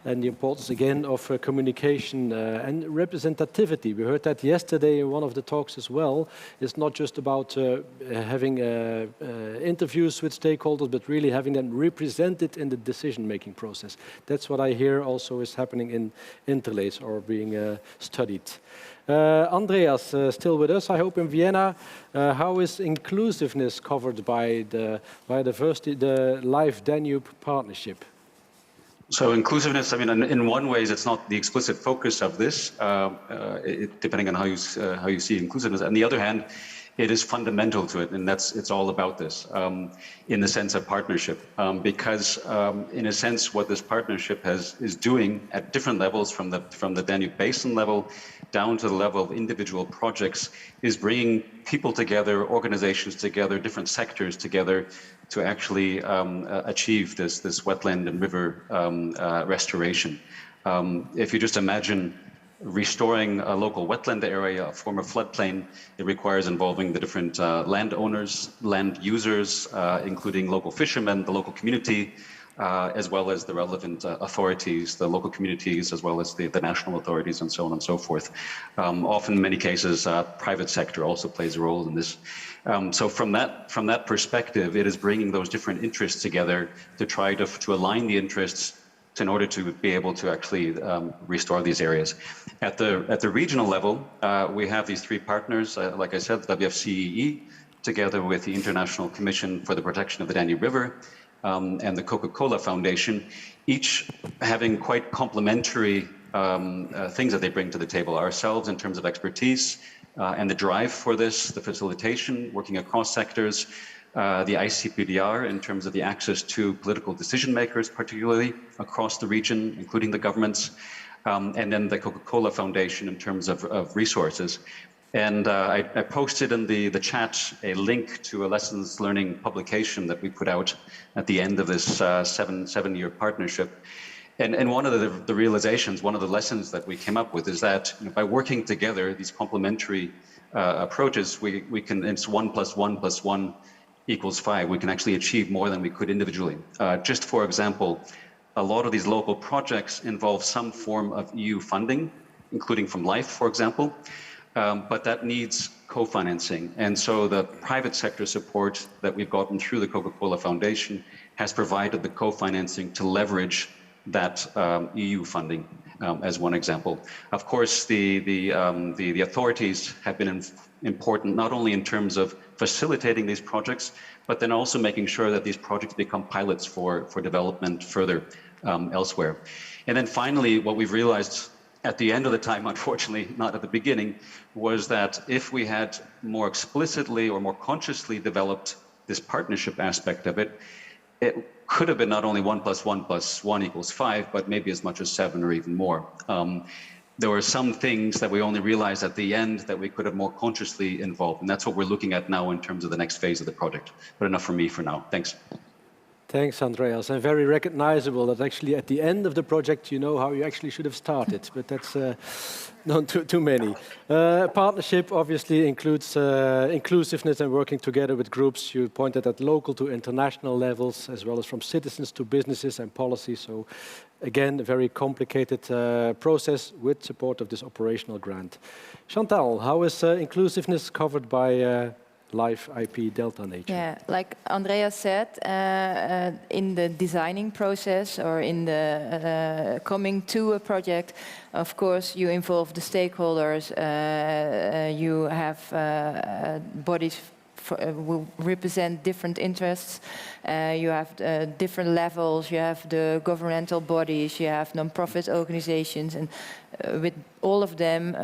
and the importance again of communication and representativity. We heard that yesterday in one of the talks as well. It's not just about having interviews with stakeholders, but really having them represented in the decision-making process. That's what I hear also is happening in Interlace or being studied. Andreas, still with us, I hope, in Vienna. How is inclusiveness covered by the Live Danube partnership? So inclusiveness, I mean, in one way, it's not the explicit focus of this, depending on how you see inclusiveness. On the other hand, it is fundamental to it, and it's all about this in the sense of partnership, because in a sense, what this partnership is doing at different levels, from the Danube Basin level down to the level of individual projects, is bringing people together, organizations together, different sectors together to actually achieve this wetland and river restoration. If you just imagine restoring a local wetland area, a former floodplain, it requires involving the different landowners, land users, including local fishermen, the local community, as well as the relevant authorities, the local communities, as well as the national authorities, and so on and so forth. Often, in many cases, private sector also plays a role in this. So from that perspective, it is bringing those different interests together to try to align the interests in order to be able to actually restore these areas. At the regional level, we have these three partners, like I said, WFCEE, together with the International Commission for the Protection of the Danube River, and the Coca-Cola Foundation, each having quite complementary things that they bring to the table. Ourselves in terms of expertise and the drive for this, the facilitation, working across sectors, the ICPDR in terms of the access to political decision makers, particularly across the region, including the governments, and then the Coca-Cola Foundation in terms of resources. And I posted in the chat a link to a lessons learning publication that we put out at the end of this seven-year partnership. And one of the realizations, one of the lessons that we came up with is that by working together, these complementary approaches, we can, it's 1 + 1 + 1 = 5. We can actually achieve more than we could individually. Just for example, a lot of these local projects involve some form of EU funding, including from LIFE, for example. But that needs co-financing. And so the private sector support that we've gotten through the Coca-Cola Foundation has provided the co-financing to leverage that EU funding, as one example. Of course, the authorities have been important, not only in terms of facilitating these projects, but then also making sure that these projects become pilots for development further elsewhere. And then finally, what we've realized at the end of the time, unfortunately, not at the beginning, was that if we had more explicitly or more consciously developed this partnership aspect of it, it could have been not only 1 + 1 + 1 = 5, but maybe as much as 7 or even more. There were some things that we only realized at the end that we could have more consciously involved. And that's what we're looking at now in terms of the next phase of the project. But enough from me for now. Thanks. Thanks, Andreas. And very recognizable that actually at the end of the project, you know how you actually should have started, but that's not too many. Partnership obviously includes inclusiveness and working together with groups. You pointed at local to international levels, as well as from citizens to businesses and policy. So again, a very complicated process with support of this operational grant. Chantal, how is inclusiveness covered by Live IP Delta Nature? Yeah, like Andreas said, in the designing process or in the coming to a project, of course, you involve the stakeholders. You have bodies who represent different interests. You have different levels. You have the governmental bodies. You have non-profit organizations, and with all of them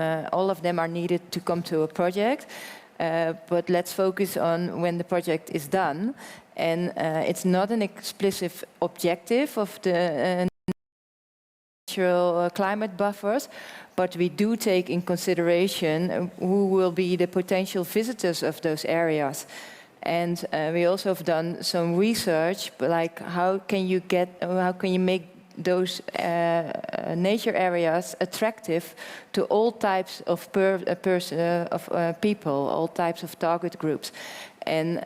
are needed to come to a project. But let's focus on when the project is done. And it's not an explicit objective of the natural climate buffers, but we do take in consideration who will be the potential visitors of those areas. And we also have done some research, like how can you make those nature areas attractive to all types of people, all types of target groups. And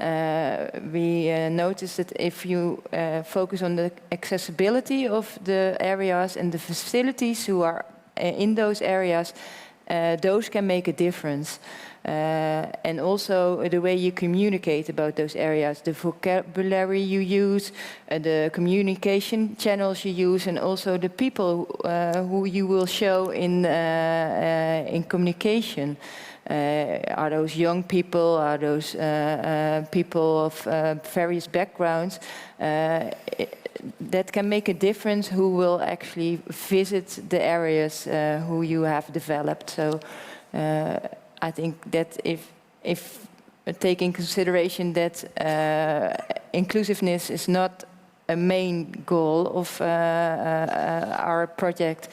we noticed that if you focus on the accessibility of the areas and the facilities who are in those areas, those can make a difference. And also the way you communicate about those areas, the vocabulary you use, the communication channels you use, and also the people who you will show in communication. Are those young people? Are those people of various backgrounds? That can make a difference who will actually visit the areas who you have developed. So I think that if taking consideration that inclusiveness is not a main goal of our project,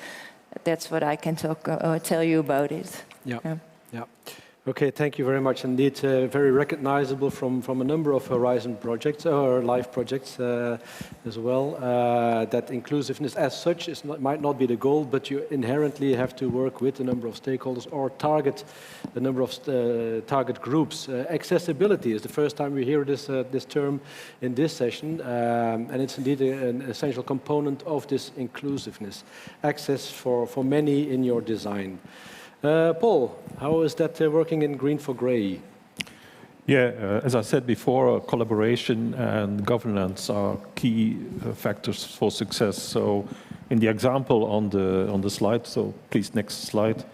that's what I can tell you about it. Yeah. Okay, thank you very much indeed. Very recognizable from a number of Horizon projects or live projects as well. That inclusiveness as such might not be the goal, but you inherently have to work with a number of stakeholders or target a number of target groups. Accessibility is the first time we hear this term in this session, and it's indeed an essential component of this inclusiveness. Access for many in your design. Paul, how is that working in Green for Grey? Yeah, as I said before, collaboration and governance are key factors for success. So in the example on the slide, so please next slide,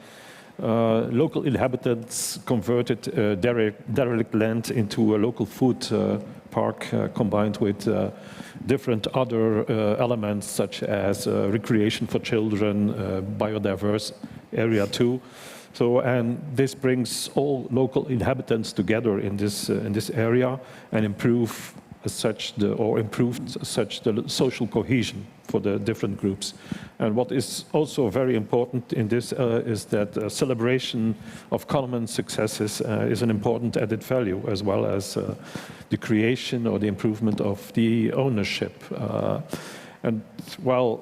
local inhabitants converted derelict land into a local food park combined with different other elements such as recreation for children, biodiverse area too. So, and this brings all local inhabitants together in this area and improved such the social cohesion for the different groups. And what is also very important in this is that celebration of common successes is an important added value, as well as the creation or the improvement of the ownership. And well,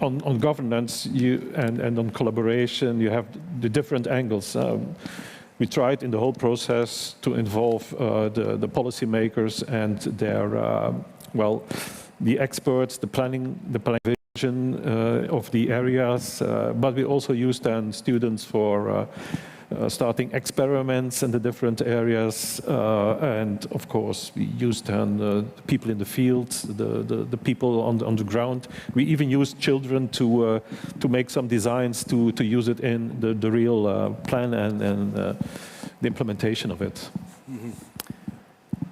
on governance and on collaboration, you have the different angles. We tried in the whole process to involve the policymakers and their, the experts, the planning vision of the areas, but we also used then students for starting experiments in the different areas, and of course we used then people in the fields, the people on the ground. We even used children to make some designs to use it in the real plan and the implementation of it. Mm-hmm.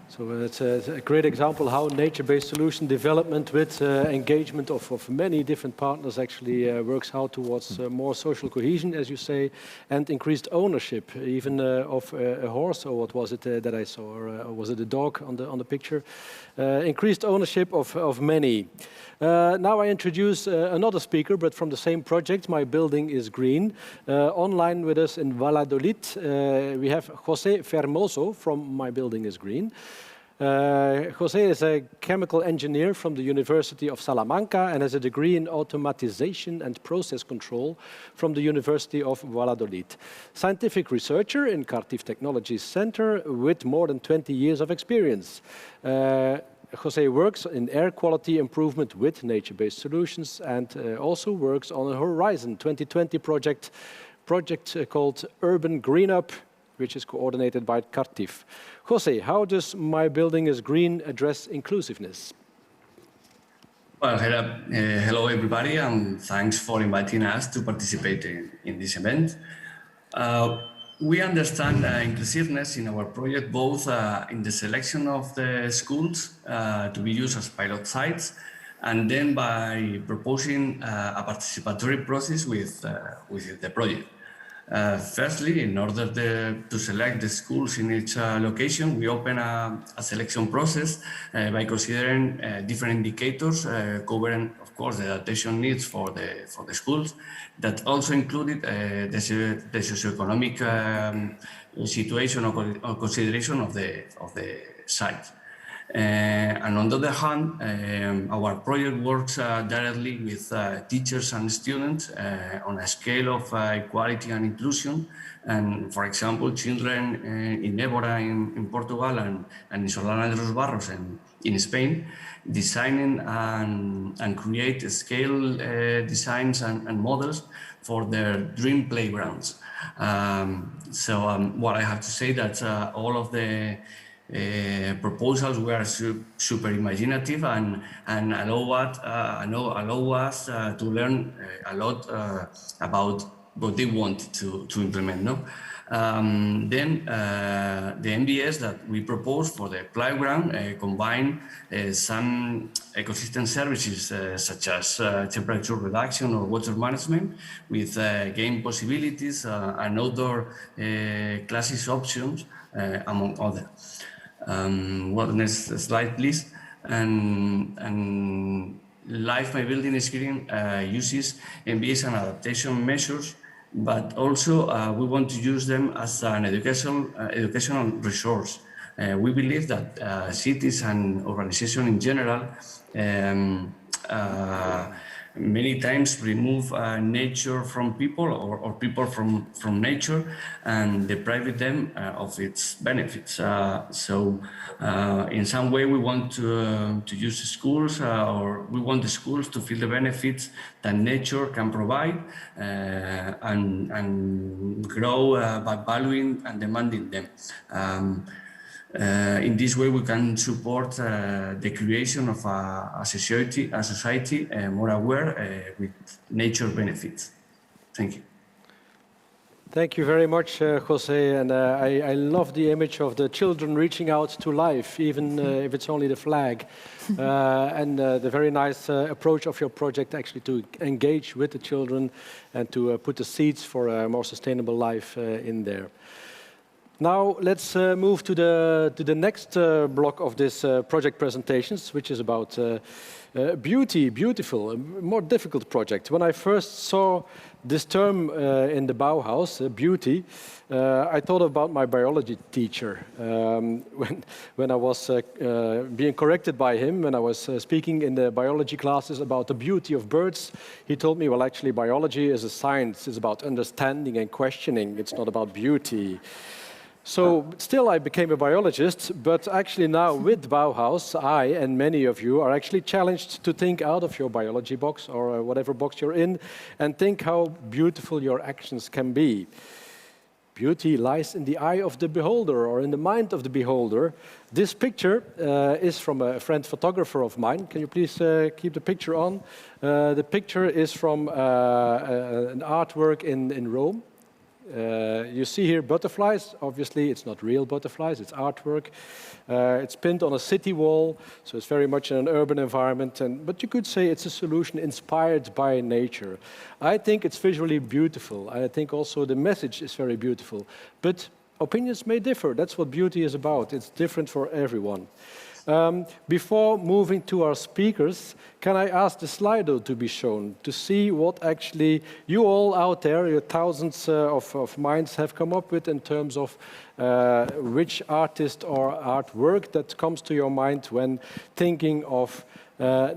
So it's a great example how nature-based solution development with engagement of many different partners actually works out towards more social cohesion, as you say, and increased ownership, even of a horse, or what was it that I saw, or was it a dog on the picture? Increased ownership of many. Now I introduce another speaker, but from the same project, My Building is Green. Online with us in Valladolid, we have José Fermoso from My Building is Green. José is a chemical engineer from the University of Salamanca and has a degree in automatization and process control from the University of Valladolid. Scientific researcher in Cartif Technologies Center with more than 20 years of experience. José works in air quality improvement with nature-based solutions and also works on a Horizon 2020 project called Urban Green Up, which is coordinated by Cartif. José, how does My Building is Green address inclusiveness? Well, hello everybody, and thanks for inviting us to participate in this event. We understand inclusiveness in our project, both in the selection of the schools to be used as pilot sites, and then by proposing a participatory process with the project. Firstly, in order to select the schools in each location, we open a selection process by considering different indicators covering, of course, the adaptation needs for the schools, that also included the socioeconomic situation or consideration of the site. And on the other hand, our project works directly with teachers and students on a scale of equality and inclusion. And for example, children in Évora in Portugal and in Solana de los Barros in Spain, designing and create scale designs and models for their dream playgrounds. What I have to say that all of the proposals were super imaginative and allow us to learn a lot about what they want to implement. No? Then the MBS that we propose for the playground combine some ecosystem services such as temperature reduction or water management with game possibilities and outdoor classes options, among others. Next slide, please. And Life My Building Experience uses MBS and adaptation measures, but also we want to use them as an educational resource. We believe that cities and organizations in general many times remove nature from people or people from nature and deprive them of its benefits. In some way we want to use schools or we want the schools to feel the benefits that nature can provide and grow by valuing and demanding them. In this way, we can support the creation of a society more aware with nature benefits. Thank you. Thank you very much, Jose. And I love the image of the children reaching out to life, even if it's only the flag. And the very nice approach of your project actually to engage with the children and to put the seeds for a more sustainable life in there. Now let's move to the next block of this project presentations, which is about beautiful, a more difficult project. When I first saw this term in the Bauhaus, beauty, I thought about my biology teacher. When I was being corrected by him, when I was speaking in the biology classes about the beauty of birds, he told me, well, actually, biology is a science. It's about understanding and questioning. It's not about beauty. So still I became a biologist, but actually now with Bauhaus, I and many of you are actually challenged to think out of your biology box or whatever box you're in and think how beautiful your actions can be. Beauty lies in the eye of the beholder or in the mind of the beholder. This picture is from a friend photographer of mine. Can you please keep the picture on? The picture is from an artwork in Rome. You see here butterflies. Obviously, it's not real butterflies, it's artwork. It's pinned on a city wall, so it's very much in an urban environment. But you could say it's a solution inspired by nature. I think it's visually beautiful. I think also the message is very beautiful. But opinions may differ. That's what beauty is about. It's different for everyone. Before moving to our speakers, can I ask the Slido to be shown to see what actually you all out there, your thousands of minds have come up with in terms of which artist or artwork that comes to your mind when thinking of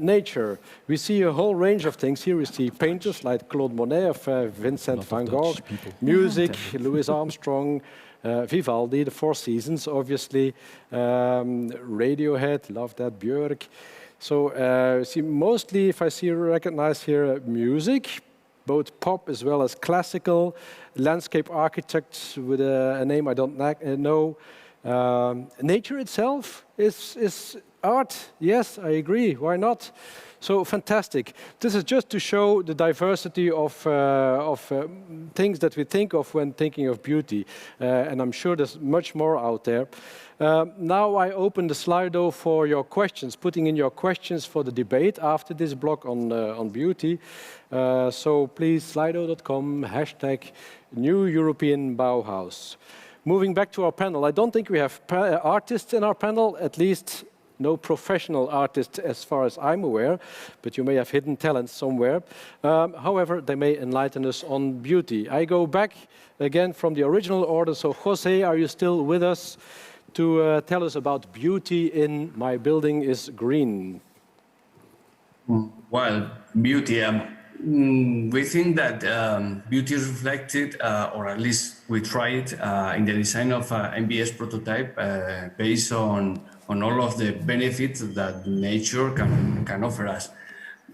nature. We see a whole range of things. Here we see painters like Claude Monet of Vincent van Gogh, music, Louis Armstrong, Vivaldi, the Four Seasons, obviously, Radiohead, love that, Björk. So see, mostly, if I recognize here, music, both pop as well as classical, landscape architects with a name I don't know. Nature itself is art. Yes, I agree. Why not? So fantastic. This is just to show the diversity of things that we think of when thinking of beauty. And I'm sure there's much more out there. Now I open the Slido for your questions, putting in your questions for the debate after this block on beauty. So please, slido.com, #New European Bauhaus. Moving back to our panel, I don't think we have artists in our panel, at least no professional artists as far as I'm aware, but you may have hidden talents somewhere. However, they may enlighten us on beauty. I go back again from the original order. So Jose, are you still with us? to tell us about beauty in My Building is Green. Well, beauty. We think that beauty is reflected, or at least we try it, in the design of MBS prototype based on all of the benefits that nature can offer us.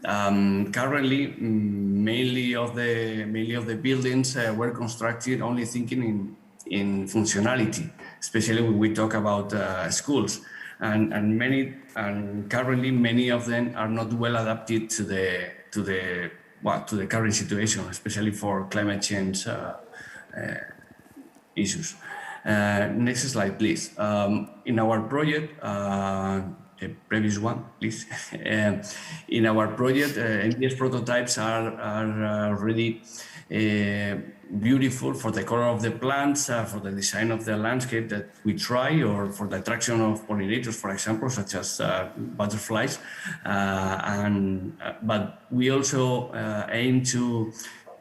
Currently, mainly of the buildings were constructed only thinking in functionality, especially when we talk about schools, and currently many of them are not well adapted to the current situation, especially for climate change issues. Next slide, please. In our project, the previous one, please. In our project, NBS prototypes are really beautiful for the color of the plants, for the design of the landscape that we try, or for the attraction of pollinators, for example, such as butterflies. But we also aim to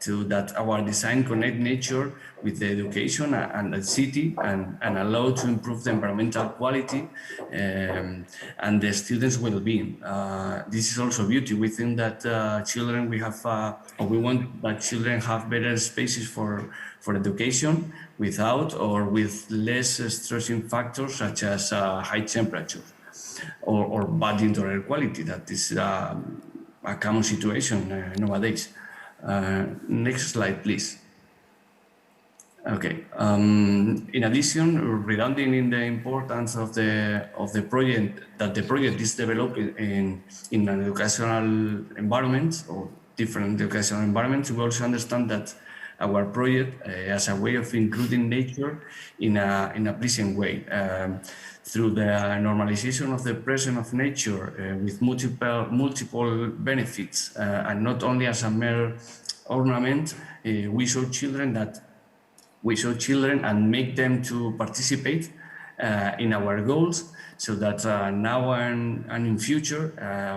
that our design connect nature with the education and the city, and allow to improve the environmental quality and the students' well-being. This is also beauty. We think that children, we want that children have better spaces for education without or with less stressing factors such as high temperature or bad indoor air quality. That is a common situation nowadays. Next slide, please. Okay. In addition, redundant in the importance of the project, that the project is developed in an educational environment or different educational environments, we also understand that our project as a way of including nature in a pleasing way. Through the normalization of the presence of nature with multiple benefits, and not only as a mere ornament, we show children and make them to participate in our goals, so that now and in future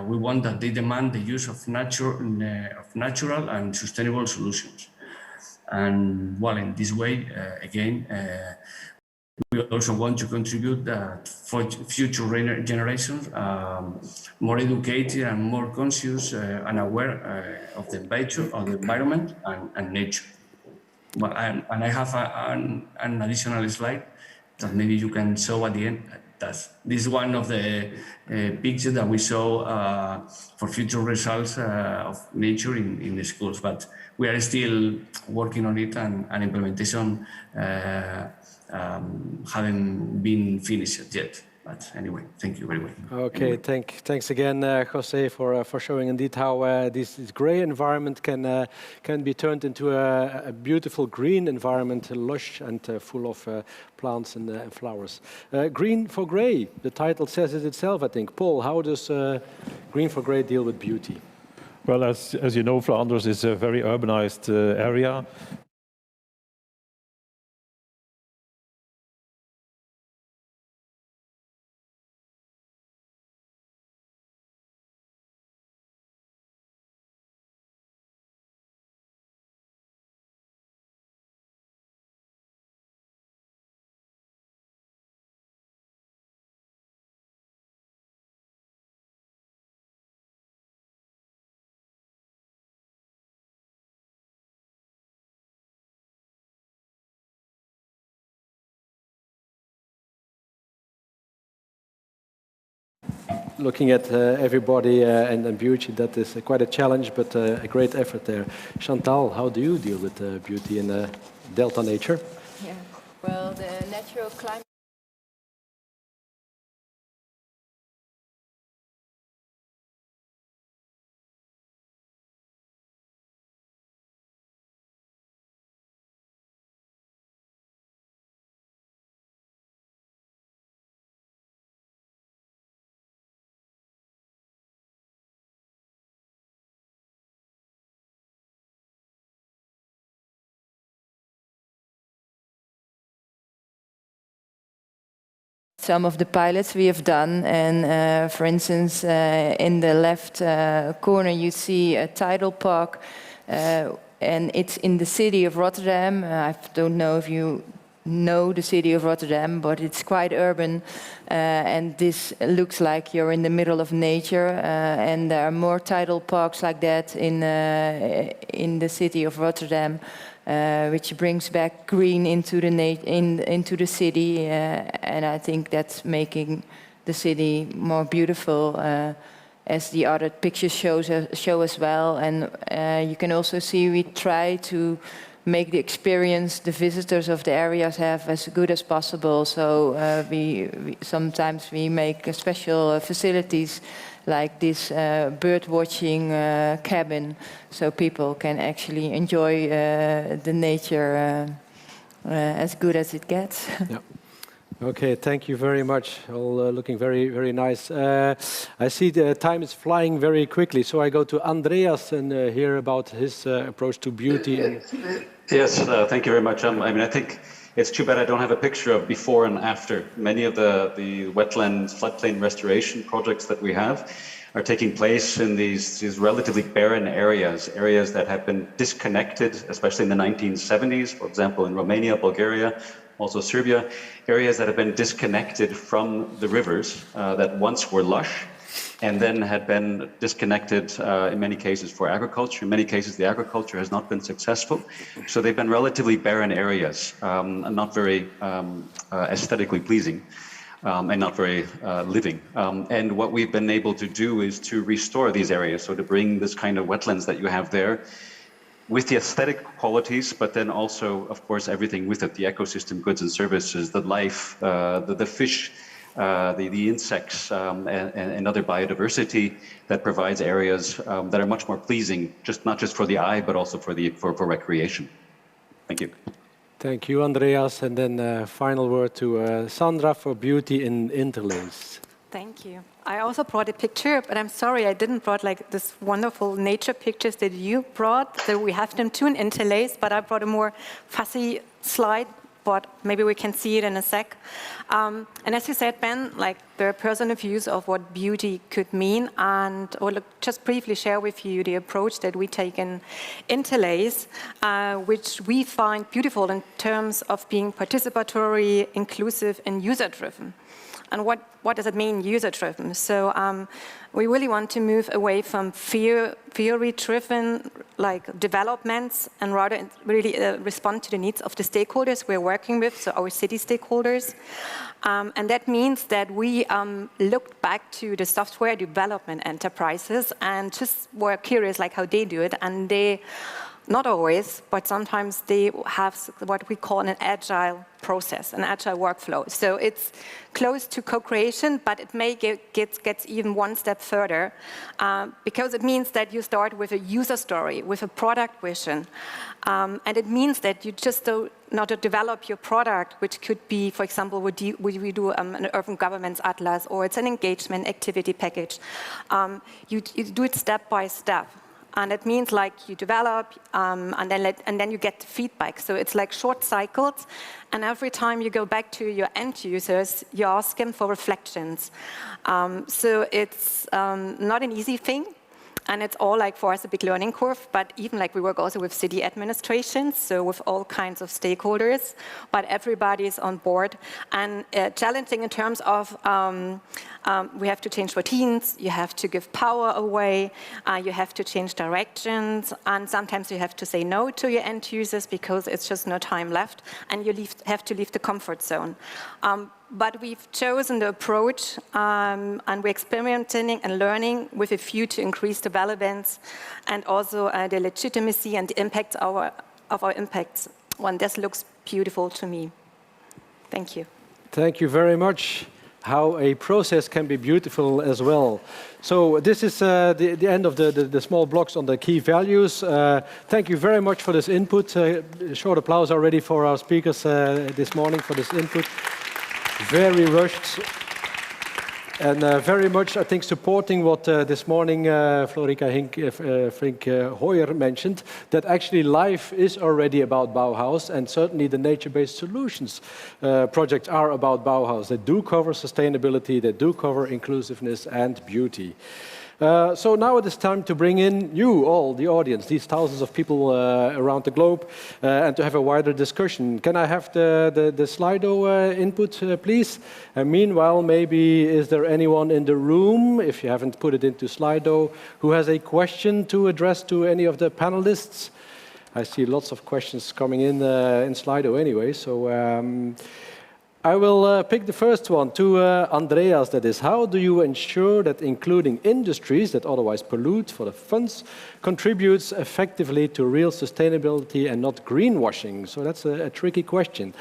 we want that they demand the use of natural and sustainable solutions. And well, in this way, again, we also want to contribute for future generations, more educated and more conscious and aware of the environment and nature. But and I have an additional slide that maybe you can show at the end. This is one of the pictures that we show for future results of nature in the schools, but we are still working on it, and implementation haven't been finished yet. But anyway, thank you very much. Okay, thanks again, Jose, for showing indeed how this grey environment can be turned into a beautiful green environment, lush and full of plants and flowers. Green for grey, the title says it itself, I think. Paul, how does Green for Grey deal with beauty? Well, as you know, Flanders is a very urbanized area. Looking at everybody and beauty, that is quite a challenge, but a great effort there. Chantal, how do you deal with beauty in Delta nature? Yeah, well, the natural climate. Some of the pilots we have done, and for instance, in the left corner you see a tidal park, and it's in the city of Rotterdam. I don't know if you know the city of Rotterdam, but it's quite urban, and this looks like you're in the middle of nature. And there are more tidal parks like that in the city of Rotterdam, which brings back green into the city, and I think that's making the city more beautiful, as the other pictures show as well. And you can also see we try to make the experience the visitors of the areas have as good as possible. So we sometimes we make special facilities like this bird watching cabin, so people can actually enjoy the nature as good as it gets. Yeah. Okay, thank you very much. All looking very, very nice. I see the time is flying very quickly, so I go to Andreas and hear about his approach to beauty. And yes, thank you very much. I mean, I think it's too bad I don't have a picture of before and after. Many of the wetland floodplain restoration projects that we have are taking place in these relatively barren areas that have been disconnected, especially in the 1970s, for example, in Romania, Bulgaria, also Serbia, areas that have been disconnected from the rivers that once were lush and then had been disconnected in many cases for agriculture. In many cases, the agriculture has not been successful. So they've been relatively barren areas, and not very aesthetically pleasing. And not very living. And what we've been able to do is to restore these areas, so to bring this kind of wetlands that you have there with the aesthetic qualities, but then also, of course, everything with it, the ecosystem goods and services, the life, the fish, the insects, and other biodiversity that provides areas that are much more pleasing, not just for the eye, but also for recreation. Thank you. thank you, Andreas. And then final word to Sandra for beauty in interlace. Thank you. I also brought a picture, but I'm sorry I didn't brought like this wonderful nature pictures that you brought. So we have them too in interlace, but I brought a more fussy slide, but maybe we can see it in a sec. And as you said, Ben, like there are personal views of what beauty could mean, and I will just briefly share with you the approach that we take in interlace, which we find beautiful in terms of being participatory, inclusive, and user-driven. And what does it mean, user-driven? So we really want to move away from theory-driven like developments and rather really respond to the needs of the stakeholders we're working with, so our city stakeholders. And that means that we looked back to the software development enterprises and just were curious like how they do it, and they, not always, but sometimes they have what we call an agile process, an agile workflow. So it's close to co-creation, but it may gets even one step further because it means that you start with a user story, with a product vision. And it means that you just not develop your product, which could be, for example, we do an urban governance atlas, or it's an engagement activity package. You do it step by step. And it means like you develop and then you get feedback. So it's like short cycles. And every time you go back to your end users, you ask them for reflections. So it's not an easy thing. And it's all like for us a big learning curve, but even like we work also with city administrations, so with all kinds of stakeholders, but everybody is on board. And challenging in terms of we have to change routines, you have to give power away, you have to change directions, and sometimes you have to say no to your end users because it's just no time left, and you have to leave the comfort zone. But we've chosen the approach, and we're experimenting and learning with a view to increase the relevance and also the legitimacy and the impact of our impacts. Well, this looks beautiful to me. Thank you. Thank you very much. How a process can be beautiful as well. So this is the end of the small blocks on the key values. Thank you very much for this input. Short applause already for our speakers this morning for this input. Very rushed and very much, I think, supporting what this morning Florika Fink-Hoyer mentioned, that actually life is already about Bauhaus, and certainly the nature-based solutions projects are about Bauhaus. They do cover sustainability, they do cover inclusiveness and beauty. So now it is time to bring in you all, the audience, these thousands of people around the globe, and to have a wider discussion. Can I have the Slido input, please? And meanwhile, maybe is there anyone in the room, if you haven't put it into Slido, who has a question to address to any of the panelists? I see lots of questions coming in Slido anyway, so I will pick the first one to Andreas, that is, how do you ensure that including industries that otherwise pollute for the funds contributes effectively to real sustainability and not greenwashing? So that's a tricky question.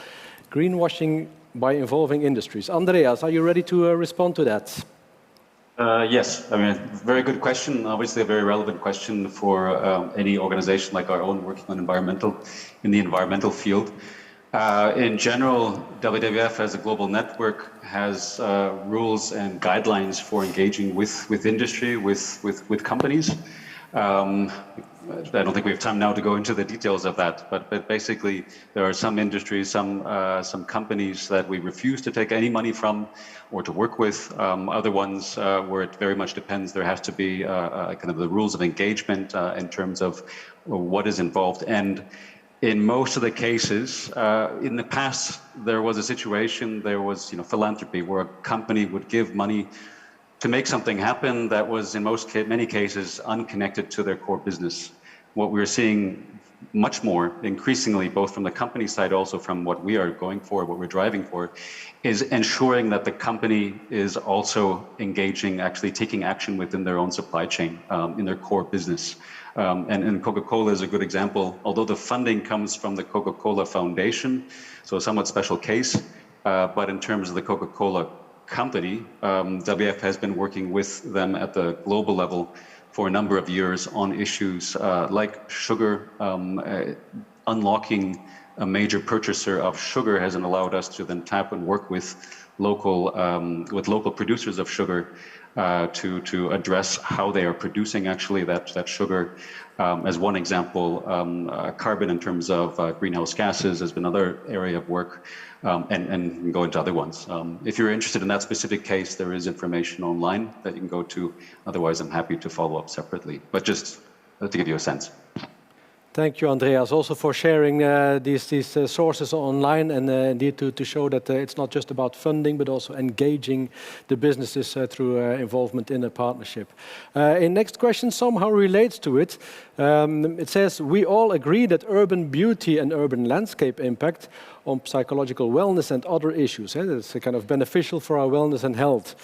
Greenwashing by involving industries. Andreas, are you ready to respond to that? Yes, I mean, very good question. Obviously, a very relevant question for any organization like our own working on in the environmental field. In general, WWF as a global network has rules and guidelines for engaging with industry, with companies. I don't think we have time now to go into the details of that, but basically there are some industries, some companies that we refuse to take any money from or to work with. Other ones where it very much depends. There has to be kind of the rules of engagement in terms of what is involved. And in most of the cases, in the past, there was a situation, there was philanthropy where a company would give money to make something happen that was in many cases unconnected to their core business. What we're seeing much more increasingly, both from the company side, also from what we are going for, what we're driving for, is ensuring that the company is also engaging, actually taking action within their own supply chain, in their core business. And Coca-Cola is a good example. Although the funding comes from the Coca-Cola Foundation, so a somewhat special case, but in terms of the Coca-Cola company, WWF has been working with them at the global level for a number of years on issues like sugar. Unlocking a major purchaser of sugar has allowed us to then tap and work with local producers of sugar to address how they are producing actually that sugar. As one example, carbon in terms of greenhouse gases has been another area of work, and go into other ones. If you're interested in that specific case, there is information online that you can go to. Otherwise, I'm happy to follow up separately, but just to give you a sense. Thank you, Andreas, also for sharing these sources online, and indeed to show that it's not just about funding, but also engaging the businesses through involvement in a partnership. A next question somehow relates to it. It says, we all agree that urban beauty and urban landscape impact on psychological wellness and other issues. It's kind of beneficial for our wellness and health.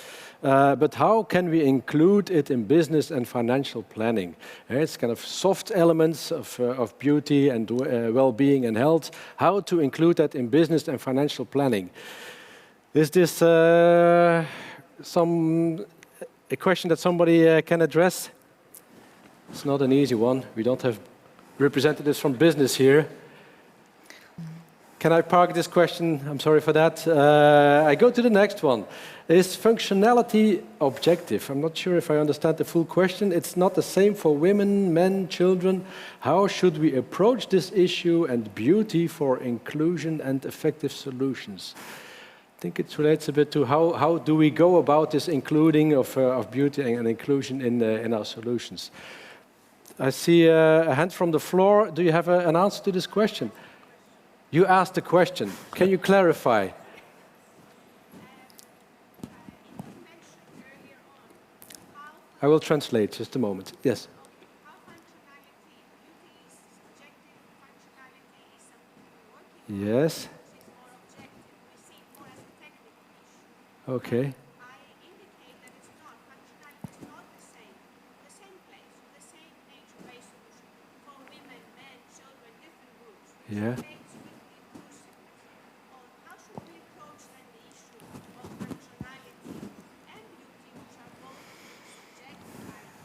But how can we include it in business and financial planning? It's kind of soft elements of beauty and well-being and health. How to include that in business and financial planning? Is this a question that somebody can address? It's not an easy one. We don't have representatives from business here. Can I park this question? I'm sorry for that. I go to the next one. Is functionality objective? I'm not sure if I understand the full question. It's not the same for women, men, children. How should we approach this issue and beauty for inclusion and effective solutions? I think it relates a bit to how do we go about this including of beauty and inclusion in our solutions. I see a hand from the floor. Do you have an answer to this question? You asked the question. Can you clarify? I will translate, just a moment. Yes. Yes. Okay. Yeah.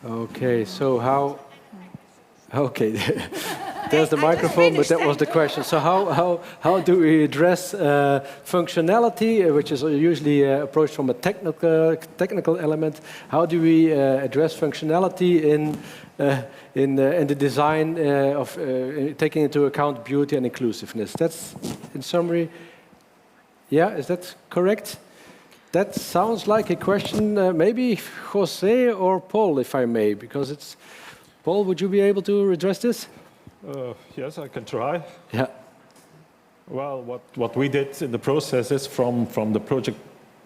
Okay, so how... Okay, there's the microphone, but that was the question. So how do we address functionality, which is usually approached from a technical element? How do we address functionality in the design of taking into account beauty and inclusiveness? That's, in summary, yeah, is that correct? That sounds like a question, maybe Jose or Paul, if I may, because it's... Paul, would you be able to address this? Yes, I can try. Yeah. Well, what we did in the process is from the project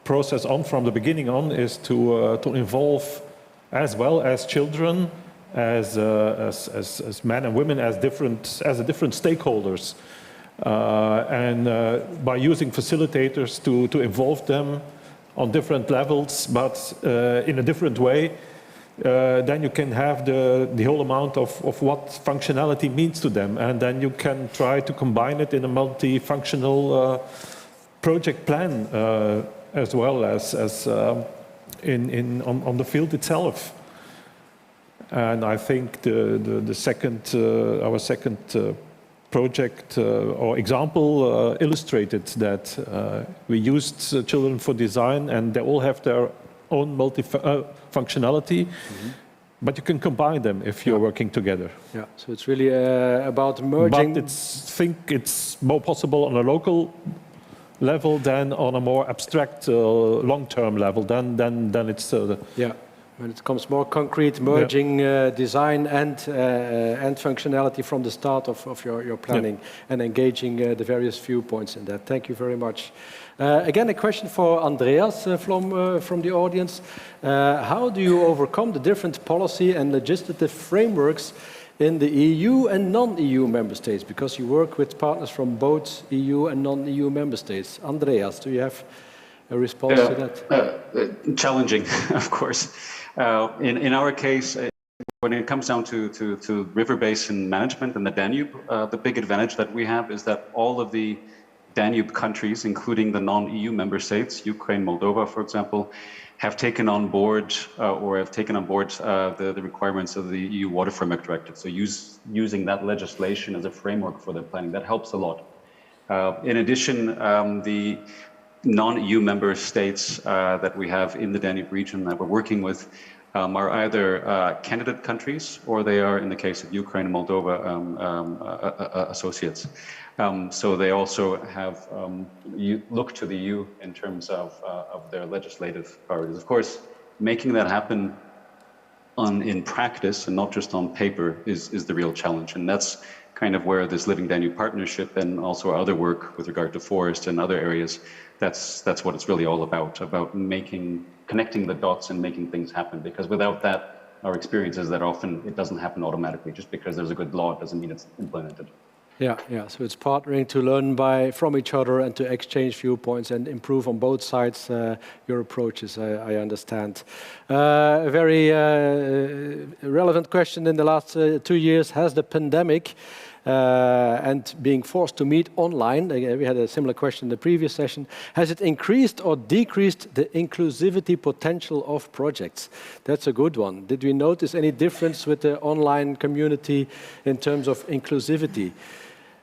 process on, from the beginning on, is to involve as well as children, as men and women, as different stakeholders, and by using facilitators to involve them on different levels, but in a different way. Then you can have the whole amount of what functionality means to them, and then you can try to combine it in a multifunctional project plan, as well as on the field itself. And I think our second project or example illustrated that we used children for design, and they all have their own functionality, but you can combine them if you're working together. Yeah, so it's really about merging. But I think it's more possible on a local level than on a more abstract, long-term level. Then it's yeah. When it becomes more concrete, merging design and functionality from the start of your planning, and engaging the various viewpoints in that. Thank you very much. Again, a question for Andreas from the audience. How do you overcome the different policy and legislative frameworks in the EU and non-EU member states? Because you work with partners from both EU and non-EU member states. Andreas, do you have a response to that? Challenging, of course. In our case, when it comes down to river basin management and the Danube, the big advantage that we have is that all of the Danube countries, including the non-EU member states, Ukraine, Moldova, for example, have taken on board the requirements of the EU Water Framework Directive. So using that legislation as a framework for their planning, that helps a lot. In addition, the non-EU member states that we have in the Danube region that we're working with are either candidate countries, or they are, in the case of Ukraine and Moldova, associates. So they also have look to the EU in terms of their legislative priorities. Of course, making that happen in practice and not just on paper is the real challenge, and that's kind of where this Living Danube Partnership and also our other work with regard to forest and other areas, that's what it's really all about connecting the dots and making things happen. Because without that, our experience is that often it doesn't happen automatically. Just because there's a good law, it doesn't mean it's implemented. Yeah. So it's partnering to learn from each other and to exchange viewpoints and improve on both sides your approaches, I understand. A very relevant question in the last 2 years. Has the pandemic and being forced to meet online, we had a similar question in the previous session, has it increased or decreased the inclusivity potential of projects? That's a good one. Did we notice any difference with the online community in terms of inclusivity?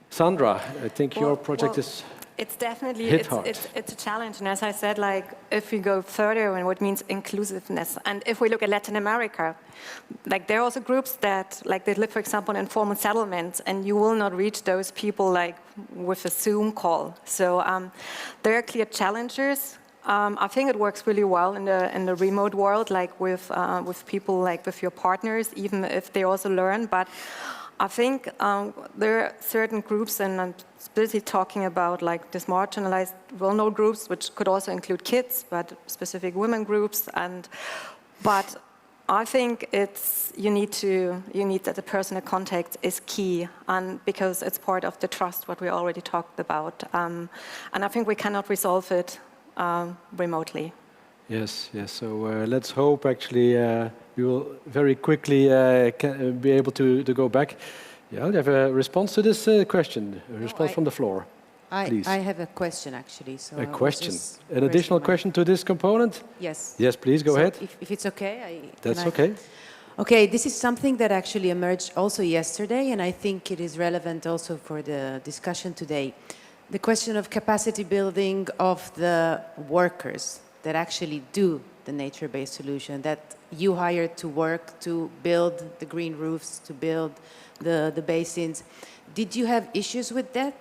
Sandra, I think your project is it's definitely hit hard. It's a challenge, and as I said, like if we go further in what means inclusiveness, and if we look at Latin America, like there are also groups that they live, for example, in informal settlements, and you will not reach those people like with a Zoom call. So there are clear challenges. I think it works really well in the remote world, like with people, like with your partners, even if they also learn. But I think there are certain groups, and I'm specifically talking about like this marginalized, vulnerable groups, which could also include kids, but specific women groups. But I think you need that the personal contact is key, and because it's part of the trust what we already talked about, and I think we cannot resolve it remotely. Yes. So let's hope actually we will very quickly be able to go back. Yeah, you have a response to this question? A response from the floor, please. I have a question actually. So a question? An additional question to this component? Yes. Yes, please go ahead. If it's okay, That's okay. Okay, this is something that actually emerged also yesterday, and I think it is relevant also for the discussion today. The question of capacity building of the workers that actually do the nature-based solution, that you hire to work to build the green roofs, to build the basins. Did you have issues with that?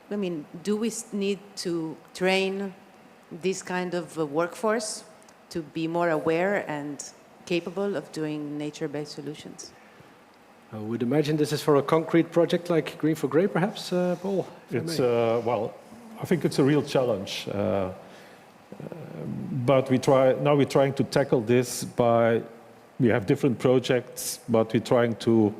I mean, do we need to train this kind of workforce to be more aware and capable of doing nature-based solutions? I would imagine this is for a concrete project like Green for Grey, perhaps, Paul? It's, well, I think it's a real challenge. But we're trying to tackle this by, we have different projects, but we're trying to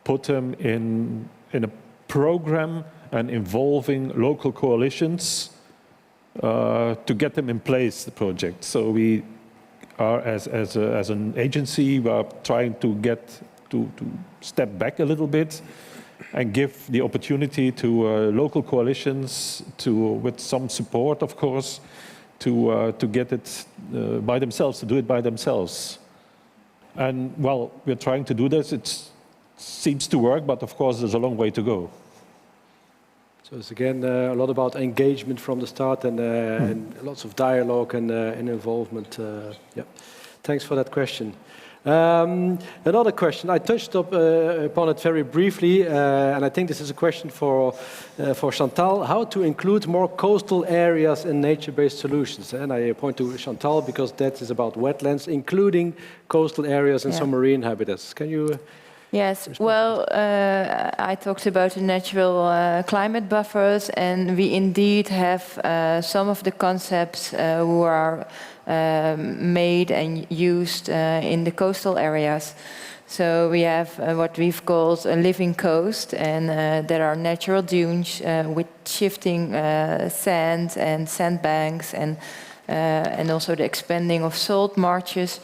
put them in a program and involving local coalitions to get them in place, the project. So we are, as an agency, we are trying to get to step back a little bit and give the opportunity to local coalitions, with some support, of course, to get it by themselves, to do it by themselves. And, well, we're trying to do this. It seems to work, but of course there's a long way to go. So it's again a lot about engagement from the start and lots of dialogue and involvement. Yeah. Thanks for that question. Another question, I touched upon it very briefly, and I think this is a question for Chantal, how to include more coastal areas in nature-based solutions. And I point to Chantal because that is about wetlands, including coastal areas and some marine habitats. Can you... Yes, well, I talked about the natural climate buffers, and we indeed have some of the concepts who are made and used in the coastal areas. So we have what we've called a living coast, and there are natural dunes with shifting sand and sandbanks, and also the expanding of salt marshes.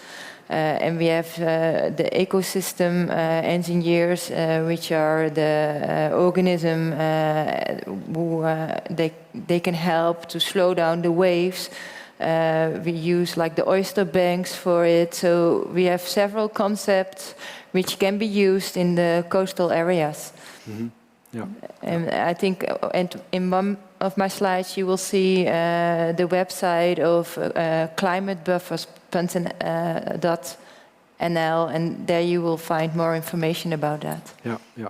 And we have the ecosystem engineers, which are the organism who they can help to slow down the waves. We use like the oyster banks for it. So we have several concepts which can be used in the coastal areas. Mm-hmm. Yeah. And I think in one of my slides you will see the website of climatebuffers.nl, and there you will find more information about that. Yeah, yeah.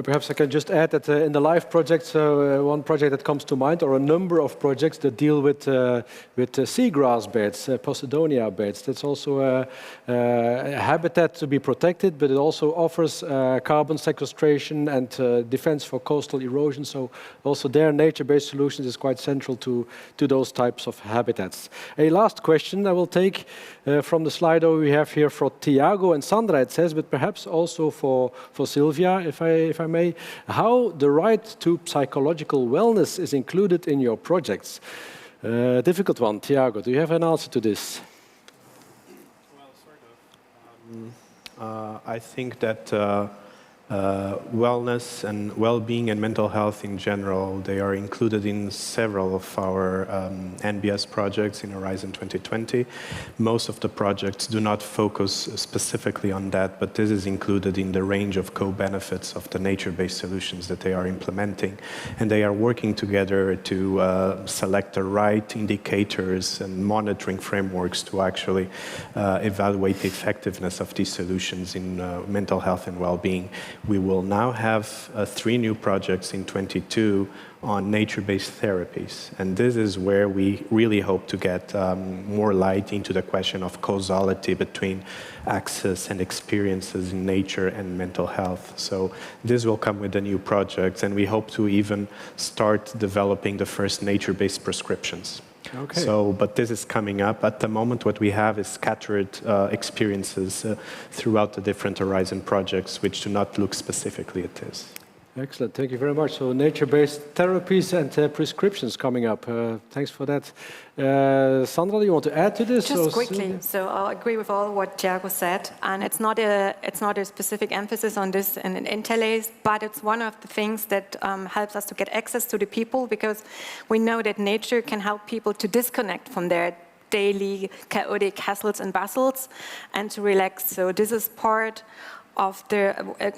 Perhaps I can just add that in the LIFE project, one project that comes to mind, or a number of projects that deal with seagrass beds, Posidonia beds. That's also a habitat to be protected, but it also offers carbon sequestration and defense for coastal erosion. So also there, nature-based solutions is quite central to those types of habitats. A last question I will take from the Slido we have here for Tiago and Sandra, it says, but perhaps also for Sylvia, if I may, how the right to psychological wellness is included in your projects. Difficult one, Tiago. Do you have an answer to this? Well, sort of. I think that wellness and well-being and mental health in general, they are included in several of our NBS projects in Horizon 2020. Most of the projects do not focus specifically on that, but this is included in the range of co-benefits of the nature-based solutions that they are implementing. And they are working together to select the right indicators and monitoring frameworks to actually evaluate the effectiveness of these solutions in mental health and well-being. We will now have 3 new projects in 2022 on nature-based therapies. And this is where we really hope to get more light into the question of causality between access and experiences in nature and mental health. So this will come with the new projects, and we hope to even start developing the first nature-based prescriptions. Okay. So, but this is coming up. At the moment, what we have is scattered experiences throughout the different Horizon projects, which do not look specifically at this. Excellent, thank you very much. So nature-based therapies and prescriptions coming up. Thanks for that. Sandra, do you want to add to this? Just quickly. So I agree with all what Tiago said, and it's not a specific emphasis on this in Interlace, but it's one of the things that helps us to get access to the people, because we know that nature can help people to disconnect from their daily chaotic hassles and bustles and to relax. So this is part of the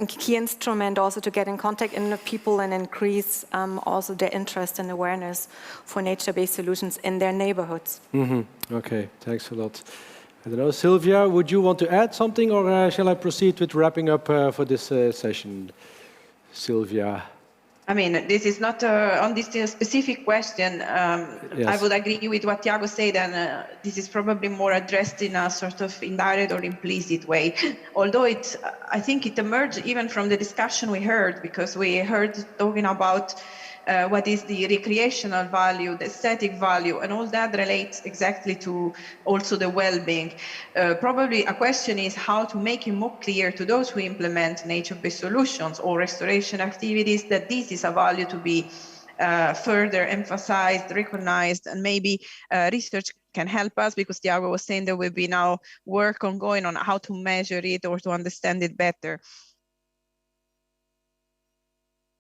key instrument also to get in contact in the people and increase also their interest and awareness for nature-based solutions in their neighborhoods. Mm-hmm. Okay, thanks a lot. I don't know, Sylvia, would you want to add something, or shall I proceed with wrapping up for this session? Sylvia. I mean, this is not on this specific question. Yes. I would agree with what Tiago said, and this is probably more addressed in a sort of indirect or implicit way. Although I think it emerged even from the discussion we heard, because we heard talking about what is the recreational value, the aesthetic value, and all that relates exactly to also the well-being. Probably a question is how to make it more clear to those who implement nature-based solutions or restoration activities that this is a value to be further emphasized, recognized, and maybe research can help us, because Tiago was saying there will be now work ongoing on how to measure it or to understand it better.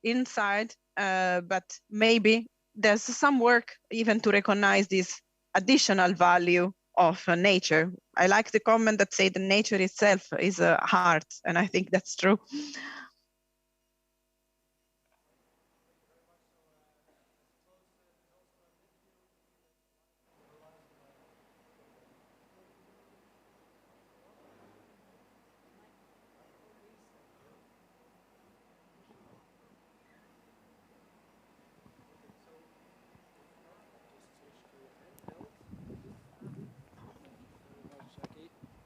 Inside, but maybe there's some work even to recognize this additional value of nature. I like the comment that say that nature itself is a heart, and I think that's true.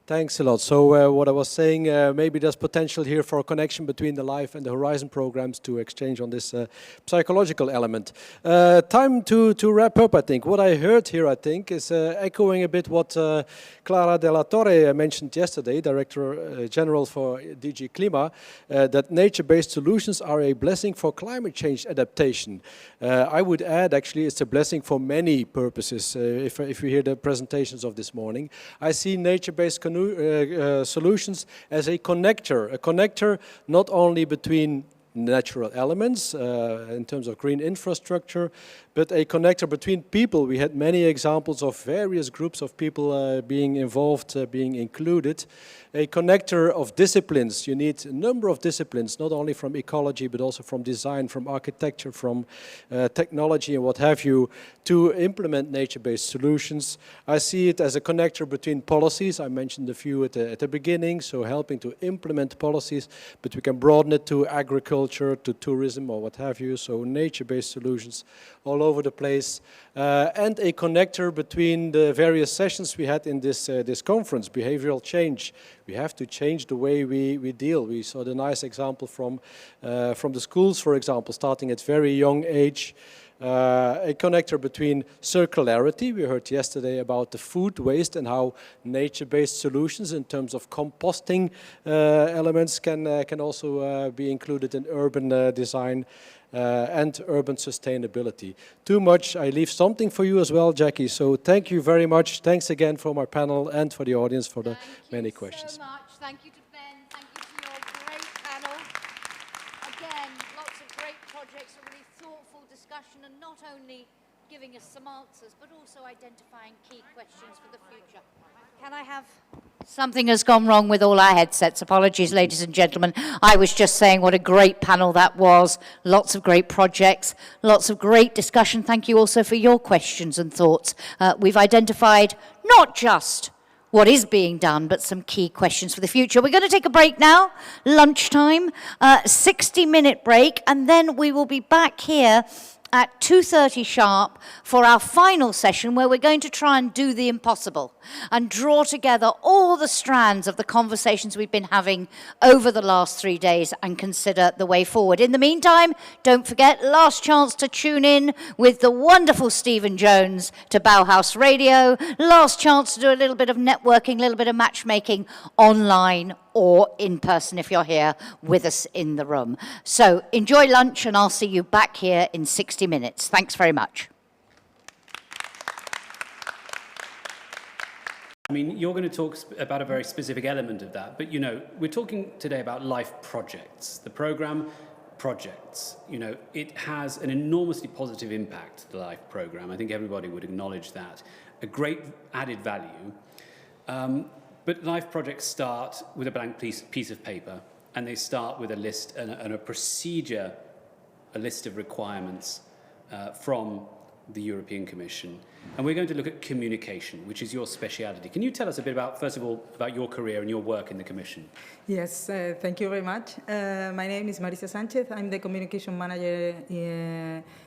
Thanks a lot. So what I was saying, maybe there's potential here for a connection between the LIFE and the Horizon programs to exchange on this psychological element. Time to wrap up, I think. What I heard here, I think, is echoing a bit what Clara Della Torre mentioned yesterday, Director General for DG Clima, that nature-based solutions are a blessing for climate change adaptation. I would add, actually, it's a blessing for many purposes. If we hear the presentations of this morning, I see nature-based solutions as a connector not only between natural elements in terms of green infrastructure, but a connector between people. We had many examples of various groups of people being involved, being included. A connector of disciplines. You need a number of disciplines, not only from ecology, but also from design, from architecture, from technology and what have you, to implement nature-based solutions. I see it as a connector between policies. I mentioned a few at the beginning, so helping to implement policies, but we can broaden it to agriculture, to tourism, or what have you. So nature-based solutions all over the place. And a connector between the various sessions we had in this conference, behavioral change. We have to change the way we deal. We saw the nice example from the schools, for example, starting at very young age. A connector between circularity. We heard yesterday about the food waste and how nature-based solutions in terms of composting elements can also be included in urban design. And urban sustainability. Too much, I leave something for you as well, Jackie. So thank you very much. Thanks again for my panel and for the audience for the many questions. Thank you so much. Thank you to Ben. Thank you to your great panel. Again, lots of great projects, a really thoughtful discussion, and not only giving us some answers, but also identifying key questions for the future. Can I have... Something has gone wrong with all our headsets. Apologies, ladies and gentlemen. I was just saying what a great panel that was. Lots of great projects, lots of great discussion. Thank you also for your questions and thoughts. We've identified not just what is being done, but some key questions for the future. We're going to take a break now, lunchtime, 60-minute break, and then we will be back here at 2:30 sharp for our final session, where we're going to try and do the impossible and draw together all the strands of the conversations we've been having over the last 3 days and consider the way forward. In the meantime, don't forget, last chance to tune in with the wonderful Stephen Jones to Bauhaus Radio. Last chance to do a little bit of networking, a little bit of matchmaking online or in person if you're here with us in the room. So enjoy lunch, and I'll see you back here in 60 minutes. Thanks very much. I mean, you're going to talk about a very specific element of that, but, you know, we're talking today about LIFE projects. The program projects, you know, it has an enormously positive impact, the LIFE program. I think everybody would acknowledge that. A great added value. But LIFE projects start with a blank piece of paper, and they start with a list and a procedure, a list of requirements from the European Commission, and we're going to look at communication, which is your speciality. Can you tell us a bit about, first of all, about your career and your work in the Commission? Yes, thank you very much. My name is Marisa Sanchez. I'm the communication manager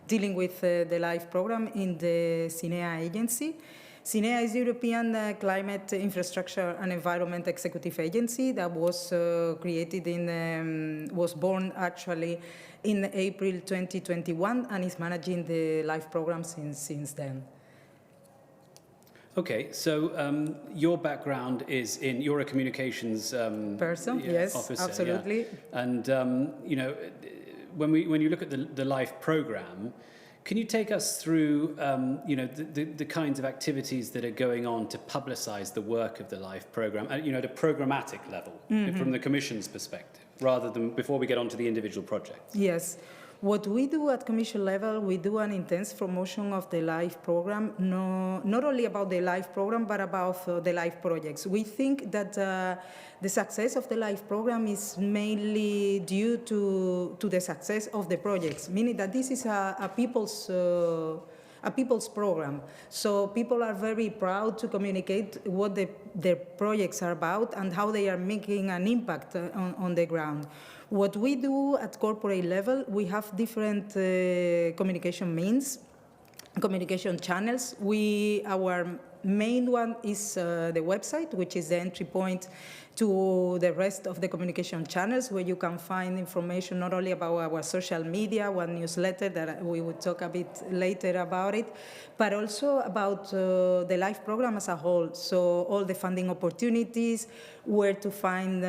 dealing with the LIFE program in the CINEA agency. CINEA is European Climate Infrastructure and Environment Executive Agency that was was born actually in April 2021 and is managing the LIFE program since then. Okay, so your background is you're a communications person, yes, officer, absolutely. Yeah. And you know, when you look at the LIFE program, can you take us through you know, the kinds of activities that are going on to publicize the work of the LIFE program at, you know, at a programmatic level from the Commission's perspective, rather than before we get on to the individual projects? Yes. What we do at Commission level, we do an intense promotion of the LIFE program, not only about the LIFE program, but about the LIFE projects. We think that the success of the LIFE program is mainly due to the success of the projects, meaning that this is a people's program. So people are very proud to communicate what their projects are about and how they are making an impact on the ground. What we do at corporate level, we have different communication means, communication channels. Our main one is the website, which is the entry point to the rest of the communication channels, where you can find information not only about our social media, one newsletter that we will talk a bit later about it, but also about the LIFE program as a whole. So all the funding opportunities, where to find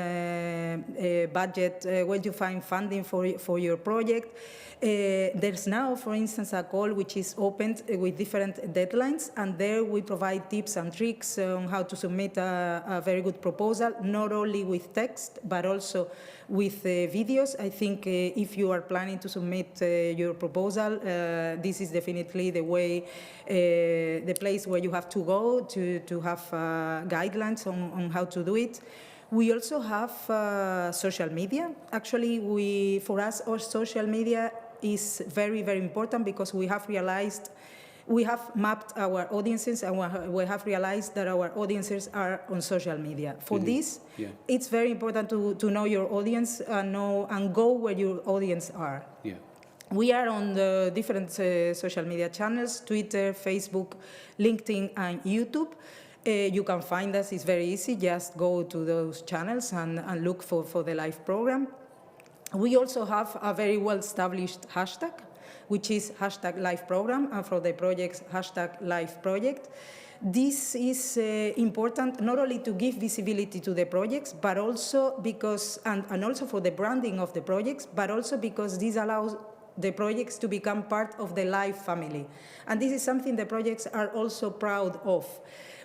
budget, where to find funding for your project. There's now, for instance, a call which is opened with different deadlines, and there we provide tips and tricks on how to submit a very good proposal, not only with text, but also with videos. I think if you are planning to submit your proposal, this is definitely the way, the place where you have to go to have guidelines on how to do it. We also have social media. Actually, for us, our social media is very, very important, because we have realized, we have mapped our audiences, and we have realized that our audiences are on social media. For this, it's very important to know your audience and go where your audience are. Yeah. We are on the different social media channels: Twitter, Facebook, LinkedIn, and YouTube. You can find us, it's very easy, just go to those channels and look for the LIFE program. We also have a very well-established hashtag, which is #LIFEprogram, and for the projects, #LIFEproject. This is important not only to give visibility to the projects, but also because, and also for the branding of the projects, but also because this allows the projects to become part of the LIFE family. And this is something the projects are also proud of.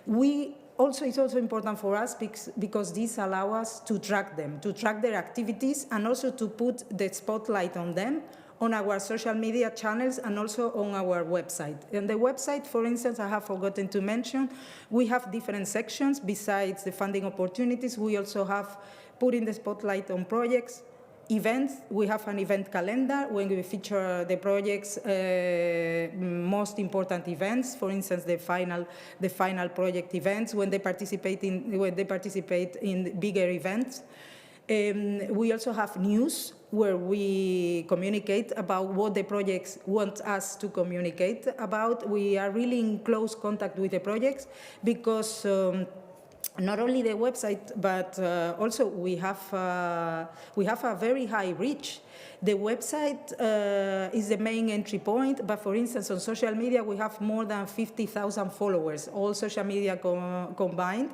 It's also important for us because this allows us to track them, to track their activities, and also to put the spotlight on them on our social media channels and also on our website. On the website, for instance, I have forgotten to mention, we have different sections. Besides the funding opportunities, we also have putting the spotlight on projects, events. We have an event calendar when we feature the project's most important events. For instance, the final project events, when they participate in bigger events. We also have news where we communicate about what the projects want us to communicate about. We are really in close contact with the projects, because not only the website, but also we have a very high reach. The website is the main entry point, but for instance, on social media, we have more than 50,000 followers, all social media combined.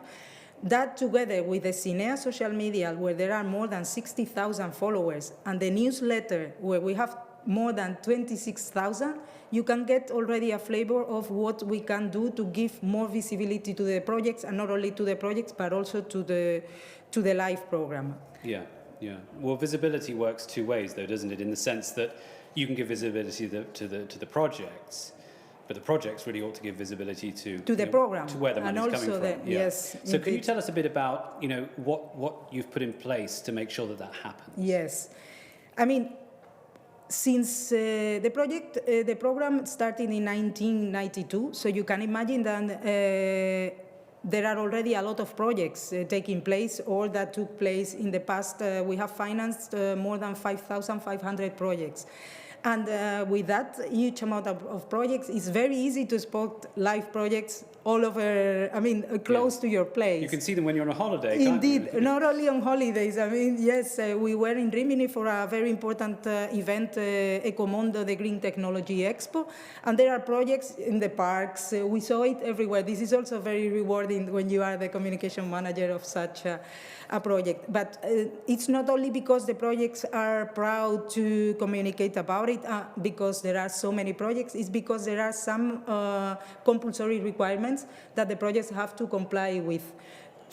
That, together with the CINEA social media, where there are more than 60,000 followers, and the newsletter, where we have more than 26,000, you can get already a flavor of what we can do to give more visibility to the projects, and not only to the projects, but also to the LIFE program. Yeah, yeah. Well, visibility works two ways, though, doesn't it? In the sense that you can give visibility to the projects, but the projects really ought to give visibility to the program, to where the money is coming from. Yes. So can you tell us a bit about, what you've put in place to make sure that happens? Yes. I mean, Since the program started in 1992, so you can imagine that there are already a lot of projects taking place or that took place in the past. We have financed more than 5,500 projects. And with that huge amount of projects, it's very easy to spot live projects all over, close to your place. You can see them when you're on a holiday, can't you? Indeed, not only on holidays. Yes, we were in Rimini for a very important event, Ecomondo, the Green Technology Expo, and there are projects in the parks. We saw it everywhere. This is also very rewarding when you are the communication manager of such a project. But it's not only because the projects are proud to communicate about it, because there are so many projects, it's because there are some compulsory requirements that the projects have to comply with.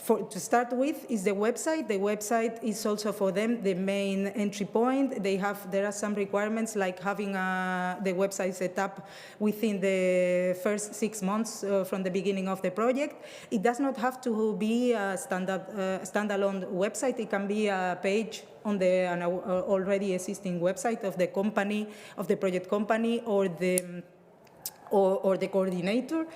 To start with is the website. The website is also for them the main entry point. There are some requirements like having the website set up within the first 6 months from the beginning of the project. It does not have to be a standalone website. It can be a page on an already existing website of the company, of the project company, or the coordinator.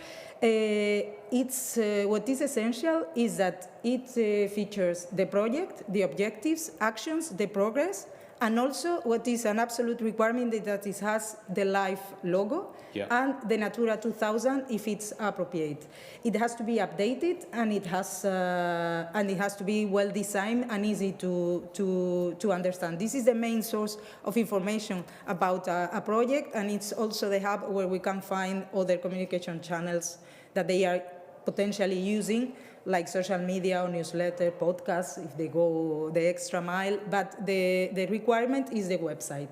What is essential is that it features the project, the objectives, actions, the progress, and also what is an absolute requirement is that it has the live logo and the Natura 2000 if it's appropriate. It has to be updated and it has to be well designed and easy to understand. This is the main source of information about a project, and it's also the hub where we can find other communication channels that they are potentially using, like social media or newsletter, podcasts, if they go the extra mile, but the requirement is the website.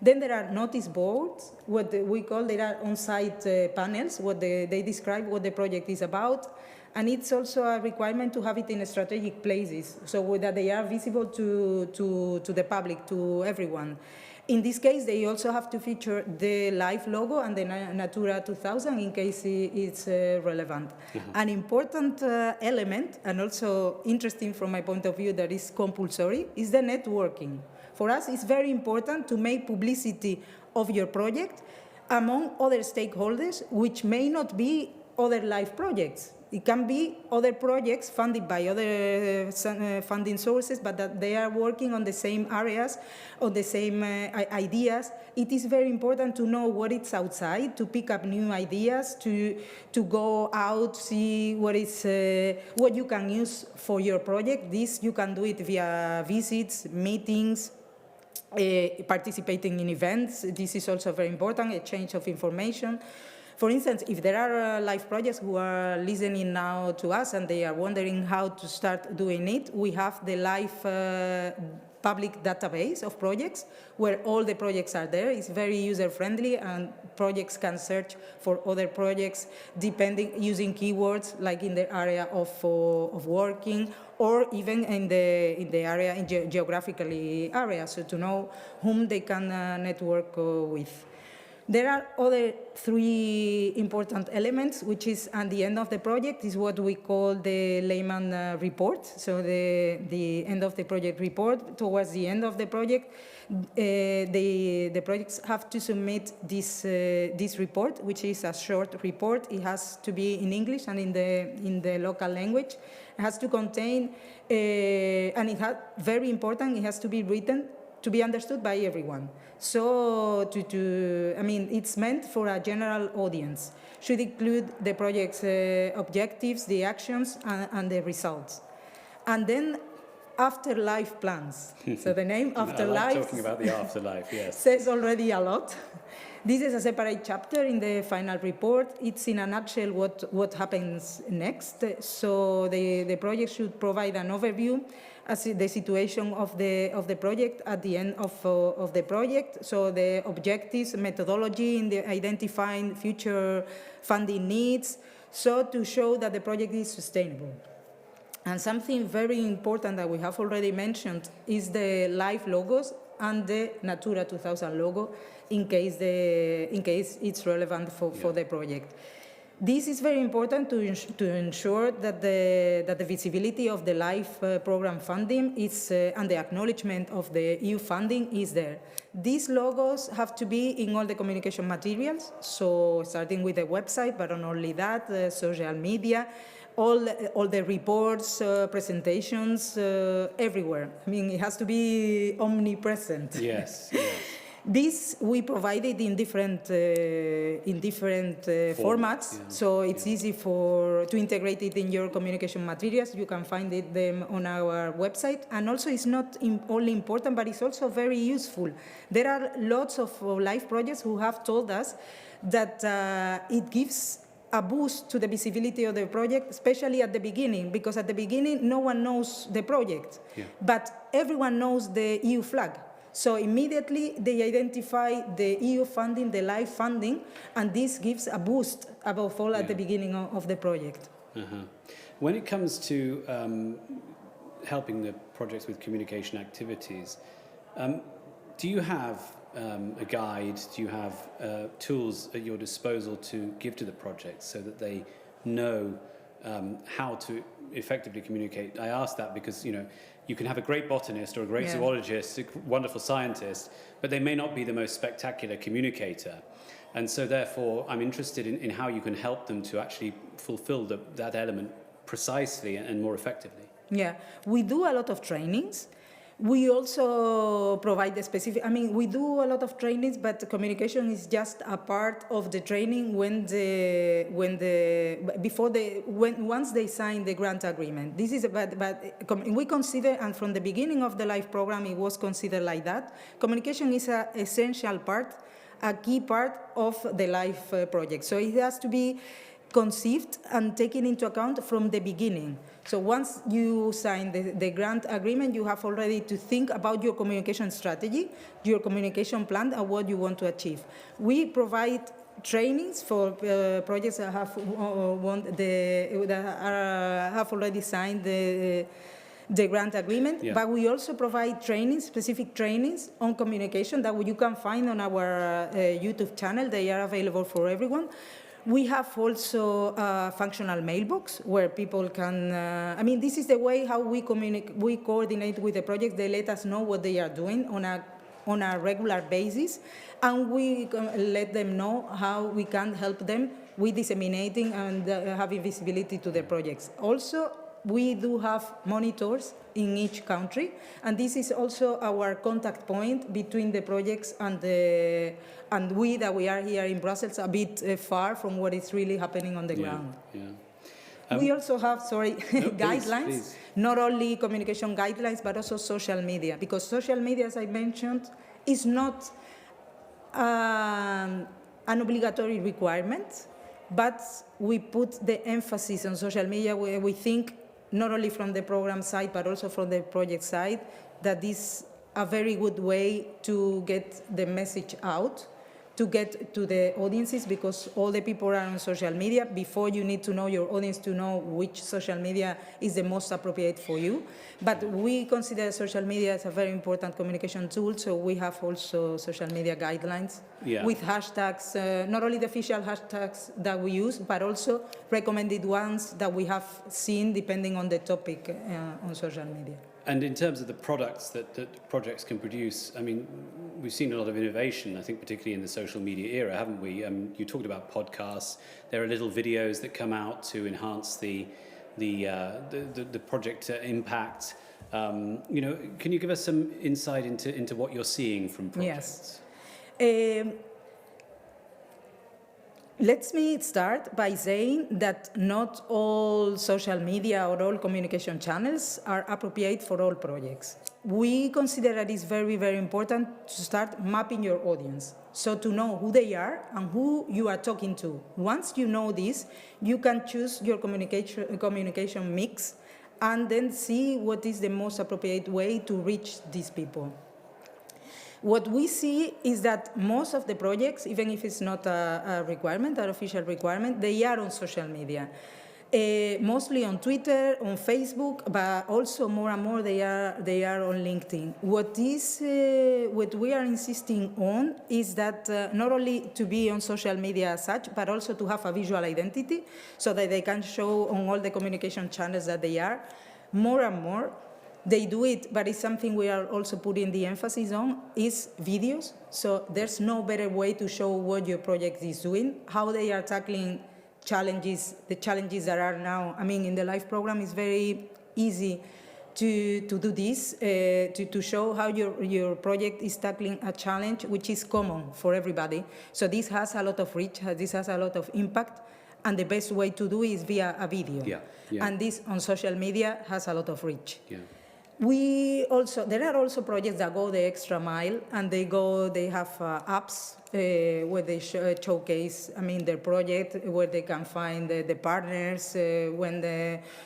Then there are notice boards, there are on-site panels, they describe what the project is about, and it's also a requirement to have it in strategic places, so that they are visible to the public, to everyone. In this case, they also have to feature the live logo and the Natura 2000 in case it's relevant. Mm-hmm. An important element, and also interesting from my point of view that is compulsory, is the networking. For us, it's very important to make publicity of your project among other stakeholders, which may not be other live projects. It can be other projects funded by other funding sources, but that they are working on the same areas, on the same ideas. It is very important to know what is outside, to pick up new ideas, to go out, see what you can use for your project. This you can do it via visits, meetings, participating in events. This is also very important, exchange of information. For instance, if there are live projects who are listening now to us and they are wondering how to start doing it, we have the live public database of projects where all the projects are there. It's very user-friendly, and projects can search for other projects using keywords like in the area of working, or even in the area, geographically area, so to know whom they can network with. There are other three important elements, which is at the end of the project, is what we call the layman report. So the end of the project report. Towards the end of the project, the projects have to submit this report, which is a short report. It has to be in English and in the local language. It has to contain, and very important, it has to be written to be understood by everyone. So, it's meant for a general audience. Should include the project's objectives, the actions, and the results. And then afterlife plans. So the name Afterlife. I like talking about the afterlife, yes. Says already a lot. This is a separate chapter in the final report. It's in a nutshell what happens next. So the project should provide an overview as the situation of the project at the end of the project. So the objectives, methodology in the identifying future funding needs, so to show that the project is sustainable. And something very important that we have already mentioned is the live logos and the Natura 2000 logo in case it's relevant for the project. This is very important to ensure that the visibility of the LIFE program funding is and the acknowledgement of the EU funding is there. These logos have to be in all the communication materials, so starting with the website, but not only that, social media, all the reports, presentations, everywhere. I mean, it has to be omnipresent. Yes, yes. This we provided in different formats, yeah. so it's easy to integrate it in your communication materials. You can find them on our website, and also it's not only important, but it's also very useful. There are lots of live projects who have told us that it gives a boost to the visibility of the project, especially at the beginning, because at the beginning no one knows the project, but everyone knows the EU flag. So immediately they identify the EU funding, the live funding, and this gives a boost above all at the beginning of the project. When it comes to helping the projects with communication activities, do you have a guide? Do you have tools at your disposal to give to the projects so that they know how to effectively communicate? I ask that because, you can have a great botanist or a great zoologist, a wonderful scientist, but they may not be the most spectacular communicator. And so therefore, I'm interested in how you can help them to actually fulfill that element precisely and more effectively. Yeah, we do a lot of trainings. We also provide the specific, we do a lot of trainings, but communication is just a part of the training once they sign the grant agreement. This is but we consider, and from the beginning of the LIFE program, it was considered like that. Communication is an essential part, a key part of the LIFE project. So it has to be conceived and taken into account from the beginning. So once you sign the grant agreement, you have already to think about your communication strategy, your communication plan, and what you want to achieve. We provide trainings for projects that have already signed the grant agreement, but we also provide trainings, specific trainings on communication that you can find on our YouTube channel. They are available for everyone. We have also a functional mailbox where people can, this is the way how we coordinate with the projects. They let us know what they are doing on a regular basis, and we let them know how we can help them with disseminating and having visibility to the projects. Also, we do have monitors in each country, and this is also our contact point between the projects and we that we are here in Brussels, a bit far from what is really happening on the ground. We also have, guidelines, please. Not only communication guidelines, but also social media, because social media, as I mentioned, is not an obligatory requirement, but we put the emphasis on social media where we think, not only from the program side, but also from the project side, that this is a very good way to get the message out, to get to the audiences, because all the people are on social media. Before, you need to know your audience to know which social media is the most appropriate for you. But we consider social media as a very important communication tool, so we have also social media guidelines with hashtags, not only the official hashtags that we use, but also recommended ones that we have seen depending on the topic on social media. And in terms of the products that projects can produce, we've seen a lot of innovation, I think particularly in the social media era, haven't we? You talked about podcasts. There are little videos that come out to enhance the project impact. Can you give us some insight into what you're seeing from projects? Yes. Let me start by saying that not all social media or all communication channels are appropriate for all projects. We consider that it's very, very important to start mapping your audience, so to know who they are and who you are talking to. Once you know this, you can choose your communication mix and then see what is the most appropriate way to reach these people. What we see is that most of the projects, even if it's not a requirement, an official requirement, they are on social media. Mostly on Twitter, on Facebook, but also more and more they are on LinkedIn. What we are insisting on is that not only to be on social media as such, but also to have a visual identity so that they can show on all the communication channels that they are. More and more, They do it, but it's something we are also putting the emphasis on, is videos. So there's no better way to show what your project is doing, how they are tackling challenges, the challenges that are now. I mean, in the LIFE program, it's very easy to do this, to show how your project is tackling a challenge which is common for everybody. So this has a lot of reach, this has a lot of impact, and the best way to do is via a video. And this on social media has a lot of reach. There are also projects that go the extra mile, and they have apps where they showcase, their project, where they can find the partners,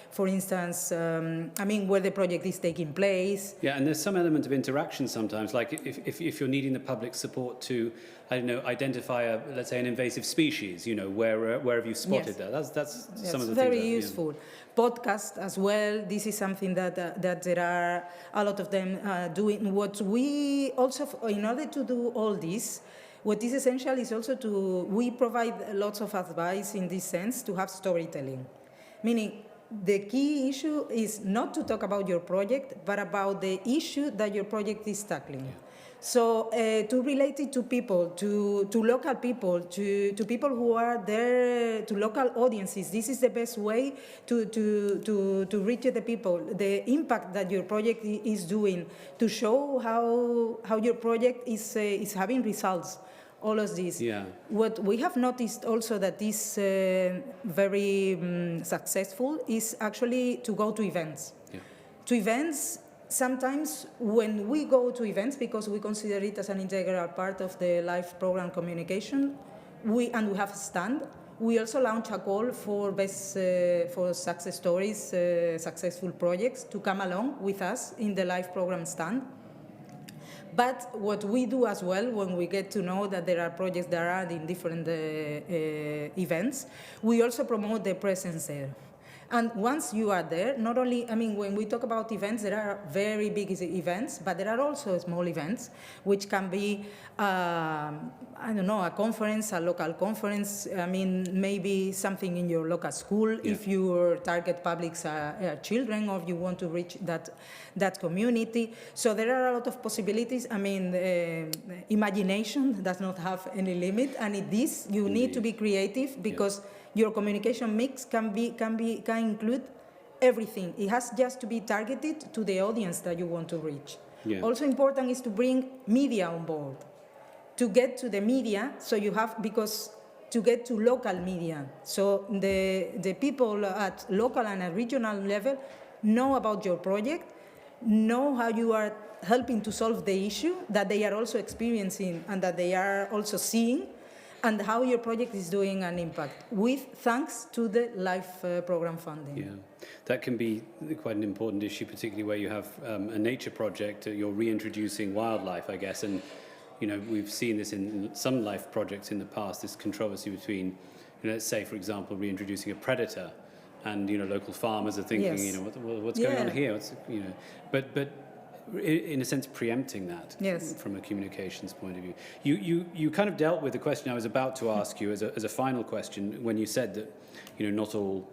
for instance, where the project is taking place. Yeah, and there's some element of interaction sometimes, like if you're needing the public support to, I don't know, identify let's say an invasive species, where have you spotted that? That's some of the very things useful. Podcast as well. This is something that there are a lot of them doing. What we also, in order to do all this, what is essential is also we provide lots of advice in this sense to have storytelling. Meaning, the key issue is not to talk about your project, but about the issue that your project is tackling. So to relate it to people, to local people, to people who are there, to local audiences, this is the best way to reach the people, the impact that your project is doing, to show how your project is having results. All of this. What we have noticed also that is very successful is actually to go to events. To events, sometimes when we go to events, because we consider it as an integral part of the LIFE program communication, we have a stand. We also launch a call for for success stories, successful projects to come along with us in the LIFE program stand. But what we do as well, when we get to know that there are projects that are in different events, we also promote the presence there. And once you are there, not only, when we talk about events, there are very big events, but there are also small events, which can be, a conference, a local conference, maybe something in your local school, if your target publics are children, or you want to reach that community. So there are a lot of possibilities. Imagination does not have any limit, and in this, you need to be creative, because your communication mix can include everything. It has just to be targeted to the audience that you want to reach. Also important is to bring media on board. To get to the media, to get to local media. So the people at local and at regional level know about your project, know how you are helping to solve the issue that they are also experiencing and that they are also seeing, and how your project is doing an impact, thanks to the LIFE program funding. Yeah, that can be quite an important issue, particularly where you have a nature project, you're reintroducing wildlife, I guess, and we've seen this in some LIFE projects in the past, this controversy between, let's say, for example, reintroducing a predator, and local farmers are thinking, what's going on here? But in a sense, preempting that from a communications point of view. You kind of dealt with the question I was about to ask you as a final question when you said that not all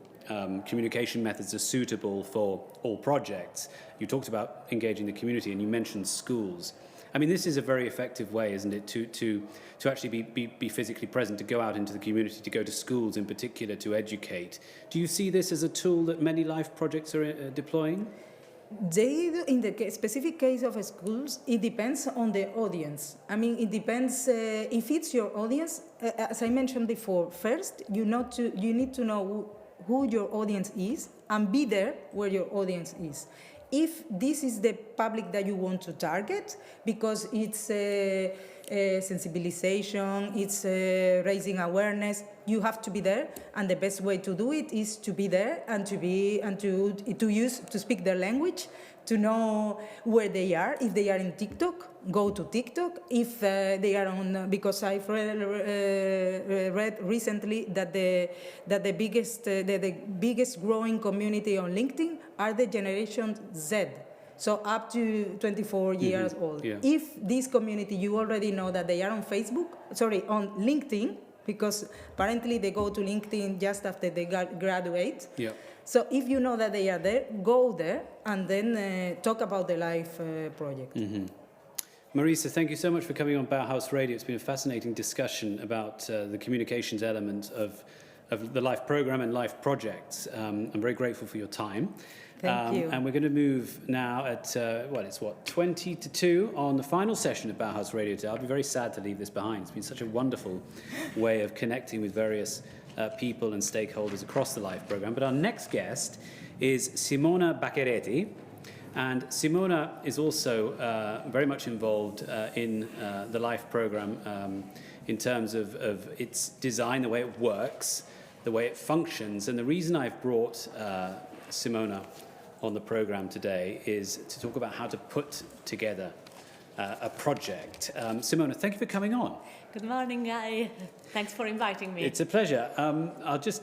communication methods are suitable for all projects. You talked about engaging the community, and you mentioned schools. This is a very effective way, isn't it, to actually be physically present, to go out into the community, to go to schools in particular, to educate. Do you see this as a tool that many LIFE projects are deploying? In the specific case of schools, it depends on the audience. It depends if it's your audience. As I mentioned before, first you need to know who your audience is and be there where your audience is. If this is the public that you want to target, because it's sensibilization, it's raising awareness, you have to be there, and the best way to do it is to be there and to speak their language, to know where they are. If they are in TikTok, go to TikTok. If they are on, because I've read recently that the biggest growing community on LinkedIn are the Generation Z. So up to 24 years old. Yeah. If this community, you already know that they are on LinkedIn, because apparently they go to LinkedIn just after they graduate. Yeah. So if you know that they are there, go there and then talk about the LIFE project. Mm-hmm. Marisa, thank you so much for coming on Bauhaus Radio. It's been a fascinating discussion about the communications element of the LIFE program and LIFE projects. I'm very grateful for your time. Thank you. And we're going to move now at, 20 to 2 on the final session of Bauhaus Radio today. I'll be very sad to leave this behind. It's been such a wonderful way of connecting with various people and stakeholders across the LIFE program. But our next guest is Simona Baccheretti. And Simona is also very much involved in the LIFE program in terms of its design, the way it works, the way it functions. And the reason I've brought Simona on the program today is to talk about how to put together a project. Simona, thank you for coming on. Good morning, Guy. Thanks for inviting me. It's a pleasure. I'll just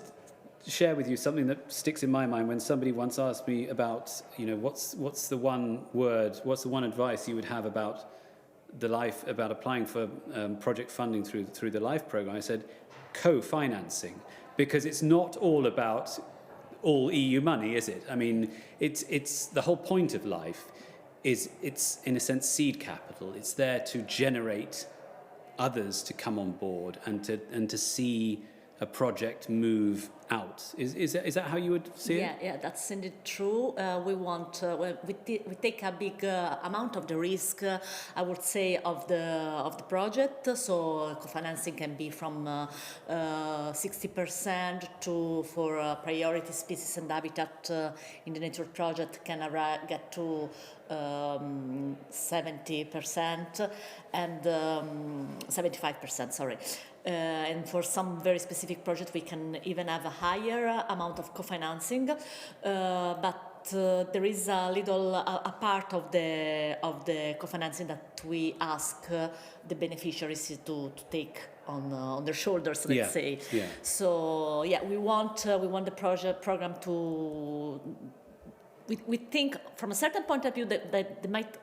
share with you something that sticks in my mind when somebody once asked me about, what's the one advice you would have about about applying for project funding through the LIFE program. I said co-financing, because it's not all about all EU money, is it? I mean, it's the whole point of LIFE is it's in a sense seed capital. It's there to generate others to come on board and to see a project move out. Is that how you would see it? Yeah, that's indeed true. We want we take a big amount of the risk, I would say, of the project. So co-financing can be from 60% to for priority species and habitat in the nature project can get to 70% and 75%. Sorry. And for some very specific projects, we can even have a higher amount of co-financing, but there is a little a part of the co-financing that we ask the beneficiaries to take on their shoulders, let's say. Yeah. So we want the program to. We think, from a certain point of view, that they might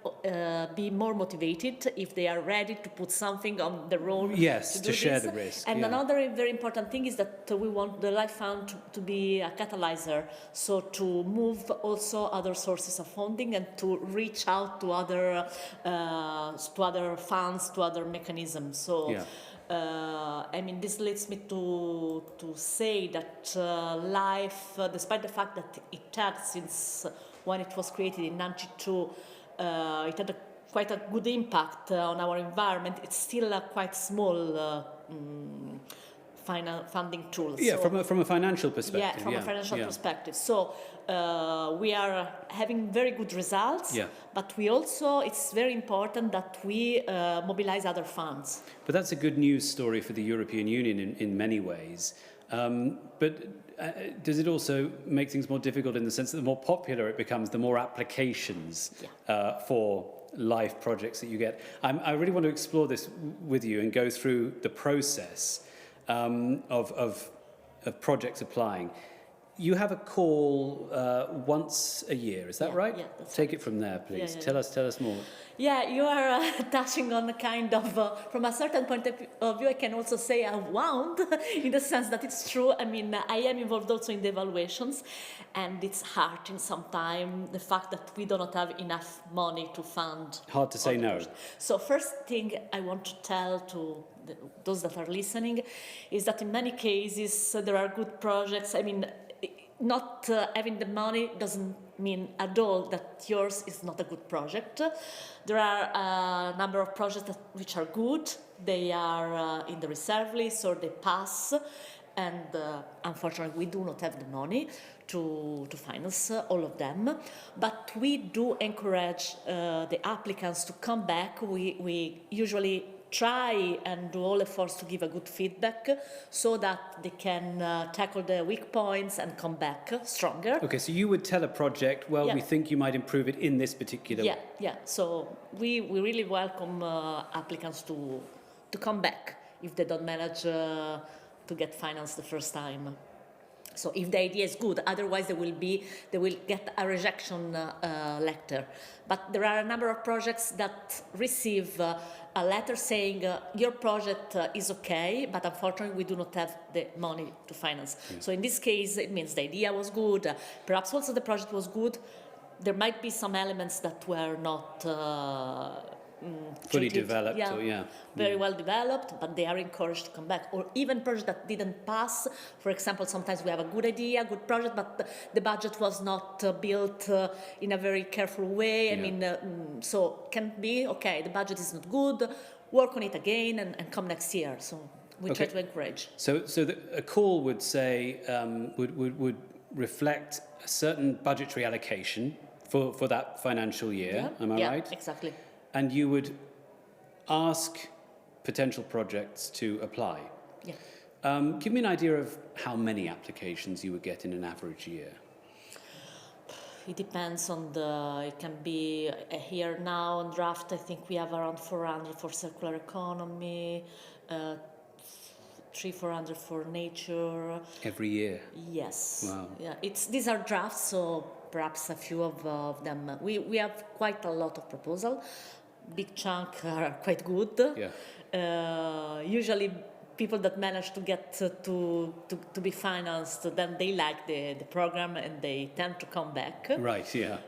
be more motivated if they are ready to put something on their own. Yes, to share this. the risk. And another very important thing is that we want the LIFE Fund to be a catalyzer, so to move also other sources of funding and to reach out to other funds, to other mechanisms. So. I mean, this leads me to say that LIFE, despite the fact that it had since when it was created in 1992, it had quite a good impact on our environment. It's still a quite small funding tool. Yeah, so, from a financial perspective. Yeah, from a financial perspective. So we are having very good results, but we also, it's very important that we mobilize other funds. But that's a good news story for the European Union in many ways. But does it also make things more difficult in the sense that the more popular it becomes, the more applications for LIFE projects that you get? I really want to explore this with you and go through the process of projects applying. You have a call once a year, is that right? Yeah, that's Take it from there, please. Tell us more. Yeah, you are touching on a kind of, from a certain point of view, I can also say a wound, in the sense that it's true. I mean, I am involved also in the evaluations, and it's hard in some time, the fact that we do not have enough money to fund. Hard to say no. So first thing I want to tell to those that are listening is that in many cases there are good projects. I mean, not having the money doesn't mean at all that yours is not a good project. There are a number of projects which are good. They are in the reserve list or they pass, and unfortunately we do not have the money to finance all of them. But we do encourage the applicants to come back. We usually try and do all efforts to give a good feedback so that they can tackle the weak points and come back stronger. Okay, so you would tell a project, well, we think you might improve it in this particular way. Yeah. So we really welcome applicants to come back if they don't manage to get financed the first time. So if the idea is good, otherwise they will get a rejection letter. But there are a number of projects that receive a letter saying your project is okay, but unfortunately we do not have the money to finance. Yeah. So in this case, it means the idea was good, perhaps also the project was good. There might be some elements that were not fully treated, developed, very well developed, but they are encouraged to come back. Or even projects that didn't pass. For example, sometimes we have a good idea, good project, but the budget was not built in a very careful way. I mean, so can be, okay, the budget is not good, work on it again and come next year. So we try to encourage. So a call would say, would reflect a certain budgetary allocation for that financial year, am I right? Yeah, exactly. And you would ask potential projects to apply. Yeah. Give me an idea of how many applications you would get in an average year. It depends on it can be here now on draft, I think we have around 400 for circular economy, 300-400 for nature. Every year? Yes. Wow. Yeah, these are drafts, so perhaps a few of them. We have quite a lot of proposals. Big chunk are quite good. Yeah. Usually people that manage to get to be financed, then they like the program and they tend to come back. Right, yeah.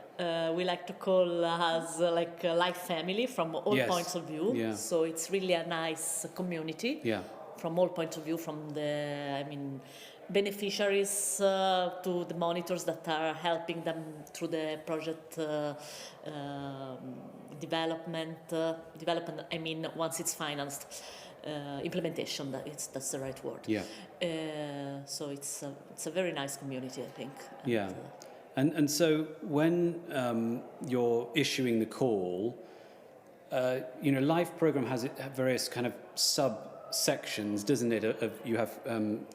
We like to call us like a life family from all points of view. Yeah. So it's really a nice community from all points of view, from the, beneficiaries to the monitors that are helping them through the project development, once it's financed, implementation, that's the right word. Yeah. So it's a very nice community, I think. Yeah. And so when you're issuing the call, Life program has various kind of subsections, doesn't it? You have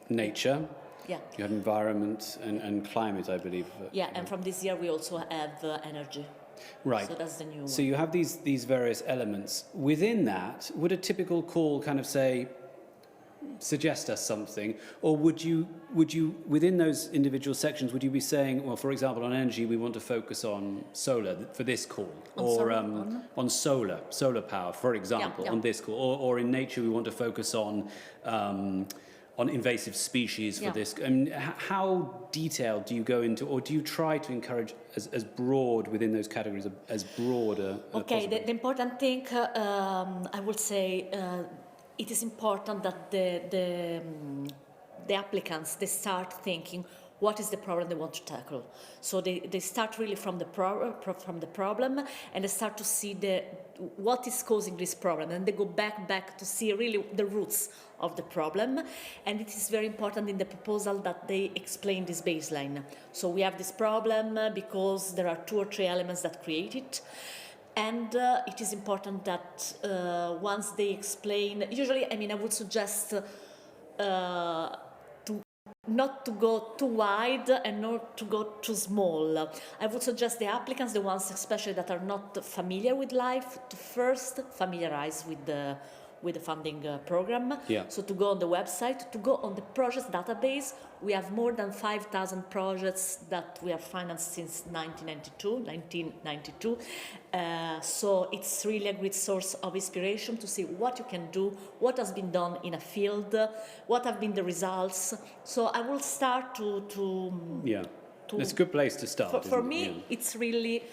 nature. Yeah. You have environment and climate, I believe. Yeah, and from this year we also have energy. Right. So that's the new one. So you have these various elements. Within that, would a typical call kind of suggest us something, or would you within those individual sections, would you be saying, well, for example, on energy we want to focus on solar for this call, on solar power, for example, on this call, or in nature we want to focus on invasive species for this. I mean, how detailed do you go into, or do you try to encourage as broad within those categories, as broad as okay, possible? the important thing, I would say, it is important that the applicants, they start thinking what is the problem they want to tackle. So they start really from the problem, and they start to see what is causing this problem, and they go back to see really the roots of the problem. And it is very important in the proposal that they explain this baseline. So we have this problem because there are 2 or 3 elements that create it. And it is important that once they explain, usually, I would suggest not to go too wide and not to go too small. I would suggest the applicants, the ones especially that are not familiar with LIFE, to first familiarize with the funding program. Yeah. So to go on the website, to go on the project database. We have more than 5,000 projects that we have financed since 1992. So it's really a great source of inspiration to see what you can do, what has been done in a field, what have been the results. So I will start It's a good place to start. For me, it's really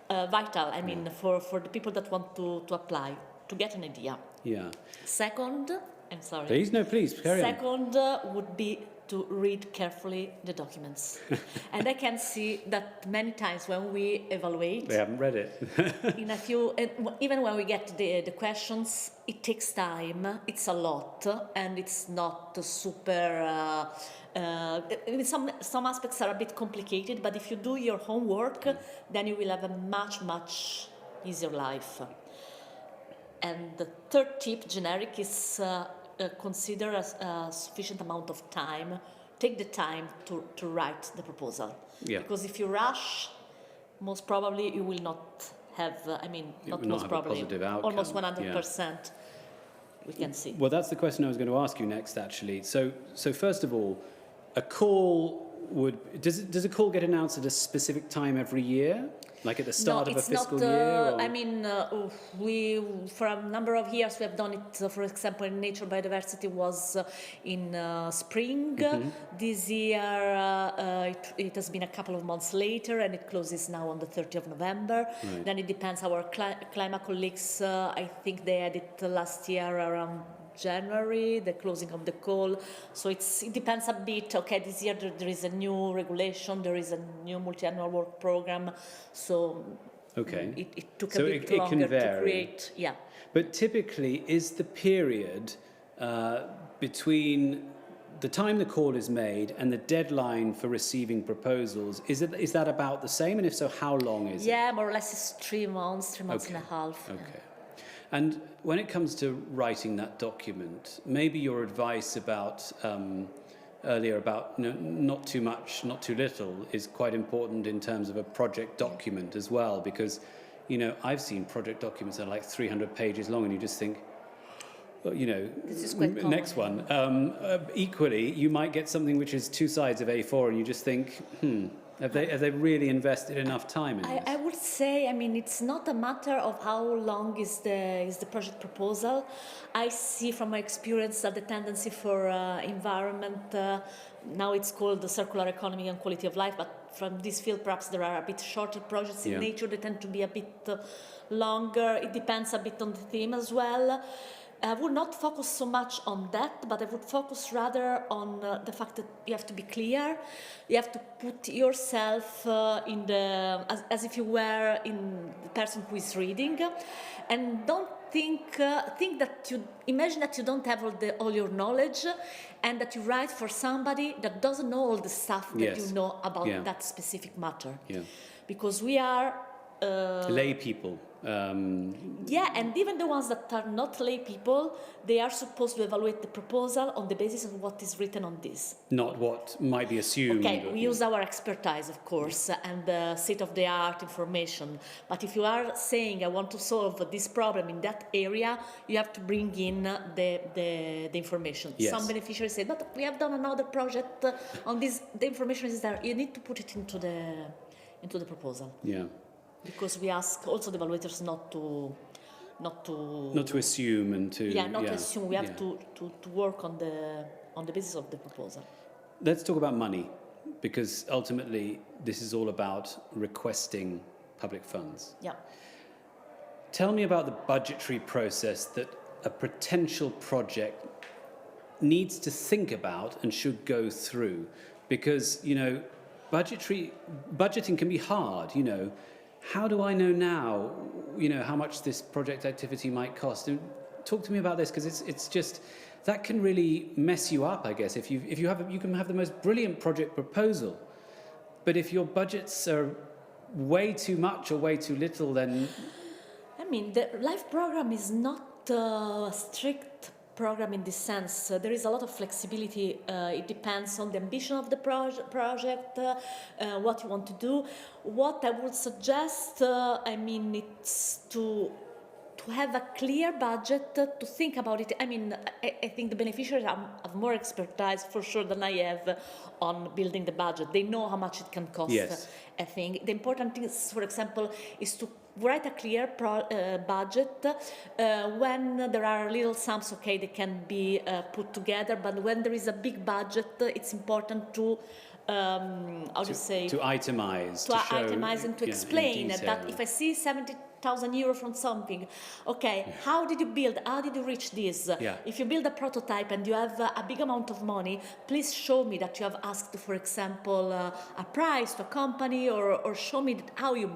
vital. For the people that want to apply, to get an idea. Yeah. Second, I'm sorry. Please, carry on. Second would be to read carefully the documents. And I can see that many times when we evaluate... They haven't read it. in a few, even when we get the questions, it takes time, it's a lot, and it's not super... some aspects are a bit complicated, but if you do your homework, then you will have a much easier life. And the third tip, generic, is consider a sufficient amount of time. Take the time to write the proposal. Yeah. Because if you rush, most probably you will not have, almost 100%. We can see. Well, that's the question I was going to ask you next, actually. So first of all, a call does a call get announced at a specific time every year? Like at the start of a fiscal year? Or? I mean, we for a number of years we have done it. For example, in Nature Biodiversity was in spring. This year it has been a couple of months later, and it closes now on the 30th of November. Right. Then it depends. Our climate colleagues, I think they had it last year around January, the closing of the call. So it depends a bit. Okay, this year there is a new regulation, there is a new multi-annual work program. So it took a bit longer to create. Yeah. But typically, is the period between the time the call is made and the deadline for receiving proposals, is that about the same? And if so, how long is it? Yeah, more or less it's 3 months and a half. Okay. And when it comes to writing that document, maybe your advice about earlier about not too much, not too little is quite important in terms of a project document as well, because I've seen project documents that are like 300 pages long, and you just think, this is quite common. Next one. Equally, you might get something which is 2 sides of A4, and you just think, Have they really invested enough time in this? I would say, I mean, it's not a matter of how long is the project proposal. I see from my experience that the tendency for environment, now it's called the circular economy and quality of life, but from this field perhaps there are a bit shorter projects. In nature they tend to be a bit longer. It depends a bit on the theme as well. I would not focus so much on that, but I would focus rather on the fact that you have to be clear. You have to put yourself in as if you were in the person who is reading, and don't imagine that you don't have all your knowledge, and that you write for somebody that doesn't know all the stuff that you know about that specific matter. Yeah. Because we are lay people. And even the ones that are not lay people, they are supposed to evaluate the proposal on the basis of what is written on this. Not what might be assumed. Okay, we use our expertise, of course, and the state-of-the-art information. But if you are saying, I want to solve this problem in that area, you have to bring in the information. Yes. Some beneficiaries say, but we have done another project on this. The information is there. You need to put it into the proposal. Yeah. Because we ask also the evaluators not to assume and to to assume. We have to work on the basis of the proposal. Let's talk about money, because ultimately this is all about requesting public funds. Yeah. Tell me about the budgetary process that a potential project needs to think about and should go through, because budgeting can be hard. How do I know now, how much this project activity might cost? And talk to me about this, because it's just that can really mess you up, I guess. If you can have the most brilliant project proposal, but if your budgets are way too much or way too little, then I mean, the LIFE program is not a strict program in this sense. There is a lot of flexibility. It depends on the ambition of the project, what you want to do. What I would suggest, it's to have a clear budget, to think about it. I mean, I think the beneficiaries have more expertise for sure than I have on building the budget. They know how much it can cost. Yes. I think the important thing is, for example, is to write a clear budget. When there are little sums, okay, they can be put together. But when there is a big budget, it's important to to itemize, to itemize and to explain that if I see 70,000 euros from something, okay, how did you build? How did you reach this? Yeah. If you build a prototype and you have a big amount of money, please show me that you have asked, for example, a price to a company, or show me how you have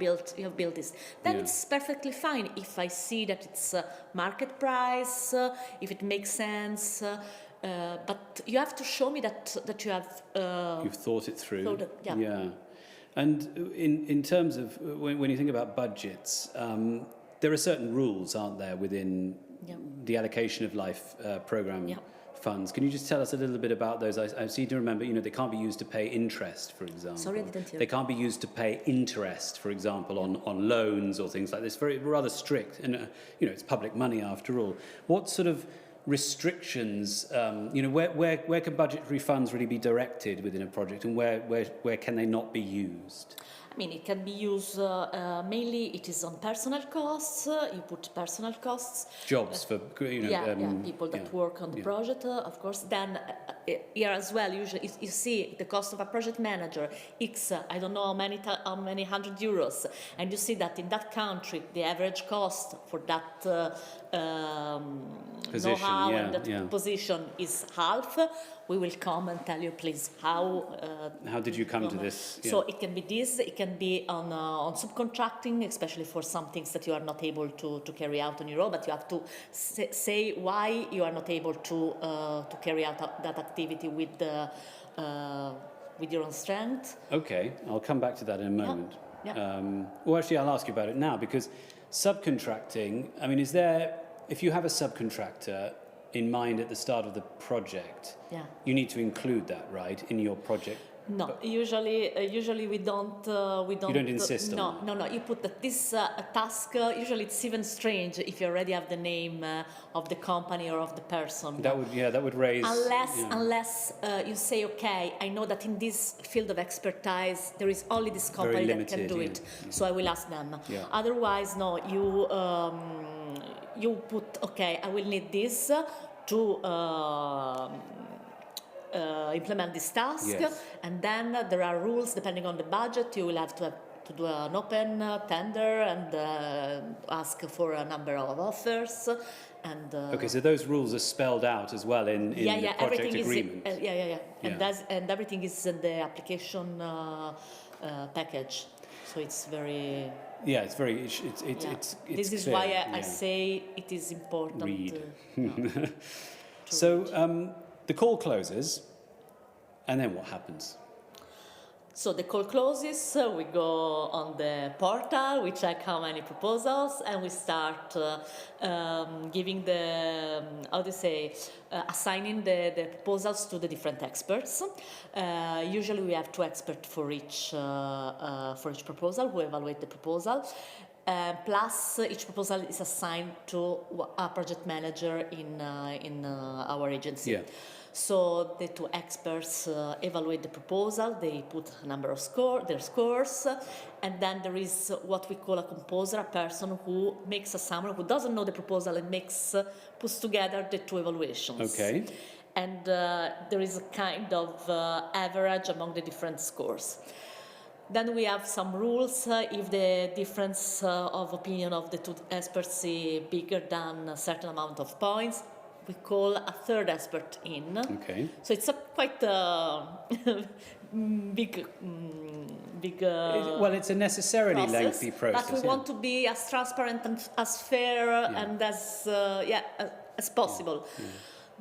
built this. Then it's perfectly fine if I see that it's market price, if it makes sense. But you have to show me that you have you've thought it through. Yeah. And in terms of when you think about budgets, there are certain rules, aren't there, within the allocation of LIFE program funds? Can you just tell us a little bit about those? I seem to remember, they can't be used to pay interest, for example. Sorry, I didn't hear. They can't be used to pay interest, for example, on loans or things like this. Rather strict, and it's public money after all. What sort of restrictions? Where can budgetary funds really be directed within a project, and where can they not be used? I mean, it can be used mainly. It is on personal costs. You put personal costs. Jobs for people that work on the project, of course. Then here as well, usually you see the cost of a project manager X. I don't know how many hundred euros, and you see that in that country the average cost for that know-how and that position is half. We will come and tell you, please, how did you come to this? So it can be this. It can be on subcontracting, especially for some things that you are not able to carry out on your own, but you have to say why you are not able to carry out that activity with your own strength. Okay, I'll come back to that in a moment. Well, actually, I'll ask you about it now, because subcontracting, I mean, if you have a subcontractor in mind at the start of the project, you need to include that, right, in your project? No, usually we don't. You don't insist on that? No. You put that this task. Usually, it's even strange if you already have the name of the company or of the person. That would raise. Unless you say, okay, I know that in this field of expertise there is only this company that can do it, so I will ask them. Otherwise, no. You put, okay, I will need this to. Implement this task, and then there are rules depending on the budget. You will have to do an open tender and ask for a number of offers. And okay, so those rules are spelled out as well in the project agreement. And everything is in the application package. So it's very. Yeah, it's very. It's this is clear, why I say it is important. Read. So. The call closes, and then what happens? So the call closes, we go on the portal, we check how many proposals, and we start giving assigning the proposals to the different experts. Usually we have 2 experts for each proposal who evaluate the proposal. Plus, each proposal is assigned to a project manager in our agency. So the 2 experts evaluate the proposal. They put a number of their scores, and then there is what we call a composer, a person who makes a summary, who doesn't know the proposal and puts together the 2 evaluations. Okay. And there is a kind of average among the different scores. Then we have some rules. If the difference of opinion of the 2 experts is bigger than a certain amount of points, we call a 3rd expert in. Okay. So it's a quite big. Well, it's a necessarily lengthy process. But we want to be as transparent and as fair and as possible.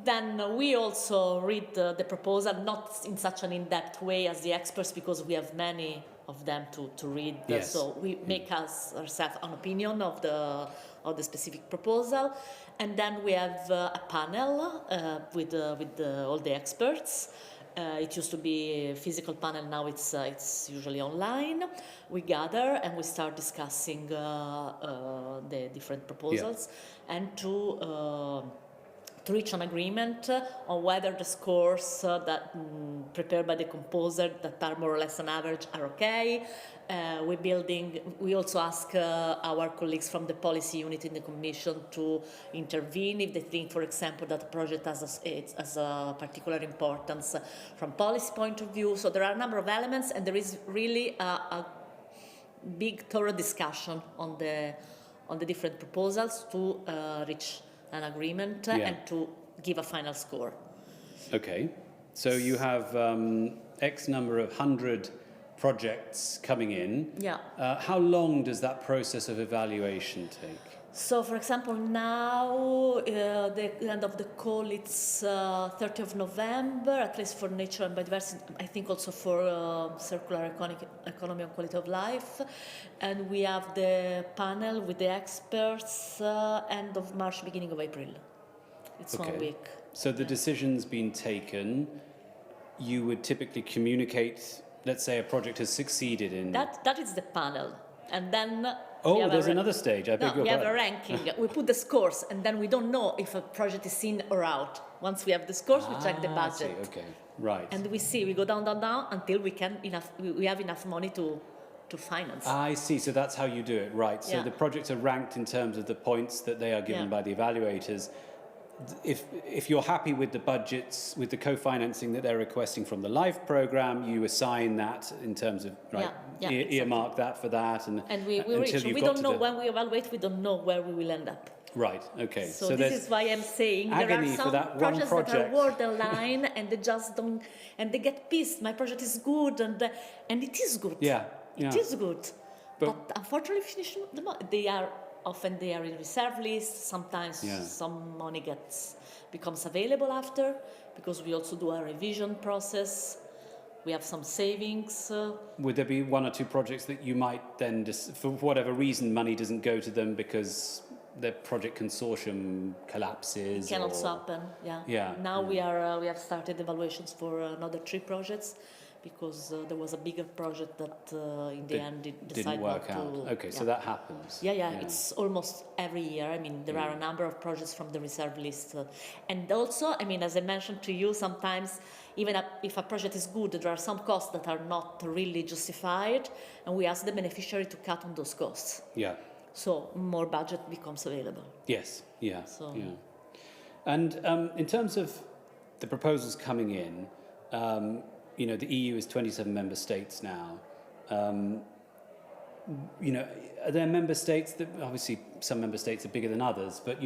Then we also read the proposal, not in such an in-depth way as the experts, because we have many of them to read. So we make ourselves an opinion of the specific proposal, and then we have a panel with all the experts. It used to be a physical panel, now it's usually online. We gather and we start discussing the different proposals and to reach an agreement on whether the scores that prepared by the composer that are more or less an average are okay. We also ask our colleagues from the policy unit in the Commission to intervene if they think, for example, that the project has a particular importance from policy point of view. So there are a number of elements, and there is really a big, thorough discussion on the different proposals to reach an agreement and to give a final score. Okay, so you have X number of 100 projects coming in. How long does that process of evaluation take? So, for example, now the end of the call, it's 30th of November, at least for nature and biodiversity, I think also for circular economy and quality of life. And we have the panel with the experts end of March, beginning of April. It's 1 week. So the decision's been taken. You would typically communicate, let's say a project has succeeded in... That is the panel. And then Oh, there's another stage. I beg your we have a pardon. ranking. We put the scores, and then we don't know if a project is in or out. Once we have the scores, we check the I budget. see. Okay, right. And we go down until we have enough money to finance. I see. So that's how you do it, right? So Yeah. the projects are ranked in terms of the points that they are given by the evaluators. If you're happy with the budgets, with the co-financing that they're requesting from the LIFE program, you assign that in terms of earmark that for that, and we reach. We don't know when we evaluate. We don't know where we will end up. Right. Okay. So this is why I'm saying there are some projects that are borderline, and they just don't, and they get pissed. My project is good, and it is good. Yeah. It is good, but unfortunately, they are in reserve list. Sometimes some money becomes available after, because we also do a revision process. We have some savings. Would there be one or two projects that you might then just, for whatever reason, money doesn't go to them because the project consortium collapses? It can also happen. Yeah. Now we have started evaluations for another 3 projects, because there was a bigger project that in the end didn't work out. Okay, so that happens. Yeah, it's almost every year. I mean, there are a number of projects from the reserve list. And also, I mean, as I mentioned to you, sometimes even if a project is good, there are some costs that are not really justified, and we ask the beneficiary to cut on those costs. Yeah. So more budget becomes available. Yes, yeah. And in terms of the proposals coming in, the EU is 27 member states now. Are there member states that, obviously some member states are bigger than others, but,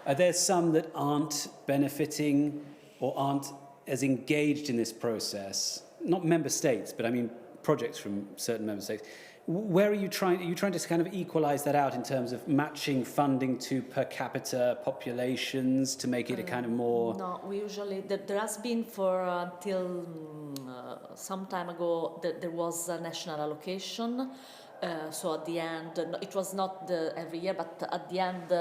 are there some that aren't benefiting or aren't as engaged in this process? Not member states, but I mean projects from certain member states. Where are you trying to kind of equalize that out in terms of matching funding to per capita populations to make it a kind of more... No, we usually, there has been until some time ago, there was a national allocation. So at the end, it was not every year, but at the end,